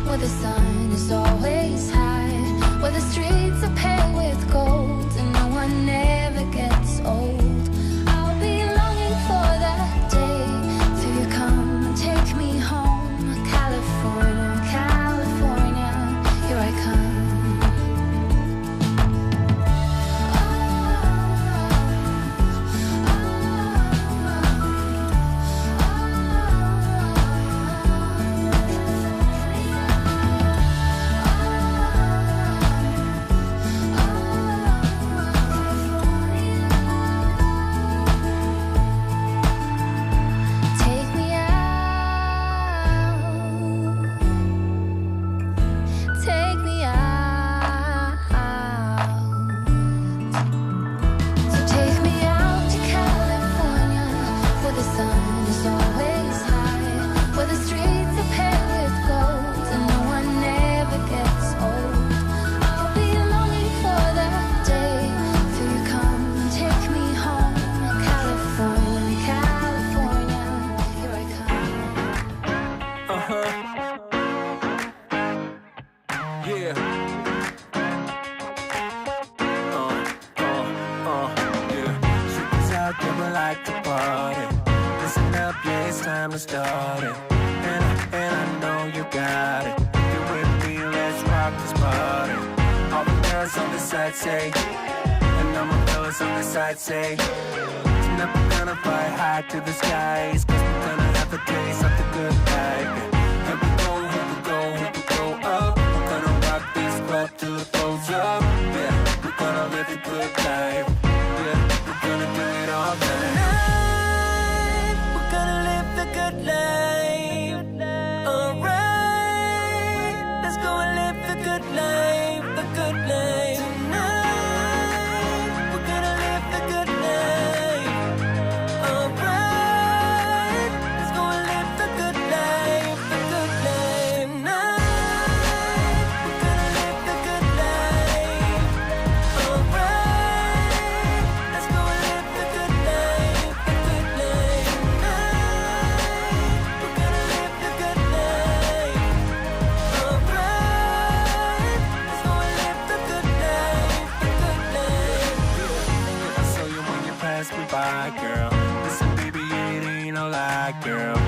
where the sun is always high, where the streets are paved with gold and no one ever gets old. I'll be longing for that day till you come and take me home. California, California, here I come. Take me out. Take me out. So take me out to California, where the sun is always high, where the streets are paved with gold and no one ever gets old. I'll be longing for that day till you come and take me home. California, California, here I come. Yeah. Yeah. Shit is out there, we like to party. Listen up, yeah, it's time to start it. And I know you got it. You with me, let's rock this party. All the girls on the side say, and all my fellas on the side say, tonight we're gonna fly high to the skies, 'cause we're gonna have a taste of the good life. Here we go, here we go, here we go up. We're gonna rock this club till it blows up. Yeah, we're gonna live a good life. Yeah, we're gonna do it all night. Tonight, we're gonna live the good life. Alright, let's go and live the good life, the good life. Tonight, we're gonna live the good life. Alright, let's go and live the good life, the good life. Tonight, we're gonna live the good life. Alright, let's go and live the good life, the good life. Tonight, we're gonna live the good life. Alright, let's go and live the good life, the good life. I saw you when you passed me by, girl. Listen, baby, it ain't no lie, girl.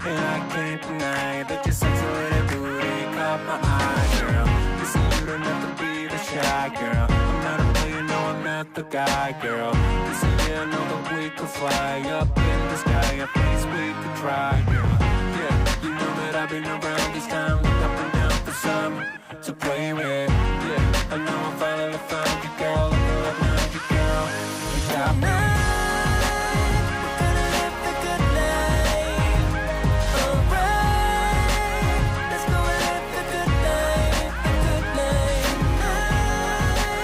And I can't deny that your sexy little booty caught my eye, girl. Listen, you don't have to be the shy, girl. I'm not a player, no, I'm not the guy, girl. Listen, yeah, I know that we could fly up in the sky. A place we could try, girl. Yeah, you know that I've been around this time, look up and down for some to play with. Yeah, I know I finally found you, girl. I know I found you, girl. You got me. We're gonna live the good life. Alright, let's go and live the good life, the good life. Tonight,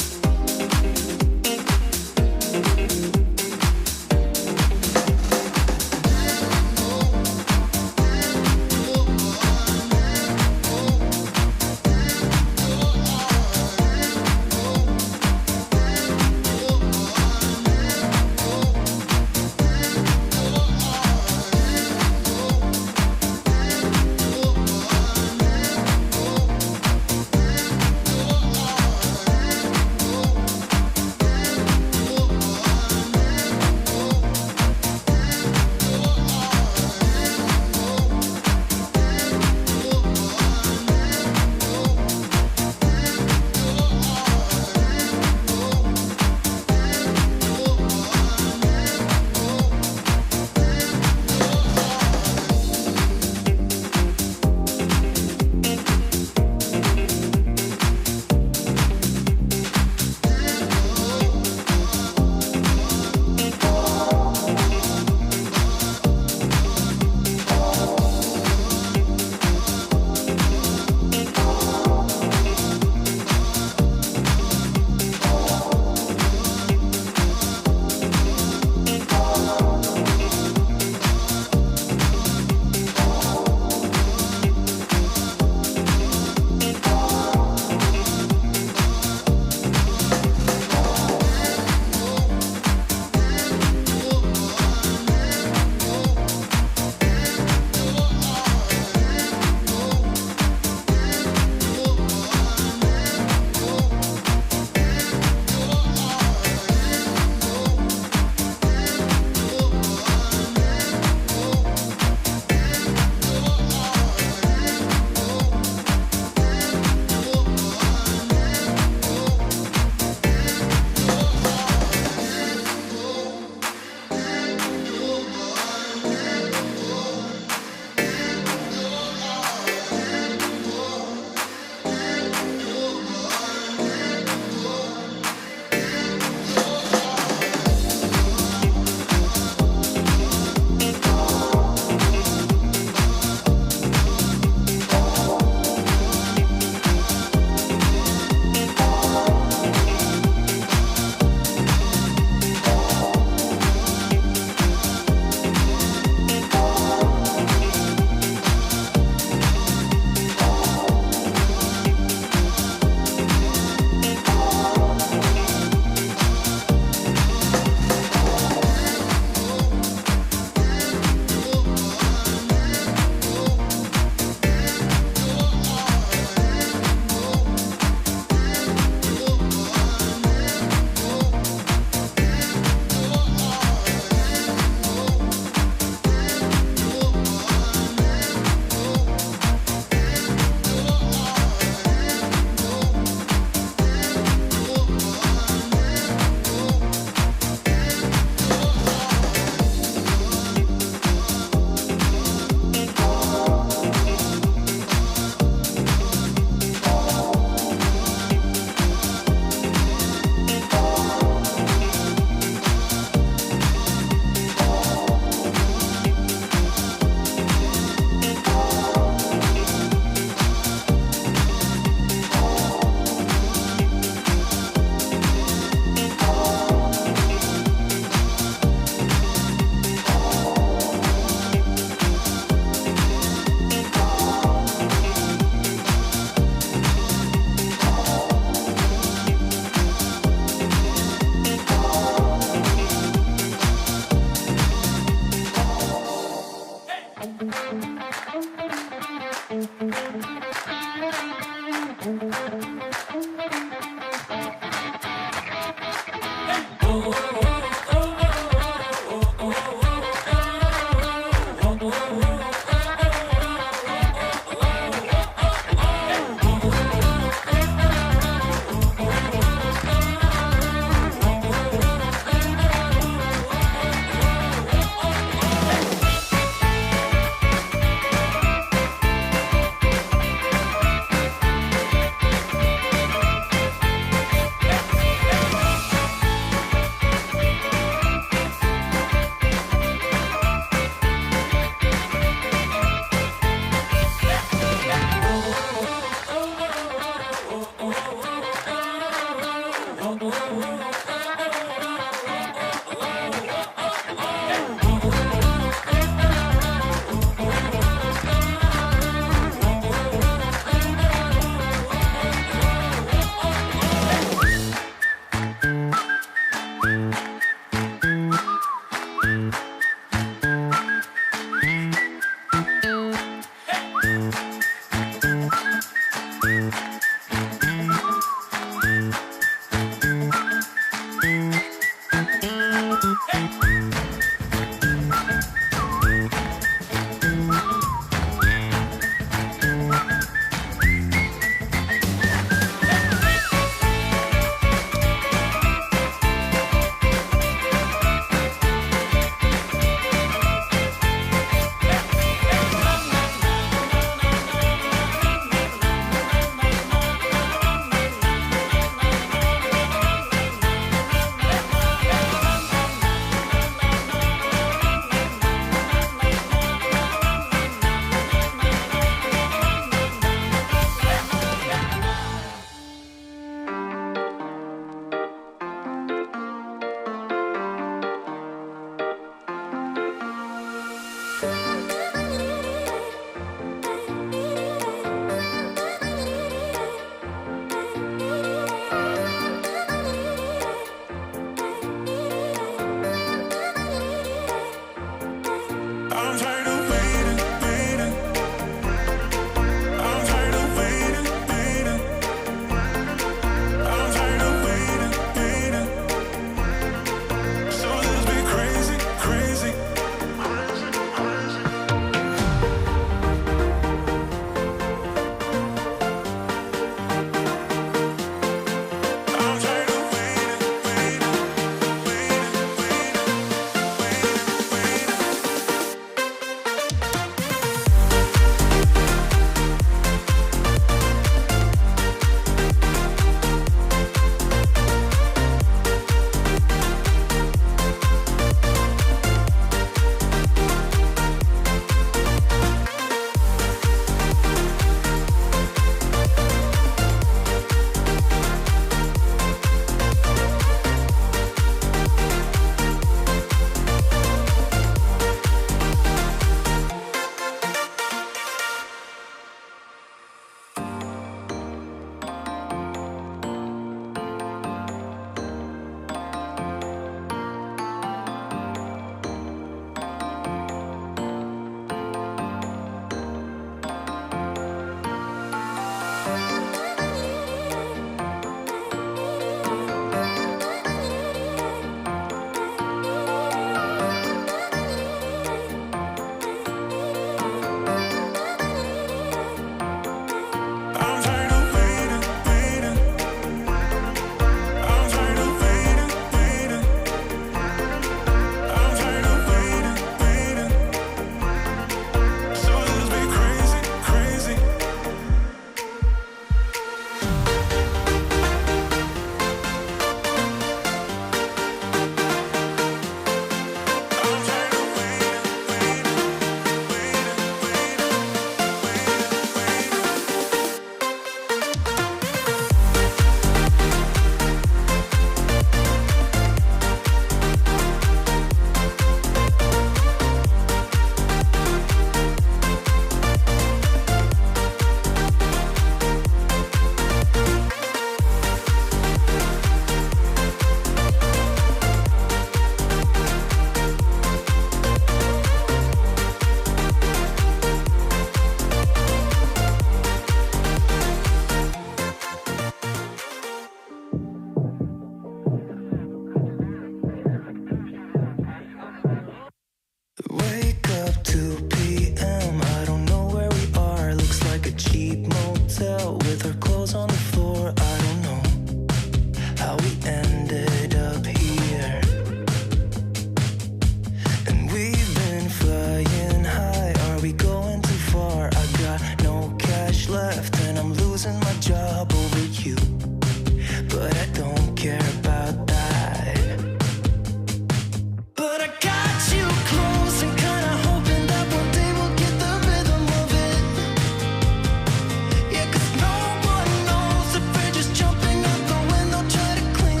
Cling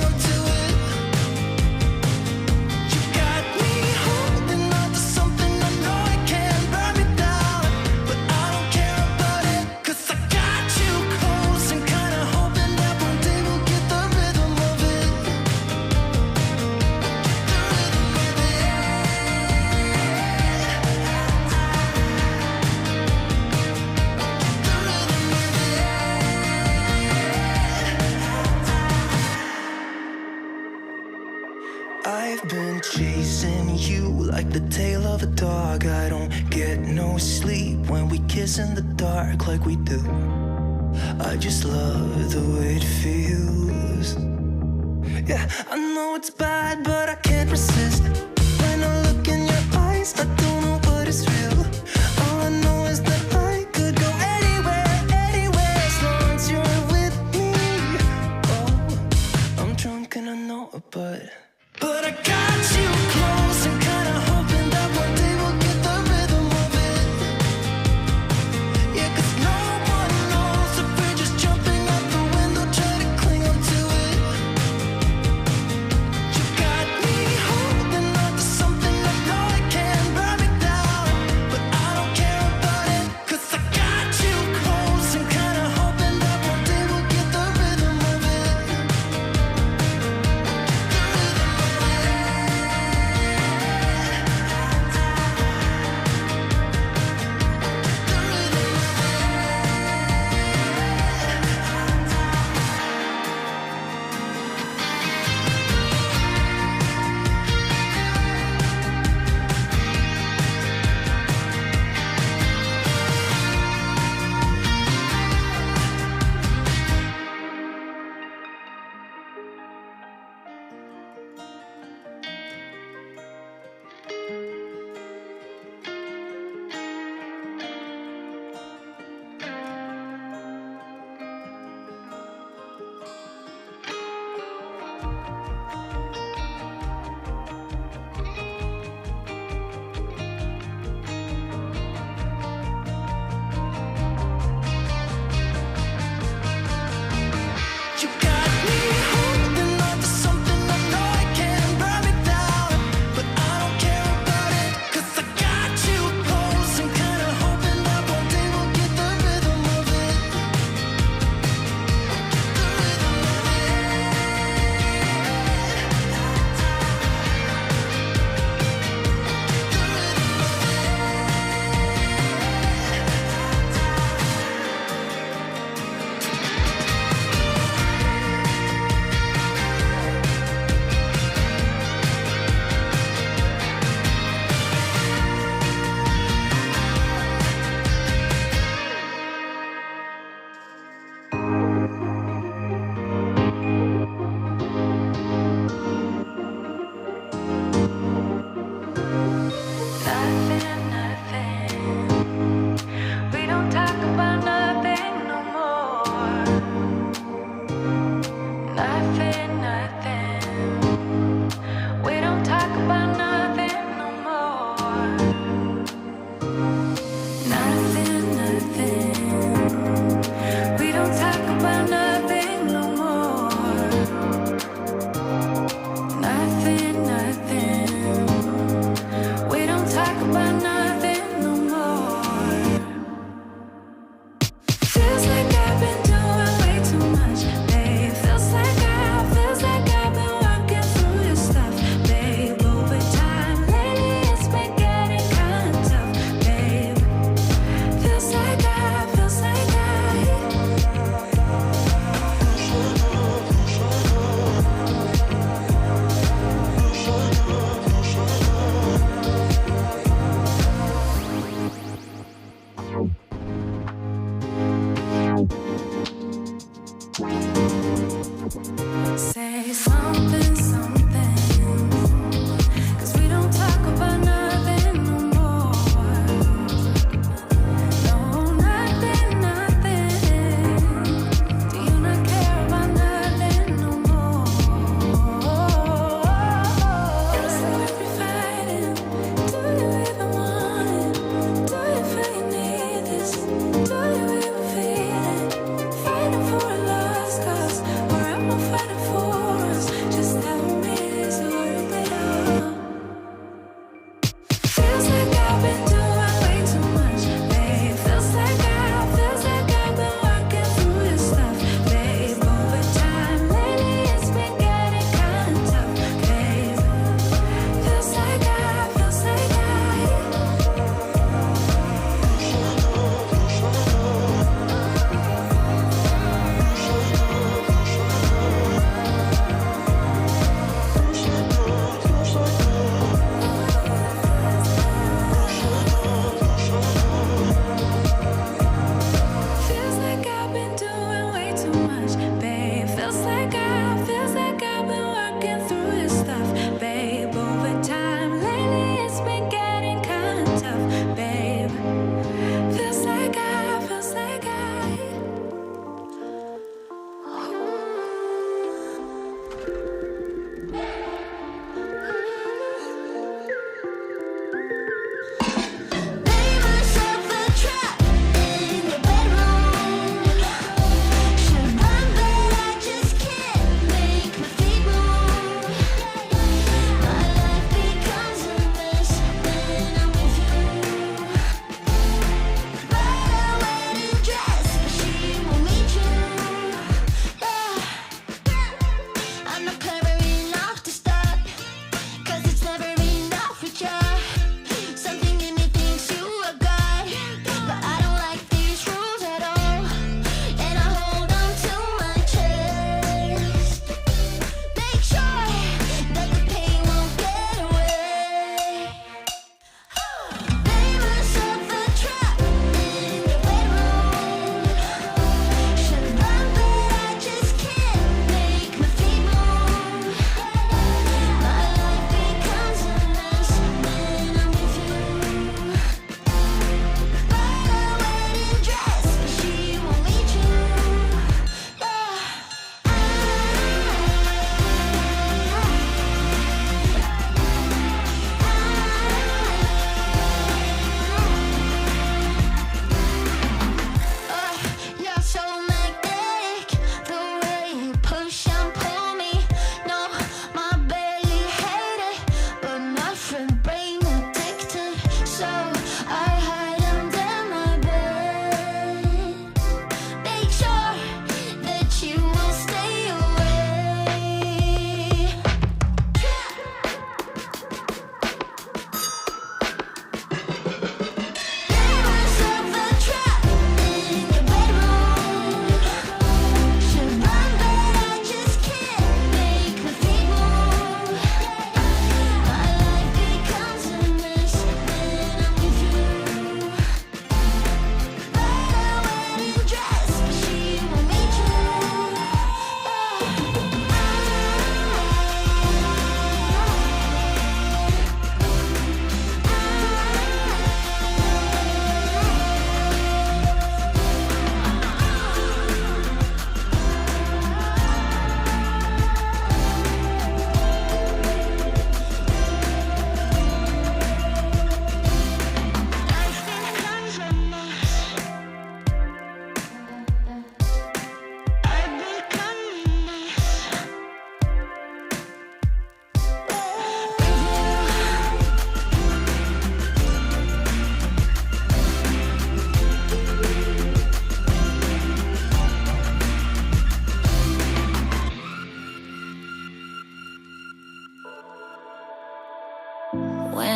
I've been chasing you like the tail of a dog. I don't get no sleep when we kiss in the dark like we do. I just love the way it feels. Yeah, I know it's bad, but I can't resist. When I look in your eyes, I don't know what is real. All I know is that I could go anywhere, anywhere, as long as you're with me. Oh, I'm drunk and I know it, but I got you close and kinda hoping that one day we'll get the rhythm of it. Yeah, 'cause no one knows if we're just jumping out the window, trying to cling on to it. You got me holding on to something I know I can burn me down, but I don't care about it, 'cause I got you close and kinda hoping that one day we'll get the rhythm of it. You got me holding on to something I know I can burn me down, but I don't care about it, 'cause I got you close and kinda hoping that one day we'll get the rhythm of it. We don't talk about nothing no more. Nothing, nothing. We don't talk about nothing no more. Nothing, nothing. We don't talk about nothing no more. Nothing, nothing. We don't talk about nothing no more. Feels like I've been doing way too much, babe. Feels like I've been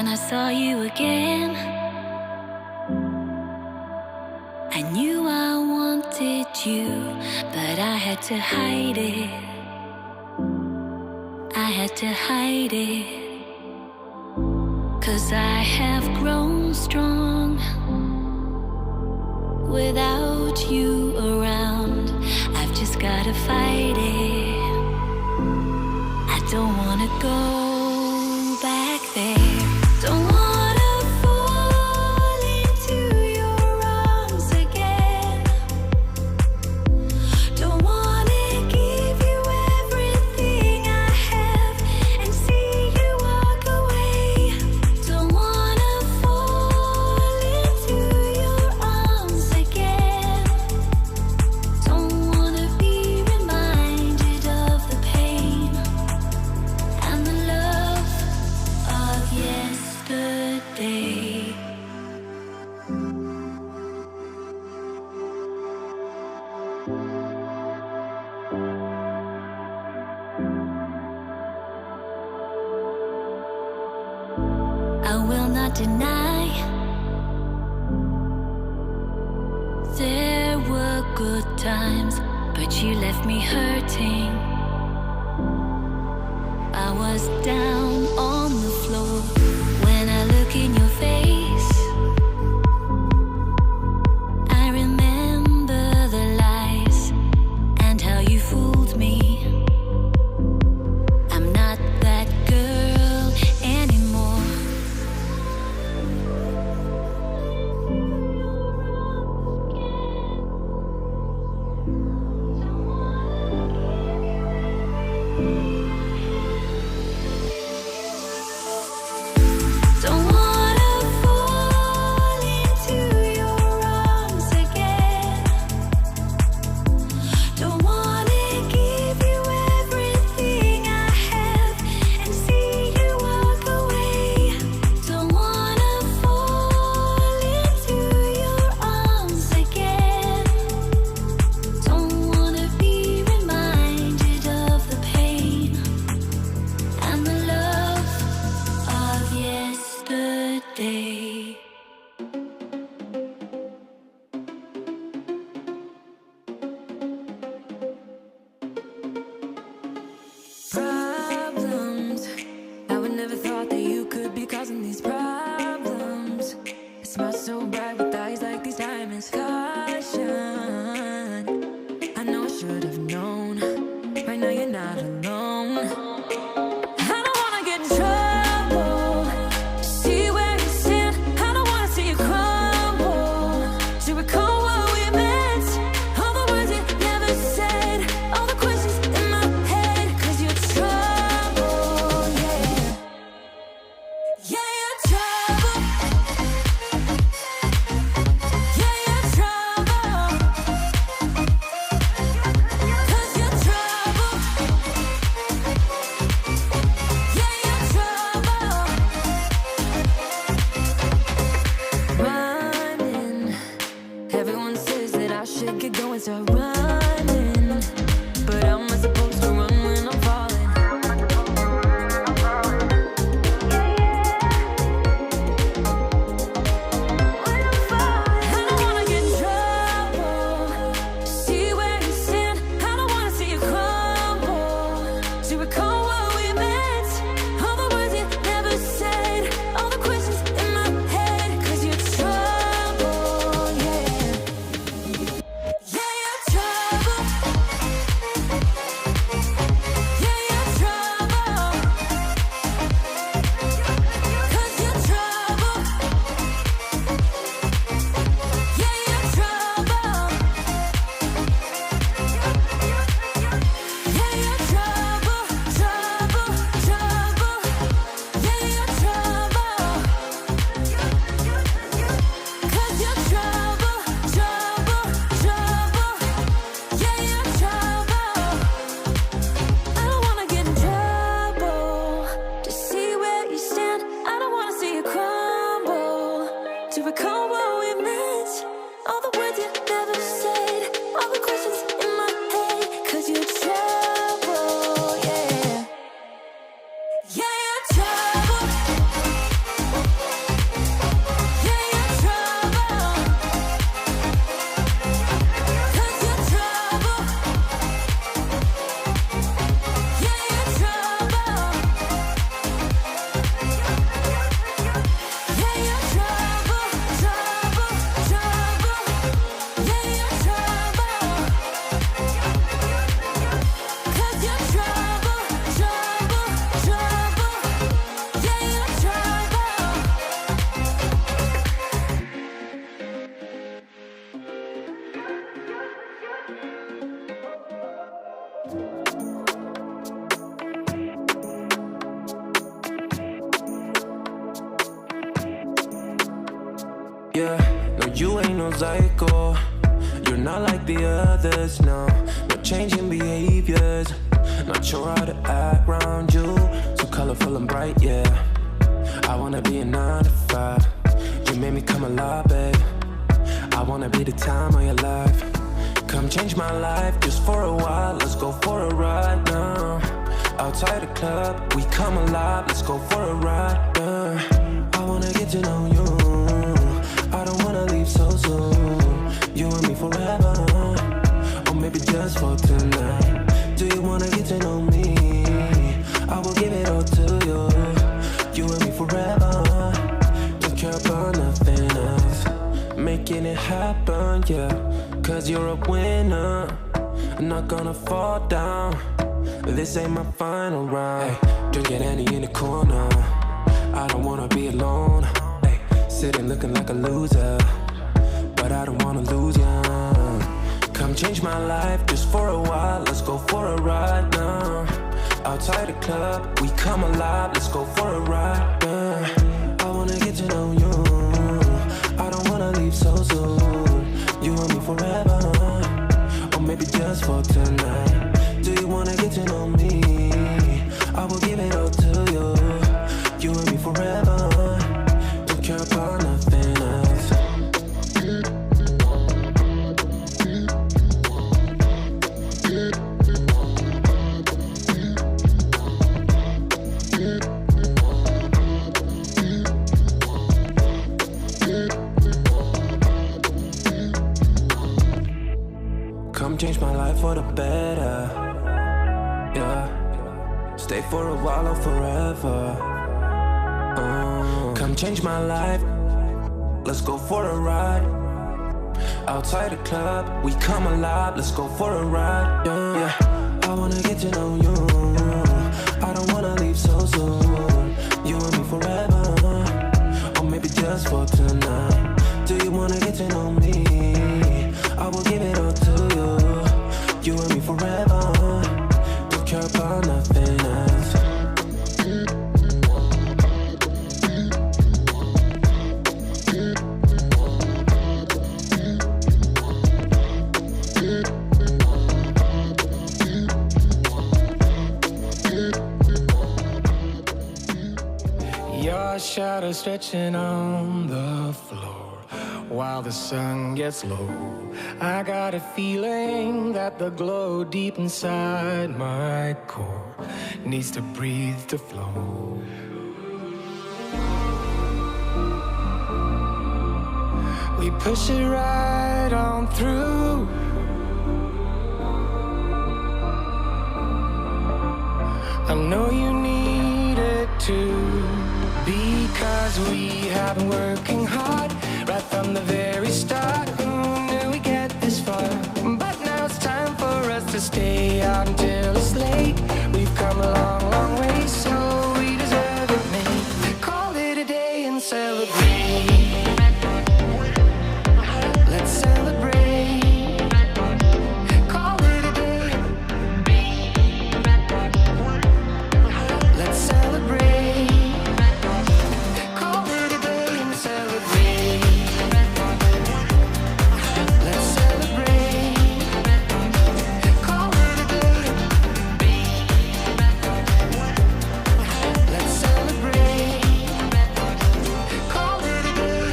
when I saw you again. I knew I wanted you, but I had to hide it. I had to hide it. 'Cause I have grown strong without you around. I've just gotta fight it. I don't wanna go back there. Don't wanna fall into your arms again. Don't wanna give you everything I have and see you walk away. Don't wanna fall into your arms again. Don't wanna be reminded of the pain and the love of yesterday. I will not deny there were good times, but you left me hurting. I was down on the floor when I look in your face. I remember the lies and how you fooled me. I'm not that girl anymore. Don't wanna fall into your arms again. Don't wanna give you everything I have and see you walk away. Don't wanna fall into your arms again. Don't wanna be reminded of the pain and the love of yesterday. Problems. I would never thought that you could be causing these problems. It smells so bright with eyes like these diamonds. Caution. I know I should have known. Right now you're not alone. I don't wanna get in trouble. See where you stand. I don't wanna see you crumble. To recall what we meant. All the words you never said. All the questions in my head. 'Cause you're trouble, yeah. Yeah, you're trouble. Yeah, you're trouble. 'Cause you're trouble. Yeah, you're trouble. Running. Everyone says that I should get going, start running. But how am I supposed to run when I'm falling? I don't wanna get in trouble. See where you stand. I don't wanna see you crumble. To recall what we meant. All the words you never said. All the questions in my head. 'Cause you're trouble, yeah. Yeah, you're trouble. Yeah, you're trouble. 'Cause you're trouble. Yeah, you're trouble. Yeah, you're trouble, trouble. Yeah, no, you ain't no psycho. You're not like the others, no. No changing behaviors. Not sure how to act around you. So colorful and bright, yeah. I wanna be a 9 to 5. You made me come alive, babe. I wanna be the time of your life. Come change my life just for a while. Let's go for a ride now. Outside the club, we come alive. Let's go for a ride now. I wanna get to know you. I don't wanna leave so soon. You and me forever, or maybe just for tonight. Do you wanna get to know me? I will give it all to you. You and me forever. Don't care about nothing else. Making it happen, yeah. Cause you're a winner. I'm not gonna fall down. This ain't my final round. Hey, drinking Annie in the corner. I don't wanna be alone. Hey, sitting looking like a loser. But I don't wanna lose ya. Come change my life just for a while. Let's go for a ride now. Outside the club, we come alive. Let's go for a ride now. I wanna get to know you. I don't wanna leave so soon. You and me forever, or maybe just for tonight. Do you wanna get to know me? I will give it all to you. You and me forever. Don't care about nothing else. Come change my life for the better. Yeah. Stay for a while or forever. Come change my life. Let's go for a ride. Outside the club, we come alive. Let's go for a ride. Yeah. I wanna get to know you. I don't wanna leave so soon. You and me forever, or maybe just for tonight. Do you wanna get to know me? I will give it all to you. You and me forever. Don't care about nothing else. Your shadow stretching on the floor while the sun gets low. I got a feeling that the glow deep inside my core needs to breathe to flow. We push it right on through. I know you need it too, because we have been working hard right from the very start. Who knew we'd get this far? But now it's time for us to stay out until it's late. We've come a long, long way, so we deserve it, mate. Call it a day and celebrate. Let's celebrate. Call it a day. Let's celebrate. Call it a day and celebrate. Let's celebrate. Call it a day. Let's celebrate. Call it a day.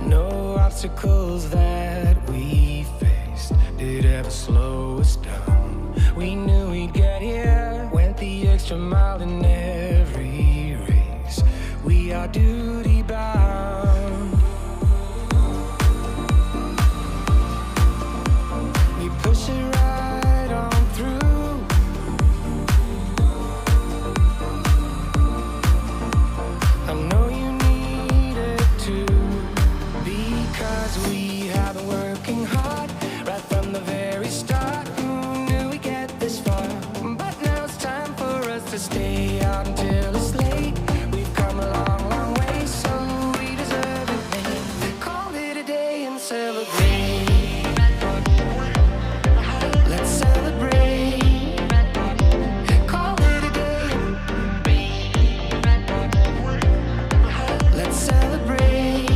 No obstacles that we faced did ever slow us down. We knew we'd get here, went the extra mile in every race. We are duty bound. We push it right on through. I know you need it too, because we have been working hard right from the very start. Who knew we'd get this far? But now it's time for us to stay out until it's late. We've come a long, long way, so we deserve it, mate. Call it a day and celebrate. Let's celebrate. Call it a day. Let's celebrate.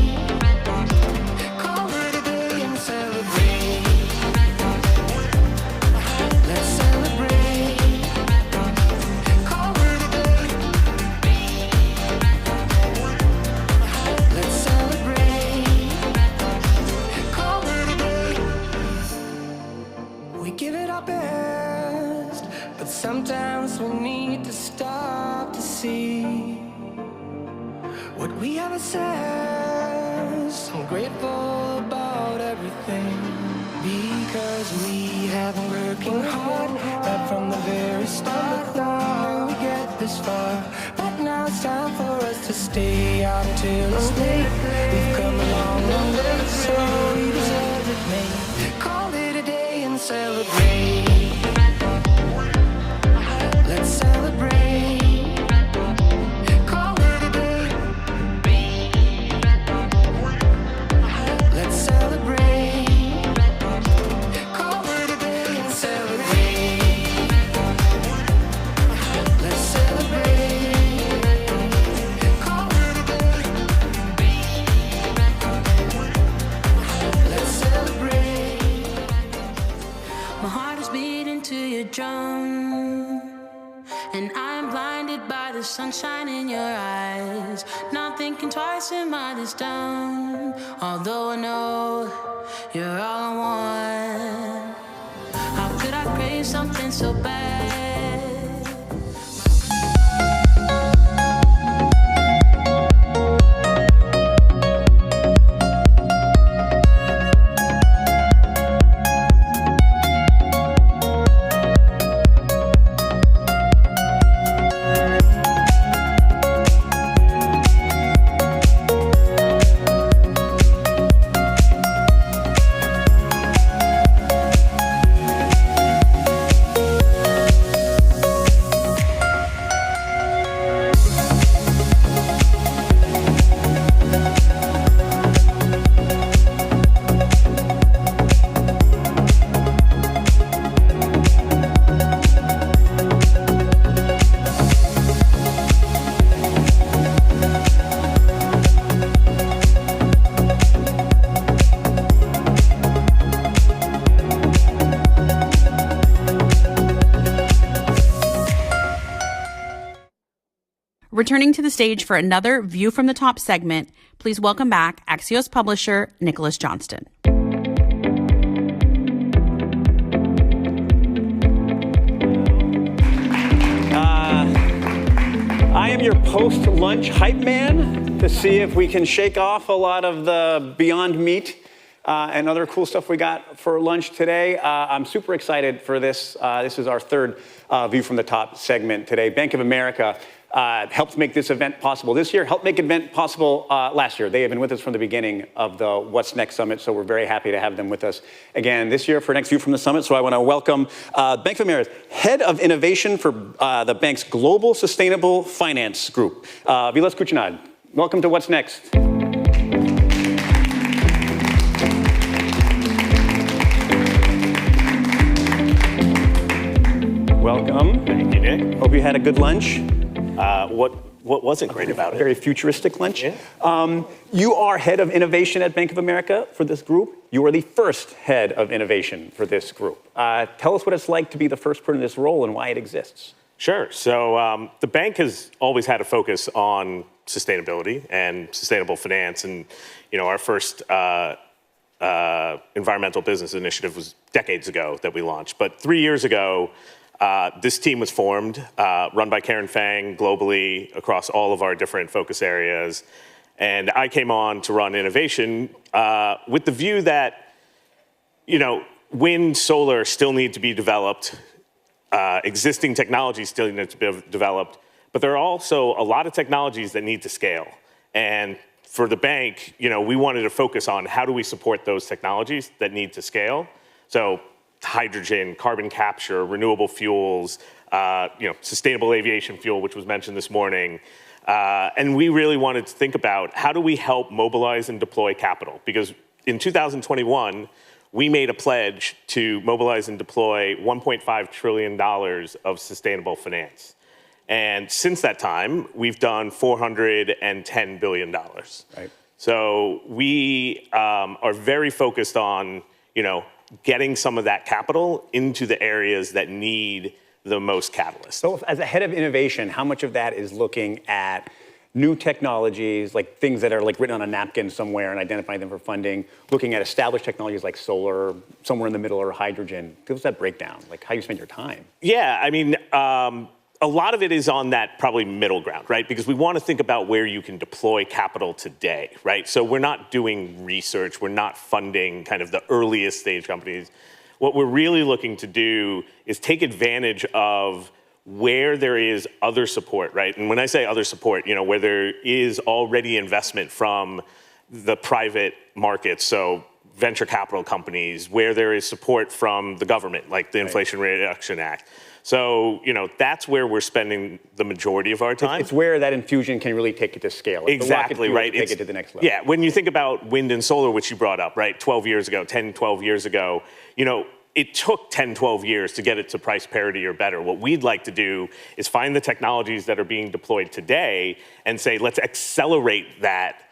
don't need to stop to see what we have ourselves. I'm grateful about everything because we have been working hard right from the very start. Who knew we'd get this far? But now it's time for us to stay out until it's late. We've come a long, long way, so we deserve it, mate. Call it a day and celebrate. Let's celebrate. Call it a day. Let's celebrate. Call it a day and celebrate. Let's celebrate. Call it a day. Let's celebrate. My heart is beating to your drum, and I'm blinded by the sunshine in your eyes. Not thinking twice, am I this dumb? Although I know you're all I want. How could I crave something so bad? Returning to the stage for another View from the Top segment, please welcome back Axios publisher Nicholas Johnston. I am your post-lunch hype man to see if we can shake off a lot of the Beyond Meat and other cool stuff we got for lunch today. I'm super excited for this. This is our third View from the Top segment today. Bank of America helped make this event possible this year, helped make the event possible last year. They have been with us from the beginning of the What's Next Summit, so we're very happy to have them with us again this year for next View from the Summit. So I want to welcome Bank of America's Head of Innovation for the bank's Global Sustainable Finance Group, Vilas Kuchinad. Welcome to What's Next. Welcome. Thank you, Nick. Hope you had a good lunch. What wasn't great about it? Very futuristic lunch. Yeah. You are head of innovation at Bank of America for this group. You are the first head of innovation for this group. Tell us what it's like to be the first person in this role and why it exists. Sure. So the bank has always had a focus on sustainability and sustainable finance. And, you know, our first environmental business initiative was decades ago that we launched. But 3 years ago, this team was formed, run by Karen Fang globally across all of our different focus areas. And I came on to run innovation with the view that, you know, wind, solar still need to be developed. Existing technologies still need to be developed. But there are also a lot of technologies that need to scale. And for the bank, you know, we wanted to focus on how do we support those technologies that need to scale. So hydrogen, carbon capture, renewable fuels, you know, sustainable aviation fuel, which was mentioned this morning. And we really wanted to think about how do we help mobilize and deploy capital? Because in 2021, we made a pledge to mobilize and deploy $1.5 trillion of sustainable finance. And since that time, we've done $410 billion. Right. So we are very focused on, you know, getting some of that capital into the areas that need the most catalyst. So as a head of innovation, how much of that is looking at new technologies, like things that are like written on a napkin somewhere and identifying them for funding, looking at established technologies like solar, somewhere in the middle, or hydrogen? Give us that breakdown, like how you spend your time. Yeah, I mean, a lot of it is on that probably middle ground, right? Because we want to think about where you can deploy capital today, right? So we're not doing research, we're not funding kind of the earliest stage companies. What we're really looking to do is take advantage of where there is other support, right? And when I say other support, where there is already investment from the private markets, so venture capital companies, where there is support from the government, like the Inflation Reduction Act. So, that's where we're spending the majority of our time. It's where that infusion can really take it to scale. Exactly, right. Take it to the next level. Yeah, when you think about wind and solar, which you brought up, right, 12 years ago, 10, 12 years ago, it took 10, 12 years to get it to price parity or better. What we'd like to do is find the technologies that are being deployed today and say, let's accelerate that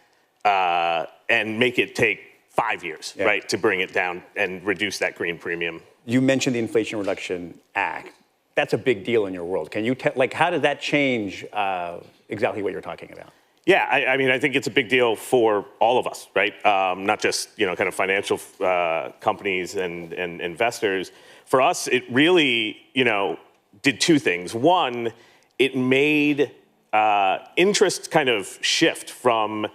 and make it take 5 years, right, to bring it down and reduce that green premium. You mentioned the Inflation Reduction Act. That's a big deal in your world. Can you how did that change exactly what you're talking about? Yeah, I think it's a big deal for all of us, right? Not just, kind of financial companies and investors. For us, it really, did two things. One, it made interest kind of shift from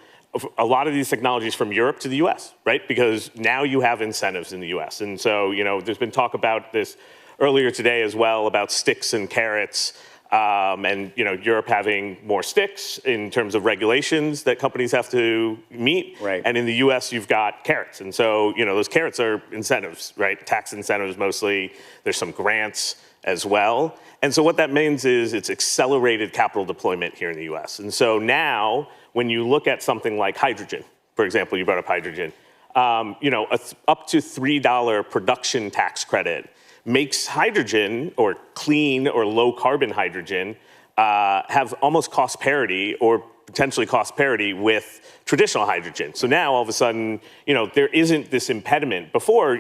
a lot of these technologies from Europe to the US, right? Because now you have incentives in the US. And so, there's been talk about this earlier today as well about sticks and carrots. And Europe having more sticks in terms of regulations that companies have to meet. Right. And in the US, you've got carrots. And so, those carrots are incentives, right? Tax incentives mostly. There's some grants as well. And so what that means is it's accelerated capital deployment here in the US. And so now, when you look at something like hydrogen, for example, you brought up hydrogen, up to $3 production tax credit makes hydrogen, or clean or low carbon hydrogen, have almost cost parity or potentially cost parity with traditional hydrogen. So now all of a sudden, there isn't this impediment. Before,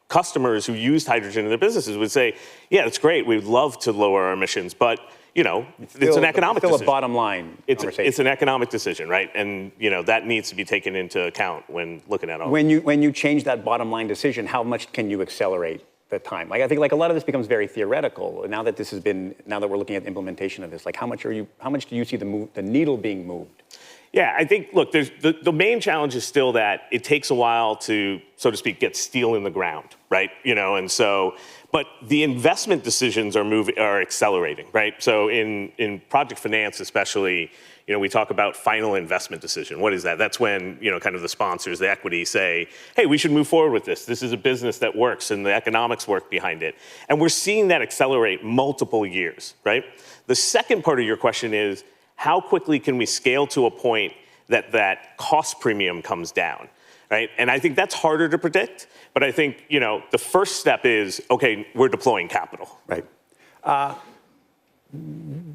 customers who used hydrogen in their businesses would say, yeah, that's great, we'd love to lower our emissions, but it's an economic decision. Still a bottom line conversation. It's an economic decision, right? And that needs to be taken into account when looking at all. When you change that bottom line decision, how much can you accelerate the time? I think a lot of this becomes very theoretical. Now that we're looking at the implementation of this, how much do you see the needle being moved? Yeah, I think, look, there's the main challenge is still that it takes a while to, so to speak, get steel in the ground, right? And so, but the investment decisions are accelerating, right? So in project finance especially, we talk about final investment decision. What is that? That's when, kind of the sponsors, the equity say, hey, we should move forward with this. This is a business that works and the economics work behind it. And we're seeing that accelerate multiple years, right? The second part of your question is, how quickly can we scale to a point that cost premium comes down, right? And I think that's harder to predict, but I think, the first step is, okay, we're deploying capital. Right.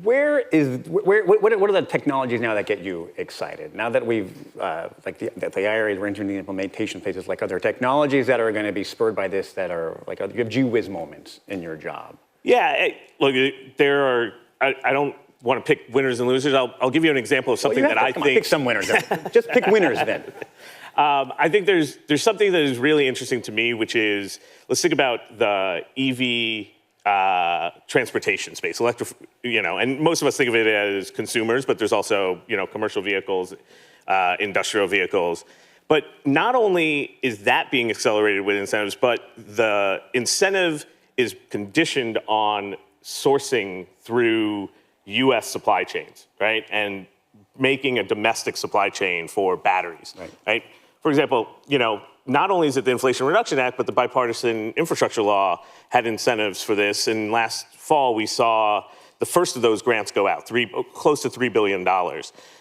What are the technologies now that get you excited? Now that we've, the IRA is entering the implementation phases, are there technologies that are going to be spurred by this that are, you have gee whiz moments in your job? Yeah, look, there are, I don't want to pick winners and losers. I'll give you an example of something that I think. Pick some winners. Just pick winners then. I think there's something that is really interesting to me, which is, let's think about the EV transportation space, and most of us think of it as consumers, but there's also, commercial vehicles, industrial vehicles. But not only is that being accelerated with incentives, but the incentive is conditioned on sourcing through US supply chains, right? And making a domestic supply chain for batteries, right? For example, not only is it the Inflation Reduction Act, but the Bipartisan Infrastructure Law had incentives for this. And last fall, we saw the first of those grants go out, close to $3 billion.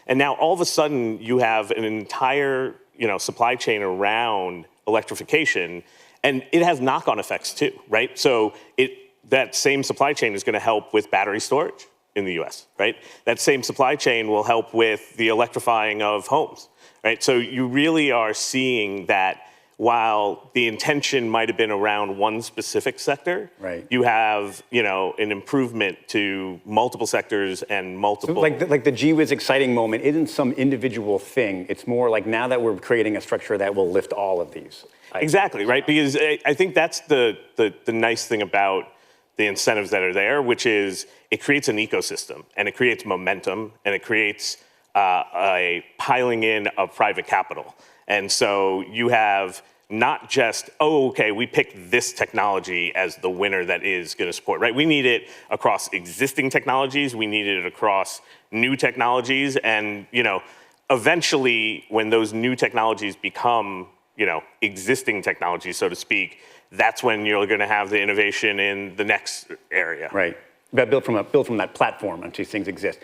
And now all of a sudden, you have an entire, supply chain around electrification, and it has knock-on effects too, right? So that same supply chain is going to help with battery storage in the US, right? That same supply chain will help with the electrifying of homes, right? So you really are seeing that while the intention might have been around one specific sector, right, you have, an improvement to multiple sectors and multiple. So like the gee whiz exciting moment isn't some individual thing. It's more like now that we're creating a structure that will lift all of these. Exactly, right? Because I think that's the nice thing about the incentives that are there, which is it creates an ecosystem and it creates momentum and it creates a piling in of private capital. And so you have not just, oh, okay, we picked this technology as the winner that is going to support, right? We need it across existing technologies. We need it across new technologies. And, eventually when those new technologies become, existing technologies, so to speak, that's when you're going to have the innovation in the next area. Right. But built from that platform until things exist.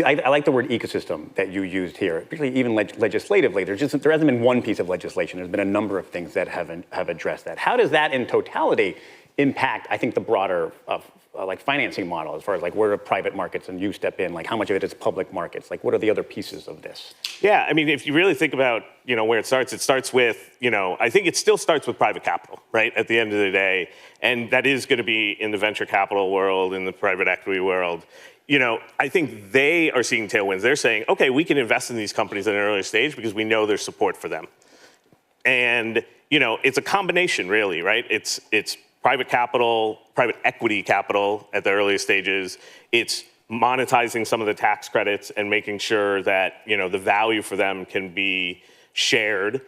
I like the word ecosystem that you used here, particularly even legislatively. There hasn't been one piece of legislation. There's been a number of things that have addressed that. How does that in totality impact, I think, the broader financing model as far as where are private markets and you step in? How much of it is public markets? What are the other pieces of this? Yeah, I mean, if you really think about, where it starts with, I think it still starts with private capital, right? At the end of the day. And that is going to be in the venture capital world, in the private equity world. I think they are seeing tailwinds. They're saying, okay, we can invest in these companies at an earlier stage because we know there's support for them. And, it's a combination really, right? It's private capital, private equity capital at the earliest stages. It's monetizing some of the tax credits and making sure that, the value for them can be shared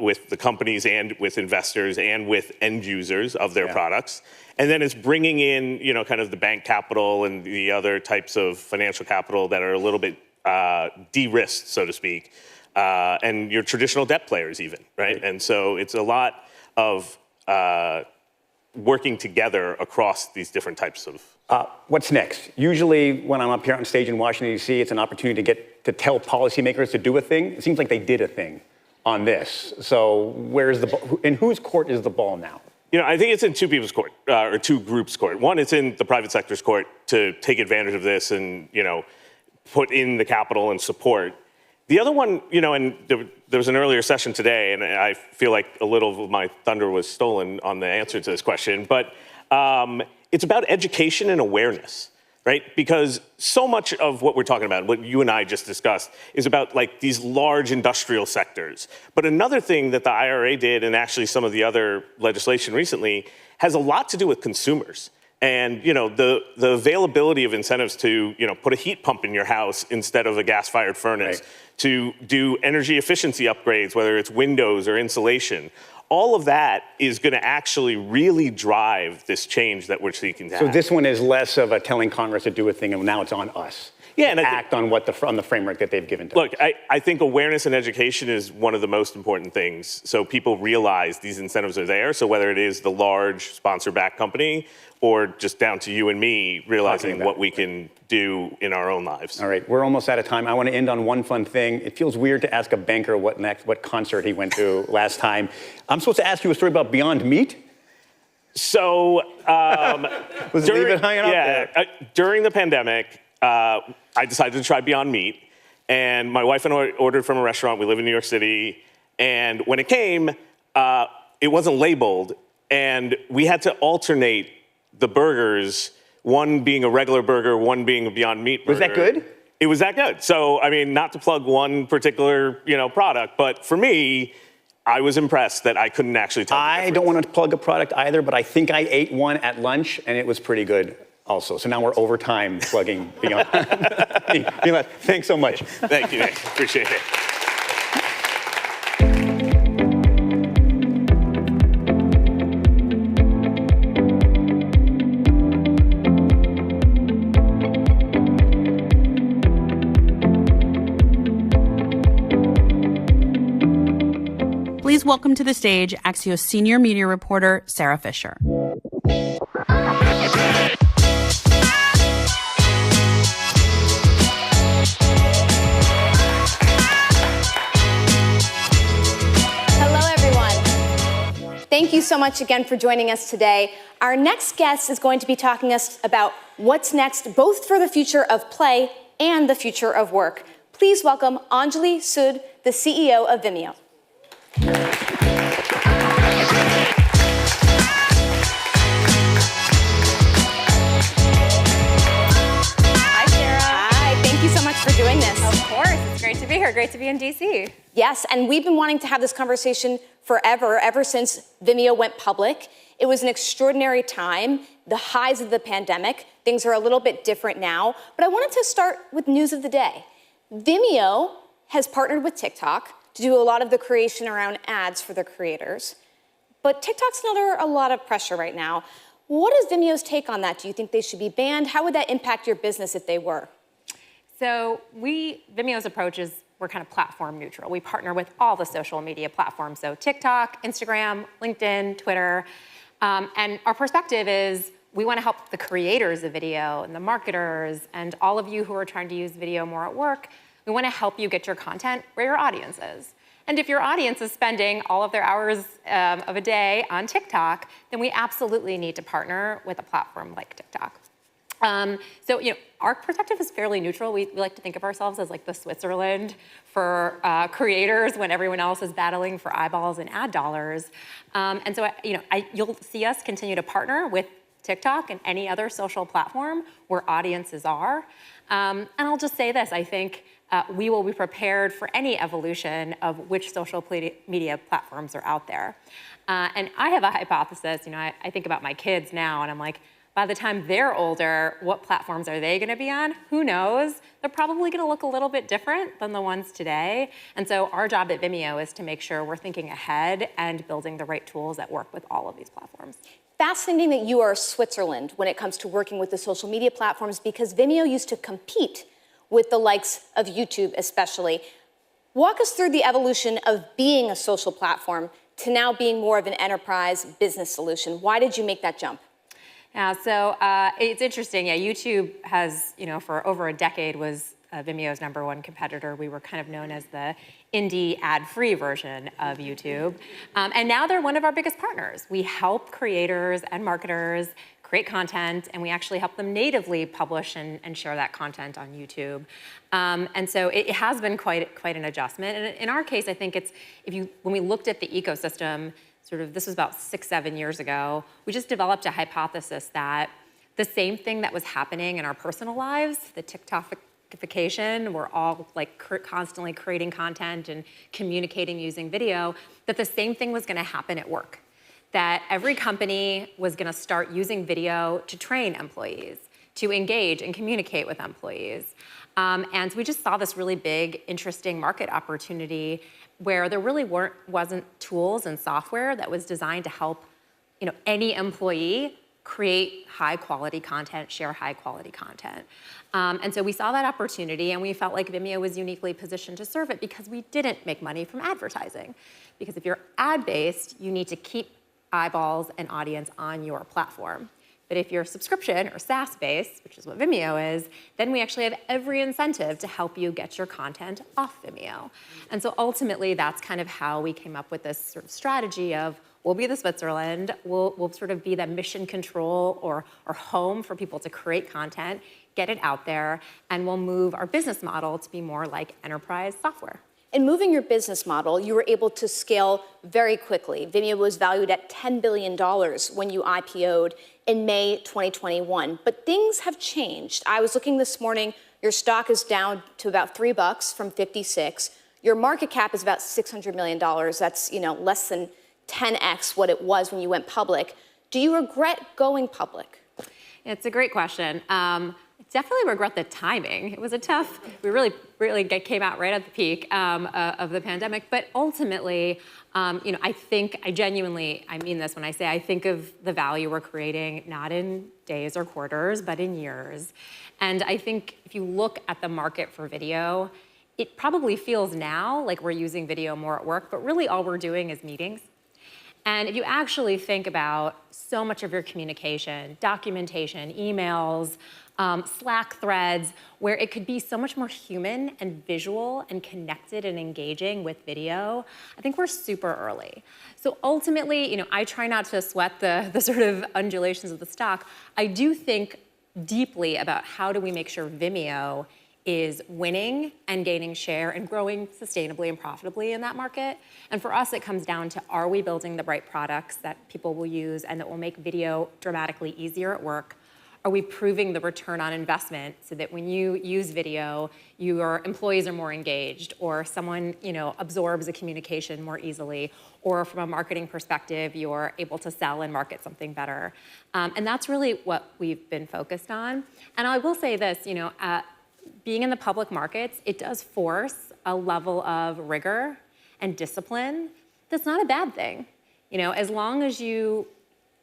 with the companies and with investors and with end users of their products. And then it's bringing in, kind of the bank capital and the other types of financial capital that are a little bit de-risked, so to speak, and your traditional debt players even, right? And so it's a lot of working together across these different types of... What's next? Usually when I'm up here on stage in Washington, D.C., it's an opportunity to tell policymakers to do a thing. It seems like they did a thing on this. So in whose court is the ball now? I think it's in two people's court, or two groups' court. One, it's in the private sector's court to take advantage of this and, put in the capital and support. The other one, and there was an earlier session today, and I feel like a little of my thunder was stolen on the answer to this question, but it's about education and awareness, right? Because so much of what we're talking about, what you and I just discussed, is about these large industrial sectors. But another thing that the IRA did, and actually some of the other legislation recently, has a lot to do with consumers. And, the availability of incentives to, put a heat pump in your house instead of a gas-fired furnace, to do energy efficiency upgrades, whether it's windows or insulation. All of that is going to actually really drive this change that we're seeking to have. So this one is less of a telling Congress to do a thing, and now it's on us. Yeah, and act on the framework that they've given to us. Look, I think awareness and education is one of the most important things. So people realize these incentives are there. So whether it is the large sponsor-backed company or just down to you and me realizing what we can do in our own lives. All right, we're almost out of time. I want to end on one fun thing. It feels weird to ask a banker what concert he went to last time. I'm supposed to ask you a story about Beyond Meat? So, leave it hanging out there. During the pandemic, I decided to try Beyond Meat, and my wife and I ordered from a restaurant. We live in New York City, and when it came, it wasn't labeled, and we had to alternate the burgers, one being a regular burger, one being a Beyond Meat burger. Was that good? It was that good. So, I mean, not to plug one particular, product, but for me, I was impressed that I couldn't actually tell. I don't want to plug a product either, but I think I ate one at lunch, and it was pretty good also. So now we're over time plugging Beyond. Thanks so much. Thank you, Nick. Appreciate it. Please welcome to the stage Axios senior media reporter Sarah Fisher. Thank you so much again for joining us today. Our next guest is going to be talking to us about what's next, both for the future of play and the future of work. Please welcome Anjali Sood, the CEO of Vimeo. Hi, Sarah. Hi, thank you so much for doing this. Of course, it's great to be here. Great to be in DC. Yes, and we've been wanting to have this conversation forever, ever since Vimeo went public. It was an extraordinary time, the highs of the pandemic. Things are a little bit different now, but I wanted to start with news of the day. Vimeo has partnered with TikTok to do a lot of the creation around ads for their creators, but TikTok's under a lot of pressure right now. What is Vimeo's take on that? Do you think they should be banned? How would that impact your business if they were? So Vimeo's approach is we're kind of platform neutral. We partner with all the social media platforms, so TikTok, Instagram, LinkedIn, Twitter. And our perspective is we want to help the creators of video and the marketers and all of you who are trying to use video more at work. We want to help you get your content where your audience is. And if your audience is spending all of their hours of a day on TikTok, then we absolutely need to partner with a platform like TikTok. So, our perspective is fairly neutral. We like to think of ourselves as like the Switzerland for creators when everyone else is battling for eyeballs and ad dollars. And so, you'll see us continue to partner with TikTok and any other social platform where audiences are. And I'll just say this, I think we will be prepared for any evolution of which social media platforms are out there. And I have a hypothesis, I think about my kids now and I'm like, by the time they're older, what platforms are they going to be on? Who knows? They're probably going to look a little bit different than the ones today. And so our job at Vimeo is to make sure we're thinking ahead and building the right tools that work with all of these platforms. Fascinating that you are Switzerland when it comes to working with the social media platforms, because Vimeo used to compete with the likes of YouTube especially. Walk us through the evolution of being a social platform to now being more of an enterprise business solution. Why did you make that jump? Yeah, so it's interesting. Yeah, YouTube has, for over a decade was Vimeo's #1 competitor. We were kind of known as the indie ad-free version of YouTube. And now they're one of our biggest partners. We help creators and marketers create content, and we actually help them natively publish and share that content on YouTube. And so it has been quite an adjustment. And in our case, I think it's, when we looked at the ecosystem, this was about 6-7 years ago, we just developed a hypothesis that the same thing that was happening in our personal lives, the TikTokification, we're all constantly creating content and communicating using video, that the same thing was gonna happen at work. That every company was gonna start using video to train employees, to engage and communicate with employees. And so we just saw this really big, interesting market opportunity where there really wasn't tools and software that was designed to help any employee create high-quality content, share high-quality content. And so we saw that opportunity, and we felt like Vimeo was uniquely positioned to serve it because we didn't make money from advertising. Because if you're ad-based, you need to keep eyeballs and audience on your platform. But if you're subscription or SaaS-based, which is what Vimeo is, then we actually have every incentive to help you get your content off Vimeo. And so ultimately, that's kind of how we came up with this sort of strategy of, we'll be the Switzerland, we'll sort of be the mission control or home for people to create content, get it out there, and we'll move our business model to be more like enterprise software. In moving your business model, you were able to scale very quickly. Vimeo was valued at $10 billion when you IPO'd in May 2021, but things have changed. I was looking this morning, your stock is down to about $3 from 56. Your market cap is about $600 million. That's less than 10x what it was when you went public. Do you regret going public? It's a great question. Definitely regret the timing. It was a tough, we really came out right at the peak of the pandemic. But ultimately, I genuinely mean this when I say I think of the value we're creating not in days or quarters, but in years. And I think if you look at the market for video, it probably feels now like we're using video more at work, but really all we're doing is meetings. And if you actually think about so much of your communication, documentation, emails, Slack threads, where it could be so much more human and visual and connected and engaging with video, I think we're super early. So ultimately, I try not to sweat the sort of undulations of the stock. I do think deeply about how do we make sure Vimeo is winning and gaining share and growing sustainably and profitably in that market. And for us, it comes down to, are we building the right products that people will use and that will make video dramatically easier at work? Are we proving the return on investment so that when you use video, your employees are more engaged, or someone absorbs a communication more easily, or from a marketing perspective, you're able to sell and market something better? And that's really what we've been focused on. And I will say this, being in the public markets, it does force a level of rigor and discipline. That's not a bad thing. As long as you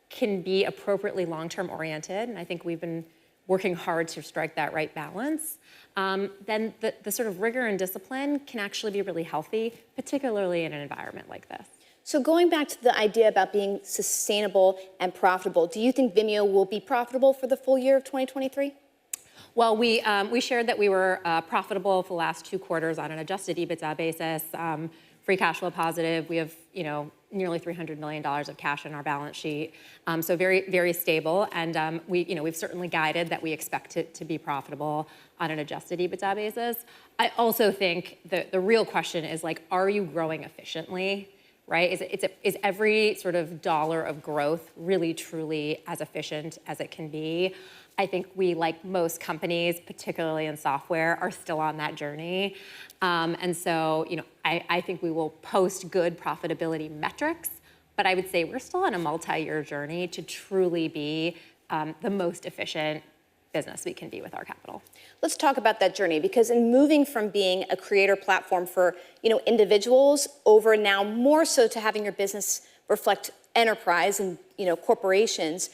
can be appropriately long-term oriented, and I think we've been working hard to strike that right balance, then the sort of rigor and discipline can actually be really healthy, particularly in an environment like this. So going back to the idea about being sustainable and profitable, do you think Vimeo will be profitable for the full year of 2023? Well, we shared that we were profitable for the last 2 quarters on an adjusted EBITDA basis, free cash flow positive. We have, nearly $300 million of cash on our balance sheet, so very, very stable. And we've certainly guided that we expect it to be profitable on an adjusted EBITDA basis. I also think the real question is are you growing efficiently? Right? Is every sort of dollar of growth really truly as efficient as it can be? I think we, like most companies, particularly in software, are still on that journey. And so, I think we will post good profitability metrics, but I would say we're still on a multi-year journey to truly be the most efficient business we can be with our capital. Let's talk about that journey, because in moving from being a creator platform for individuals over now more so to having your business reflect enterprise and corporations,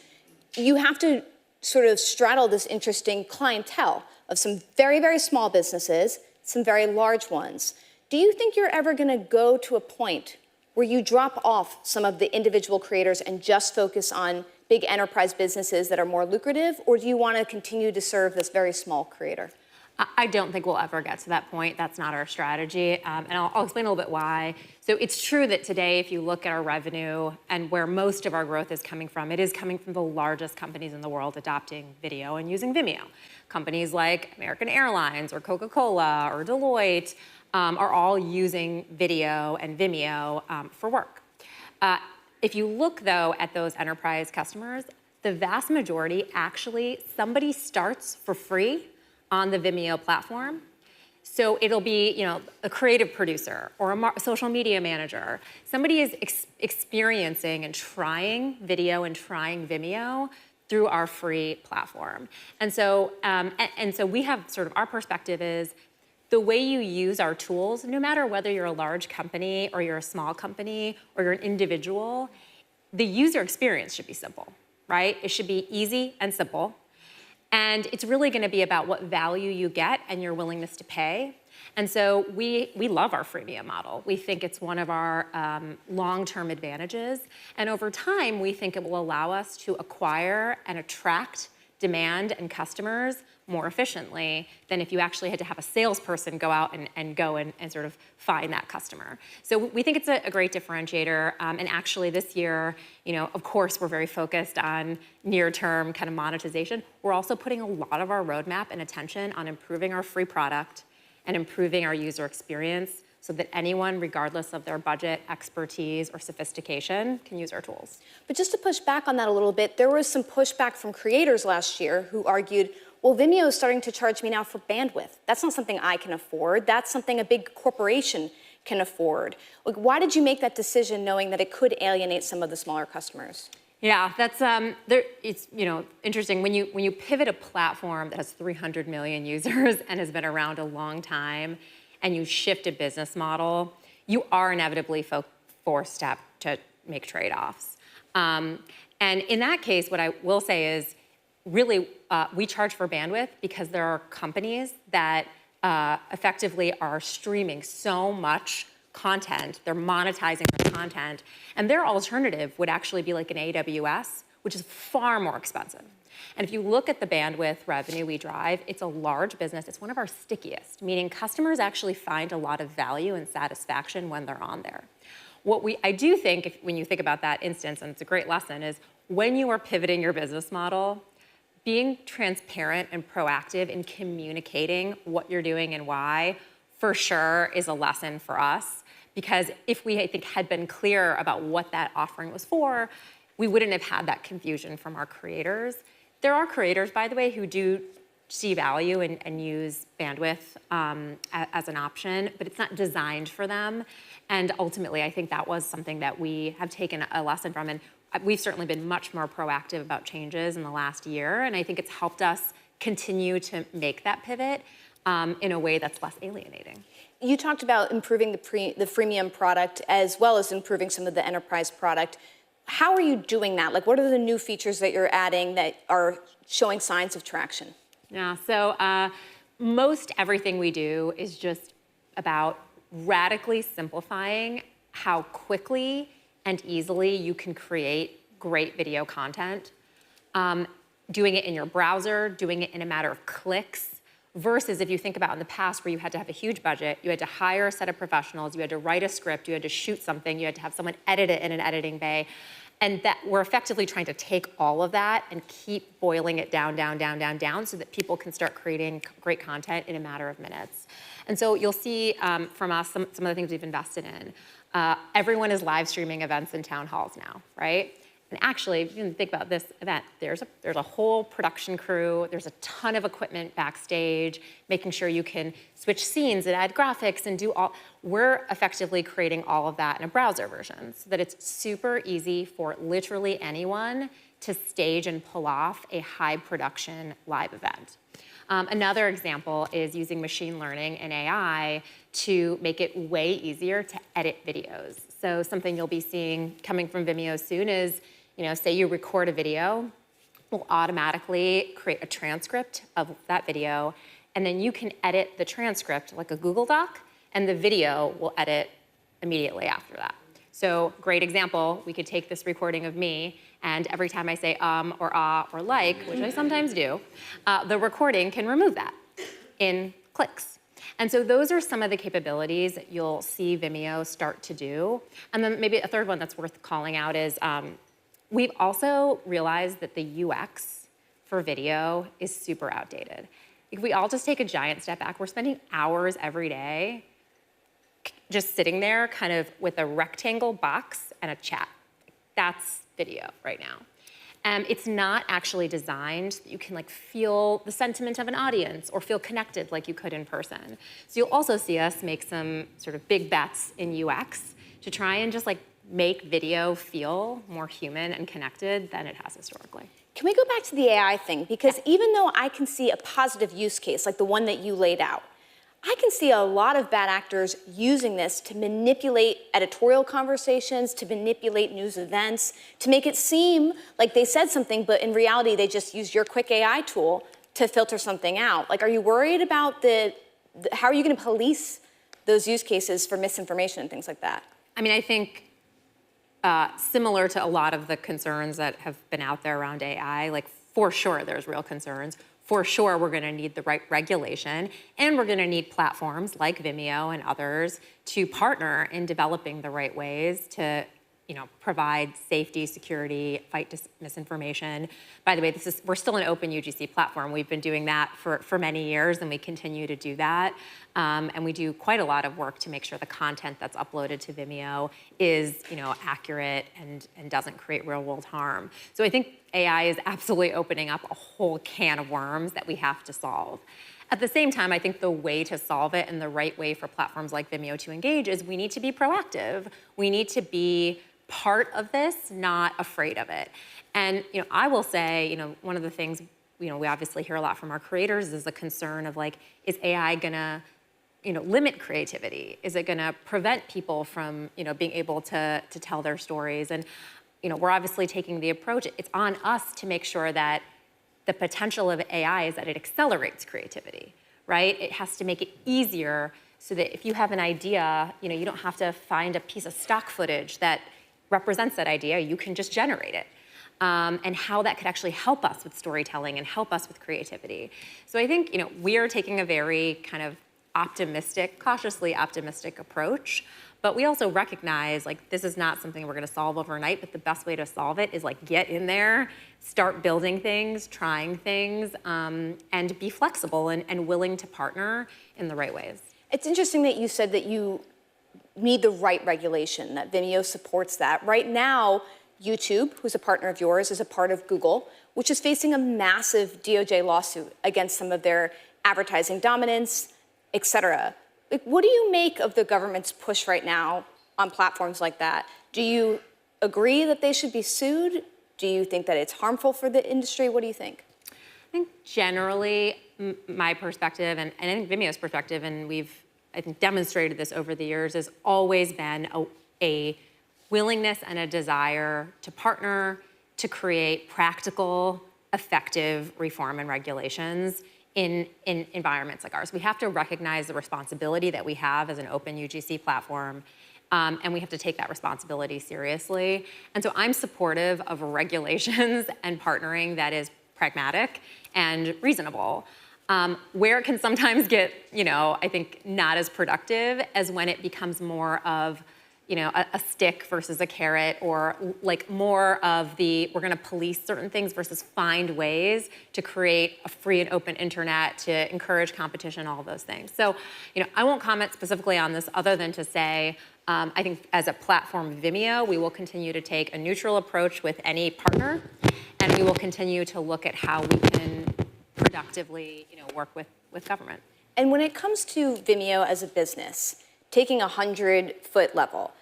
you have to sort of straddle this interesting clientele of some very, very small businesses, some very large ones. Do you think you're ever going to go to a point where you drop off some of the individual creators and just focus on big enterprise businesses that are more lucrative, or do you want to continue to serve this very small creator? I don't think we'll ever get to that point. That's not our strategy. And I'll explain a little bit why. So it's true that today, if you look at our revenue and where most of our growth is coming from, it is coming from the largest companies in the world adopting video and using Vimeo. Companies like American Airlines or Coca-Cola or Deloitte are all using video and Vimeo for work. If you look, though, at those enterprise customers, the vast majority actually, somebody starts for free on the Vimeo platform. So it'll be, a creative producer or a social media manager. Somebody is experiencing and trying video and trying Vimeo through our free platform. And so we have sort of, our perspective is the way you use our tools, no matter whether you're a large company or you're a small company or you're an individual, the user experience should be simple, right? It should be easy and simple. And it's really going to be about what value you get and your willingness to pay. And so we love our freemium model. We think it's one of our long-term advantages. And over time, we think it will allow us to acquire and attract demand and customers more efficiently than if you actually had to have a salesperson go out and sort of find that customer. So we think it's a great differentiator. And actually this year, of course, we're very focused on near-term kind of monetization. We're also putting a lot of our roadmap and attention on improving our free product and improving our user experience so that anyone, regardless of their budget, expertise, or sophistication, can use our tools. But just to push back on that a little bit, there was some pushback from creators last year who argued, well, Vimeo is starting to charge me now for bandwidth. That's not something I can afford. That's something a big corporation can afford. Why did you make that decision knowing that it could alienate some of the smaller customers? Yeah, that's it's interesting when you pivot a platform that has 300 million users and has been around a long time, and you shift a business model, you are inevitably forced to make trade-offs. And in that case, what I will say is, really, we charge for bandwidth because there are companies that effectively are streaming so much content, they're monetizing their content, and their alternative would actually be like an AWS, which is far more expensive. And if you look at the bandwidth revenue we drive, it's a large business. It's one of our stickiest, meaning customers actually find a lot of value and satisfaction when they're on there. I do think, when you think about that instance, and it's a great lesson, is when you are pivoting your business model, being transparent and proactive in communicating what you're doing and why, for sure, is a lesson for us. Because if we, I think, had been clear about what that offering was for, we wouldn't have had that confusion from our creators. There are creators, by the way, who do see value and use bandwidth as an option, but it's not designed for them. And ultimately, I think that was something that we have taken a lesson from. And we've certainly been much more proactive about changes in the last year. And I think it's helped us continue to make that pivot in a way that's less alienating. You talked about improving the freemium product as well as improving some of the enterprise product. How are you doing that? Like, what are the new features that you're adding that are showing signs of traction? Yeah, so most everything we do is just about radically simplifying how quickly and easily you can create great video content. Doing it in your browser, doing it in a matter of clicks, versus if you think about in the past where you had to have a huge budget, you had to hire a set of professionals, you had to write a script, you had to shoot something, you had to have someone edit it in an editing bay. And that we're effectively trying to take all of that and keep boiling it down so that people can start creating great content in a matter of minutes. And so you'll see from us some of the things we've invested in. Everyone is live streaming events and town halls now, right? And actually, if you think about this event, there's a whole production crew, there's a ton of equipment backstage, making sure you can switch scenes and add graphics and do all. We're effectively creating all of that in a browser version so that it's super easy for literally anyone to stage and pull off a high production live event. Another example is using machine learning and AI to make it way easier to edit videos. So something you'll be seeing coming from Vimeo soon is, say you record a video, we'll automatically create a transcript of that video, and then you can edit the transcript like a Google Doc, and the video will edit immediately after that. So great example, we could take this recording of me, and every time I say or ah or like, which I sometimes do, the recording can remove that in clicks. And so those are some of the capabilities that you'll see Vimeo start to do. And then maybe a third one that's worth calling out is we've also realized that the UX for video is super outdated. If we all just take a giant step back, we're spending hours every day just sitting there kind of with a rectangle box and a chat. That's video right now. It's not actually designed so that you can feel the sentiment of an audience or feel connected like you could in person. So you'll also see us make some sort of big bets in UX to try and just make video feel more human and connected than it has historically. Can we go back to the AI thing? Because even though I can see a positive use case like the one that you laid out, I can see a lot of bad actors using this to manipulate editorial conversations, to manipulate news events, to make it seem like they said something, but in reality, they just used your quick AI tool to filter something out. Are you worried about how are you going to police those use cases for misinformation and things like that? I mean, I think similar to a lot of the concerns that have been out there around AI, for sure there's real concerns. For sure, we're going to need the right regulation, and we're going to need platforms like Vimeo and others to partner in developing the right ways to, provide safety, security, fight misinformation. By the way, we're still an open UGC platform. We've been doing that for many years, and we continue to do that. And we do quite a lot of work to make sure the content that's uploaded to Vimeo is, accurate and doesn't create real-world harm. So I think AI is absolutely opening up a whole can of worms that we have to solve. At the same time, I think the way to solve it and the right way for platforms like Vimeo to engage is we need to be proactive. We need to be part of this, not afraid of it. And I will say, one of the things we obviously hear a lot from our creators is a concern of is AI gonna limit creativity? Is it gonna prevent people from being able to tell their stories? And we're obviously taking the approach, it's on us to make sure that the potential of AI is that it accelerates creativity, right? It has to make it easier so that if you have an idea, you don't have to find a piece of stock footage that represents that idea, you can just generate it. And how that could actually help us with storytelling and help us with creativity. So I think, we are taking a very kind of optimistic, cautiously optimistic approach, but we also recognize this is not something we're gonna solve overnight, but the best way to solve it is get in there, start building things, trying things, and be flexible and willing to partner in the right ways. It's interesting that you said that you need the right regulation, that Vimeo supports that. Right now, YouTube, who's a partner of yours, is a part of Google, which is facing a massive DOJ lawsuit against some of their advertising dominance, et cetera. Like, what do you make of the government's push right now on platforms like that? Do you agree that they should be sued? Do you think that it's harmful for the industry? What do you think? I think generally, my perspective, and I think Vimeo's perspective, and we've, I think, demonstrated this over the years, has always been a willingness and a desire to partner, to create practical, effective reform and regulations in environments like ours. We have to recognize the responsibility that we have as an open UGC platform, and we have to take that responsibility seriously. And so I'm supportive of regulations and partnering that is pragmatic and reasonable. Where it can sometimes get, I think not as productive as when it becomes more of, a stick versus a carrot, or like more of we're gonna police certain things versus find ways to create a free and open internet, to encourage competition, all of those things. So, I won't comment specifically on this other than to say, I think as a platform, Vimeo, we will continue to take a neutral approach with any partner, and we will continue to look at how we can productively, work with government. And when it comes to Vimeo as a business, taking a 100-foot level,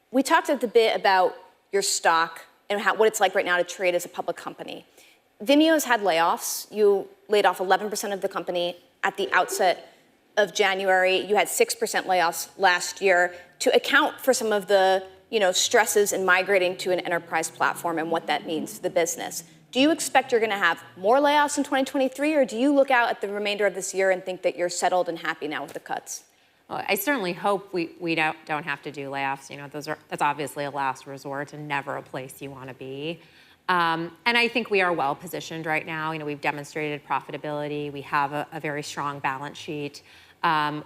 we talked a bit about your stock and what it's like right now to trade as a public company. Vimeo has had layoffs. You laid off 11% of the company at the outset of January. You had 6% layoffs last year to account for some of the stresses in migrating to an enterprise platform and what that means to the business. Do you expect you're going to have more layoffs in 2023, or do you look out at the remainder of this year and think that you're settled and happy now with the cuts? Well, I certainly hope we don't have to do layoffs. That's obviously a last resort and never a place you want to be. And I think we are well positioned right now. We've demonstrated profitability. We have a very strong balance sheet.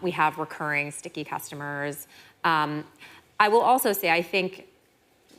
We have recurring sticky customers. I will also say, I think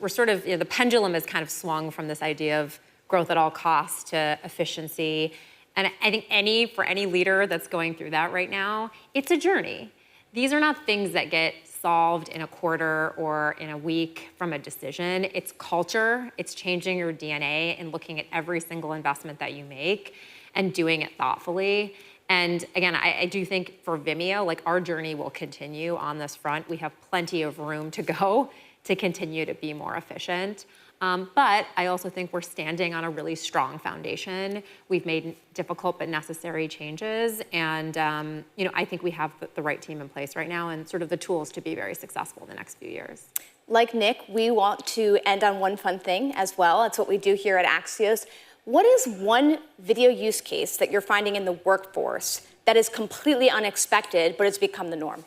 we're sort of, the pendulum has kind of swung from this idea of growth at all costs to efficiency. And I think for any leader that's going through that right now, it's a journey. These are not things that get solved in a quarter or in a week from a decision. It's culture. It's changing your DNA and looking at every single investment that you make and doing it thoughtfully. And again, I do think for Vimeo, our journey will continue on this front. We have plenty of room to go to continue to be more efficient. But I also think we're standing on a really strong foundation. We've made difficult but necessary changes. And I think we have the right team in place right now and sort of the tools to be very successful in the next few years. Like Nick, we want to end on one fun thing as well. That's what we do here at Axios. What is one video use case that you're finding in the workforce that is completely unexpected, but it's become the norm?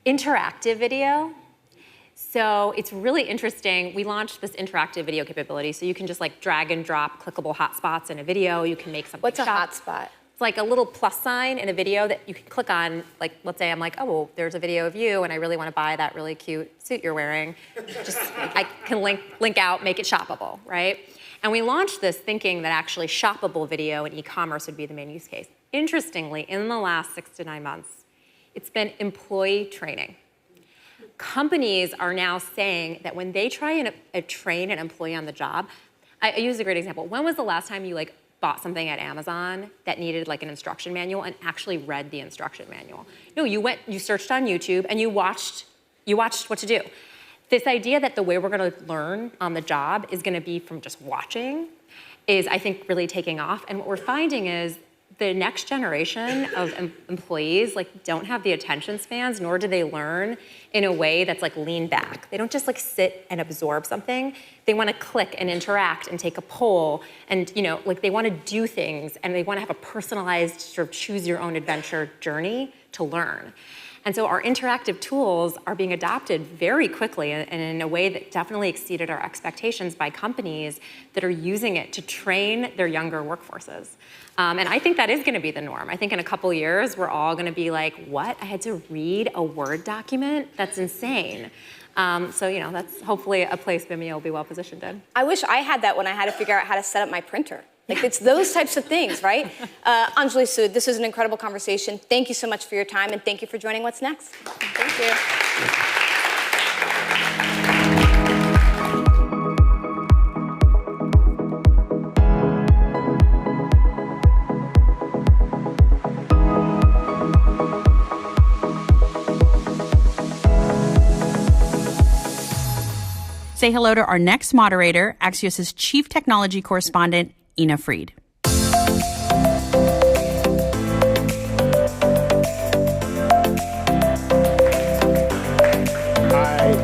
Interactive video. So it's really interesting. We launched this interactive video capability. So you can just drag and drop clickable hotspots in a video. You can make something. What's a hotspot? It's like a little plus sign in a video that you can click on. Let's say I'm oh, well, there's a video of you, and I really want to buy that really cute suit you're wearing. I can link out, make it shoppable, right? And we launched this thinking that actually shoppable video and e-commerce would be the main use case. Interestingly, in the last 6 to 9 months, it's been employee training. Companies are now saying that when they try and train an employee on the job, I use a great example. When was the last time you bought something at Amazon that needed an instruction manual and actually read the instruction manual? No, you searched on YouTube and you watched what to do. This idea that the way we're going to learn on the job is going to be from just watching is, I think, really taking off. And what we're finding is the next generation of employees don't have the attention spans, nor do they learn in a way that's lean back. They don't just sit and absorb something. They want to click and interact and take a poll, and they want to do things, and they want to have a personalized sort of choose your own adventure journey to learn. And so our interactive tools are being adopted very quickly and in a way that definitely exceeded our expectations by companies that are using it to train their younger workforces. And I think that is going to be the norm. I think in a couple years, we're all going to be what? I had to read a Word document? That's insane. So, that's hopefully a place Vimeo will be well positioned in. I wish I had that when I had to figure out how to set up my printer. It's those types of things, right? Anjali Sood, this is an incredible conversation. Thank you so much for your time, and thank you for joining What's Next. Thank you. Say hello to our next moderator, Axios' Chief Technology Correspondent, Ina Fried.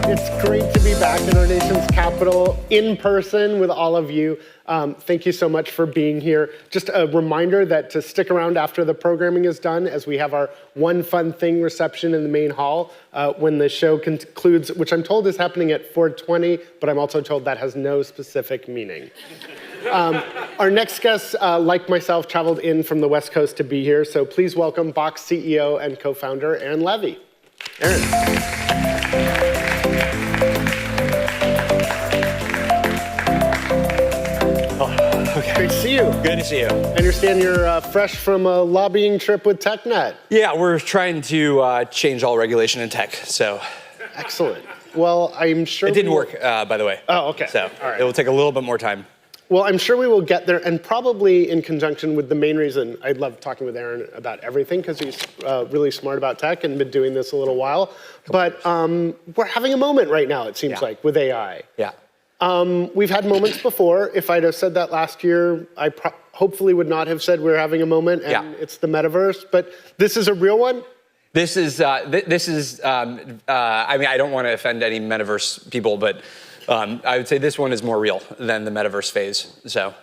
It's great to be back in our nation's capital in person with all of you. Thank you so much for being here. Just a reminder that to stick around after the programming is done, as we have our One Fun Thing reception in the main hall when the show concludes, which I'm told is happening at 4:20, but I'm also told that has no specific meaning. Our next guest, like myself, traveled in from the West Coast to be here, so please welcome Box CEO and co-founder Aaron Levie. Aaron. Great to see you. Good to see you. I understand you're fresh from a lobbying trip with TechNet. Yeah, we're trying to change all regulation in tech, so. Excellent. Well, I'm sure it didn't work, by the way. Oh, okay. So all right. It will take a little bit more time. Well, I'm sure we will get there, and probably in conjunction with the main reason I love talking with Aaron about everything, because he's really smart about tech and been doing this a little while. But we're having a moment right now, it seems like, with AI. Yeah. We've had moments before. If I'd have said that last year, I hopefully would not have said we're having a moment, and it's the metaverse. But this is a real one? This is, I mean, I don't want to offend any metaverse people, but I would say this one is more real than the metaverse phase, so.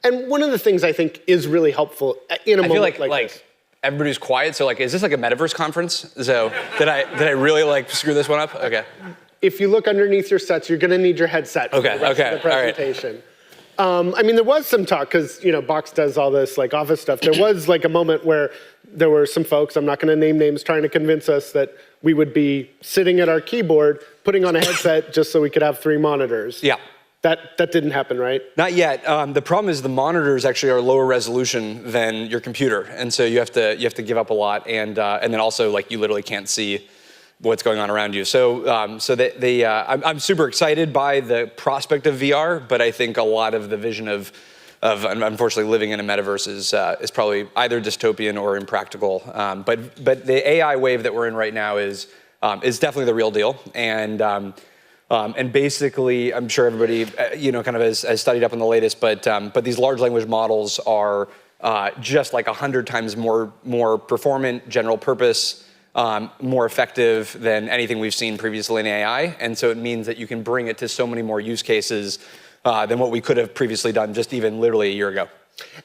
And one of the things I think is really helpful in a moment like this. Everybody's quiet, so like, is this like a metaverse conference? So did I really like screw this one up? Okay. If you look underneath your sets, you're going to need your headset for the rest of the presentation. I mean, there was some talk, because, you know, Box does all this like office stuff. There was like a moment where there were some folks, I'm not going to name names, trying to convince us that we would be sitting at our keyboard, putting on a headset just so we could have 3 monitors. Yeah. That didn't happen, right? Not yet. The problem is the monitors actually are lower resolution than your computer, and so you have to give up a lot, and then also like you literally can't see what's going on around you. So I'm super excited by the prospect of VR, but I think a lot of the vision of unfortunately living in a metaverse is probably either dystopian or impractical. But the AI wave that we're in right now is definitely the real deal. And basically, I'm sure everybody kind of has studied up on the latest, but these large language models are just like 100 times more performant, general purpose, more effective than anything we've seen previously in AI. And so it means that you can bring it to so many more use cases than what we could have previously done just even literally a year ago.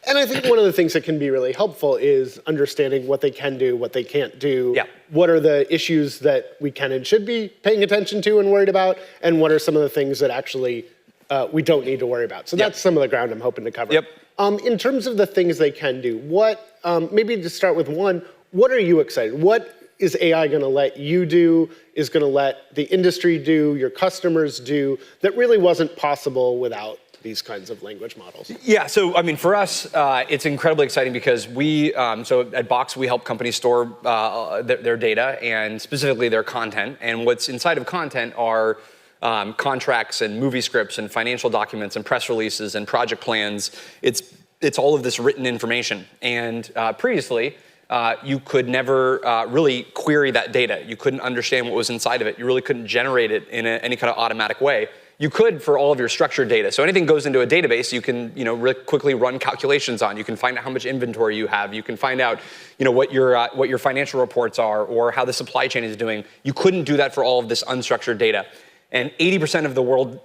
And I think one of the things that can be really helpful is understanding what they can do, what they can't do. Yeah. What are the issues that we can and should be paying attention to and worried about, and what are some of the things that actually we don't need to worry about. So that's some of the ground I'm hoping to cover. Yep. In terms of the things they can do, what maybe to start with one, what are you excited? What is AI going to let you do, is going to let the industry do, your customers do, that really wasn't possible without these kinds of language models? Yeah, so I mean, for us, it's incredibly exciting because so at Box, we help companies store their data and specifically their content. And what's inside of content are contracts and movie scripts and financial documents and press releases and project plans. It's all of this written information. And previously, you could never really query that data. You couldn't understand what was inside of it. You really couldn't generate it in any kind of automatic way. You could for all of your structured data. So anything goes into a database, you can really quickly run calculations on. You can find out how much inventory you have. You can find out what your financial reports are or how the supply chain is doing. You couldn't do that for all of this unstructured data. And 80% of the world.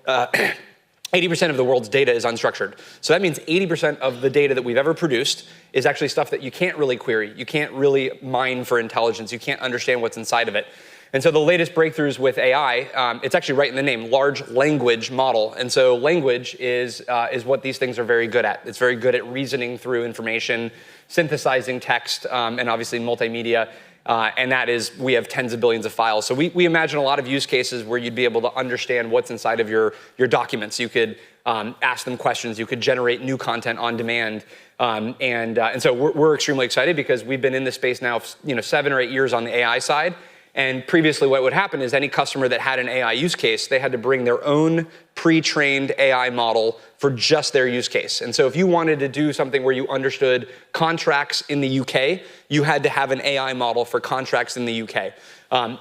80% of the world's data is unstructured. So that means 80% of the data that we've ever produced is actually stuff that you can't really query. You can't really mine for intelligence. You can't understand what's inside of it. And so the latest breakthroughs with AI, it's actually right in the name, large language model. And so language is what these things are very good at. It's very good at reasoning through information, synthesizing text, and obviously multimedia. And that is, we have tens of billions of files. So we imagine a lot of use cases where you'd be able to understand what's inside of your documents. You could ask them questions. You could generate new content on demand. And so we're extremely excited because we've been in this space now 7 or 8 years on the AI side. And previously what would happen is any customer that had an AI use case, they had to bring their own pre-trained AI model for just their use case. And so if you wanted to do something where you understood contracts in the UK, you had to have an AI model for contracts in the UK.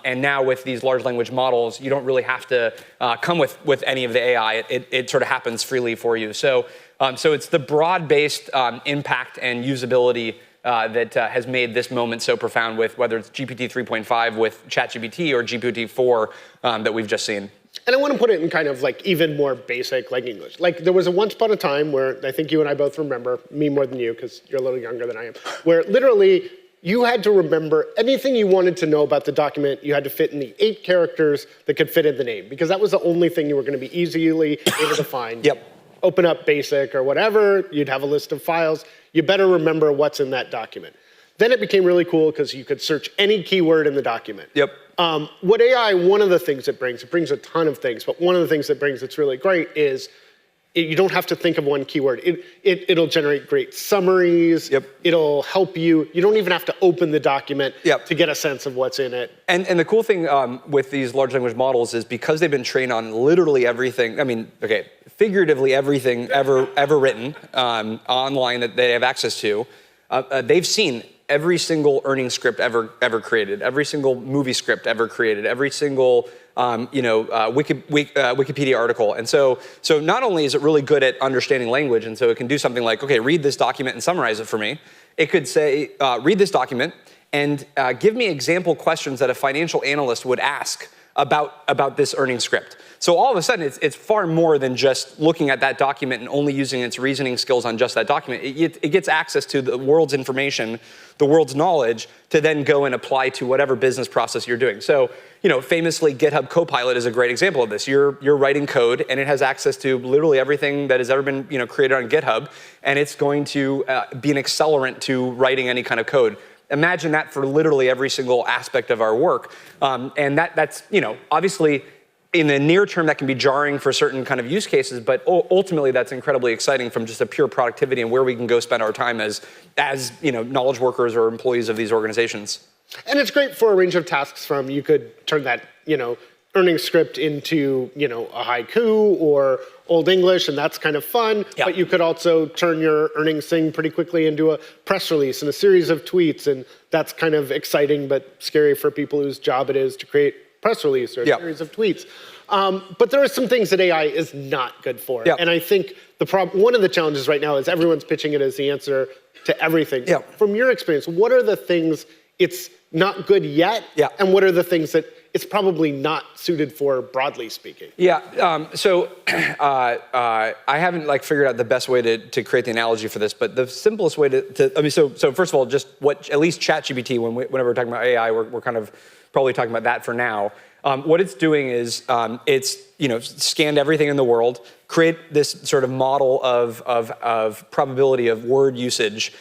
And now with these large language models, you don't really have to come with any of the AI. It sort of happens freely for you. So it's the broad-based impact and usability that has made this moment so profound with whether it's GPT 3.5 with ChatGPT or GPT-4 that we've just seen. And I want to put it in kind of like even more basic like English. Like there was a once upon a time where I think you and I both remember, me more than you because you're a little younger than I am, where literally you had to remember anything you wanted to know about the document, you had to fit in the 8 characters that could fit in the name because that was the only thing you were going to be easily able to find. Yep. Open up BASIC or whatever, you'd have a list of files. You better remember what's in that document. Then it became really cool because you could search any keyword in the document. Yep. What AI, one of the things it brings a ton of things, but one of the things it brings that's really great is you don't have to think of one keyword. It'll generate great summaries. Yep. It'll help you. You don't even have to open the document Yep. to get a sense of what's in it. And the cool thing with these large language models is because they've been trained on literally everything, figuratively everything ever written online that they have access to, they've seen every single earnings script ever created, every single movie script ever created, every single Wikipedia article. And so not only is it really good at understanding language, and so it can do something like, okay, read this document and summarize it for me. It could say, read this document and give me example questions that a financial analyst would ask about this earnings script. So all of a sudden, it's far more than just looking at that document and only using its reasoning skills on just that document. It gets access to the world's information, the world's knowledge, to then go and apply to whatever business process you're doing. So, famously, GitHub Copilot is a great example of this. You're writing code, and it has access to literally everything that has ever been created on GitHub, and it's going to be an accelerant to writing any kind of code. Imagine that for literally every single aspect of our work. And that's, obviously in the near term that can be jarring for certain kind of use cases, but ultimately that's incredibly exciting from just a pure productivity and where we can go spend our time as knowledge workers or employees of these organizations. And it's great for a range of tasks from you could turn that, earnings script into, a haiku or Old English, and that's kind of fun. Yeah. But you could also turn your earnings thing pretty quickly into a press release and a series of tweets, and that's kind of exciting but scary for people whose job it is to create press release or a series of tweets. But there are some things that AI is not good for. Yeah. And I think one of the challenges right now is everyone's pitching it as the answer to everything. Yeah. From your experience, what are the things it's not good yet? Yeah. And what are the things that it's probably not suited for, broadly speaking? Yeah, so I haven't figured out the best way to create the analogy for this, but the simplest way so first of all, just what at least ChatGPT, whenever we're talking about AI, we're kind of probably talking about that for now. What it's doing is it's scanned everything in the world, create this sort of model of probability of word usage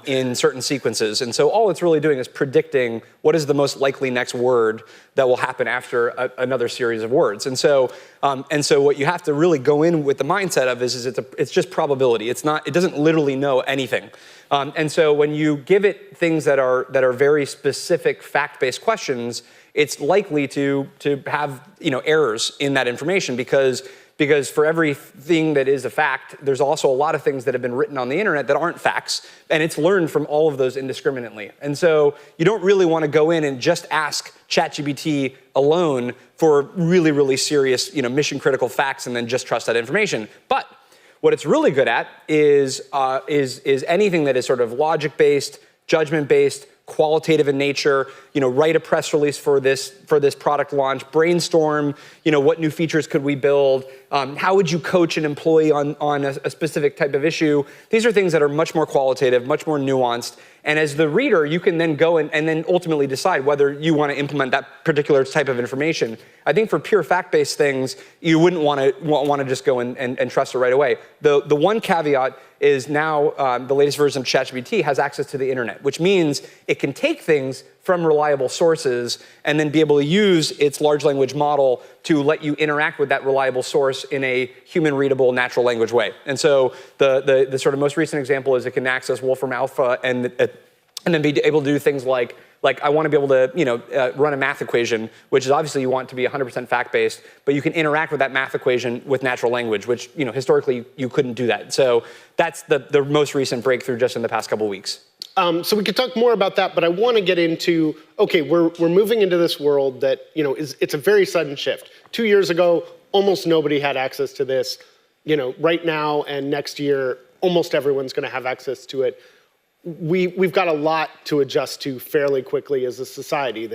in certain sequences. And so all it's really doing is predicting what is the most likely next word that will happen after another series of words. And so what you have to really go in with the mindset of is it's just probability. It doesn't literally know anything. And so when you give it things that are very specific fact-based questions, it's likely to have errors in that information because for everything that is a fact, there's also a lot of things that have been written on the internet that aren't facts, and it's learned from all of those indiscriminately. And so you don't really want to go in and just ask ChatGPT alone for really, really serious, mission critical facts and then just trust that information. But what it's really good at is anything that is sort of logic-based, judgment-based, qualitative in nature, write a press release for this product launch, brainstorm, what new features could we build, how would you coach an employee on a specific type of issue. These are things that are much more qualitative, much more nuanced. And as the reader, you can then go and then ultimately decide whether you want to implement that particular type of information. I think for pure fact-based things, you wouldn't want to just go and trust it right away. The one caveat is now the latest version of ChatGPT has access to the internet, which means it can take things from reliable sources and then be able to use its large language model to let you interact with that reliable source in a human-readable, natural language way. And so the sort of most recent example is it can access Wolfram Alpha and and then be able to do things like I want to be able to, run a math equation, which is obviously you want to be 100% fact-based, but you can interact with that math equation with natural language, which, historically you couldn't do that. So that's the most recent breakthrough just in the past couple of weeks. So we could talk more about that, but I want to get into, okay, we're moving into this world that, it's a very sudden shift. 2 years ago, almost nobody had access to this. Right now and next year, almost everyone's going to have access to it. We've got a lot to adjust to fairly quickly as a society.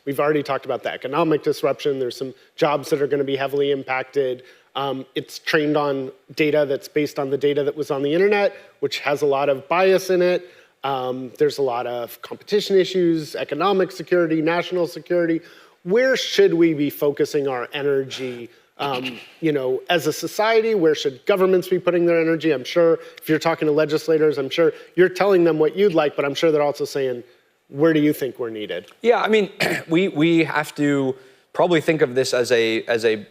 We've already talked about the economic disruption. There's some jobs that are going to be heavily impacted. It's trained on data that's based on the data that was on the internet, which has a lot of bias in it. There's a lot of competition issues, economic security, national security. Where should we be focusing our energy? As a society, where should governments be putting their energy? I'm sure if you're talking to legislators, I'm sure you're telling them what you'd like, but I'm sure they're also saying, where do you think we're needed? Yeah, I mean, we have to probably think of this as the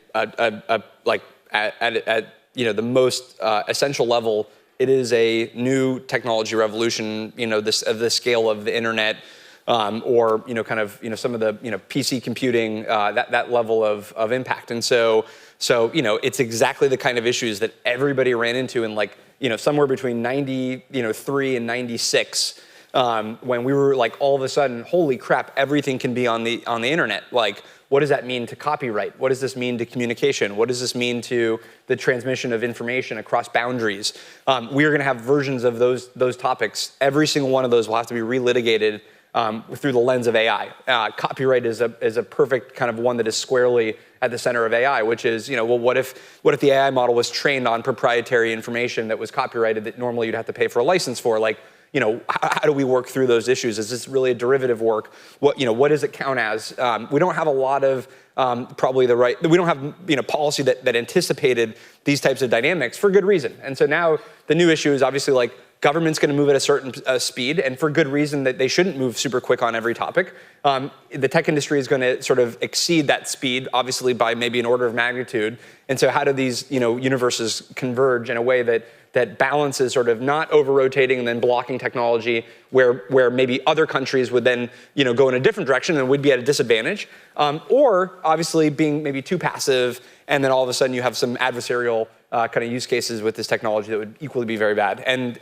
most essential level. It is a new technology revolution, of the scale of the internet. Or some of the PC computing, that level of impact, and so it's exactly the kind of issues that everybody ran into in somewhere between 93 and 96, when we were all of a sudden, holy crap, everything can be on the internet. What does that mean to copyright? What does this mean to communication? What does this mean to the transmission of information across boundaries? We are going to have versions of those topics. Every single one of those will have to be relitigated through the lens of AI. Copyright is a perfect kind of one that is squarely at the center of AI, which is, what if the AI model was trained on proprietary information that was copyrighted that normally you'd have to pay for a license for? How do we work through those issues? Is this really a derivative work? What does it count as? We don't have a lot of we don't have policy that anticipated these types of dynamics for good reason. And so now the new issue is obviously government's going to move at a certain speed, and for good reason that they shouldn't move super quick on every topic. The tech industry is going to sort of exceed that speed, obviously by maybe an order of magnitude. And so how do these universes converge in a way that balances sort of not over-rotating and then blocking technology where maybe other countries would then go in a different direction and we'd be at a disadvantage, or obviously being maybe too passive, and then all of a sudden you have some adversarial kind of use cases with this technology that would equally be very bad. And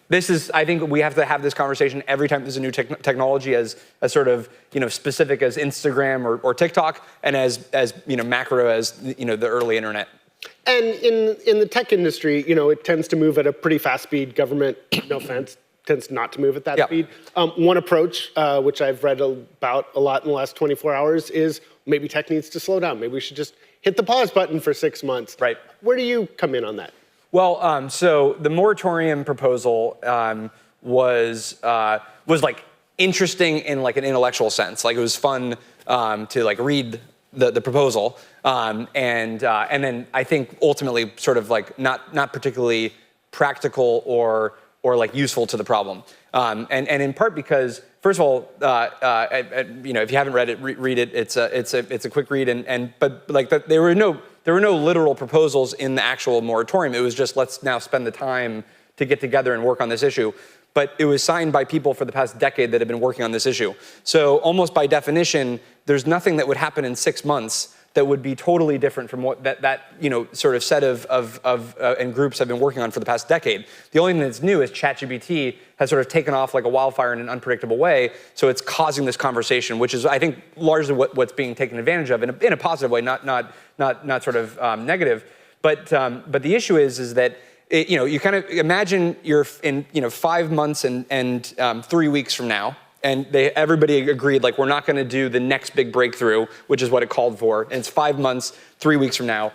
this is, I think we have to have this conversation every time there's a new technology as sort of specific as Instagram or TikTok, and as macro as the early internet. And in the tech industry, it tends to move at a pretty fast speed. Government, no offense, tends not to move at that speed. One approach, which I've read about a lot in the last 24 hours, is maybe tech needs to slow down. Maybe we should just hit the pause button for 6 months. Right. Where do you come in on that? Well, so the moratorium proposal was interesting in an intellectual sense. It was fun to read the proposal, and then I think ultimately sort of not particularly practical or useful to the problem, and in part because first of all, if you haven't read it, read it. It's a quick read, but there were no literal proposals in the actual moratorium. It was just let's now spend the time to get together and work on this issue. But it was signed by people for the past decade that have been working on this issue. So almost by definition, there's nothing that would happen in 6 months that would be totally different from what that sort of set of and groups have been working on for the past decade. The only thing that's new is ChatGPT has sort of taken off like a wildfire in an unpredictable way. So it's causing this conversation, which is, I think, largely what's being taken advantage of in a positive way, not sort of negative. But the issue is that you kind of imagine you're in 5 months and 3 weeks from now. And everybody agreed, we're not going to do the next big breakthrough, which is what it called for. And it's 5 months, 3 weeks from now,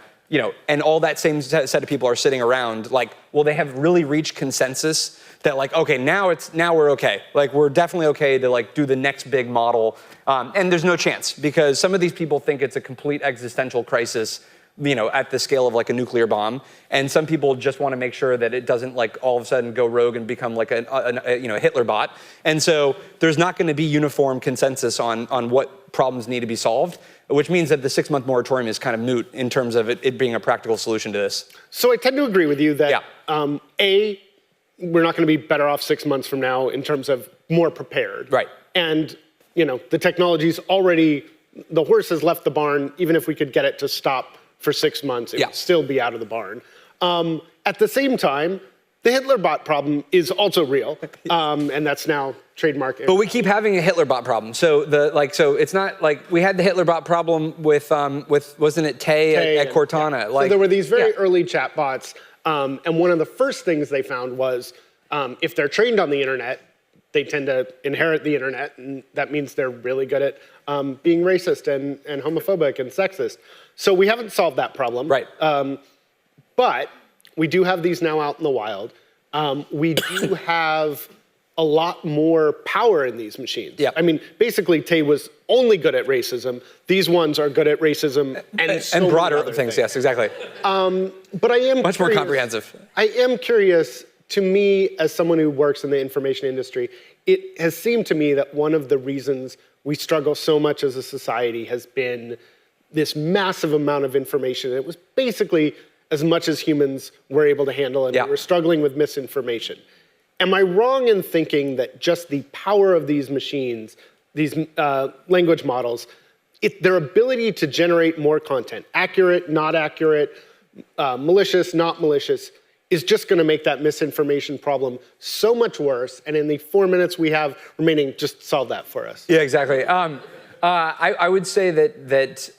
and all that same set of people are sitting around well, they have really reached consensus that okay, now we're okay. We're definitely okay to do the next big model. And there's no chance because some of these people think it's a complete existential crisis, at the scale of a nuclear bomb. And some people just want to make sure that it doesn't all of a sudden go rogue and become a Hitler bot. And so there's not going to be uniform consensus on what problems need to be solved, which means that the 6-month moratorium is kind of moot in terms of it being a practical solution to this. So I tend to agree with you that, we're not going to be better off 6 months from now in terms of more prepared. Right. And, the technology's already, the horse has left the barn. Even if we could get it to stop for 6 months, it would still be out of the barn. At the same time, the Hitler bot problem is also real, and that's now trademark. But we keep having a Hitler bot problem. So so it's not like we had the Hitler bot problem with wasn't it Tay at Cortana? So there were these very early chat bots, and one of the first things they found was if they're trained on the internet, they tend to inherit the internet, and that means they're really good at being racist and homophobic and sexist. So we haven't solved that problem. Right. But we do have these now out in the wild. We do have a lot more power in these machines. Yeah. I mean, basically, Tay was only good at racism. These ones are good at racism and broader other things. Yes, exactly. But I am much more comprehensive. I am curious. To me, as someone who works in the information industry, it has seemed to me that one of the reasons we struggle so much as a society has been this massive amount of information. It was basically as much as humans were able to handle, and we were struggling with misinformation. Am I wrong in thinking that just the power of these machines, these language models, their ability to generate more content, accurate, not accurate, malicious, not malicious, is just going to make that misinformation problem so much worse? And in the 4 minutes we have remaining, just solve that for us. Yeah, exactly. I would say that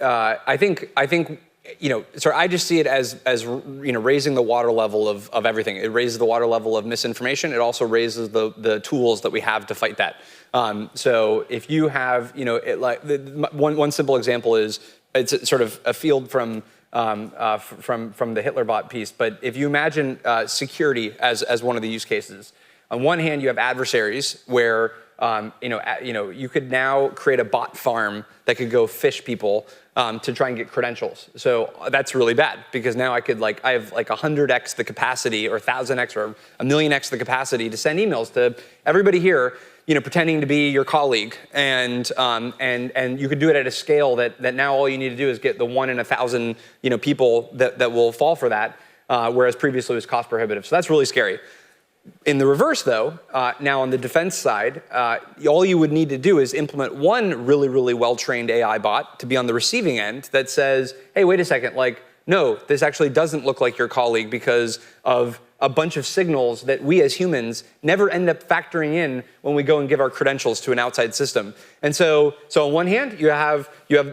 I think I just see it as raising the water level of everything. It raises the water level of misinformation. It also raises the tools that we have to fight that. So if you have, one simple example is it's sort of a field from the Hitler bot piece. But if you imagine security as one of the use cases, on one hand you have adversaries where you could now create a bot farm that could go phish people to try and get credentials. So that's really bad because now I have 100x the capacity or 1,000x or 1,000,000x the capacity to send emails to everybody here, pretending to be your colleague. And you could do it at a scale that now all you need to do is get the 1 in 1,000, people that will fall for that, whereas previously it was cost prohibitive. So that's really scary. In the reverse, though, now on the defense side, all you would need to do is implement one really, really well-trained AI bot to be on the receiving end that says, hey, wait a second, no, this actually doesn't look like your colleague because of a bunch of signals that we as humans never end up factoring in when we go and give our credentials to an outside system. And so on one hand, you have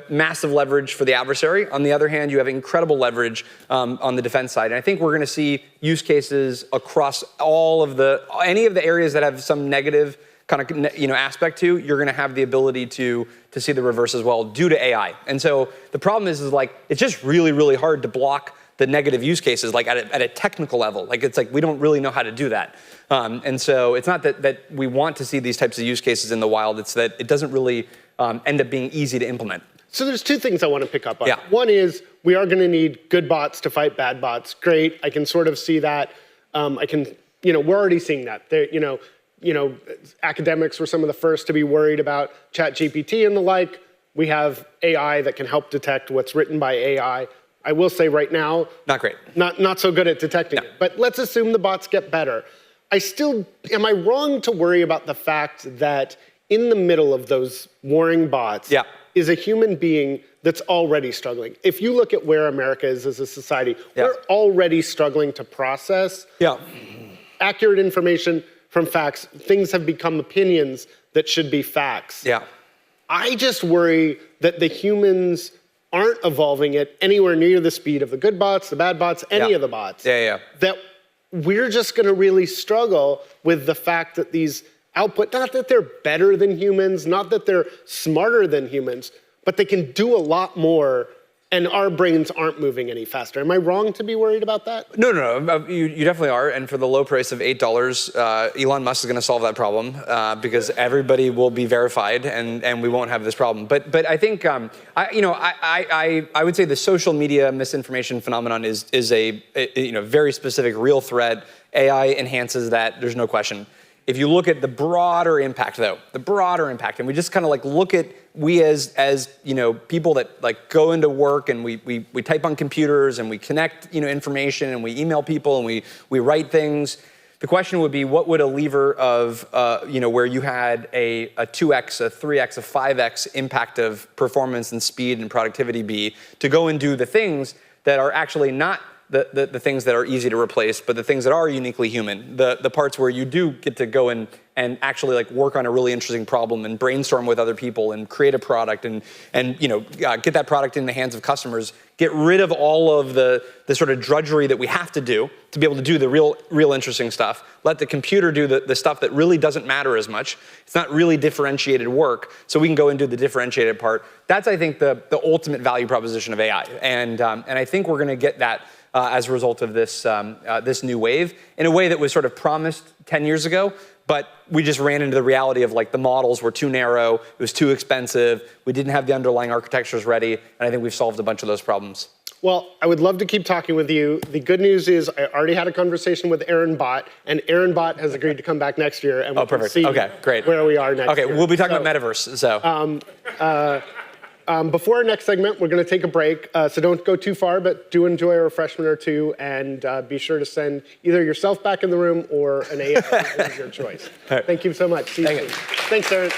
massive leverage for the adversary. On the other hand, you have incredible leverage on the defense side. And I think we're going to see use cases across any of the areas that have some negative kind of aspect to. You're going to have the ability to see the reverse as well due to AI. And so the problem is it's just really, really hard to block the negative use cases at a technical level. We don't really know how to do that. And so it's not that we want to see these types of use cases in the wild, it's that it doesn't really end up being easy to implement. So there's two things I want to pick up on. Yeah. One is we are going to need good bots to fight bad bots. Great, I can sort of see that. We're already seeing that. Academics were some of the first to be worried about ChatGPT and the like. We have AI that can help detect what's written by AI. I will say right now, not great. Not so good at detecting it. But let's assume the bots get better. Am I wrong to worry about the fact that in the middle of those warring bots is a human being that's already struggling? If you look at where America is as a society, we're already struggling to process accurate information from facts. Things have become opinions that should be facts. Yeah. I just worry that the humans aren't evolving at anywhere near the speed of the good bots, the bad bots, any of the bots. That we're just going to really struggle with the fact that these output, not that they're better than humans, not that they're smarter than humans, but they can do a lot more, and our brains aren't moving any faster. Am I wrong to be worried about that? No. You definitely are. And for the low price of $8, Elon Musk is going to solve that problem because everybody will be verified, and we won't have this problem. But I think I would say the social media misinformation phenomenon is a very specific real threat. AI enhances that. There's no question. If you look at the broader impact, though, and we just kind of look at we as people that go into work and we type on computers and we connect information and we email people and we write things. The question would be, what would a lever of, where you had a 2x, a 3x, a 5x impact of performance and speed and productivity be to go and do the things that are actually not the things that are easy to replace, but the things that are uniquely human, the parts where you do get to go and actually like work on a really interesting problem and brainstorm with other people and create a product and get that product in the hands of customers, get rid of all of the sort of drudgery that we have to do to be able to do the real interesting stuff. Let the computer do the stuff that really doesn't matter as much. It's not really differentiated work, so we can go and do the differentiated part. That's, I think, the ultimate value proposition of AI, and I think we're going to get that as a result of this new wave in a way that was sort of promised 10 years ago, but we just ran into the reality of like the models were too narrow, it was too expensive, we didn't have the underlying architectures ready, and I think we've solved a bunch of those problems. Well, I would love to keep talking with you. The good news is I already had a conversation with Aaron Bott, and Aaron Bott has agreed to come back next year, and we can see where we are next year. Okay, we'll be talking about metaverse, so. Before our next segment, we're going to take a break, so don't go too far, but do enjoy a refreshment or two, and be sure to send either yourself back in the room or an AI of your choice. Right. Thank you so much. See you soon. Thanks, Aaron.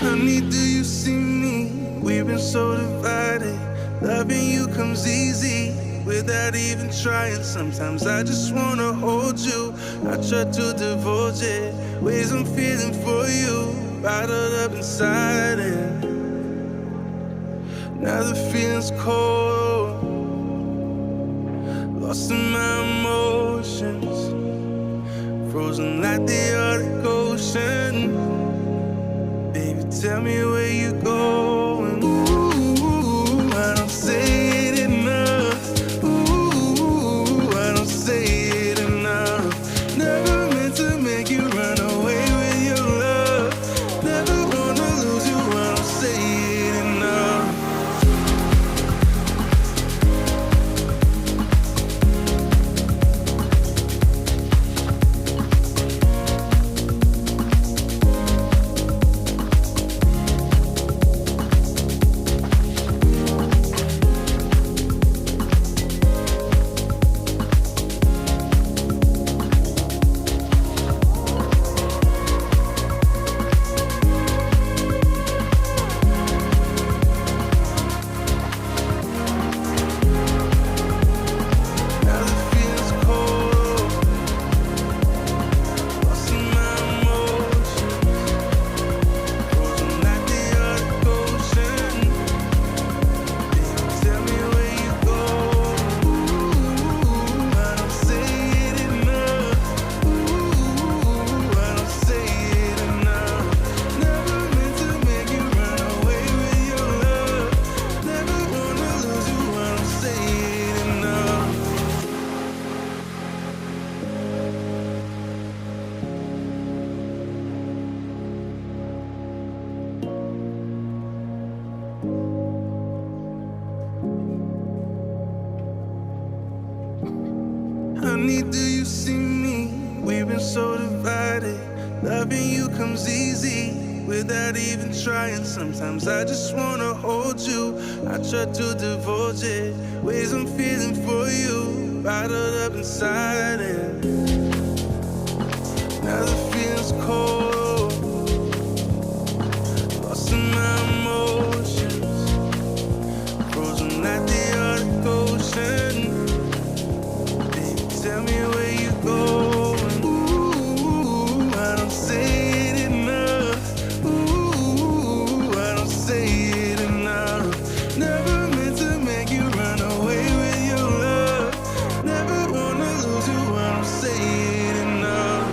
Honey, do you see me? We've been so divided. Loving you comes easy without even trying. Sometimes I just wanna hold you. I try to divulge it. Ways I'm feeling for you, bottled up inside it. Now the feeling's cold, lost in my emotions, frozen like the Arctic Ocean. Baby, tell me where you going. Ooh, I don't say it enough. Ooh, I don't say it enough. Never meant to make you run away with your love. Never wanna lose you, I don't say it enough. Honey, do you see me? We've been so divided. Loving you comes easy without even trying. Sometimes I just wanna hold you. I try to divulge it. Ways I'm feeling for you, bottled up inside it. Now the feeling's cold, lost in my emotions, frozen at the Arctic Ocean. Baby, tell me where you going. Ooh, I don't say it enough. Ooh, I don't say it enough. Never meant to make you run away with your love. Never wanna lose you, I don't say it enough.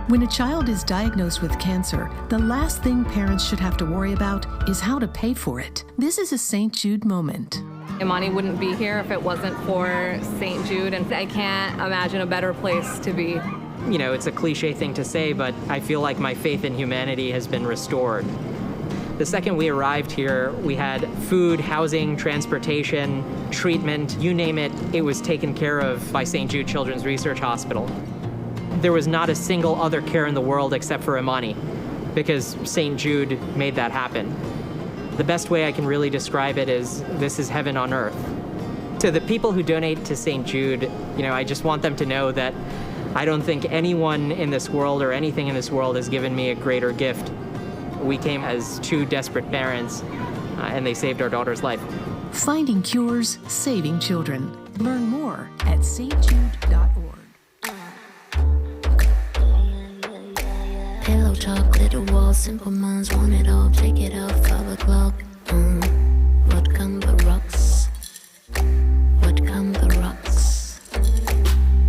When a child is diagnosed with cancer, the last thing parents should have to worry about is how to pay for it. This is a St. Jude moment. Imani wouldn't be here if it wasn't for St. Jude, and I can't imagine a better place to be. You know, it's a cliche thing to say, but I feel like my faith in humanity has been restored. The second we arrived here, we had food, housing, transportation, treatment, you name it, it was taken care of by St. Jude Children's Research Hospital. There was not a single other care in the world except for Imani, because St. Jude made that happen. The best way I can really describe it is this is heaven on earth. To the people who donate to St. Jude, you know, I just want them to know that I don't think anyone in this world or anything in this world has given me a greater gift. We came as two desperate parents, and they saved our daughter's life. Finding cures, saving children. Learn more at stjude.org. Pillow talk, glitter walls, simple minds want it all. Take it off, 5 o'clock. What come the rocks? What come the rocks?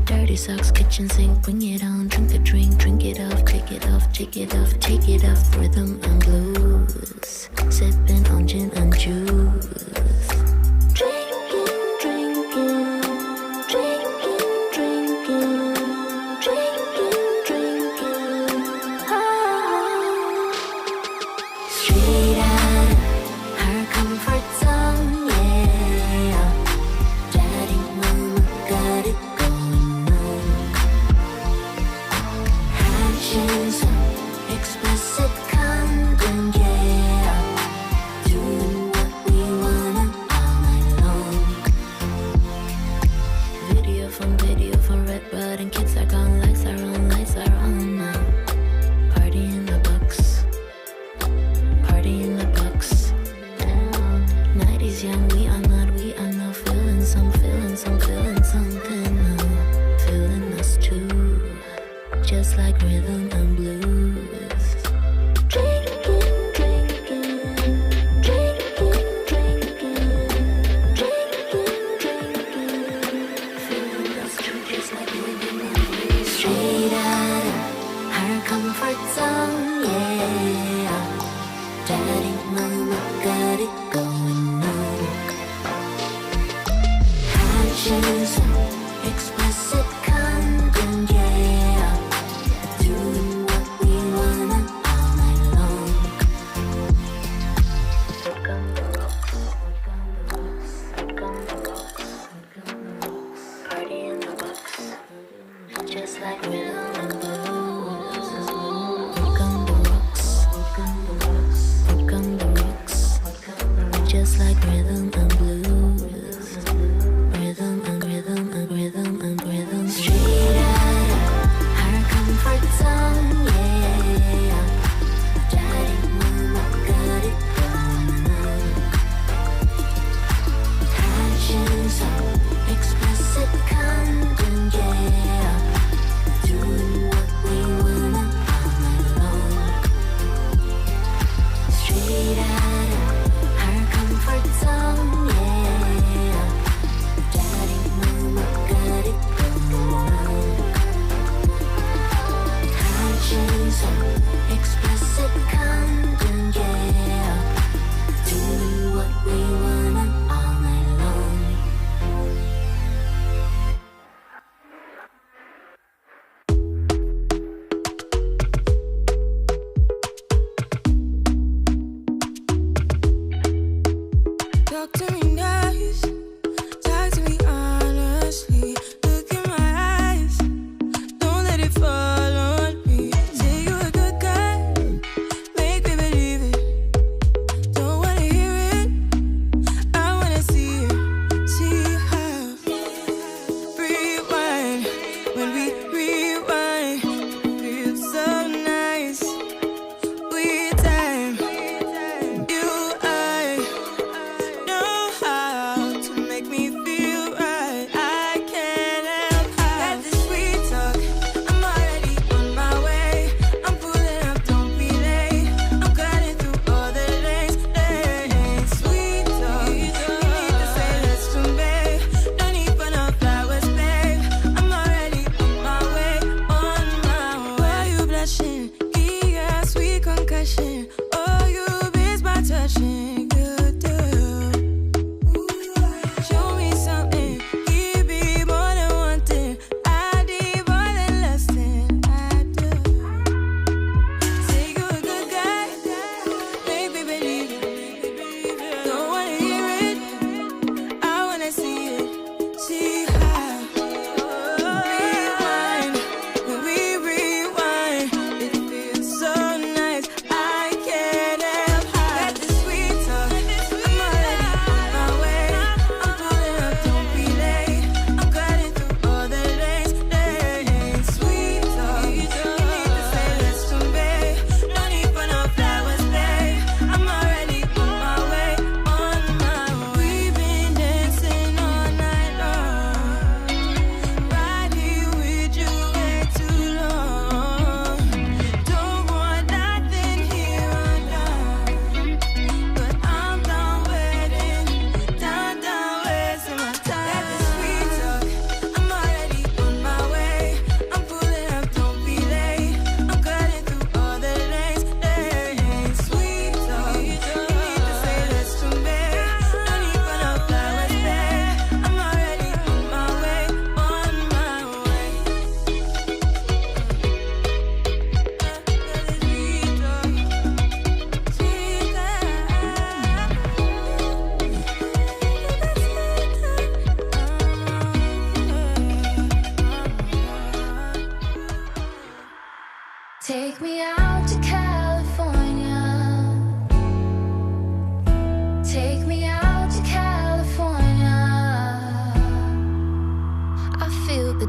Dirty socks, kitchen sink, bring it on. Drink a drink, drink it off, take it off, take it off, take it off. Rhythm and blues, sipping on gin and juice. Drinking, drinking, drinking, drinking, drinking, drinking. Straight out of her comfort zone, yeah. Daddy, mama got it going on. Actions, explicit content, yeah. Doing what we wanna all night long. Video from red button, kids are gone, lights are on, lights are on now. Party in the box. Party in the box. Night is young, we are not feeling something now. Feeling us too, just like rhythm and blues. Drinking, drinking, drinking, drinking, drinking, drinking. Feeling us too, just like rhythm and blues. Straight out of her comfort zone, yeah. Daddy, mama got it going on. Actions, explicit content, yeah. Doing what we wanna all night long. Look on the rocks, look on the rocks, look on the rocks. Party in the box, just like rhythm and blues. Look on the rocks, look on the rocks, look on the rocks, just like rhythm and blues. Rhythm and rhythm and rhythm and rhythm. Straight out of her comfort zone, yeah. Daddy, mama got it going on. Actions, explicit content, yeah. Doing what we wanna all night long. Straight out of her comfort zone, yeah. Daddy, mama got it going on. Actions, explicit content, yeah. Doing what we wanna all night long. Talk to me nice, talk to me honestly. Look in my eyes, don't let it fall on me. Say you're a good guy, make me believe it. Don't wanna hear it, I wanna see it. See how rewind, when we rewind, feels so nice. We time, you I know how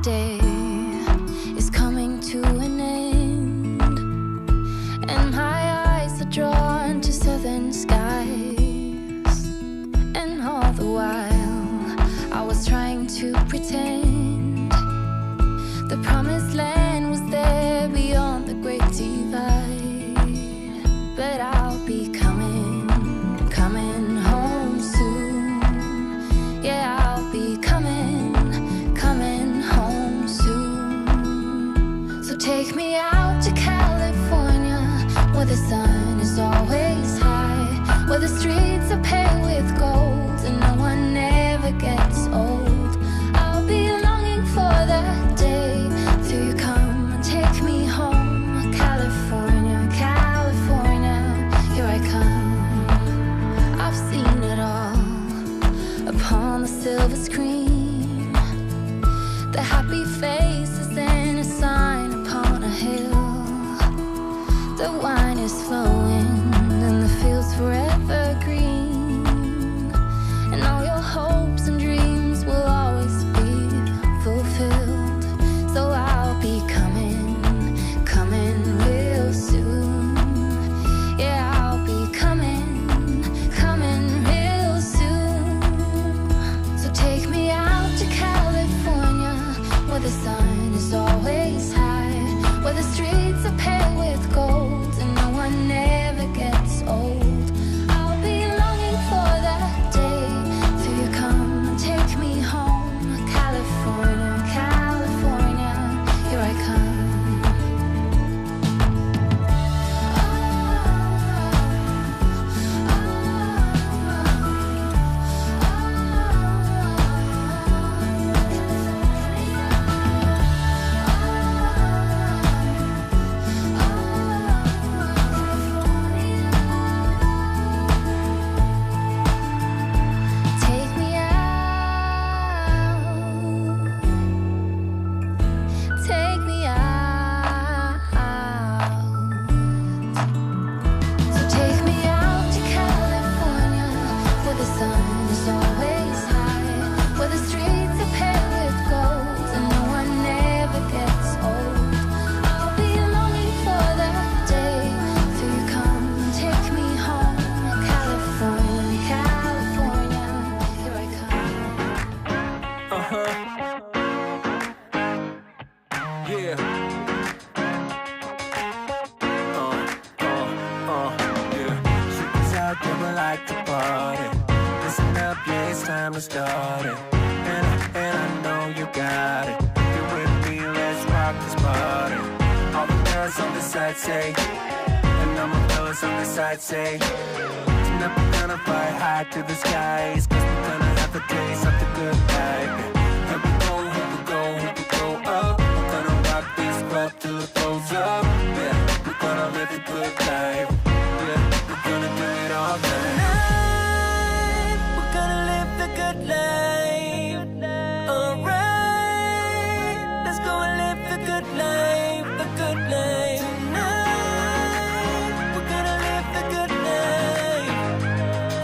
day is coming to an end, and my eyes are drawn to southern skies. And all the while I was trying to pretend the promised land was there beyond the great divide. But I'll be coming home soon. Yeah, I'll be coming home soon. So take me out to California, where the sun is always high, where the streets are paved with gold and no one ever gets old. I'll be longing for that day till you come and take me home. California, California, here I come. I've seen it all upon the silver screen, the happy faces and a sign upon a hill. The wine is flowing and the fields forever green, and all your hopes and dreams will always be fulfilled. So I'll be coming real soon. Yeah, I'll be coming real soon. So take me out to California, where the sun is always high, where the streets are paved with gold and no one ever gets old. I'll be longing for that day till you come and take me home. California, California, here I come. Take me out. Take me out. So take me out to California, where the sun is always high, where the streets are paved with gold and no one ever gets old. I'll be longing for that day till you come and take me home. California, California, here I come. Yeah. Yeah. Chicks out there would like to party. Listen up, yeah, it's time to start it. And I know you got it. Get with me, let's rock this party. All the girls on the side say, and all my fellas on the side say, tonight we're gonna fly high to the skies, 'cause we're gonna have a taste of the good life. Here we go, here we go, here we go up. We're gonna rock this club till it goes up. Yeah, we're gonna live the good life. Yeah, we're gonna do it all night. Tonight, we're gonna live the good life. Alright, let's go and live the good life, the good life. Tonight, we're gonna live the good life.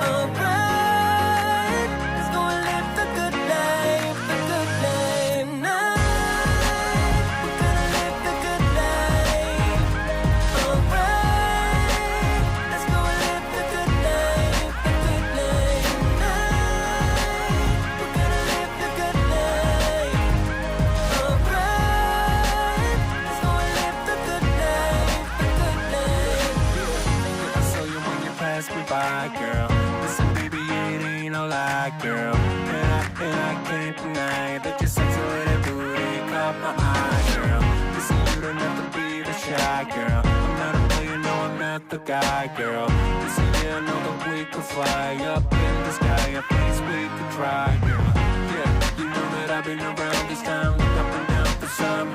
Alright, let's go and live the good life, the good life. Tonight, we're gonna live the good life. Alright, let's go and live the good life, the good life. Tonight, we're gonna live the good life. Alright, let's go and live the good life, the good life. I saw you when you passed me by, girl. Listen, baby, it ain't no lie, girl. And I can't deny that you're sexy with that booty caught my eye, girl. Listen, you don't have to be the shy, girl. I'm not a player, no, I'm not the guy, girl. Listen, yeah, I know that we could fly up in the sky. A place we could try, girl. Yeah, you know that I've been around this time, look up and down for some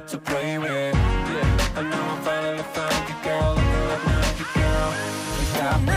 to play with. Yeah, I know I finally found you, girl. I found you, girl. You got me.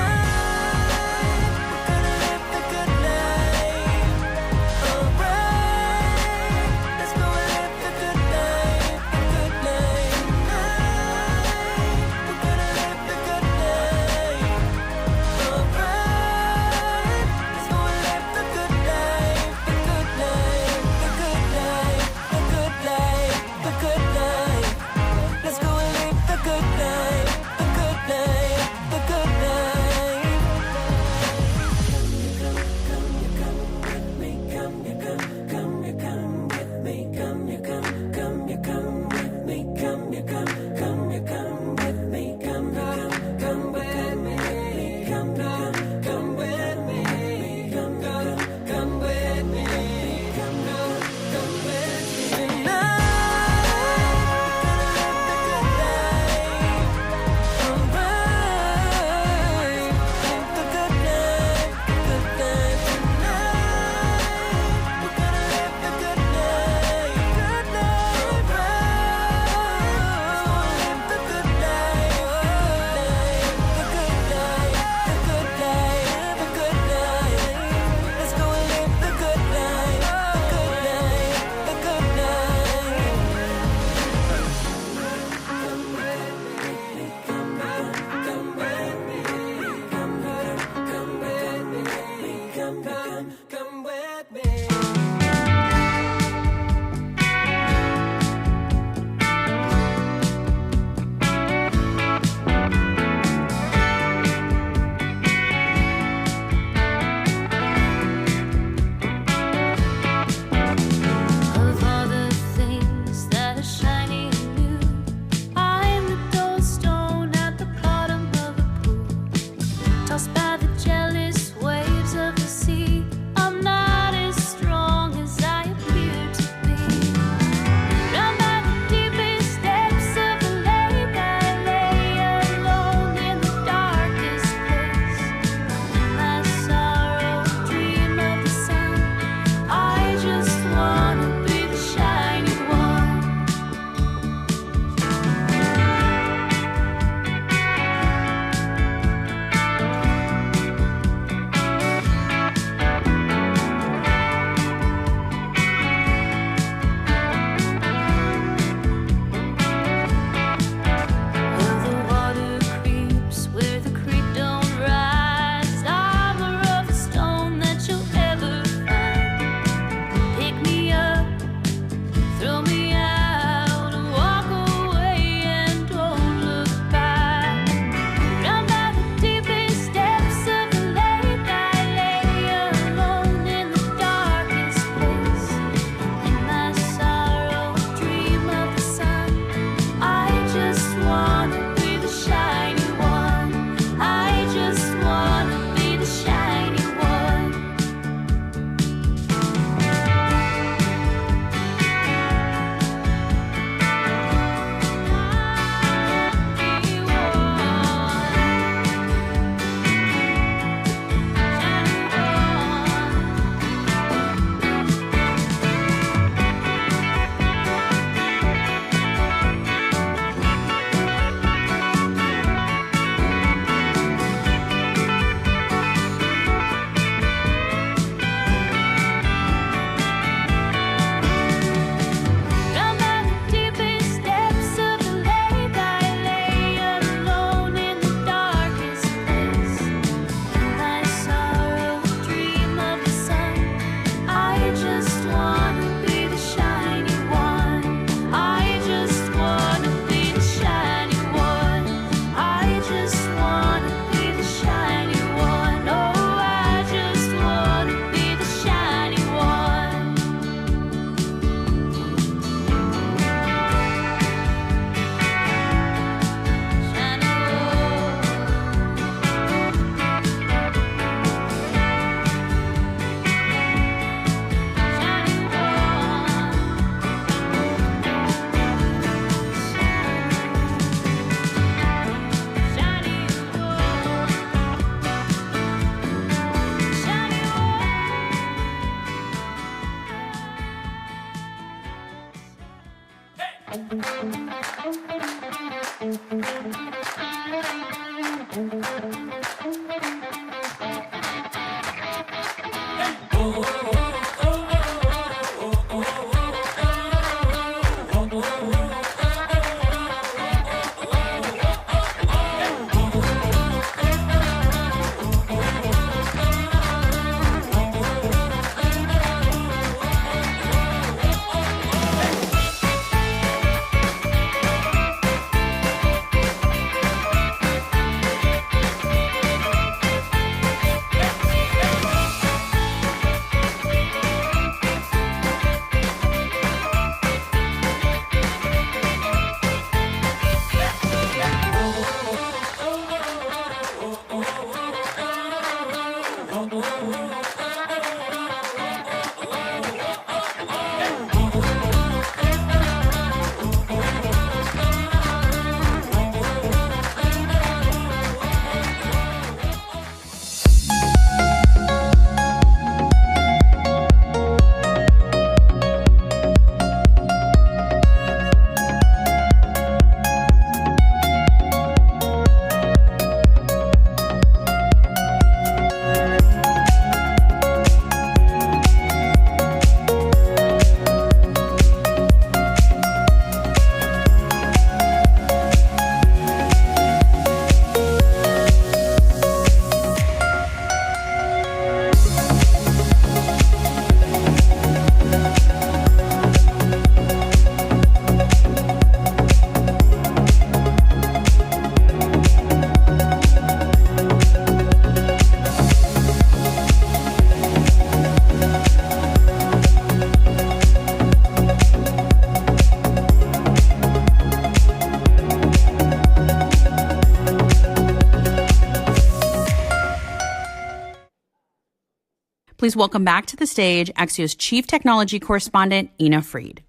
Please welcome back to the stage Axios Chief Technology Correspondent, Ina Fried.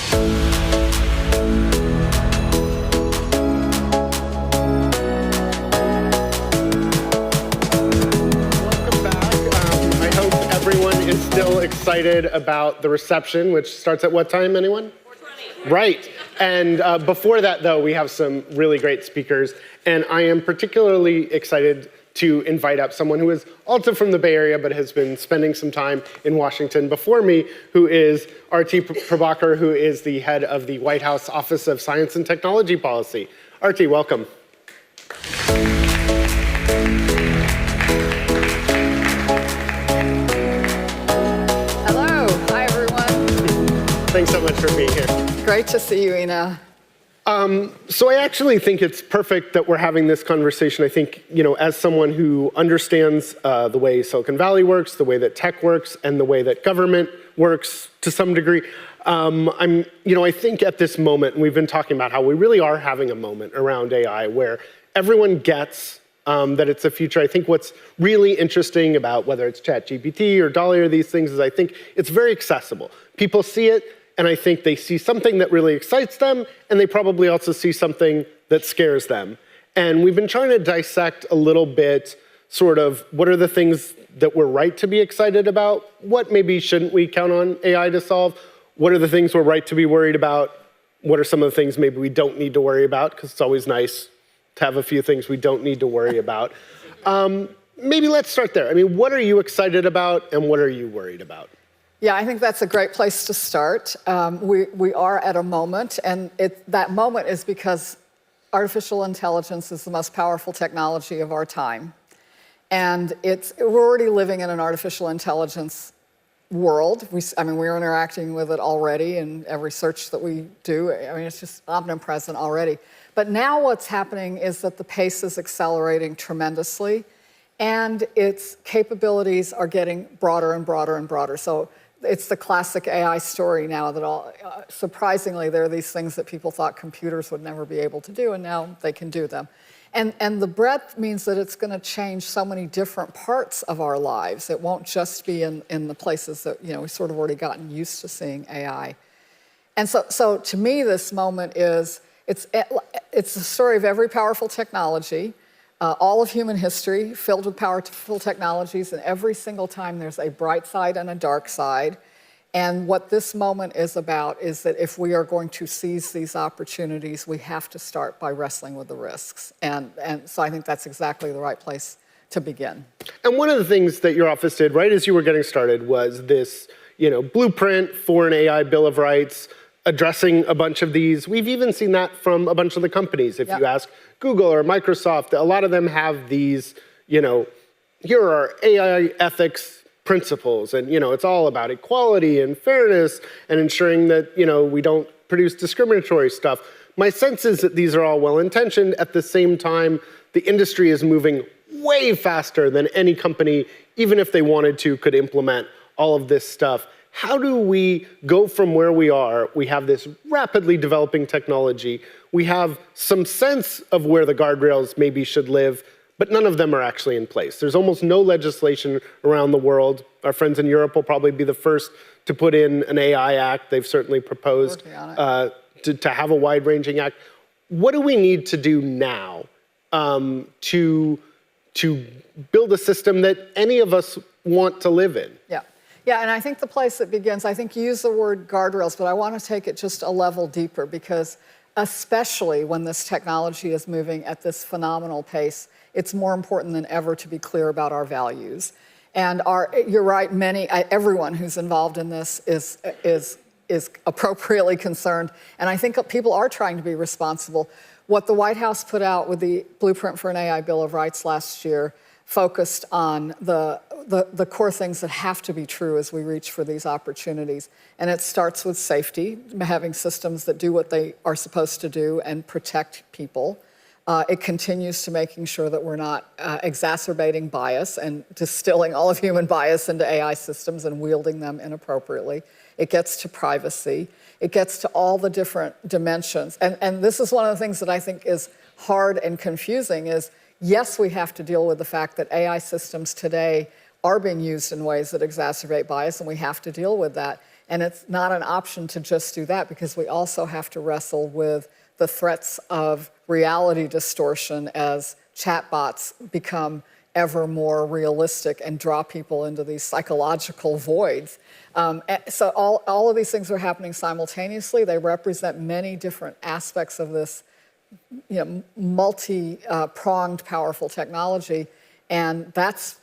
I hope everyone is still excited about the reception, which starts at what time, anyone? 4:20. Right. And before that, though, we have some really great speakers. And I am particularly excited to invite up someone who is also from the Bay Area, but has been spending some time in Washington before me, who is Arti Prabhakar, who is the head of the White House Office of Science and Technology Policy. Arti, welcome. Hello. Hi, everyone. Thanks so much for being here. Great to see you, Ina. So I actually think it's perfect that we're having this conversation. I think, as someone who understands the way Silicon Valley works, the way that tech works, and the way that government works to some degree, I think at this moment, and we've been talking about how we really are having a moment around AI where everyone gets that it's a future. I think what's really interesting about whether it's ChatGPT or DALL-E or these things is I think it's very accessible. People see it, and I think they see something that really excites them, and they probably also see something that scares them. And we've been trying to dissect a little bit sort of what are the things that we're right to be excited about, what maybe shouldn't we count on AI to solve, what are the things we're right to be worried about, what are some of the things maybe we don't need to worry about, because it's always nice to have a few things we don't need to worry about. Maybe let's start there. I mean, what are you excited about, and what are you worried about? Yeah, I think that's a great place to start. We are at a moment, and that moment is because artificial intelligence is the most powerful technology of our time. And we're already living in an artificial intelligence world. We're interacting with it already in every search that we do. It's just omnipresent already. But now what's happening is that the pace is accelerating tremendously, and its capabilities are getting broader and broader and broader. So it's the classic AI story now that surprisingly, there are these things that people thought computers would never be able to do, and now they can do them. And the breadth means that it's going to change so many different parts of our lives. It won't just be in the places that we've sort of already gotten used to seeing AI. And so to me, this moment is, it's the story of every powerful technology, all of human history filled with powerful technologies, and every single time there's a bright side and a dark side. And what this moment is about is that if we are going to seize these opportunities, we have to start by wrestling with the risks. And so I think that's exactly the right place to begin. And one of the things that your office did right as you were getting started was this, blueprint for an AI Bill of Rights, addressing a bunch of these. We've even seen that from a bunch of the companies. If you ask Google or Microsoft, a lot of them have these, here are AI ethics principles, and it's all about equality and fairness and ensuring that we don't produce discriminatory stuff. My sense is that these are all well-intentioned. At the same time, the industry is moving way faster than any company, even if they wanted to, could implement all of this stuff. How do we go from where we are? We have this rapidly developing technology. We have some sense of where the guardrails maybe should live, but none of them are actually in place. There's almost no legislation around the world. Our friends in Europe will probably be the first to put in an AI act. They've certainly proposed to have a wide-ranging act. What do we need to do now to build a system that any of us want to live in? Yeah, and I think the place that begins, I think you use the word guardrails, but I want to take it just a level deeper, because especially when this technology is moving at this phenomenal pace, it's more important than ever to be clear about our values. And you're right, everyone who's involved in this is appropriately concerned, and I think people are trying to be responsible. What the White House put out with the Blueprint for an AI Bill of Rights last year focused on the core things that have to be true as we reach for these opportunities. And it starts with safety, having systems that do what they are supposed to do and protect people. It continues to making sure that we're not exacerbating bias and distilling all of human bias into AI systems and wielding them inappropriately. It gets to privacy. It gets to all the different dimensions. And this is one of the things that I think is hard and confusing is, yes, we have to deal with the fact that AI systems today are being used in ways that exacerbate bias, and we have to deal with that. And it's not an option to just do that, because we also have to wrestle with the threats of reality distortion as chatbots become ever more realistic and draw people into these psychological voids. So all of these things are happening simultaneously. They represent many different aspects of this multi-pronged, powerful technology, and that's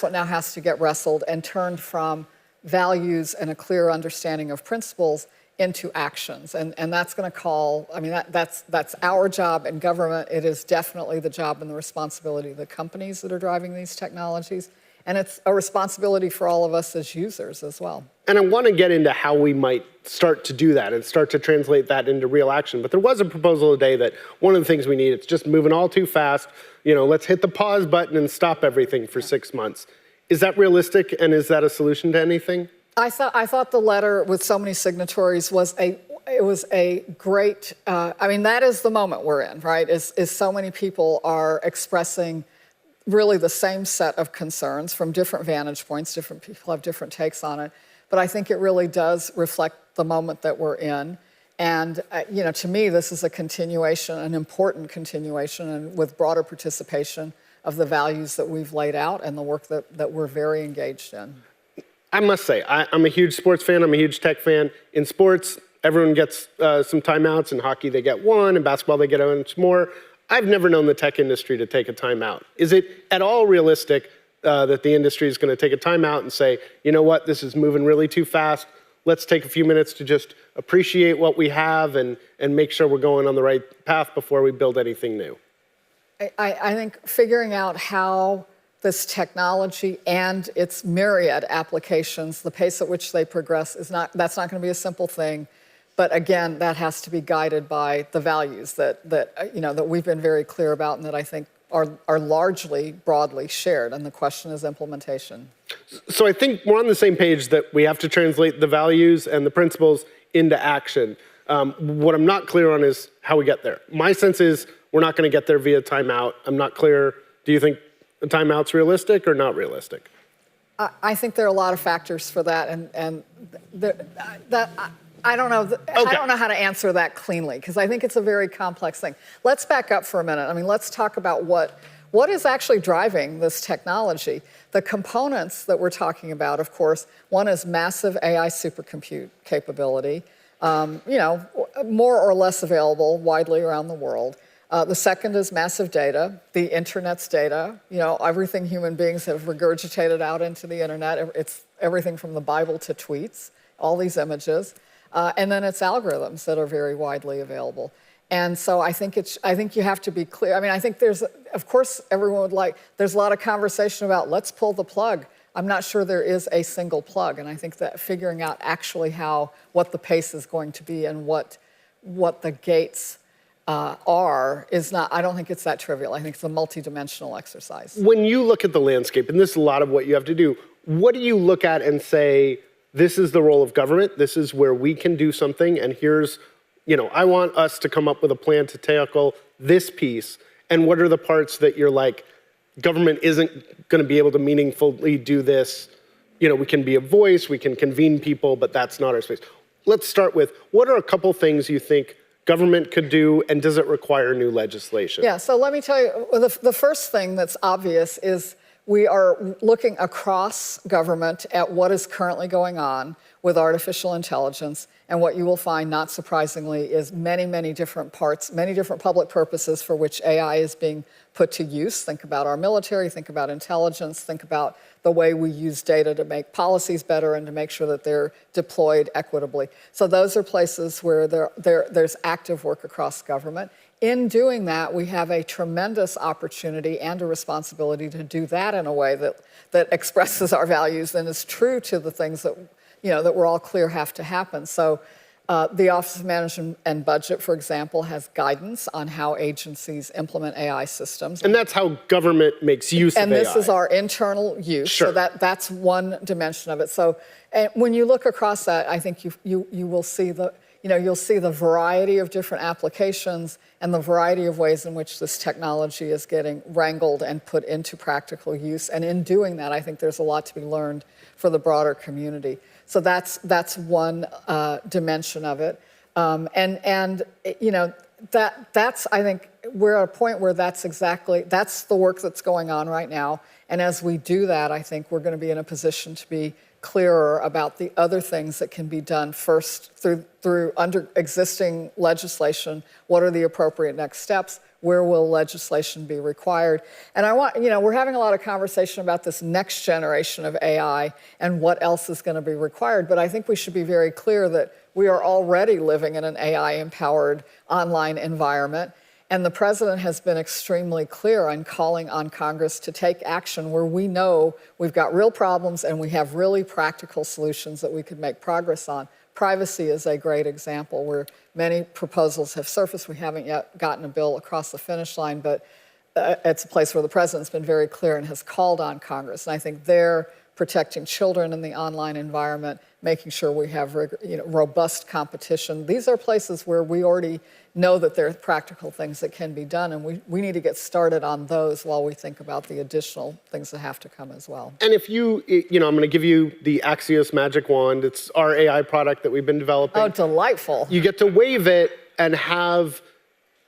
what now has to get wrestled and turned from values and a clear understanding of principles into actions, and that's going to call. I mean, that's our job in government. It is definitely the job and the responsibility of the companies that are driving these technologies, and it's a responsibility for all of us as users as well. And I want to get into how we might start to do that and start to translate that into real action. But there was a proposal today that one of the things we need, it's just moving all too fast. Let's hit the pause button and stop everything for 6 months. Is that realistic, and is that a solution to anything? I thought the letter with so many signatories was a great. I mean, that is the moment we're in, right? Is so many people are expressing really the same set of concerns from different vantage points. Different people have different takes on it. But I think it really does reflect the moment that we're in. And, to me, this is a continuation, an important continuation, and with broader participation of the values that we've laid out and the work that we're very engaged in. I must say, I'm a huge sports fan. I'm a huge tech fan. In sports, everyone gets some timeouts. In hockey, they get one. In basketball, they get a bunch more. I've never known the tech industry to take a timeout. Is it at all realistic that the industry is going to take a timeout and say, you know what, this is moving really too fast. Let's take a few minutes to just appreciate what we have and make sure we're going on the right path before we build anything new? I think figuring out how this technology and its myriad applications, the pace at which they progress, that's not going to be a simple thing. But again, that has to be guided by the values that we've been very clear about and that I think are largely broadly shared. And the question is implementation. So I think we're on the same page that we have to translate the values and the principles into action. What I'm not clear on is how we get there. My sense is we're not going to get there via timeout. I'm not clear. Do you think a timeout's realistic or not realistic? I think there are a lot of factors for that, and I don't know. Okay. I don't know how to answer that cleanly because I think it's a very complex thing. Let's back up for a minute. I mean, let's talk about what what is actually driving this technology? The components that we're talking about, of course, one is massive AI supercompute capability, more or less available widely around the world. The second is massive data, the internet's data, everything human beings have regurgitated out into the internet. It's everything from the Bible to tweets, all these images. And then it's algorithms that are very widely available. And so I think you have to be clear. I mean, I think of course, everyone would there's a lot of conversation about let's pull the plug. I'm not sure there is a single plug. And I think that figuring out actually what the pace is going to be and what the gates is not, I don't think it's that trivial. I think it's a multidimensional exercise. When you look at the landscape, and this is a lot of what you have to do, what do you look at and say, this is the role of government, this is where we can do something, and here's, I want us to come up with a plan to tackle this piece, and what are the parts that you're like, government isn't going to be able to meaningfully do this, we can be a voice, we can convene people, but that's not our space. Let's start with, what are a couple things you think government could do, and does it require new legislation? Yeah, so let me tell you, the first thing that's obvious is we are looking across government at what is currently going on with artificial intelligence, and what you will find, not surprisingly, is many, many different parts, many different public purposes for which AI is being put to use. Think about our military, think about intelligence, think about the way we use data to make policies better and to make sure that they're deployed equitably. So those are places where there's active work across government. In doing that, we have a tremendous opportunity and a responsibility to do that in a way that expresses our values and is true to the things that that we're all clear have to happen. So the Office of Management and Budget, for example, has guidance on how agencies implement AI systems. And that's how government makes use of AI. And this is our internal use. Sure. So that's one dimension of it. So when you look across that, I think you will see you'll see the variety of different applications and the variety of ways in which this technology is getting wrangled and put into practical use. And in doing that, I think there's a lot to be learned for the broader community. So that's one dimension of it, that's I think we're at a point where that's the work that's going on right now. And as we do that, I think we're going to be in a position to be clearer about the other things that can be done first through under existing legislation. What are the appropriate next steps? Where will legislation be required? And we're having a lot of conversation about this next generation of AI and what else is going to be required. But I think we should be very clear that we are already living in an AI-empowered online environment. And the president has been extremely clear on calling on Congress to take action where we know we've got real problems and we have really practical solutions that we could make progress on. Privacy is a great example where many proposals have surfaced. We haven't yet gotten a bill across the finish line, but it's a place where the president's been very clear and has called on Congress. And I think they're protecting children in the online environment, making sure we have robust competition. These are places where we already know that there are practical things that can be done, and we need to get started on those while we think about the additional things that have to come as well. And if I'm going to give you the Axios magic wand. It's our AI product that we've been developing. Oh, delightful. You get to wave it and have,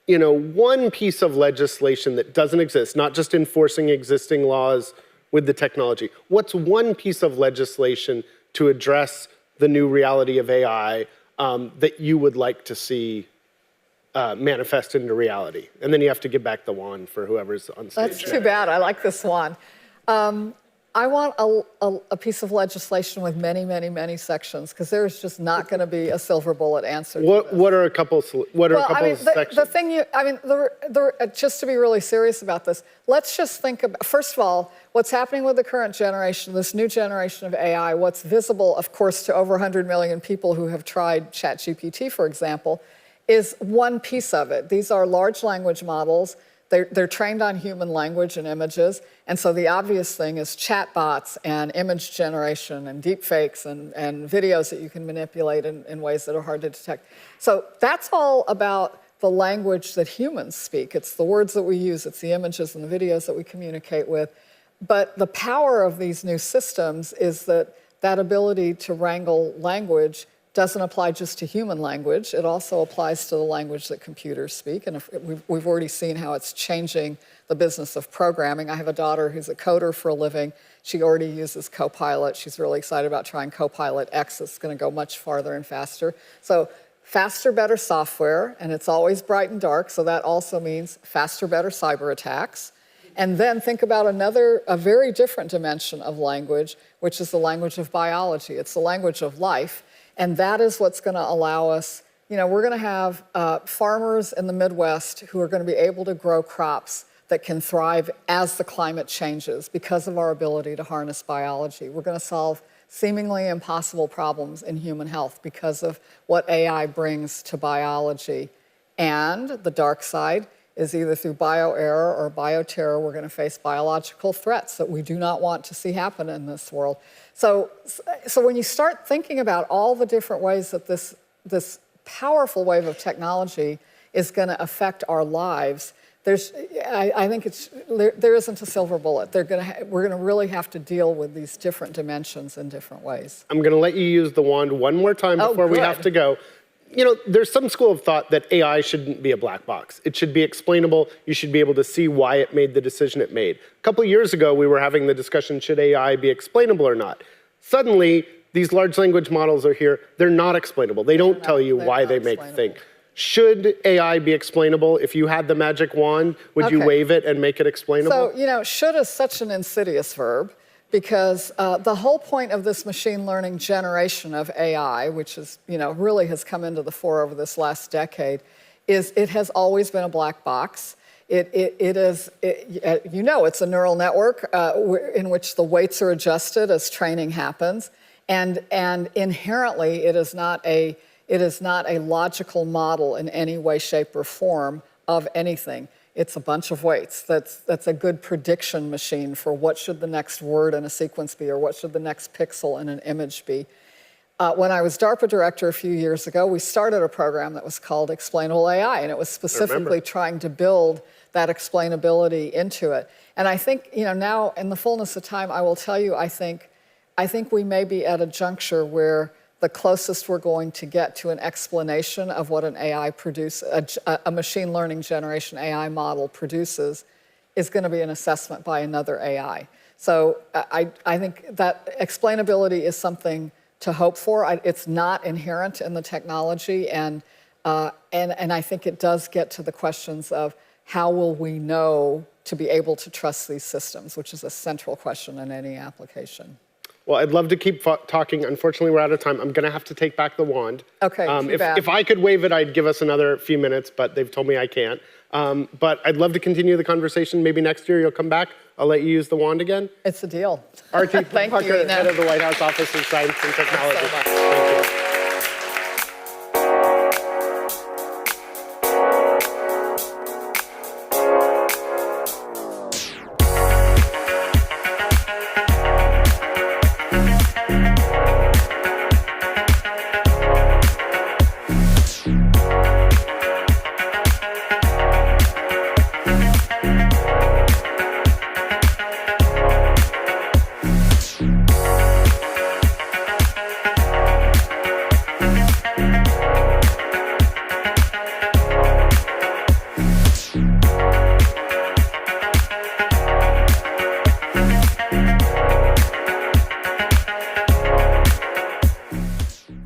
one piece of legislation that doesn't exist, not just enforcing existing laws with the technology. What's one piece of legislation to address the new reality of AI that you would like to see manifest into reality? And then you have to give back the wand for whoever's on stage. That's too bad. I like this wand. I want a piece of legislation with many, many, many sections, because there's just not going to be a silver bullet answer. What are a couple? sections? The thing just to be really serious about this, let's just think about, first of all, what's happening with the current generation, this new generation of AI, what's visible, of course, to over 100 million people who have tried ChatGPT, for example, is one piece of it. These are large language models. They're trained on human language and images. And so the obvious thing is chatbots and image generation and deepfakes and videos that you can manipulate in ways that are hard to detect. So that's all about the language that humans speak. It's the words that we use, it's the images and the videos that we communicate with. But the power of these new systems is that ability to wrangle language doesn't apply just to human language. It also applies to the language that computers speak. And we've already seen how it's changing the business of programming. I have a daughter who's a coder for a living. She already uses Copilot. She's really excited about trying Copilot X. It's going to go much farther and faster. So faster, better software, and it's always bright and dark, so that also means faster, better cyber attacks. And then think about a very different dimension of language, which is the language of biology. It's the language of life, and that is what's going to allow us, we're going to have farmers in the Midwest who are going to be able to grow crops that can thrive as the climate changes because of our ability to harness biology. We're going to solve seemingly impossible problems in human health because of what AI brings to biology. And the dark side is either through bio-error or bioterror, we're going to face biological threats that we do not want to see happen in this world. So when you start thinking about all the different ways that this powerful wave of technology is going to affect our lives, I think there isn't a silver bullet. We're going to really have to deal with these different dimensions in different ways. I'm going to let you use the wand one more time before we have to go. There's some school of thought that AI shouldn't be a black box. It should be explainable. You should be able to see why it made the decision it made. A couple of years ago, we were having the discussion, should AI be explainable or not? Suddenly, these large language models are here. They're not explainable. They don't tell you why they make the thing. Should AI be explainable? If you had the magic wand, would you wave it and make it explainable? So, should is such an insidious verb because the whole point of this machine learning generation of AI, which is, really has come into the fore over this last decade, is it has always been a black box. It's a neural network in which the weights are adjusted as training happens. And inherently, it is not a logical model in any way, shape, or form of anything. It's a bunch of weights. That's a good prediction machine for what should the next word in a sequence be or what should the next pixel in an image be. When I was DARPA director a few years ago, we started a program that was called Explainable AI, and it was specifically trying to build that explainability into it. And I think, now in the fullness of time, I will tell you, I think we may be at a juncture where the closest we're going to get to an explanation of what an AI a machine learning generation AI model produces is going to be an assessment by another AI. So I think that explainability is something to hope for. It's not inherent in the technology, and I think it does get to the questions of how will we know to be able to trust these systems, which is a central question in any application. Well, I'd love to keep talking. Unfortunately, we're out of time. I'm going to have to take back the wand. Okay, if I could wave it, I'd give us another few minutes, but they've told me I can't. But I'd love to continue the conversation. Maybe next year you'll come back. I'll let you use the wand again. It's a deal. R.T. Thank Pucker, you, head of the White House Office of Science and Technology. Thanks so much. Thank you.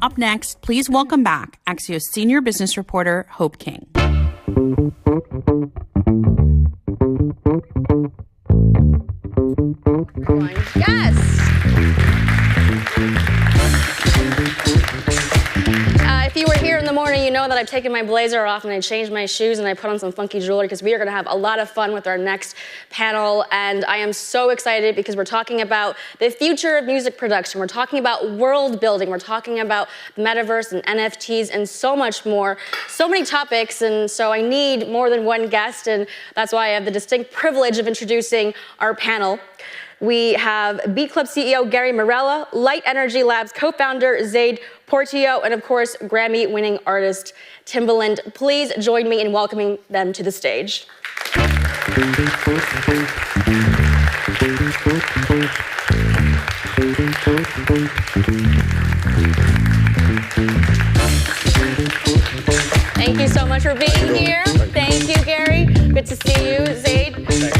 Up next, please welcome back Axios senior business reporter Hope King. Yes. If you were here in the morning, you know that I've taken my blazer off and I changed my shoes and I put on some funky jewelry because we are going to have a lot of fun with our next panel. And I am so excited because we're talking about the future of music production. We're talking about world building. We're talking about the metaverse and NFTs and so much more. So many topics. And so I need more than one guest. And that's why I have the distinct privilege of introducing our panel. We have Beat Club CEO Gary Morella, Light Energy Labs co-founder Zaid Portillo, and of course, Grammy-winning artist Timbaland. Please join me in welcoming them to the stage. Thank you so much for being here. Thank you, Gary. Good to see you, Zaid.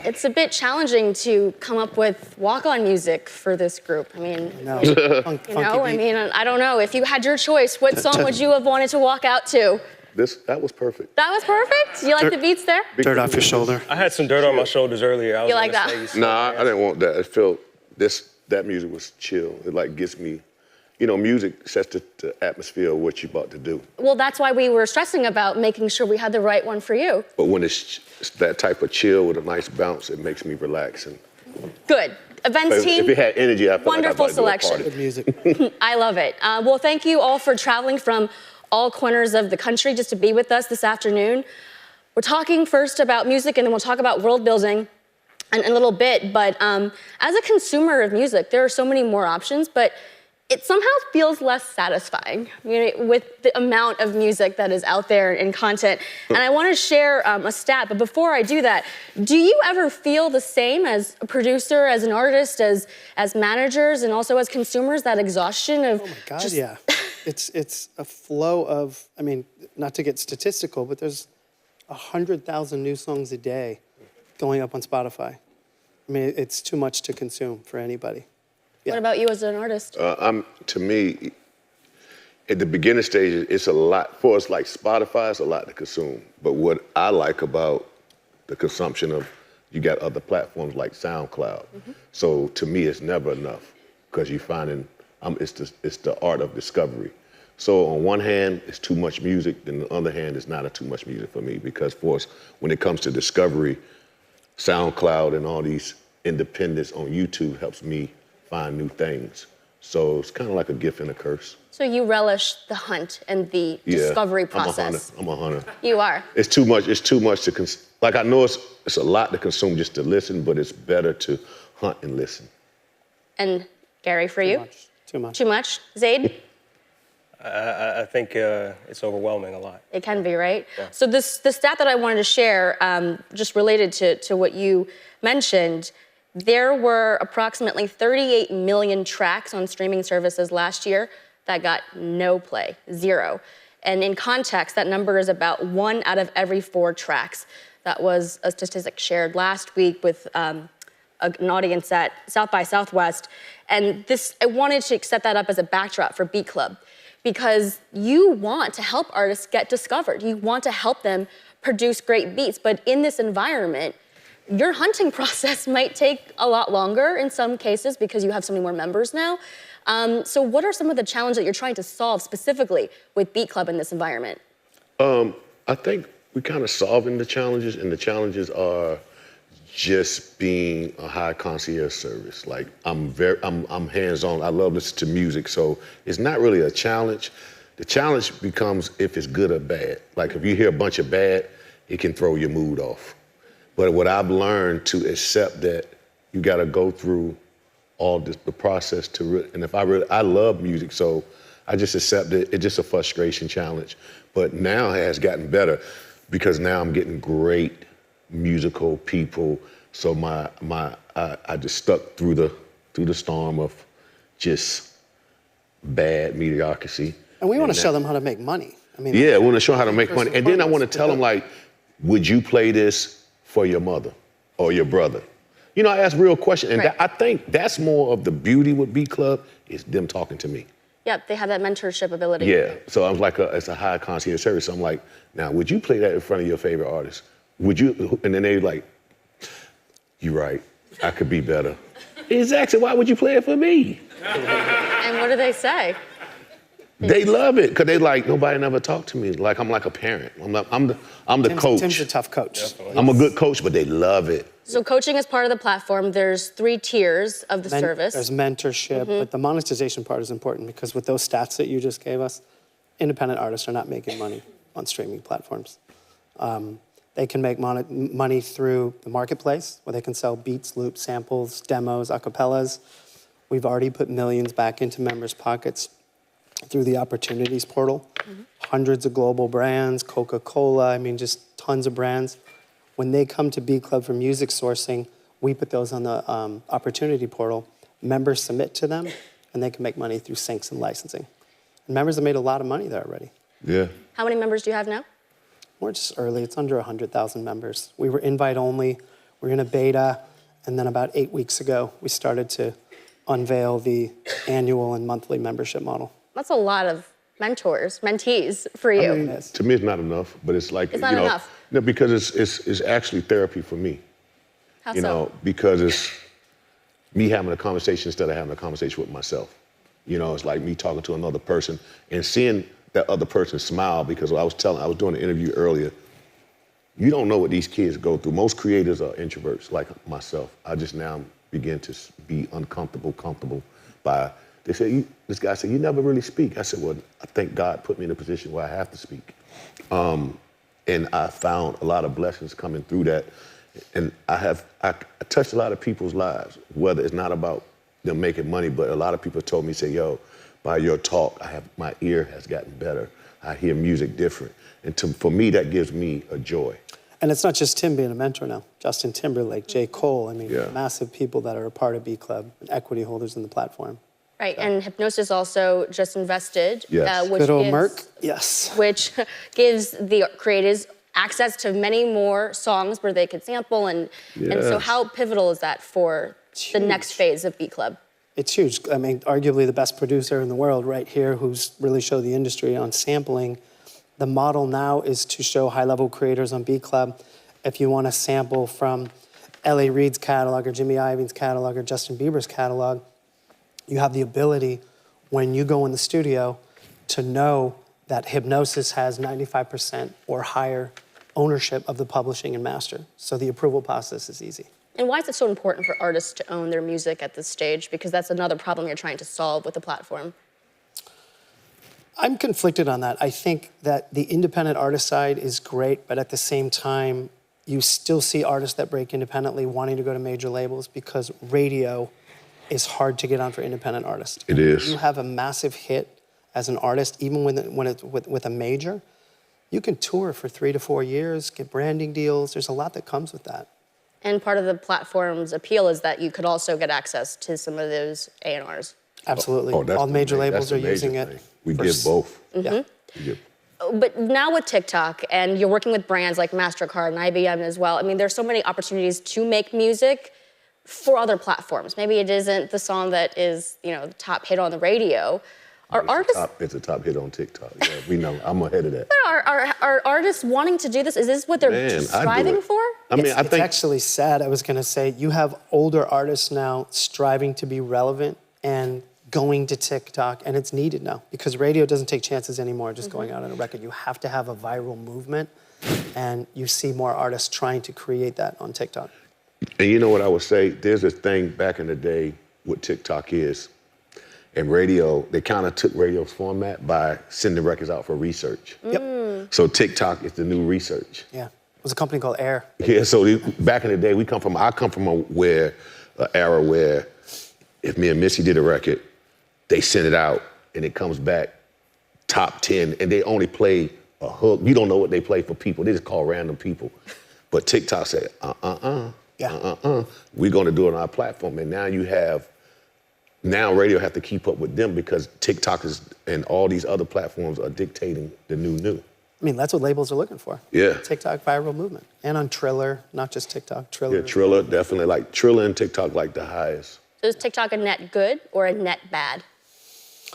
It's a bit challenging to come up with walk-on music for this group. I mean, No. you know, I mean, I don't know. If you had your choice, what song would you have wanted to walk out to? That was perfect. That was perfect? You like the beats there? Dirt off your shoulder. I had some dirt on my shoulders earlier. I was You like gonna that? say, Nah, I didn't want that. It felt that music was chill. It like gets me, music sets the atmosphere of what you're about to do. Well, that's why we were stressing about making sure we had the right one for you. But when it's that type of chill with a nice bounce, it makes me relax. And Good. Events team. if it had energy, I feel wonderful like I'd like selection. to do a Good music. I love it. Well, thank you all for traveling from all corners of the country just to be with us this afternoon. We're talking first about music, and then we'll talk about world building in a little bit. But as a consumer of music, there are so many more options, but it somehow feels less satisfying with the amount of music that is out there in content. And I want to share a stat, but before I do that, do you ever feel the same as a producer, as an artist, as managers, and also as consumers, that exhaustion of God, yeah. It's a flow of, I mean, not to get statistical, but there's 100,000 new songs a day going up on Spotify. I mean, it's too much to consume for anybody. What about you as an artist? To me, at the beginning stages, it's a lot. For us, like Spotify, it's a lot to consume. But what I like about the consumption of, you got other platforms like SoundCloud. So to me, it's never enough because you're finding, it's the art of discovery. So on one hand, it's too much music. Then on the other hand, it's not too much music for me because for us, when it comes to discovery, SoundCloud and all these independents on YouTube helps me find new things. So it's kind of like a gift and a curse. So you relish the hunt and the discovery process. I'm a hunter. You are. It's too much to like I know it's a lot to consume just to listen, but it's better to hunt and listen. And Gary, for you? Too much. Too much? Zaid? I think it's overwhelming a lot. It can be, right? Yeah. So the stat that I wanted to share, just related to what you mentioned, there were approximately 38 million tracks on streaming services last year that got no play, 0. And in context, that number is about 1 out of every 4 tracks. That was a statistic shared last week with an audience at South by Southwest. And I wanted to set that up as a backdrop for Beat Club, because you want to help artists get discovered. You want to help them produce great beats. But in this environment, your hunting process might take a lot longer in some cases because you have so many more members now. So what are some of the challenges that you're trying to solve specifically with Beat Club in this environment? I think we're kind of solving the challenges, and the challenges are just being a high concierge service. Like I'm hands-on. I love listening to music, so it's not really a challenge. The challenge becomes if it's good or bad. Like if you hear a bunch of bad, it can throw your mood off. But what I've learned to accept that you got to go through all the process and if I love music, so I just accept it. It's just a frustration challenge. But now it has gotten better because now I'm getting great musical people. So I just stuck through the storm of just bad mediocrity. And we want to show them how to make money. I mean, I want to show how to make money. And then I want to tell them, like, would you play this for your mother or your brother? I ask real questions. And I think that's more of the beauty with Beat Club is them talking to me. Yep, they have that mentorship ability. Yeah, so I was like, it's a high concierge service. So I'm like, now, would you play that in front of your favorite artist? Would you? And then they like, you're right, I could be better. Exactly, why would you play it for me? And what do they say? They love it, because they like, nobody never talked to me. Like, I'm like a parent. I'm the coach. Tim's a tough coach. I'm a good coach, but they love it. So coaching is part of the platform. There's 3 tiers of the service. There's mentorship, but the monetization part is important because with those stats that you just gave us, independent artists are not making money on streaming platforms. They can make money through the marketplace, where they can sell beats, loops, samples, demos, acapellas. We've already put millions back into members' pockets through the opportunities portal. Hundreds of global brands, Coca-Cola, I mean, just tons of brands. When they come to Beat Club for music sourcing, we put those on the opportunity portal. Members submit to them, and they can make money through syncs and licensing. And members have made a lot of money there already. Yeah. How many members do you have now? We're just early. It's under 100,000 members. We were invite only. We're in a beta. And then about 8 weeks ago, we started to unveil the annual and monthly membership model. That's a lot of mentees for you. I mean, to me, it's not enough, but it's like, It's not enough. No, because it's actually therapy for me. How You so? know, because it's me having a conversation instead of having a conversation with myself. You know, it's like me talking to another person and seeing that other person smile, because I was doing an interview earlier. You don't know what these kids go through. Most creators are introverts like myself. I just now begin to be comfortable by, this guy said, you never really speak. I said, well, I think God put me in a position where I have to speak. And I found a lot of blessings coming through that. And I touched a lot of people's lives, whether it's not about them making money, but a lot of people told me, say, yo, by your talk, my ear has gotten better. I hear music different. And for me, that gives me a joy. And it's not just Tim being a mentor now. Justin Timberlake, J. Cole, I mean, massive people that are a part of B Club, and equity holders in the platform. Right, and Hypnosis also just invested, Yes. which Good old gives, Merc, yes. which gives the creators access to many more songs where they could sample, and so Yes. how pivotal is that for the next phase of B Club? It's huge. I mean, arguably the best producer in the world right here who's really showed the industry on sampling. The model now is to show high-level creators on B Club. If you want to sample from L.A. Reid's catalog or Jimmy Iovine's catalog or Justin Bieber's catalog, you have the ability, when you go in the studio, to know that Hypnosis has 95% or higher ownership of the publishing and master. So the approval process is easy. And why is it so important for artists to own their music at this stage? Because that's another problem you're trying to solve with the platform. I'm conflicted on that. I think that the independent artist side is great, but at the same time, you still see artists that break independently wanting to go to major labels because radio is hard to get on for independent artists. It is. You have a massive hit as an artist, even when it's with a major, you can tour for 3 to 4 years, get branding deals. There's a lot that comes with that. And part of the platform's appeal is that you could also get access to some of those A&Rs. Absolutely. Oh, that's all the major ma- labels that's are the major using thing. it. We for give both. Yeah. We give But now with TikTok, and you're working with brands like MasterCard and IBM as well, I mean, there's so many opportunities to make music for other platforms. Maybe it isn't the song that is, the top hit on the radio. Are artists... It's a top hit on TikTok. Yeah, we know. I'm ahead of that. But are artists wanting to do this? Is this what they're Man, I do striving it. for? I mean, I It's think actually sad. I was going to say, you have older artists now striving to be relevant and going to TikTok, and it's needed now because radio doesn't take chances anymore just going out on a record. You have to have a viral movement, and you see more artists trying to create that on TikTok. And you know what I would say? There's a thing back in the day what TikTok is. And radio, they kind of took radio's format by sending records out for research. Yep. So TikTok is the new research. Yeah. It was a company called Air. Yeah, so back in the day, I come from an era where if me and Missy did a record, they send it out and it comes back top 10 and they only play a hook. You don't know what they play for people. They just call random people. But TikTok said, we're going to do it on our platform. And now radio have to keep up with them because TikTok and all these other platforms are dictating the new. I mean, that's what labels are looking for. Yeah. TikTok viral movement. And on Triller, not just TikTok, Triller. Yeah, Triller, definitely. Like Triller and TikTok like the highest. So is TikTok a net good or a net bad?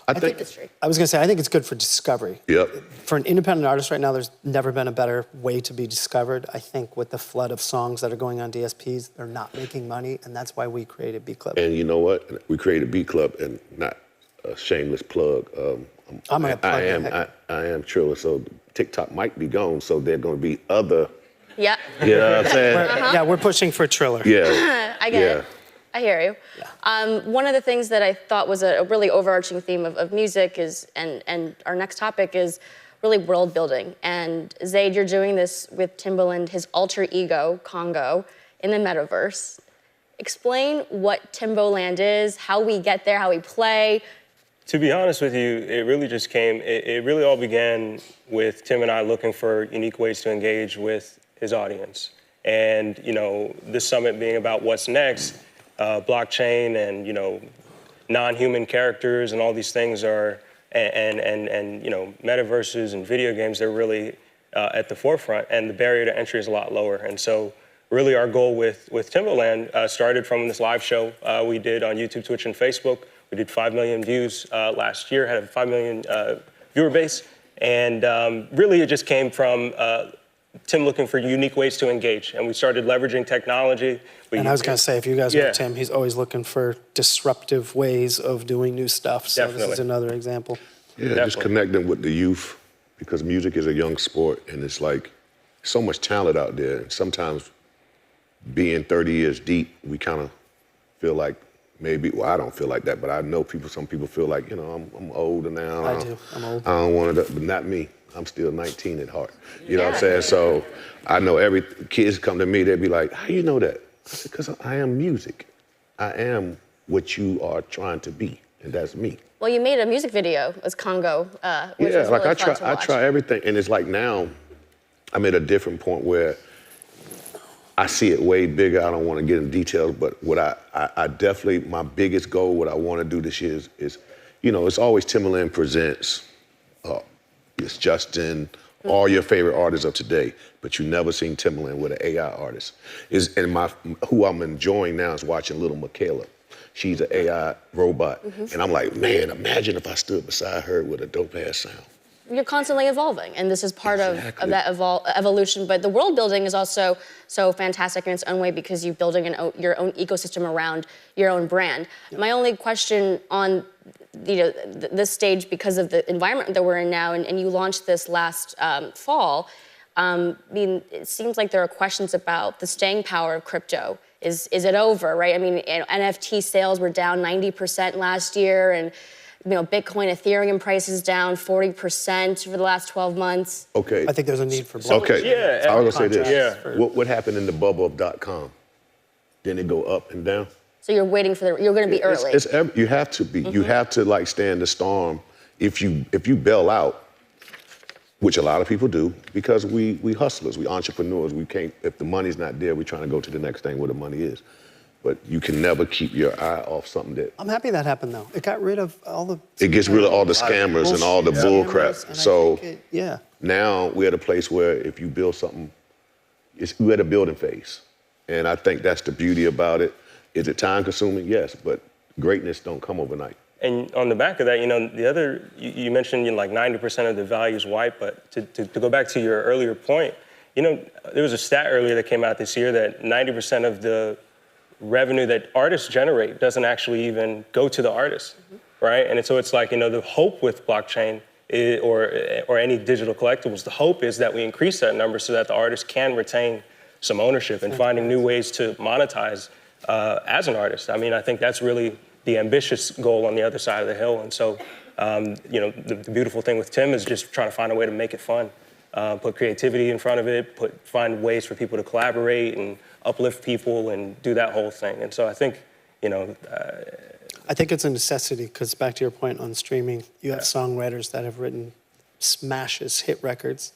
I think I was going to say, I think it's good for discovery. Yep. For an independent artist right now, there's never been a better way to be discovered. I think with the flood of songs that are going on DSPs, they're not making money, and that's why we created B Club. And you know what? We created B Club, and not a shameless plug. I'm going to plug I am Triller, so TikTok might be gone, so there are going to be other. Yeah. You know what I'm saying? Yeah, we're pushing for Triller. Yeah. I get it. I hear you. Yeah. One of the things that I thought was a really overarching theme of music is, and our next topic is really world building. And Zaid, you're doing this with Timbaland, his alter ego, Congo, in the metaverse. Explain what Timbaland is, how we get there, how we play. To be honest with you, it really just came, it really all began with Tim and I looking for unique ways to engage with his audience. And, this summit being about what's next, blockchain and, non-human characters and all these things are, and metaverses and video games, they're really at the forefront, and the barrier to entry is a lot lower. And so really our goal with Timberland started from this live show we did on YouTube, Twitch, and Facebook. We did 5 million views last year, had a 5 million viewer base. And really it just came from Tim looking for unique ways to engage. And we started leveraging technology. And I was going to say, if you guys know Tim, he's always looking for disruptive ways of doing new stuff. So this is another example. Yeah, just connecting with the youth, because music is a young sport, and it's like so much talent out there. And sometimes being 30 years deep, we kind of feel like maybe, well, I don't feel like that, but I know some people feel like, you know, I'm older now. I do, I'm old. I don't want to, but not me. I'm still 19 at heart. You know what I'm saying? So I know kids come to me, they'll be like, how you know that? I said, because I am music. I am what you are trying to be, and that's me. Well, you made a music video as Congo, which was like really fun to I watch. try everything, and it's like now I'm at a different point where I see it way bigger. I don't want to get in details, but what I definitely, my biggest goal, what I want to do this year is, you know, it's always Timberland presents, it's Justin, all your favorite artists of today, but you never seen Timberland with an AI artist. Who I'm enjoying now is watching little Michaela. She's an AI robot, and I'm like, man, imagine if I stood beside her with a dope-ass sound. You're constantly evolving, and this is part of that evolution. But the world building is also so fantastic in its own way because you're building your own ecosystem around your own brand. Yep. My only question on this stage, because of the environment that we're in now, and you launched this last fall, I mean, it seems like there are questions about the staying power of crypto. Is it over, right? I mean, NFT sales were down 90% last year, and you know, Bitcoin, Ethereum prices down 40% over the last 12 months. Okay. I think there's a need for blockchain. Okay. I was going to say this. What happened in the bubble of .com? Didn't it go up and down? So you're waiting for you're going to be early. You have to be. You have to like stand the storm. If you bail out, which a lot of people do, because we hustlers, we entrepreneurs. We can't, if the money's not there, we're trying to go to the next thing where the money is. But you can never keep your eye off something that... I'm happy that happened, though. It got rid of all the... It gets rid of all the scammers and all the bull crap. So now we're at a place where if you build something, we're at a building phase. And I think that's the beauty about it. Is it time consuming? Yes, but greatness don't come overnight. And on the back of that, you know, you mentioned like 90% of the value is white, but to go back to your earlier point, you know, there was a stat earlier that came out this year that 90% of the revenue that artists generate doesn't actually even go to the artist, right? And so it's like, you know, the hope with blockchain or any digital collectibles, the hope is that we increase that number so that the artist can retain some ownership and finding new ways to monetize as an artist. I mean, I think that's really the ambitious goal on the other side of the hill. And so, you know, the beautiful thing with Tim is just trying to find a way to make it fun, put creativity in front of it, find ways for people to collaborate and uplift people and do that whole thing. And so I think, you know... I think it's a necessity because back to your point on streaming, you have songwriters that have written smashes, hit records.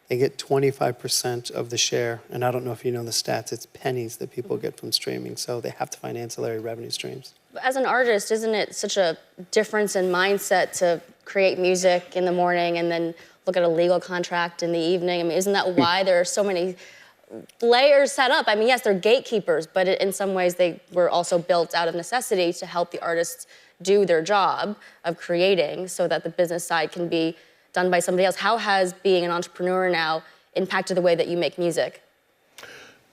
They get 25% of the share. And I don't know if you know the stats, it's pennies that people get from streaming. So they have to find ancillary revenue streams. As an artist, isn't it such a difference in mindset to create music in the morning and then look at a legal contract in the evening? I mean, isn't that why there are so many layers set up? I mean, yes, they're gatekeepers, but in some ways they were also built out of necessity to help the artists do their job of creating so that the business side can be done by somebody else. How has being an entrepreneur now impacted the way that you make music?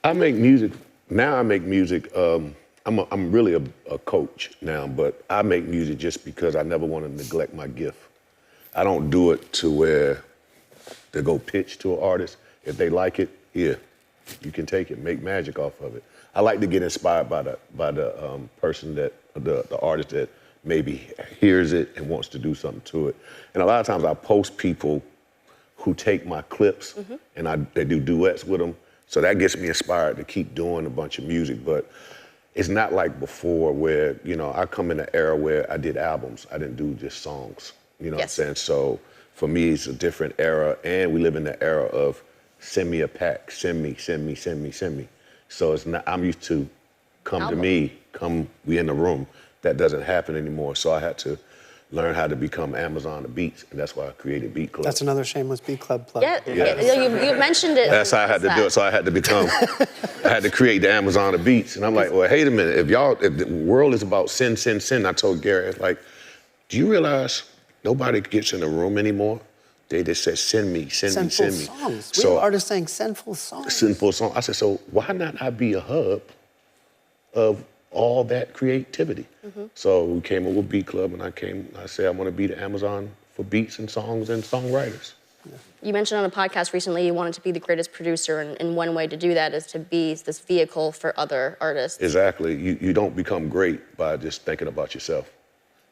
I make music, now I make music, I'm really a coach now, but I make music just because I never want to neglect my gift. I don't do it to where to go pitch to an artist. If they like it, yeah, you can take it, make magic off of it. I like to get inspired by the person that, the artist that maybe hears it and wants to do something to it. And a lot of times I post people who take my clips and they do duets with them. So that gets me inspired to keep doing a bunch of music. But it's not like before where, you know, I come in an era where I did albums. I didn't do just songs, you know what I'm saying? So for me, it's a different era. And we live in the era of send me a pack, send me. So it's not, I'm used to come to me, we in the room. That doesn't happen anymore. So I had to learn how to become Amazon of beats, and that's why I created Beat Club. That's another shameless Beat Club plug. Yeah, you mentioned it. That's how I had to do it. So I had to become, I had to create the Amazon of beats. And I'm like, well, wait a minute. If the world is about sin, I told Gary, it's like, do you realize nobody gets in the room anymore? They just said, send me. Sinful songs. We have artists saying sinful songs. Sinful song. I said, so why not I be a hub of all that creativity? So we came up with Beat Club, and I said, I want to be the Amazon for beats and songs and songwriters. You mentioned on a podcast recently you wanted to be the greatest producer, and one way to do that is to be this vehicle for other artists. Exactly. You don't become great by just thinking about yourself.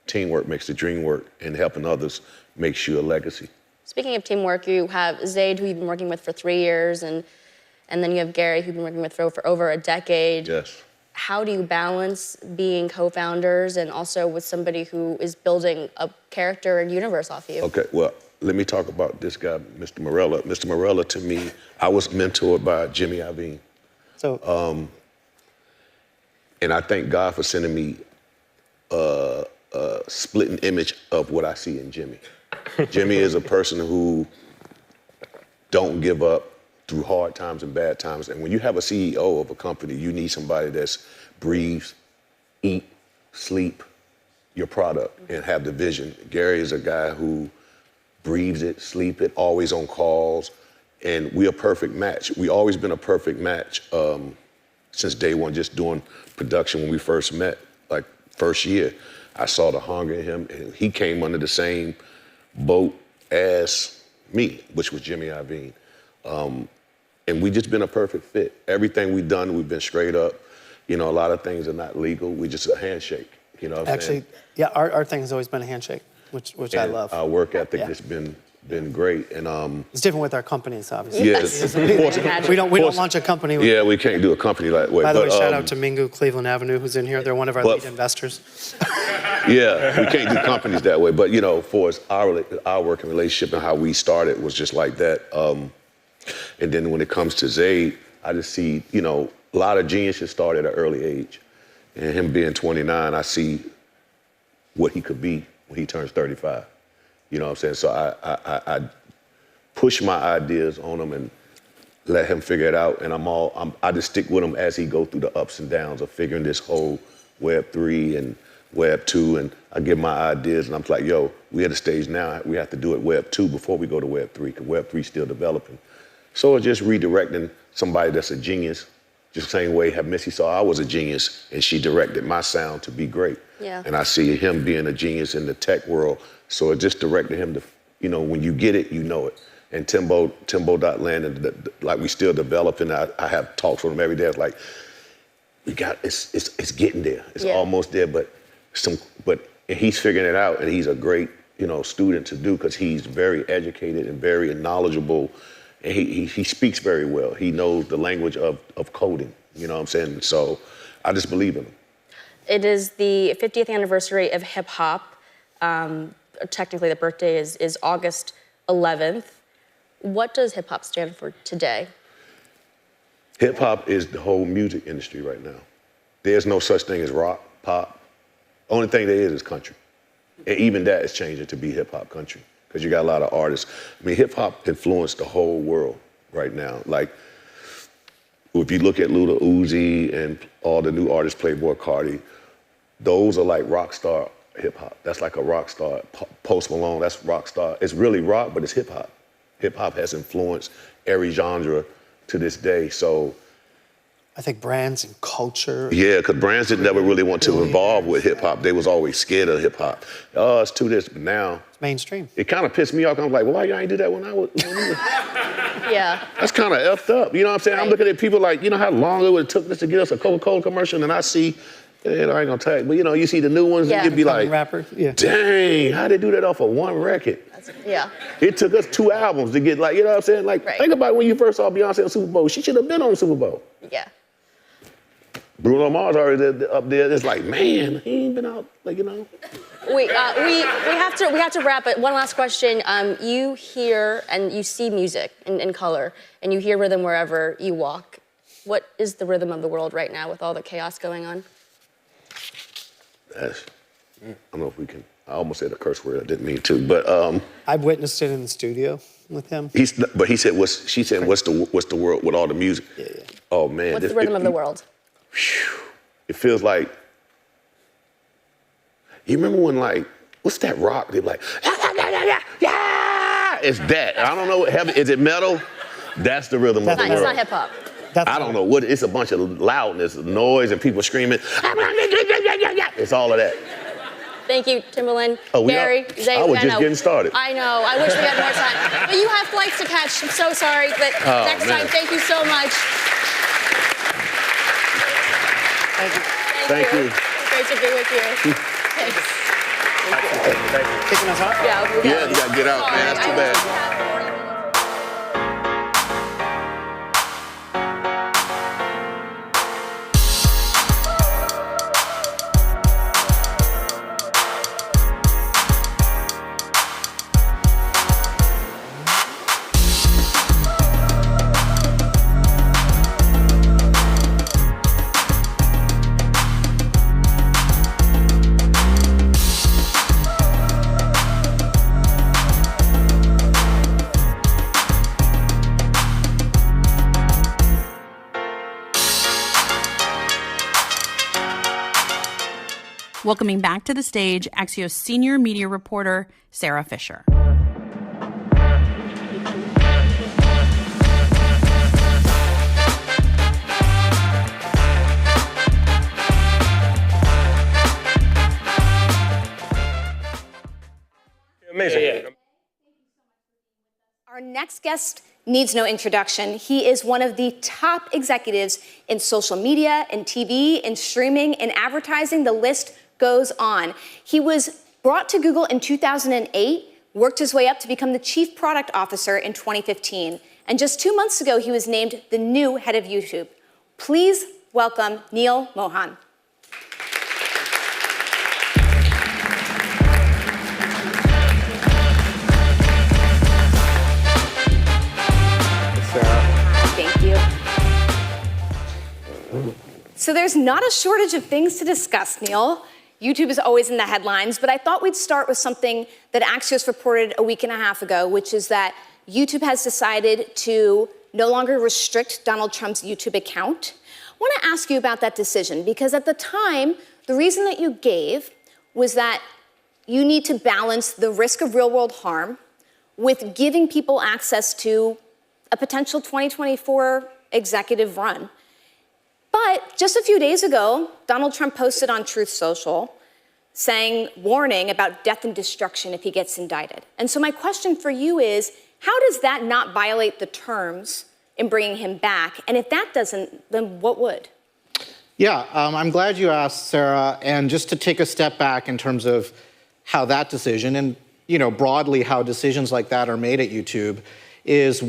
Teamwork makes the dream work, and helping others makes you a legacy. Speaking of teamwork, you have Zaid, who you've been working with for 3 years, and then you have Gary, who you've been working with for over a decade. Yes. How do you balance being co-founders and also with somebody who is building a character and universe off you? Okay, well, let me talk about this guy, Mr. Morella. Mr. Morella, to me, I was mentored by Jimmy Iovine. So, and I thank God for sending me a splitting image of what I see in Jimmy. Jimmy is a person who don't give up through hard times and bad times. And when you have a CEO of a company, you need somebody that's breathes, eat, sleep your product, and have the vision. Gary is a guy who breathes it, sleep it, always on calls, and we're a perfect match. We always been a perfect match since day one, just doing production when we first met, like first year. I saw the hunger in him, and he came under the same boat as me, which was Jimmy Iovine. And we just been a perfect fit. Everything we've done, we've been straight up. You know, a lot of things are not legal. We just a handshake, you know what I'm saying? actually, yeah, our thing has always been a handshake, which I And love. our work ethic Yeah. has been great. And It's different with our companies, obviously. Yes. We don't launch a company with. yeah, we can't do a company that way. By the but, way, shout out to Mingu Cleveland Avenue, who's in here. They're one of our lead investors. Yeah, we can't do companies that way. But, you know, for us, our working relationship and how we started was just like that. And then when it comes to Zaid, I just see, you know, a lot of geniuses start at an early age. And him being 29, I see what he could be when he turns 35. You know what I'm saying? So I push my ideas on him and let him figure it out. And I just stick with him as he goes through the ups and downs of figuring this whole Web3 and Web 2, and I give my ideas, and I'm like, yo, we're at a stage now, we have to do it Web 2 before we go to Web 3, because Web 3 is still developing. So it's just redirecting somebody that's a genius, just the same way Missy saw I was a genius, and she directed my sound to be great. Yeah. And I see him being a genius in the tech world, so it just directed him to, you know, when you get it, you know it. And Timbo.land, and like we still developing, I have talks with him every day, it's like, it's getting there, it's almost there, but he's figuring it out, and he's a great, you know, student to do, because he's very educated and very knowledgeable, and he speaks very well. He knows the language of coding, you know what I'm saying? So I just believe in him. It is the 50th anniversary of hip hop. Technically, the birthday is August 11th. What does hip hop stand for today? Hip hop is the whole music industry right now. There's no such thing as rock, pop. Only thing there is country. And even that is changing to be hip hop country, because you got a lot of artists. I mean, hip hop influenced the whole world right now. Like, if you look at Luda Uzi and all the new artists, Playboy Carti, those are like rock star hip hop. That's like a rock star. Post Malone, that's rock star. It's really rock, but it's hip hop. Hip hop has influenced every genre to this day. So I think brands and culture. yeah, because brands didn't never really want to involve with hip hop. They was always scared of hip hop. Oh, it's too this, but now it's mainstream. It kind of pissed me off. I'm like, well, why y'all ain't do that when I was? Yeah. That's kind of effed up. You know what I'm saying? Right. I'm looking at people like, you know how long it would have took us to get us a Coca-Cola commercial, and I see, I ain't gonna tag, but you know, you see the new ones, and you'd be like, rapper. Yeah. Dang, how they do that off of one record? Yeah. It took us 2 albums to get, like, you know what I'm saying? Like, think about when you first saw Beyonce on Super Bowl. She should have been on Super Bowl. Yeah. Bruno Mars already up there. It's like, man, he ain't been out, like, you know. We have to wrap it. One last question. You hear and you see music in color, and you hear rhythm wherever you walk. What is the rhythm of the world right now with all the chaos going on? I don't know if we can. I almost said a curse word. I didn't mean to, but I've witnessed it in the studio with him. he said, she said, what's the world with all the music? Yeah. Oh man, What's the rhythm of the world? It feels like. You remember when what's that rock? They're like, yeah, it's that. I don't know what heavy is. It metal? That's the rhythm of the world. It's not hip hop. I don't know what. It's a bunch of loudness, noise, and people screaming. It's all of that. Thank you, Timberland. Oh, Barry, Zay, I was just getting started. I know. I wish we had more time. But you have flights to catch. I'm so sorry. But next time, thank you so much. Thank you. Great to be with you. Thanks. Kicking us off? Yeah, we Yeah, you gotta get out, man. That's too bad. Welcoming back to the stage, Axios senior media reporter, Sarah Fisher. Amazing. Our next guest needs no introduction. He is one of the top executives in social media, in TV, in streaming, in advertising. The list goes on. He was brought to Google in 2008, worked his way up to become the chief product officer in 2015. And just 2 months ago, he was named the new head of YouTube. Please welcome Neil Mohan. Thank you. So there's not a shortage of things to discuss, Neil. YouTube is always in the headlines, but I thought we'd start with something that Axios reported a week and a half ago, which is that YouTube has decided to no longer restrict Donald Trump's YouTube account. I want to ask you about that decision, because at the time, the reason that you gave was that you need to balance the risk of real-world harm with giving people access to a potential 2024 executive run. But just a few days ago, Donald Trump posted on Truth Social warning about death and destruction if he gets indicted. And so my question for you is, how does that not violate the terms in bringing him back? And if that doesn't, then what would? Yeah, I'm glad you asked, Sarah. And just to take a step back in terms of how that decision, and broadly how decisions like that are made at YouTube, is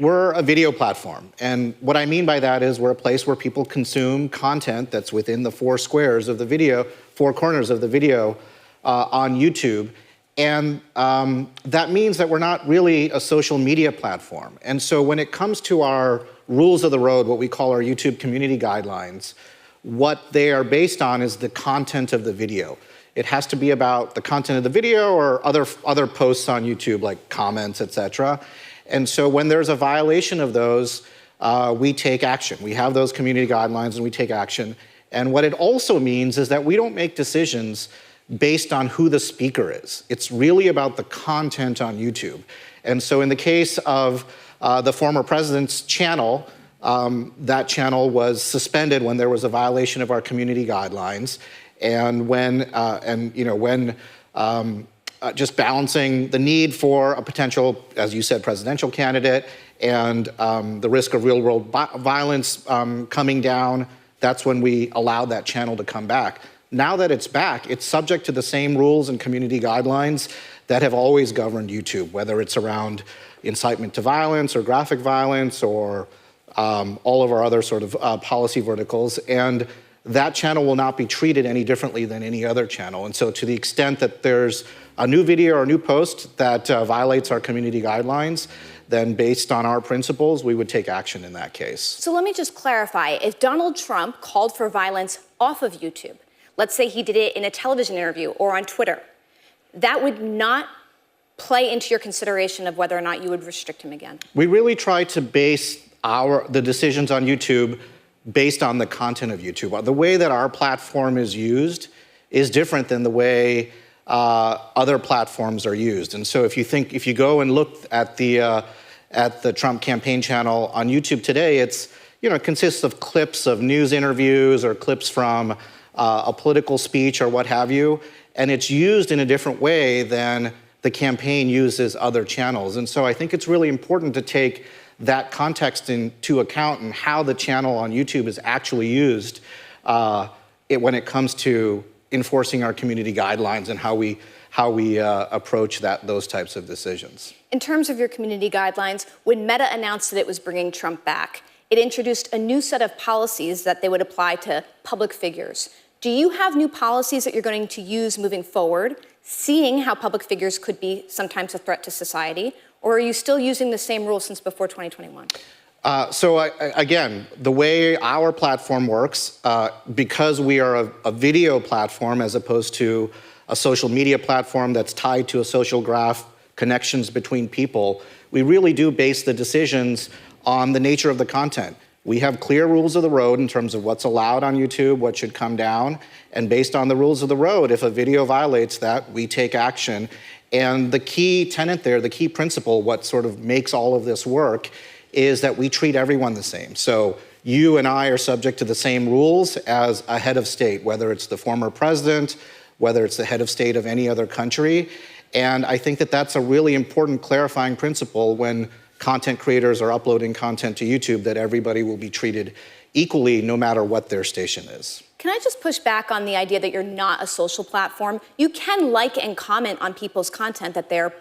we're a video platform. And what I mean by that is we're a place where people consume content that's within the four corners of the video on YouTube. And that means that we're not really a social media platform. And so when it comes to our rules of the road, what we call our YouTube community guidelines, what they are based on is the content of the video. It has to be about the content of the video or other posts on YouTube, like comments, et cetera. And so when there's a violation of those, we take action. We have those community guidelines and we take action. And what it also means is that we don't make decisions based on who the speaker is. It's really about the content on YouTube. And so in the case of the former president's channel, that channel was suspended when there was a violation of our community guidelines. And just balancing the need for a potential, as you said, presidential candidate and the risk of real-world violence coming down, that's when we allowed that channel to come back. Now that it's back, it's subject to the same rules and community guidelines that have always governed YouTube, whether it's around incitement to violence or graphic violence or all of our other sort of policy verticals. And that channel will not be treated any differently than any other channel. And so to the extent that there's a new video or a new post that violates our community guidelines, then based on our principles, we would take action in that case. So let me just clarify. If Donald Trump called for violence off of YouTube, let's say he did it in a television interview or on Twitter, that would not play into your consideration of whether or not you would restrict him again? We really try to base the decisions on YouTube based on the content of YouTube. The way that our platform is used is different than the way other platforms are used. And so if you go and look at the Trump campaign channel on YouTube today, it consists of clips of news interviews or clips from a political speech or what have you, and it's used in a different way than the campaign uses other channels. And so I think it's really important to take that context into account and how the channel on YouTube is actually used when it comes to enforcing our community guidelines and how we approach those types of decisions. In terms of your community guidelines, when Meta announced that it was bringing Trump back, it introduced a new set of policies that they would apply to public figures. Do you have new policies that you're going to use moving forward, seeing how public figures could be sometimes a threat to society, or are you still using the same rules since before 2021? Again, the way our platform works, because we are a video platform as opposed to a social media platform that's tied to a social graph, connections between people, we really do base the decisions on the nature of the content. We have clear rules of the road in terms of what's allowed on YouTube, what should come down, and based on the rules of the road, if a video violates that, we take action. And the key tenet there, the key principle, what sort of makes all of this work, is that we treat everyone the same. So you and I are subject to the same rules as a head of state, whether it's the former president, whether it's the head of state of any other country. And I think that that's a really important clarifying principle when content creators are uploading content to YouTube, that everybody will be treated equally no matter what their station is. Can I just push back on the idea that you're not a social platform? You can like and comment on people's content that they're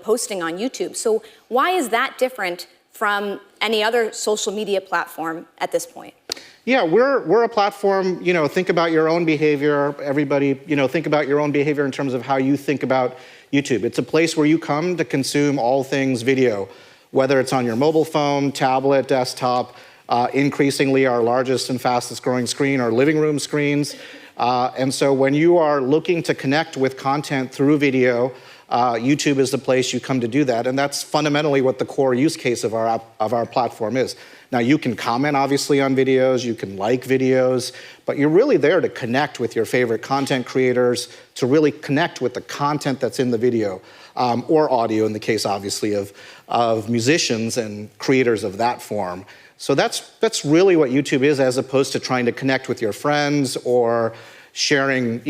posting on YouTube. So why is that different from any other social media platform at this point? Yeah, we're a platform, think about your own behavior. Everybody, think about your own behavior in terms of how you think about YouTube. It's a place where you come to consume all things video, whether it's on your mobile phone, tablet, desktop, increasingly our largest and fastest growing screen are living room screens. And so when you are looking to connect with content through video, YouTube is the place you come to do that. And that's fundamentally what the core use case of our platform is. Now, you can comment, obviously, on videos, you can like videos, but you're really there to connect with your favorite content creators, to really connect with the content that's in the video, or audio in the case, obviously, of musicians and creators of that form. So that's really what YouTube is, as opposed to trying to connect with your friends or sharing,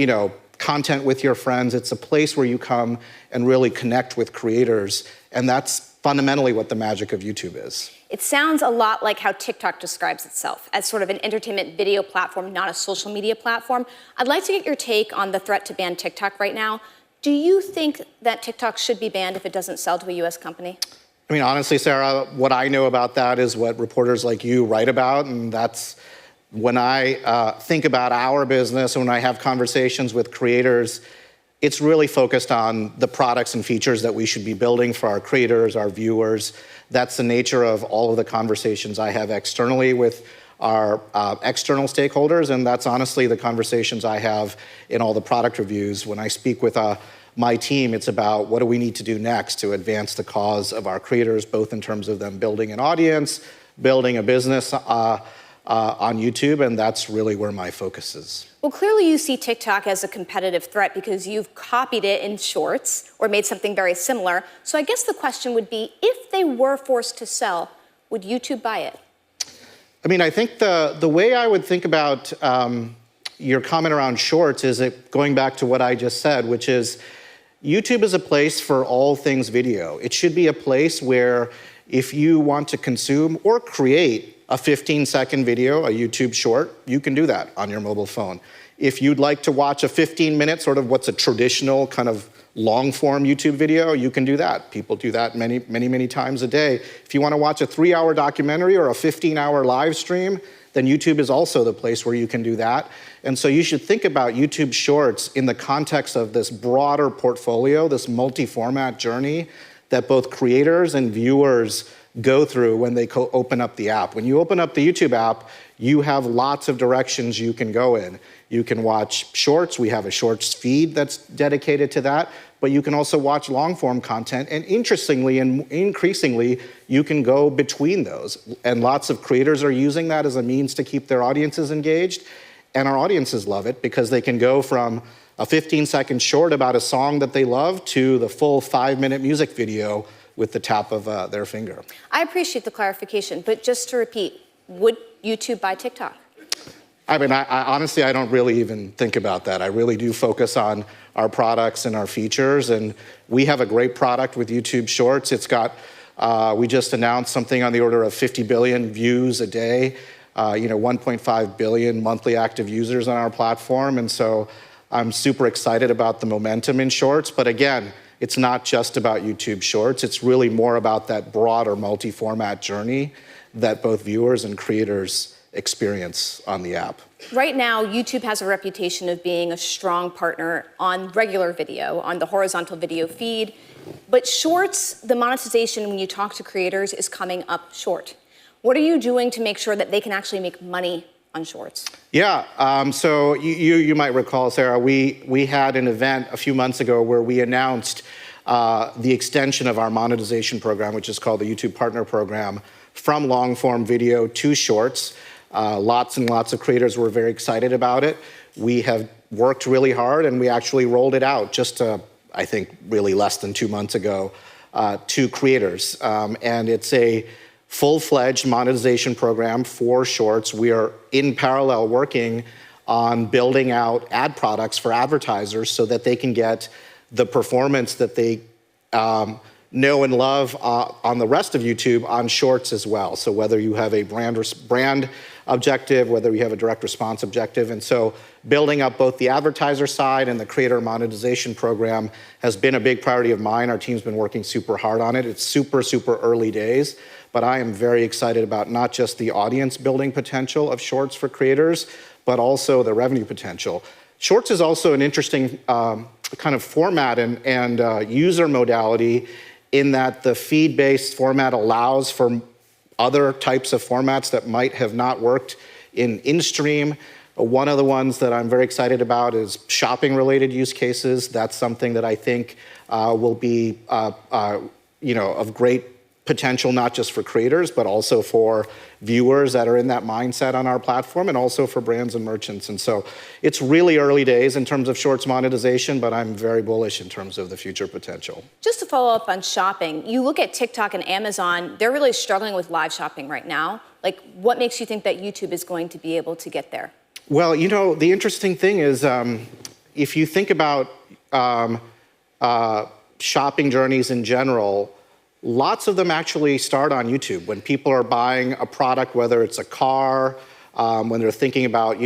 content with your friends. It's a place where you come and really connect with creators, and that's fundamentally what the magic of YouTube is. It sounds a lot like how TikTok describes itself, as sort of an entertainment video platform, not a social media platform. I'd like to get your take on the threat to ban TikTok right now. Do you think that TikTok should be banned if it doesn't sell to a US company? I mean, honestly, Sarah, what I know about that is what reporters like you write about, and that's when I think about our business and when I have conversations with creators, it's really focused on the products and features that we should be building for our creators, our viewers. That's the nature of all of the conversations I have externally with our external stakeholders, and that's honestly the conversations I have in all the product reviews. When I speak with my team, it's about what do we need to do next to advance the cause of our creators, both in terms of them building an audience, building a business on YouTube, and that's really where my focus is. Well, clearly you see TikTok as a competitive threat because you've copied it in Shorts or made something very similar. So I guess the question would be, if they were forced to sell, would YouTube buy it? I mean, I think the way I would think about your comment around Shorts is going back to what I just said, which is YouTube is a place for all things video. It should be a place where if you want to consume or create a 15-second video, a YouTube short, you can do that on your mobile phone. If you'd like to watch a 15-minute, sort of what's a traditional kind of long-form YouTube video, you can do that. People do that many, many, many times a day. If you want to watch a 3-hour documentary or a 15-hour live stream, then YouTube is also the place where you can do that. And so you should think about YouTube Shorts in the context of this broader portfolio, this multi-format journey that both creators and viewers go through when they open up the app. When you open up the YouTube app, you have lots of directions you can go in. You can watch shorts. We have a shorts feed that's dedicated to that. But you can also watch long-form content. And interestingly and increasingly, you can go between those. And lots of creators are using that as a means to keep their audiences engaged. And our audiences love it because they can go from a 15-second short about a song that they love to the full 5-minute music video with the tap of their finger. I appreciate the clarification, but just to repeat, would YouTube buy TikTok? I mean, I honestly, I don't really even think about that. I really do focus on our products and our features, and we have a great product with YouTube Shorts. It's got, we just announced something on the order of 50 billion views a day, 1.5 billion monthly active users on our platform, and so I'm super excited about the momentum in Shorts, but again, it's not just about YouTube Shorts. It's really more about that broader multi-format journey that both viewers and creators experience on the app. Right now, YouTube has a reputation of being a strong partner on regular video, on the horizontal video feed. But Shorts, the monetization when you talk to creators is coming up short. What are you doing to make sure that they can actually make money on Shorts? Yeah, so you might recall, Sarah, we had an event a few months ago where we announced the extension of our monetization program, which is called the YouTube Partner Program, from long-form video to Shorts. Lots and lots of creators were very excited about it. We have worked really hard, and we actually rolled it out just, I think, really less than 2 months ago to creators. And it's a full-fledged monetization program for Shorts. We are in parallel working on building out ad products for advertisers so that they can get the performance that they know and love on the rest of YouTube on Shorts as well. So whether you have a brand objective, whether you have a direct response objective. And so building up both the advertiser side and the creator monetization program has been a big priority of mine. Our team's been working super hard on it. It's super, super early days, but I am very excited about not just the audience building potential of Shorts for creators, but also the revenue potential. Shorts is also an interesting kind of format and user modality in that the feed-based format allows for other types of formats that might have not worked in-stream. One of the ones that I'm very excited about is shopping-related use cases. That's something that I think will be of great potential, not just for creators, but also for viewers that are in that mindset on our platform, and also for brands and merchants. And so it's really early days in terms of Shorts monetization, but I'm very bullish in terms of the future potential. Just to follow up on shopping, you look at TikTok and Amazon, they're really struggling with live shopping right now. Like, what makes you think that YouTube is going to be able to get there? Well, the interesting thing is, if you think about shopping journeys in general, lots of them actually start on YouTube. When people are buying a product, whether it's a car, when they're thinking about,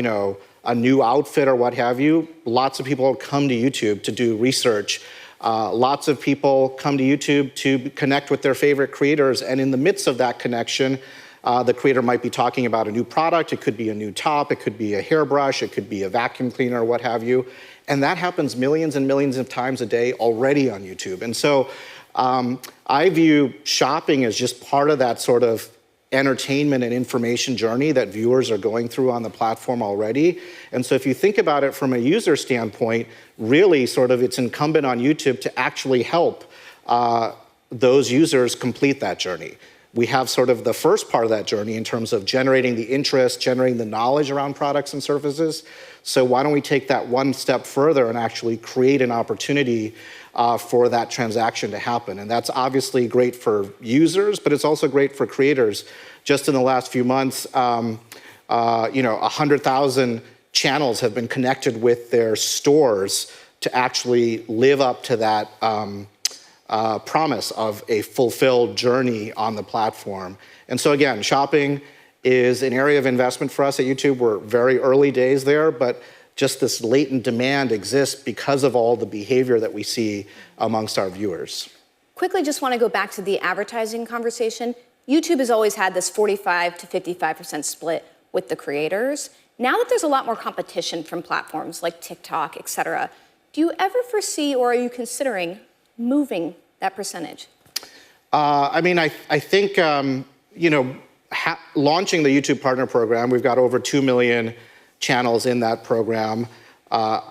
a new outfit or what have you, lots of people come to YouTube to do research. Lots of people come to YouTube to connect with their favorite creators. And in the midst of that connection, the creator might be talking about a new product. It could be a new top. It could be a hairbrush. It could be a vacuum cleaner, what have you. And that happens millions and millions of times a day already on YouTube. And so I view shopping as just part of that sort of entertainment and information journey that viewers are going through on the platform already. And so if you think about it from a user standpoint, really sort of it's incumbent on YouTube to actually help those users complete that journey. We have sort of the first part of that journey in terms of generating the interest, generating the knowledge around products and services. So why don't we take that one step further and actually create an opportunity for that transaction to happen? And that's obviously great for users, but it's also great for creators. Just in the last few months, 100,000 channels have been connected with their stores to actually live up to that promise of a fulfilled journey on the platform. And so again, shopping is an area of investment for us at YouTube. We're very early days there, but just this latent demand exists because of all the behavior that we see amongst our viewers. Quickly, just want to go back to the advertising conversation. YouTube has always had this 45 to 55% split with the creators. Now that there's a lot more competition from platforms like TikTok, et cetera, do you ever foresee or are you considering moving that percentage? I think, launching the YouTube Partner Program, we've got over 2 million channels in that program.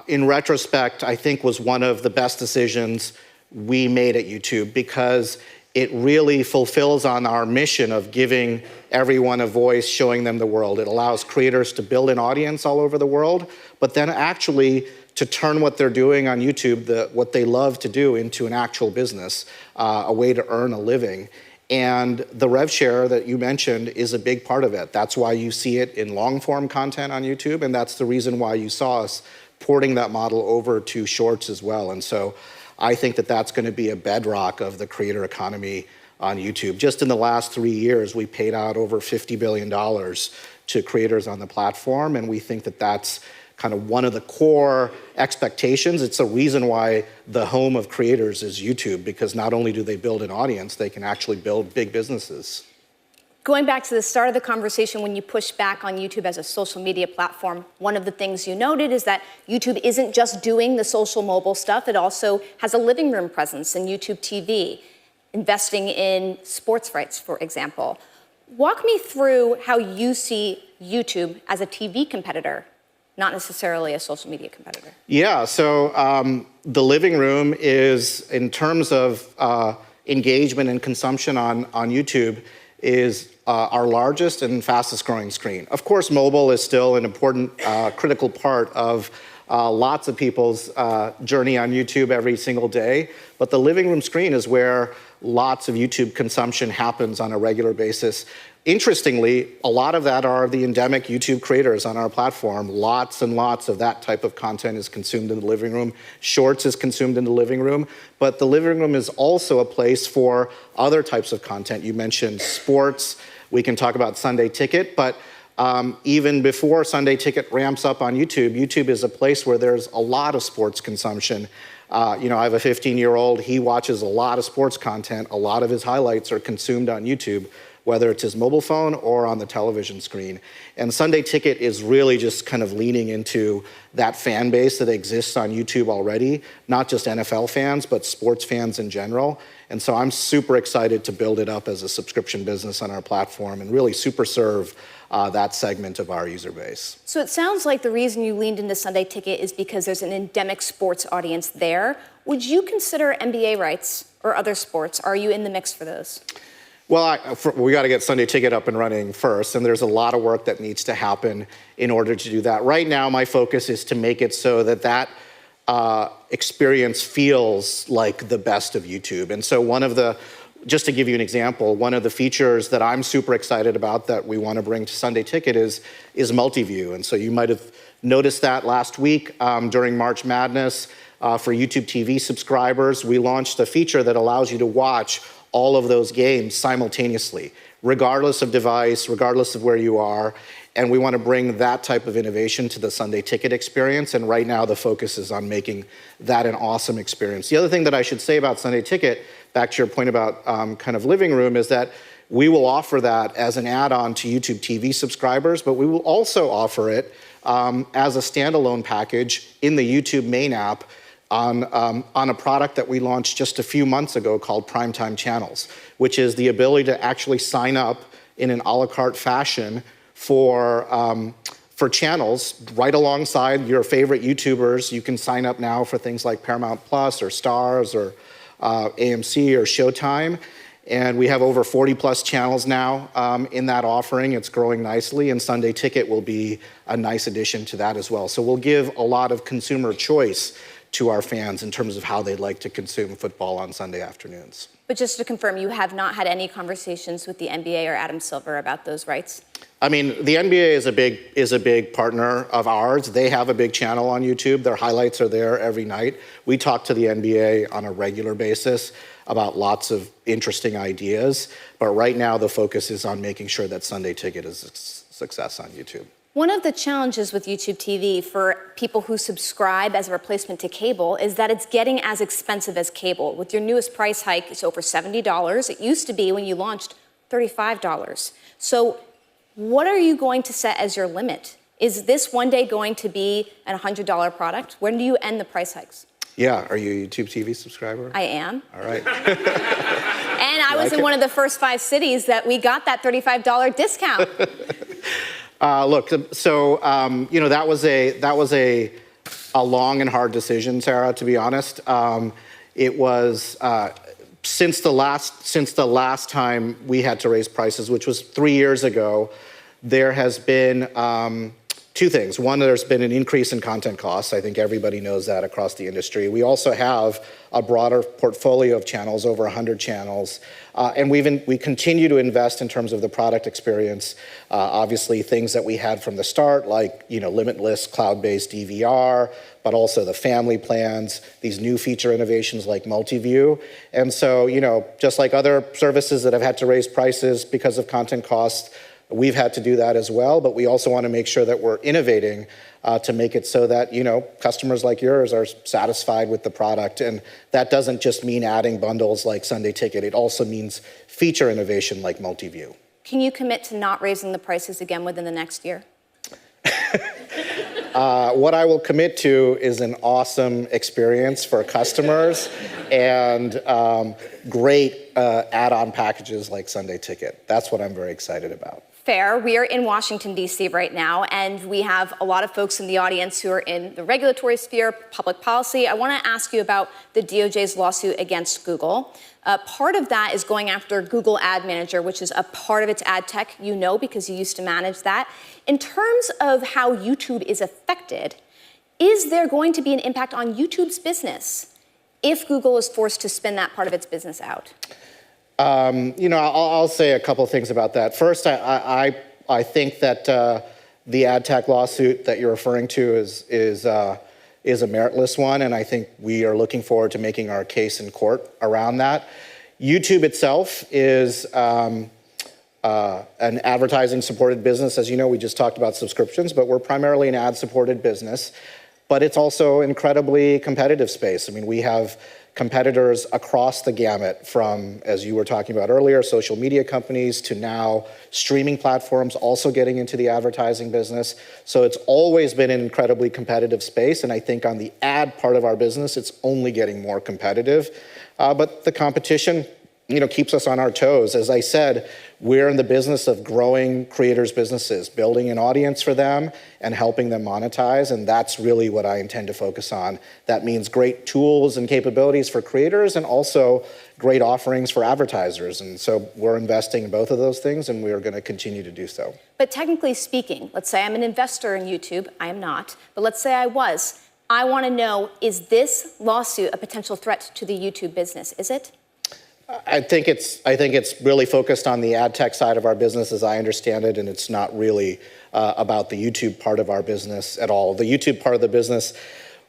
In retrospect, I think was one of the best decisions we made at YouTube because it really fulfills on our mission of giving everyone a voice, showing them the world. It allows creators to build an audience all over the world, but then actually to turn what they're doing on YouTube, what they love to do, into an actual business, a way to earn a living. And the rev share that you mentioned is a big part of it. That's why you see it in long form content on YouTube, and that's the reason why you saw us porting that model over to Shorts as well. And so I think that that's going to be a bedrock of the creator economy on YouTube. Just in the last 3 years, we paid out over $50 billion to creators on the platform, and we think that that's kind of one of the core expectations. It's a reason why the home of creators is YouTube, because not only do they build an audience, they can actually build big businesses. Going back to the start of the conversation, when you pushed back on YouTube as a social media platform, one of the things you noted is that YouTube isn't just doing the social mobile stuff, it also has a living room presence in YouTube TV, investing in sports rights, for example. Walk me through how you see YouTube as a TV competitor, not necessarily a social media competitor. Yeah, so the living room is, in terms of engagement and consumption on YouTube, is our largest and fastest growing screen. Of course, mobile is still an important, critical part of lots of people's journey on YouTube every single day. But the living room screen is where lots of YouTube consumption happens on a regular basis. Interestingly, a lot of that are the endemic YouTube creators on our platform. Lots and lots of that type of content is consumed in the living room. Shorts is consumed in the living room. But the living room is also a place for other types of content. You mentioned sports. We can talk about Sunday Ticket, but even before Sunday Ticket ramps up on YouTube, YouTube is a place where there's a lot of sports consumption. I have a 15-year-old. He watches a lot of sports content. A lot of his highlights are consumed on YouTube, whether it's his mobile phone or on the television screen. And Sunday Ticket is really just kind of leaning into that fan base that exists on YouTube already, not just NFL fans, but sports fans in general. And so I'm super excited to build it up as a subscription business on our platform and really super serve that segment of our user base. So it sounds like the reason you leaned into Sunday Ticket is because there's an endemic sports audience there. Would you consider NBA rights or other sports? Are you in the mix for those? Well, we got to get Sunday Ticket up and running first, and there's a lot of work that needs to happen in order to do that. Right now, my focus is to make it so that that experience feels like the best of YouTube. And so just to give you an example, one of the features that I'm super excited about that we want to bring to Sunday Ticket is multi-view. And so you might have noticed that last week during March Madness for YouTube TV subscribers, we launched a feature that allows you to watch all of those games simultaneously, regardless of device, regardless of where you are. And we want to bring that type of innovation to the Sunday Ticket experience. And right now, the focus is on making that an awesome experience. The other thing that I should say about Sunday Ticket, back to your point about kind of living room, is that we will offer that as an add-on to YouTube TV subscribers, but we will also offer it as a standalone package in the YouTube main app on a product that we launched just a few months ago called Primetime Channels, which is the ability to actually sign up in an a la carte fashion for channels right alongside your favorite YouTubers. You can sign up now for things like Paramount Plus or Stars or AMC or Showtime. And we have over 40 plus channels now in that offering. It's growing nicely, and Sunday Ticket will be a nice addition to that as well. So we'll give a lot of consumer choice to our fans in terms of how they'd like to consume football on Sunday afternoons. But just to confirm, you have not had any conversations with the NBA or Adam Silver about those rights? I mean, the NBA is a big partner of ours. They have a big channel on YouTube. Their highlights are there every night. We talk to the NBA on a regular basis about lots of interesting ideas. But right now, the focus is on making sure that Sunday Ticket is a success on YouTube. One of the challenges with YouTube TV for people who subscribe as a replacement to cable is that it's getting as expensive as cable. With your newest price hike, it's over $70. It used to be, when you launched, $35. So what are you going to set as your limit? Is this one day going to be a $100 product? When do you end the price hikes? Yeah, are you a YouTube TV subscriber? I am. All right. And I was in one of the first 5 cities that we got that $35 discount. Look, so that was a long and hard decision, Sarah. To be honest, it was since the last time we had to raise prices, which was 3 years ago. There has been two things. One, there's been an increase in content costs. I think everybody knows that across the industry. We also have a broader portfolio of channels, over 100 channels. And we continue to invest in terms of the product experience. Obviously, things that we had from the start, like limitless cloud-based DVR, but also the family plans, these new feature innovations like multi-view. And so, just like other services that have had to raise prices because of content costs, we've had to do that as well, but we also want to make sure that we're innovating to make it so that customers like yours are satisfied with the product. And that doesn't just mean adding bundles like Sunday Ticket. It also means feature innovation like multi-view. Can you commit to not raising the prices again within the next year? What I will commit to is an awesome experience for customers and great add-on packages like Sunday Ticket. That's what I'm very excited about. Fair. We are in Washington, D.C. right now, and we have a lot of folks in the audience who are in the regulatory sphere, public policy. I want to ask you about the DOJ's lawsuit against Google. Part of that is going after Google Ad Manager, which is a part of its ad tech, because you used to manage that. In terms of how YouTube is affected, is there going to be an impact on YouTube's business if Google is forced to spin that part of its business out? I'll say a couple of things about that. First, I think that the ad tech lawsuit that you're referring to is a meritless one, and I think we are looking forward to making our case in court around that. YouTube itself is an advertising-supported business. As you know, we just talked about subscriptions, but we're primarily an ad-supported business. But it's also an incredibly competitive space. I mean, we have competitors across the gamut from, as you were talking about earlier, social media companies to now streaming platforms also getting into the advertising business. So it's always been an incredibly competitive space. And I think on the ad part of our business, it's only getting more competitive. But the competition, keeps us on our toes. As I said, we're in the business of growing creators' businesses, building an audience for them and helping them monetize. And that's really what I intend to focus on. That means great tools and capabilities for creators and also great offerings for advertisers. And so we're investing in both of those things, and we are going to continue to do so. But technically speaking, let's say I'm an investor in YouTube. I am not. But let's say I was. I want to know, is this lawsuit a potential threat to the YouTube business? Is it? I think it's really focused on the ad tech side of our business, as I understand it, and it's not really about the YouTube part of our business at all. The YouTube part of the business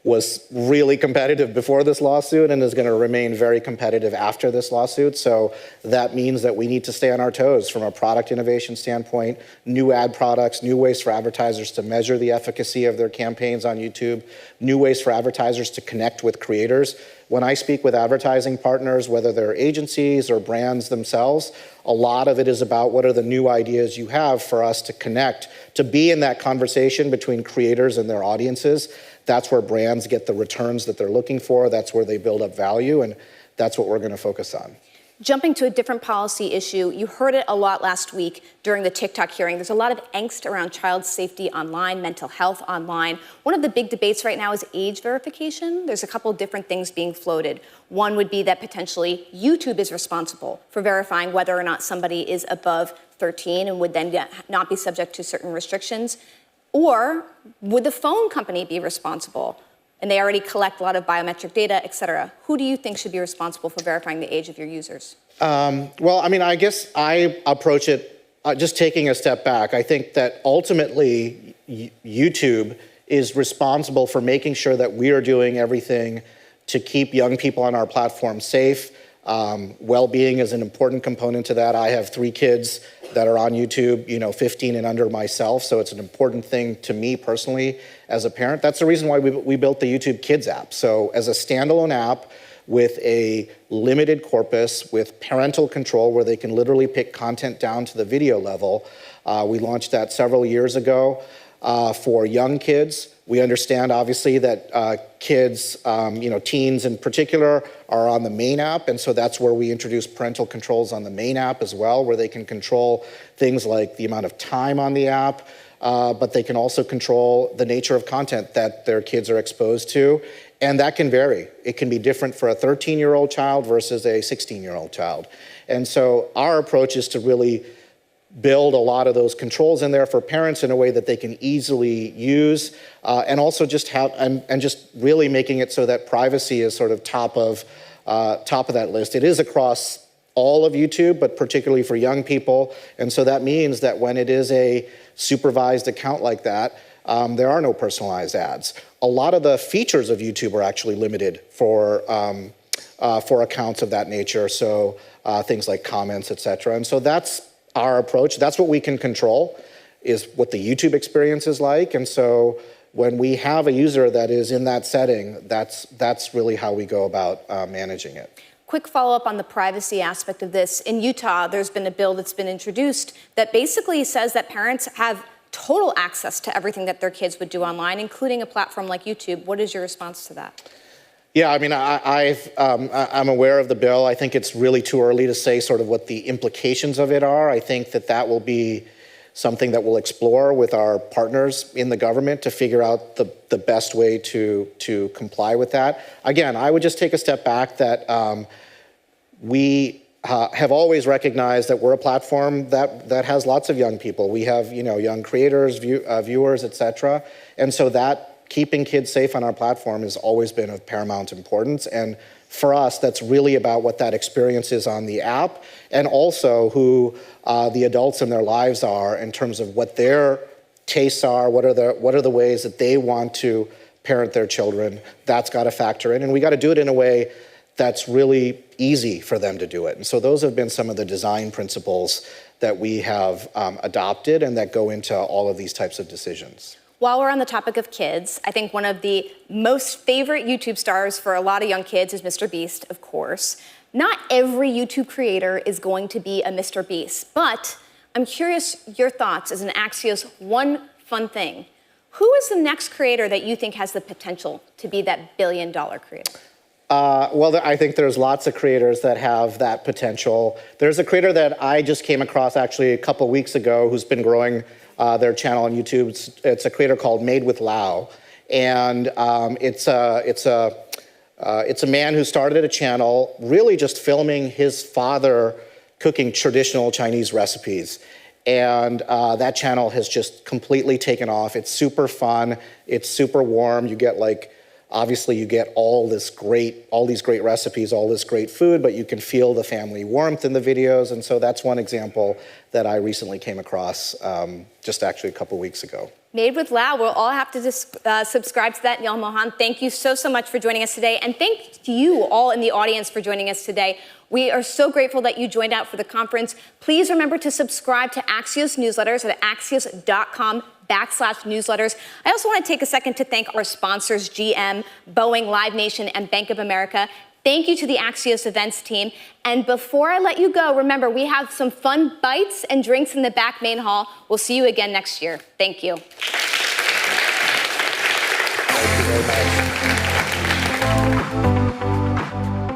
was really competitive before this lawsuit and is going to remain very competitive after this lawsuit. So that means that we need to stay on our toes from a product innovation standpoint, new ad products, new ways for advertisers to measure the efficacy of their campaigns on YouTube, new ways for advertisers to connect with creators. When I speak with advertising partners, whether they're agencies or brands themselves, a lot of it is about what are the new ideas you have for us to connect, to be in that conversation between creators and their audiences. That's where brands get the returns that they're looking for. That's where they build up value, and that's what we're going to focus on. Jumping to a different policy issue, you heard it a lot last week during the TikTok hearing. There's a lot of angst around child safety online, mental health online. One of the big debates right now is age verification. There's a couple different things being floated. One would be that potentially YouTube is responsible for verifying whether or not somebody is above 13 and would then not be subject to certain restrictions. Or would the phone company be responsible? And they already collect a lot of biometric data, et cetera. Who do you think should be responsible for verifying the age of your users? Well, I guess I approach it just taking a step back. I think that ultimately YouTube is responsible for making sure that we are doing everything to keep young people on our platform safe. Well-being is an important component to that. I have 3 kids that are on YouTube, 15 and under myself. So it's an important thing to me personally as a parent. That's the reason why we built the YouTube Kids app. So as a standalone app with a limited corpus, with parental control where they can literally pick content down to the video level, we launched that several years ago for young kids. We understand, obviously, that kids, teens in particular, are on the main app. And so that's where we introduce parental controls on the main app as well, where they can control things like the amount of time on the app, but they can also control the nature of content that their kids are exposed to. And that can vary. It can be different for a 13-year-old child versus a 16-year-old child. And so our approach is to really build a lot of those controls in there for parents in a way that they can easily use, and also just have, and just really making it so that privacy is sort of top of that list. It is across all of YouTube, but particularly for young people. And so that means that when it is a supervised account like that, there are no personalized ads. A lot of the features of YouTube are actually limited for accounts of that nature. So things like comments, et cetera. And so that's our approach. That's what we can control, is what the YouTube experience is like. And so when we have a user that is in that setting, that's really how we go about managing it. Quick follow-up on the privacy aspect of this. In Utah, there's been a bill that's been introduced that basically says that parents have total access to everything that their kids would do online, including a platform like YouTube. What is your response to that? Yeah, I mean, I'm aware of the bill. I think it's really too early to say sort of what the implications of it are. I think that will be something that we'll explore with our partners in the government to figure out the best way to comply with that. Again, I would just take a step back that we have always recognized that we're a platform that has lots of young people. We have, young creators, viewers, et cetera. And so that keeping kids safe on our platform has always been of paramount importance. And for us, that's really about what that experience is on the app, and also who the adults in their lives are in terms of what their tastes are, what are the ways that they want to parent their children. That's got to factor in, and we got to do it in a way that's really easy for them to do it. And so those have been some of the design principles that we have adopted and that go into all of these types of decisions. While we're on the topic of kids, I think one of the most favorite YouTube stars for a lot of young kids is Mr. Beast, of course. Not every YouTube creator is going to be a Mr. Beast, but I'm curious your thoughts as an Axios One Fun Thing. Who is the next creator that you think has the potential to be that billion-dollar creator? Well, I think there's lots of creators that have that potential. There's a creator that I just came across actually a couple weeks ago who's been growing their channel on YouTube. It's a creator called Made with Lao, and it's a man who started a channel really just filming his father cooking traditional Chinese recipes. And that channel has just completely taken off. It's super fun. It's super warm. You get obviously you get all these great recipes, all this great food, but you can feel the family warmth in the videos. And so that's one example that I recently came across just actually a couple weeks ago. Made with Lao. We'll all have to subscribe to that. Neil Mohan, thank you so much for joining us today. And thank you all in the audience for joining us today. We are so grateful that you joined out for the conference. Please remember to subscribe to Axios newsletters at axios.com/newsletters. I also want to take a second to thank our sponsors, GM, Boeing, Live Nation, and Bank of America. Thank you to the Axios events team. And before I let you go, remember, we have some fun bites and drinks in the back main hall. We'll see you again next year. Thank you. Thank you very much.